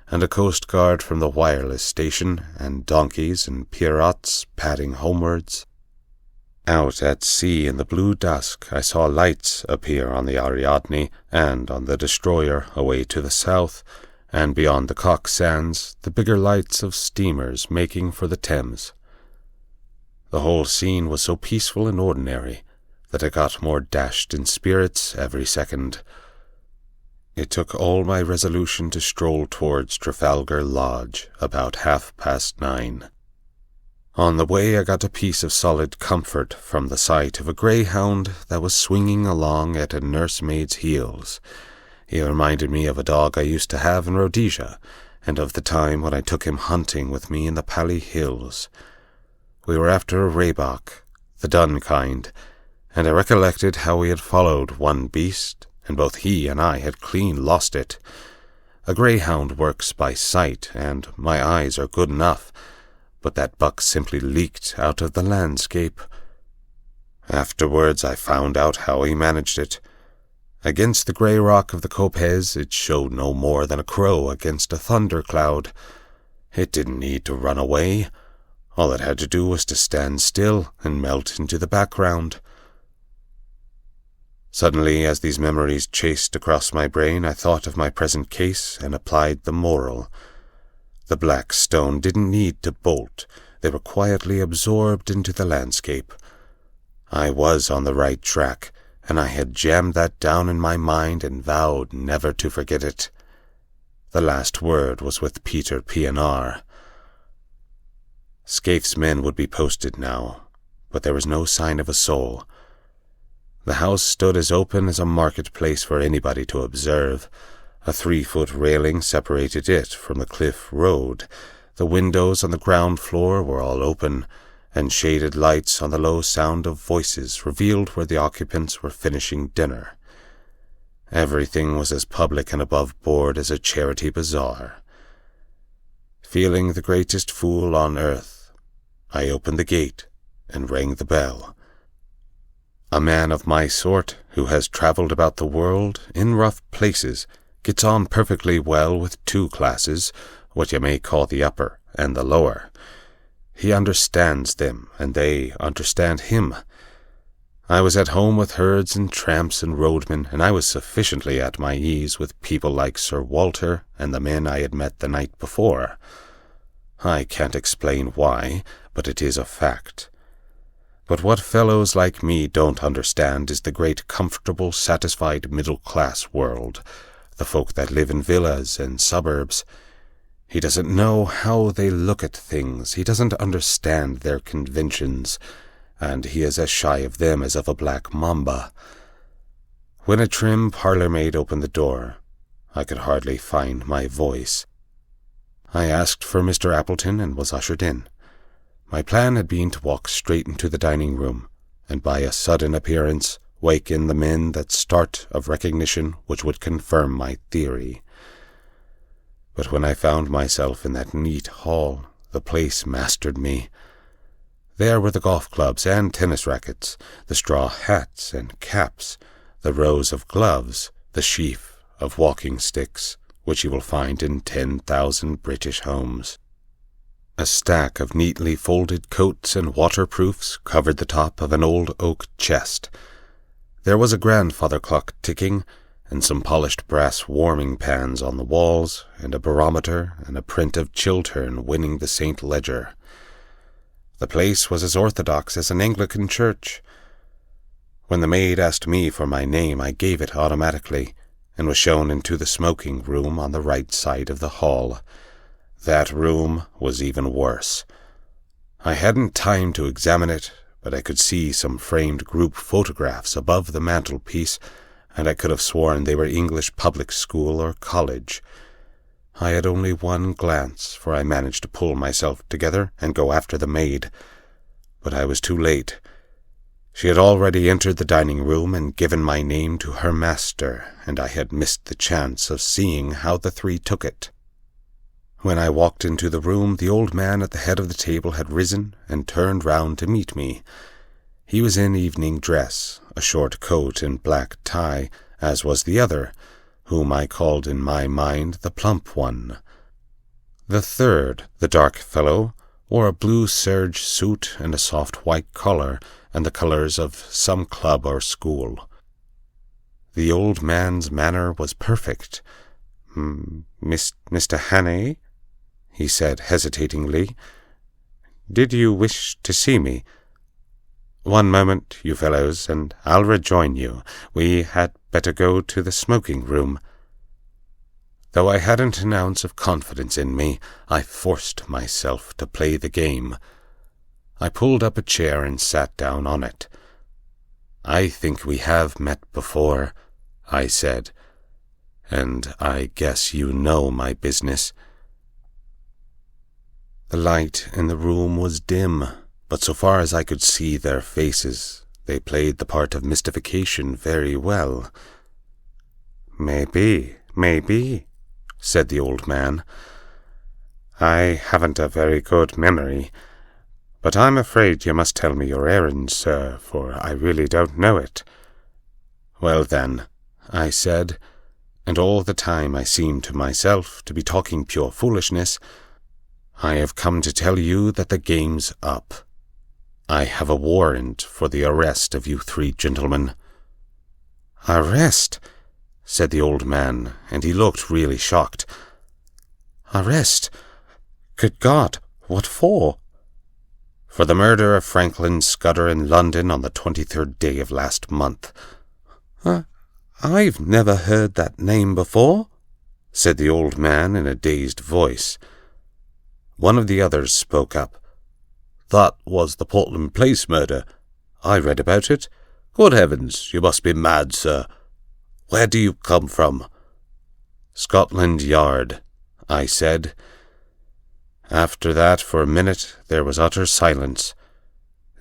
and a coast guard from the wireless station, and donkeys and Pierrots padding homewards. Out at sea in the blue dusk, I saw lights appear on the Ariadne and on the destroyer away to the south, and beyond the Cock Sands, the bigger lights of steamers making for the Thames. The whole scene was so peaceful and ordinary that I got more dashed in spirits every second. It took all my resolution to stroll towards Trafalgar Lodge about 9:30. On the way I got a piece of solid comfort from the sight of a greyhound that was swinging along at a nursemaid's heels. He reminded me of a dog I used to have in Rhodesia, and of the time when I took him hunting with me in the Pali Hills. We were after a raybuck, the dun kind, and I recollected how we had followed one beast, and both he and I had clean lost it. A greyhound works by sight, and my eyes are good enough, but that buck simply leaked out of the landscape. Afterwards I found out how he managed it. Against the grey rock of the copes it showed no more than a crow against a thundercloud. It didn't need to run away. All it had to do was to stand still and melt into the background. Suddenly, as these memories chased across my brain, I thought of my present case and applied the moral. The black stone didn't need to bolt. They were quietly absorbed into the landscape. I was on the right track, and I had jammed that down in my mind and vowed never to forget it. The last word was with Peter P&R. Scaife's men would be posted now, but there was no sign of a soul. The house stood as open as a marketplace for anybody to observe. A 3-foot railing separated it from the cliff road. The windows on the ground floor were all open, and shaded lights on the low sound of voices revealed where the occupants were finishing dinner. Everything was as public and above board as a charity bazaar. Feeling the greatest fool on earth, I opened the gate and rang the bell. A man of my sort, who has travelled about the world in rough places, gets on perfectly well with 2 classes, what you may call the upper and the lower. He understands them, and they understand him. I was at home with herds and tramps and roadmen, and I was sufficiently at my ease with people like Sir Walter and the men I had met the night before. I can't explain why, but it is a fact. But what fellows like me don't understand is the great comfortable, satisfied middle-class world, the folk that live in villas and suburbs. He doesn't know how they look at things, he doesn't understand their conventions, and he is as shy of them as of a black mamba. When a trim parlour-maid opened the door, I could hardly find my voice. I asked for Mr. Appleton and was ushered in. My plan had been to walk straight into the dining-room, and by a sudden appearance wake in the men that start of recognition which would confirm my theory. But when I found myself in that neat hall, the place mastered me. There were the golf clubs and tennis rackets, the straw hats and caps, the rows of gloves, the sheaf of walking sticks, which you will find in 10,000 British homes. A stack of neatly folded coats and waterproofs covered the top of an old oak chest. There was a grandfather clock ticking, and some polished brass warming pans on the walls, and a barometer and a print of Chiltern winning the St. Ledger. The place was as orthodox as an Anglican church. When the maid asked me for my name, I gave it automatically, and was shown into the smoking room on the right side of the hall. That room was even worse. I hadn't time to examine it, but I could see some framed group photographs above the mantelpiece, and I could have sworn they were English public school or college. I had only one glance, for I managed to pull myself together and go after the maid. But I was too late. She had already entered the dining room and given my name to her master, and I had missed the chance of seeing how the three took it. When I walked into the room, the old man at the head of the table had risen and turned round to meet me. He was in evening dress, a short coat and black tie, as was the other, whom I called in my mind the plump one. The third, the dark fellow, wore a blue serge suit and a soft white collar, and the colours of some club or school. The old man's manner was perfect. Mr. Haire?" he said hesitatingly. "Did you wish to see me? One moment, you fellows, and I'll rejoin you. We had better go to the smoking room." Though I hadn't an ounce of confidence in me, I forced myself to play the game. I pulled up a chair and sat down on it. "I think we have met before," I said, "and I guess you know my business." The light in the room was dim, but so far as I could see their faces, they played the part of mystification very well. Maybe, said the old man. "I haven't a very good memory, but I'm afraid you must tell me your errand, sir, for I really don't know it." "Well then," I said, and all the time I seemed to myself to be talking pure foolishness, "I have come to tell you that the game's up. I have a warrant for the arrest of you three gentlemen." "Arrest?" said the old man, and he looked really shocked. "Arrest? Good God, what for?" "For the murder of Franklin Scudder in London on the 23rd day of last month." "I've never heard that name before," said the old man in a dazed voice. One of the others spoke up. "That was the Portland Place murder. I read about it. Good heavens, you must be mad, sir. Where do you come from?" "Scotland Yard," I said. After that, for a minute, there was utter silence.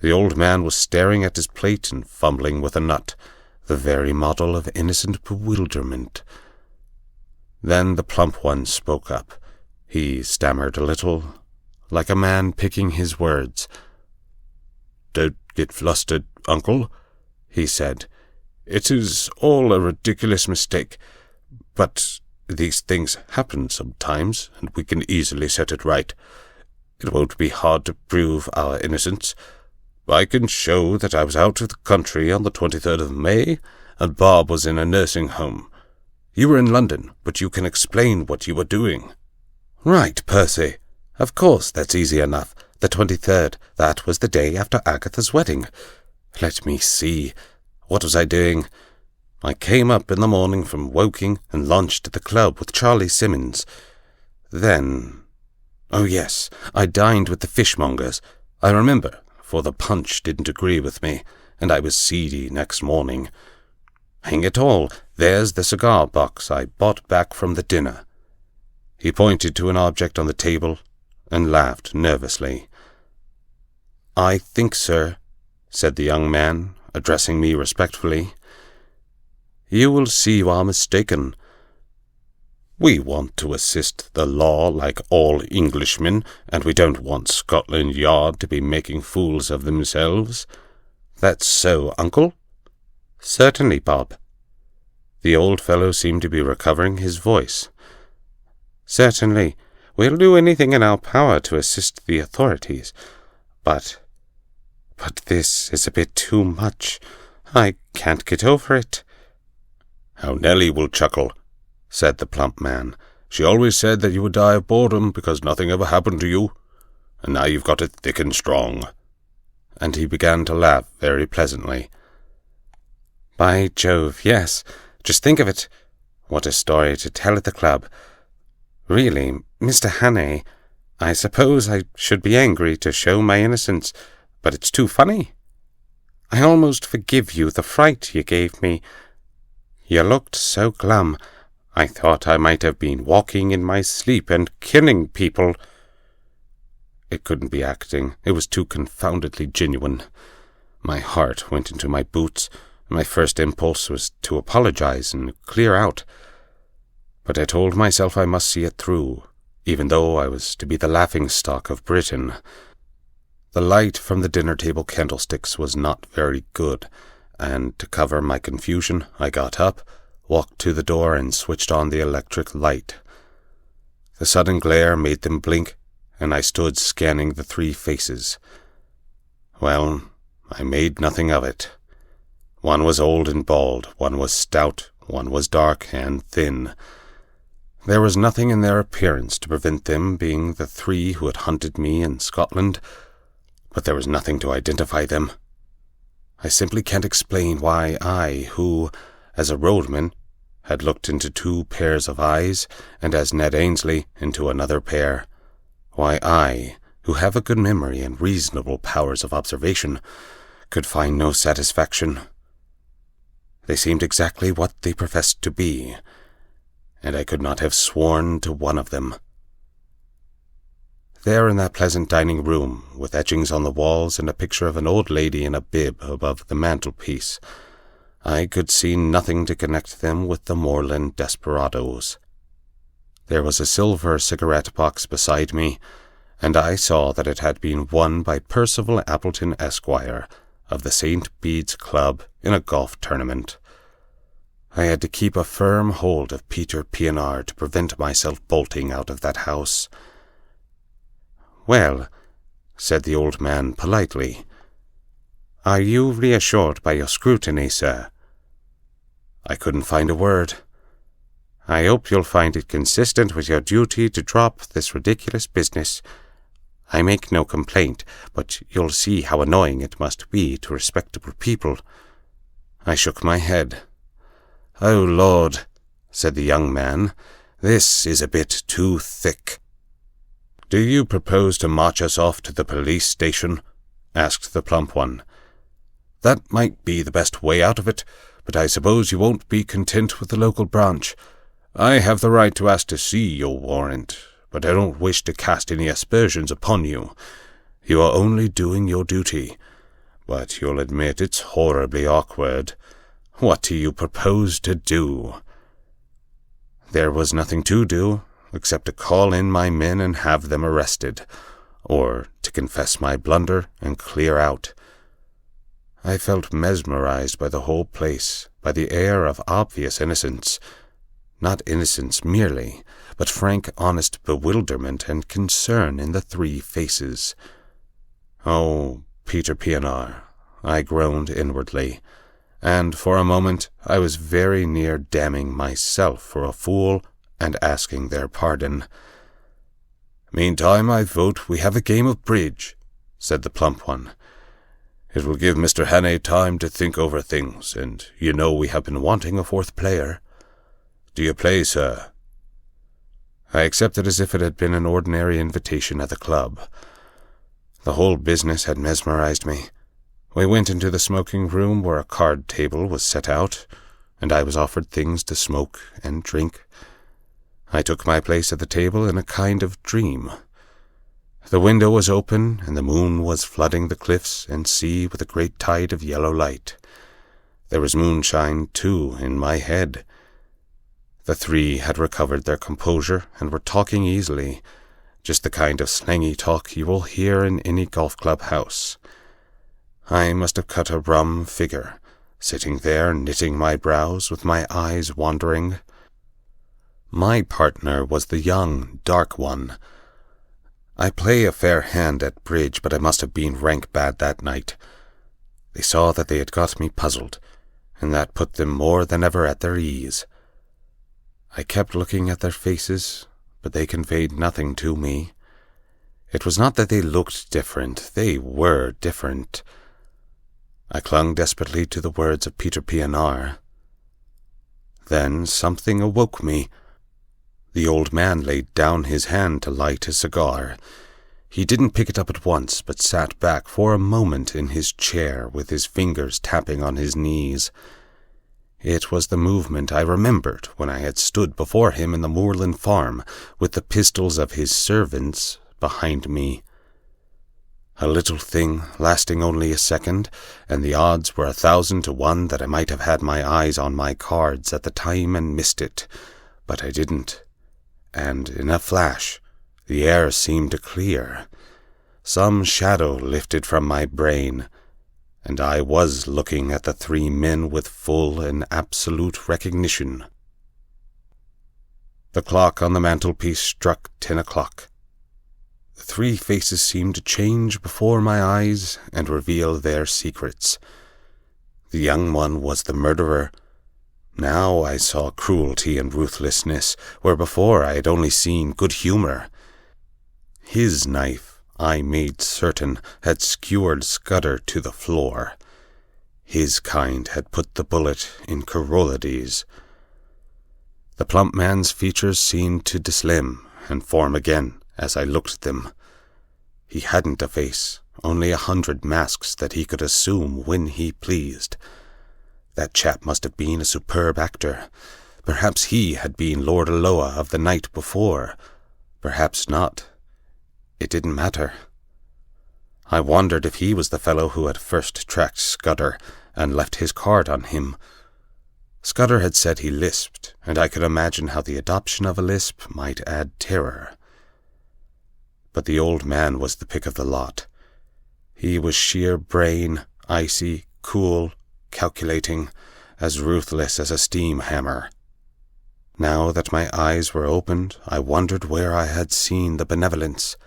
The old man was staring at his plate and fumbling with a nut, the very model of innocent bewilderment. Then the plump one spoke up. He stammered a little, like a man picking his words. "Don't get flustered, uncle," he said. "It is all a ridiculous mistake, but these things happen sometimes, and we can easily set it right. It won't be hard to prove our innocence. I can show that I was out of the country on the 23rd of May, and Bob was in a nursing home. You were in London, but you can explain what you were doing." "Right, Percy. Of course, that's easy enough. The 23rd, that was the day after Agatha's wedding. Let me see. What was I doing? I came up in the morning from Woking and lunched at the club with Charlie Simmons. Then... oh yes, I dined with the fishmongers. I remember, for the punch didn't agree with me, and I was seedy next morning. Hang it all, there's the cigar box I bought back from the dinner." He pointed to an object on the table and laughed nervously. "I think, sir," said the young man, addressing me respectfully, "you will see you are mistaken. We want to assist the law like all Englishmen, and we don't want Scotland Yard to be making fools of themselves." "That's so, uncle?" "Certainly, Bob." The old fellow seemed to be recovering his voice. "Certainly, we'll do anything in our power to assist the authorities. But this is a bit too much. I can't get over it." "How Nellie will chuckle," said the plump man. "She always said that you would die of boredom because nothing ever happened to you. And now you've got it thick and strong." And he began to laugh very pleasantly. "By Jove, yes. Just think of it. What a story to tell at the club. Really, Mr. Haire, I suppose I should be angry to show my innocence, but it's too funny. I almost forgive you the fright you gave me. You looked so glum. I thought I might have been walking in my sleep and killing people. It couldn't be acting. It was too confoundedly genuine. My heart went into my boots. My first impulse was to apologize and clear out. But I told myself I must see it through, even though I was to be the laughingstock of Britain. The light from the dinner-table candlesticks was not very good, and to cover my confusion, I got up, walked to the door, and switched on the electric light. The sudden glare made them blink, and I stood scanning the three faces. Well, I made nothing of it. One was old and bald, one was stout, one was dark and thin. There was nothing in their appearance to prevent them being the three who had hunted me in Scotland, but there was nothing to identify them. I simply can't explain why I, who, as a roadman, had looked into two pairs of eyes, and as Ned Ainsley into another pair, why I, who have a good memory and reasonable powers of observation, could find no satisfaction. They seemed exactly what they professed to be, and I could not have sworn to one of them. There in that pleasant dining room, with etchings on the walls and a picture of an old lady in a bib above the mantelpiece, I could see nothing to connect them with the moorland desperadoes. There was a silver cigarette-box beside me, and I saw that it had been won by Percival Appleton, Esquire, of the St. Bede's Club in a golf tournament. I had to keep a firm hold of Peter Pienaar to prevent myself bolting out of that house. "Well," said the old man politely, "are you reassured by your scrutiny, sir?" I couldn't find a word. "I hope you'll find it consistent with your duty to drop this ridiculous business. I make no complaint, but you'll see how annoying it must be to respectable people." I shook my head. "Oh, Lord," said the young man, "this is a bit too thick." "Do you propose to march us off to the police station?" asked the plump one. "That might be the best way out of it, but I suppose you won't be content with the local branch. I have the right to ask to see your warrant, but I don't wish to cast any aspersions upon you. You are only doing your duty, but you'll admit it's horribly awkward. What do you propose to do?" There was nothing to do, except to call in my men and have them arrested, or to confess my blunder and clear out. I felt mesmerized by the whole place, by the air of obvious innocence, not innocence merely, but frank, honest bewilderment and concern in the three faces. "Oh, Peter Pienaar," I groaned inwardly, and for a moment I was very near damning myself for a fool and asking their pardon. "Meantime, I vote we have a game of bridge," said the plump one. "It will give Mr. Haire time to think over things, and you know we have been wanting a fourth player. Do you play, sir?" I accepted as if it had been an ordinary invitation at the club. The whole business had mesmerized me. We went into the smoking room where a card table was set out, and I was offered things to smoke and drink. I took my place at the table in a kind of dream. The window was open, and the moon was flooding the cliffs and sea with a great tide of yellow light. There was moonshine, too, in my head. The three had recovered their composure and were talking easily, just the kind of slangy talk you will hear in any golf club house. I must have cut a rum figure, sitting there knitting my brows with my eyes wandering. My partner was the young, dark one. I play a fair hand at bridge, but I must have been rank bad that night. They saw that they had got me puzzled, and that put them more than ever at their ease. I kept looking at their faces, but they conveyed nothing to me. It was not that they looked different, they were different. I clung desperately to the words of Peter Pienaar. Then something awoke me. The old man laid down his hand to light a cigar. He didn't pick it up at once, but sat back for a moment in his chair with his fingers tapping on his knees. It was the movement I remembered when I had stood before him in the moorland farm with the pistols of his servants behind me. A little thing lasting only a second, and the odds were 1,000 to 1 that I might have had my eyes on my cards at the time and missed it, but I didn't. And in a flash, the air seemed to clear. Some shadow lifted from my brain, and I was looking at the 3 men with full and absolute recognition. The clock on the mantelpiece struck 10 o'clock. The 3 faces seemed to change before my eyes and reveal their secrets. The young one was the murderer. Now I saw cruelty and ruthlessness, where before I had only seen good humor. His knife, I made certain, had skewered Scudder to the floor. His kind had put the bullet in Corolades. The plump man's features seemed to dislimn and form again as I looked at them. He hadn't a face, only 100 masks that he could assume when he pleased. That chap must have been a superb actor. Perhaps he had been Lord Alloa of the night before. Perhaps not. It didn't matter. I wondered if he was the fellow who had first tracked Scudder and left his card on him. Scudder had said he lisped, and I could imagine how the adoption of a lisp might add terror. But the old man was the pick of the lot. He was sheer brain, icy, cool, calculating, as ruthless as a steam hammer. Now that my eyes were opened, I wondered where I had seen the benevolence.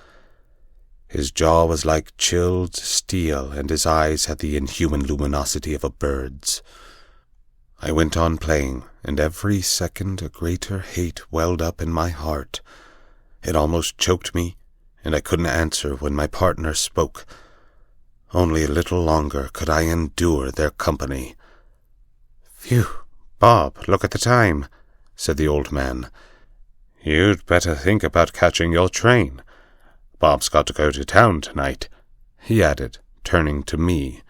His jaw was like chilled steel, and his eyes had the inhuman luminosity of a bird's. I went on playing, and every second a greater hate welled up in my heart. It almost choked me, and I couldn't answer when my partner spoke. Only a little longer could I endure their company. "Phew, Bob, look at the time," said the old man. "You'd better think about catching your train. Bob's got to go to town tonight," he added, turning to me.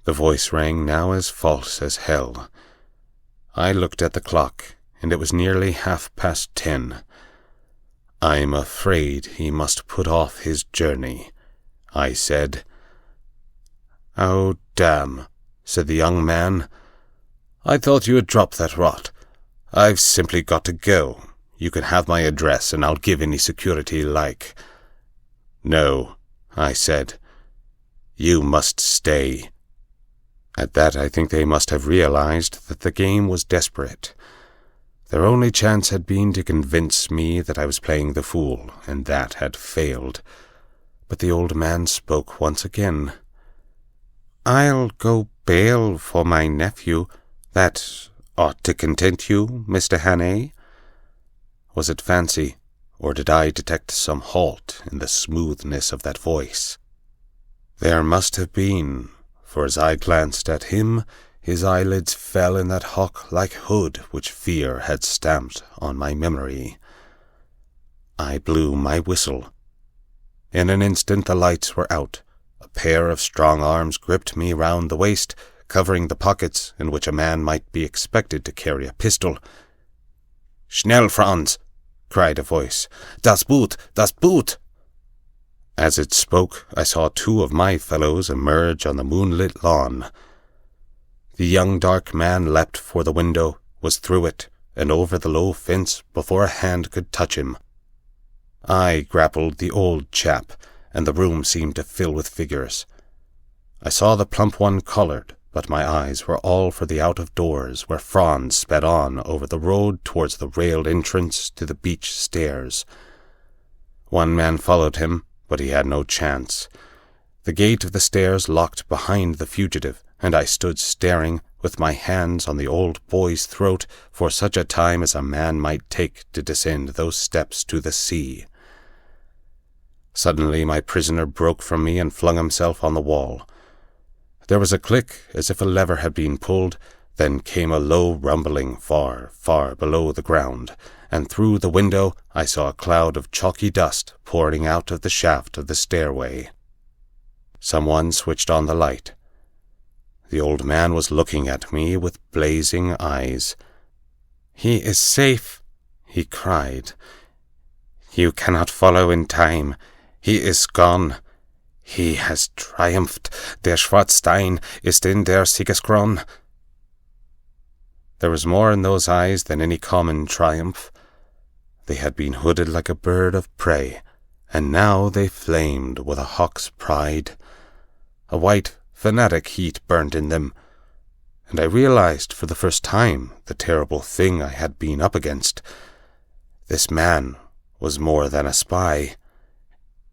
The voice rang now as false as hell. I looked at the clock, and it was nearly 10:30. "I'm afraid he must put off his journey," I said. "Oh, damn," said the young man. "I thought you had dropped that rot. I've simply got to go. You can have my address, and I'll give any security you like." "No," I said. "You must stay." At that I think they must have realized that the game was desperate. Their only chance had been to convince me that I was playing the fool, and that had failed. But the old man spoke once again. "I'll go bail for my nephew. That ought to content you, Mr. Haire." Was it fancy, or did I detect some halt in the smoothness of that voice? There must have been, for as I glanced at him, his eyelids fell in that hawk-like hood which fear had stamped on my memory. I blew my whistle. In an instant the lights were out. A pair of strong arms gripped me round the waist, covering the pockets in which a man might be expected to carry a pistol. "Schnell, Franz!" cried a voice. "Das Boot! Das Boot!" As it spoke, I saw 2 of my fellows emerge on the moonlit lawn. The young dark man leapt for the window, was through it, and over the low fence before a hand could touch him. I grappled the old chap, and the room seemed to fill with figures. I saw the plump one collared, but my eyes were all for the out-of-doors, where Franz sped on over the road towards the railed entrance to the beach stairs. One man followed him, but he had no chance. The gate of the stairs locked behind the fugitive, and I stood staring, with my hands on the old boy's throat, for such a time as a man might take to descend those steps to the sea. Suddenly my prisoner broke from me and flung himself on the wall. There was a click, as if a lever had been pulled, then came a low rumbling far, far below the ground, and through the window I saw a cloud of chalky dust pouring out of the shaft of the stairway. Someone switched on the light. The old man was looking at me with blazing eyes. "He is safe," he cried. "You cannot follow in time. He is gone. He has triumphed. Der Schwarzstein ist in der Siegeskrone." There was more in those eyes than any common triumph. They had been hooded like a bird of prey, and now they flamed with a hawk's pride. A white, fanatic heat burned in them, and I realized for the first time the terrible thing I had been up against. This man was more than a spy.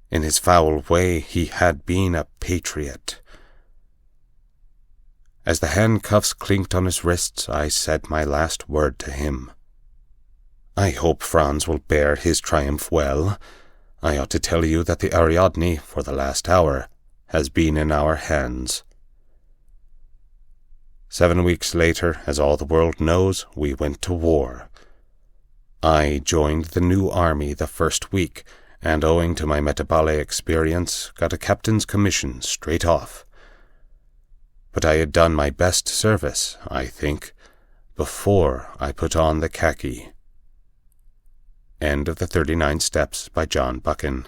In his foul way, he had been a patriot. As the handcuffs clinked on his wrists, I said my last word to him. "I hope Franz will bear his triumph well. I ought to tell you that the Ariadne, for the last hour, has been in our hands." 7 weeks later, as all the world knows, we went to war. I joined the new army the first week, and owing to my metabole experience, got a captain's commission straight off. But I had done my best service, I think, before I put on the khaki. End of the 39 Steps by John Buchan.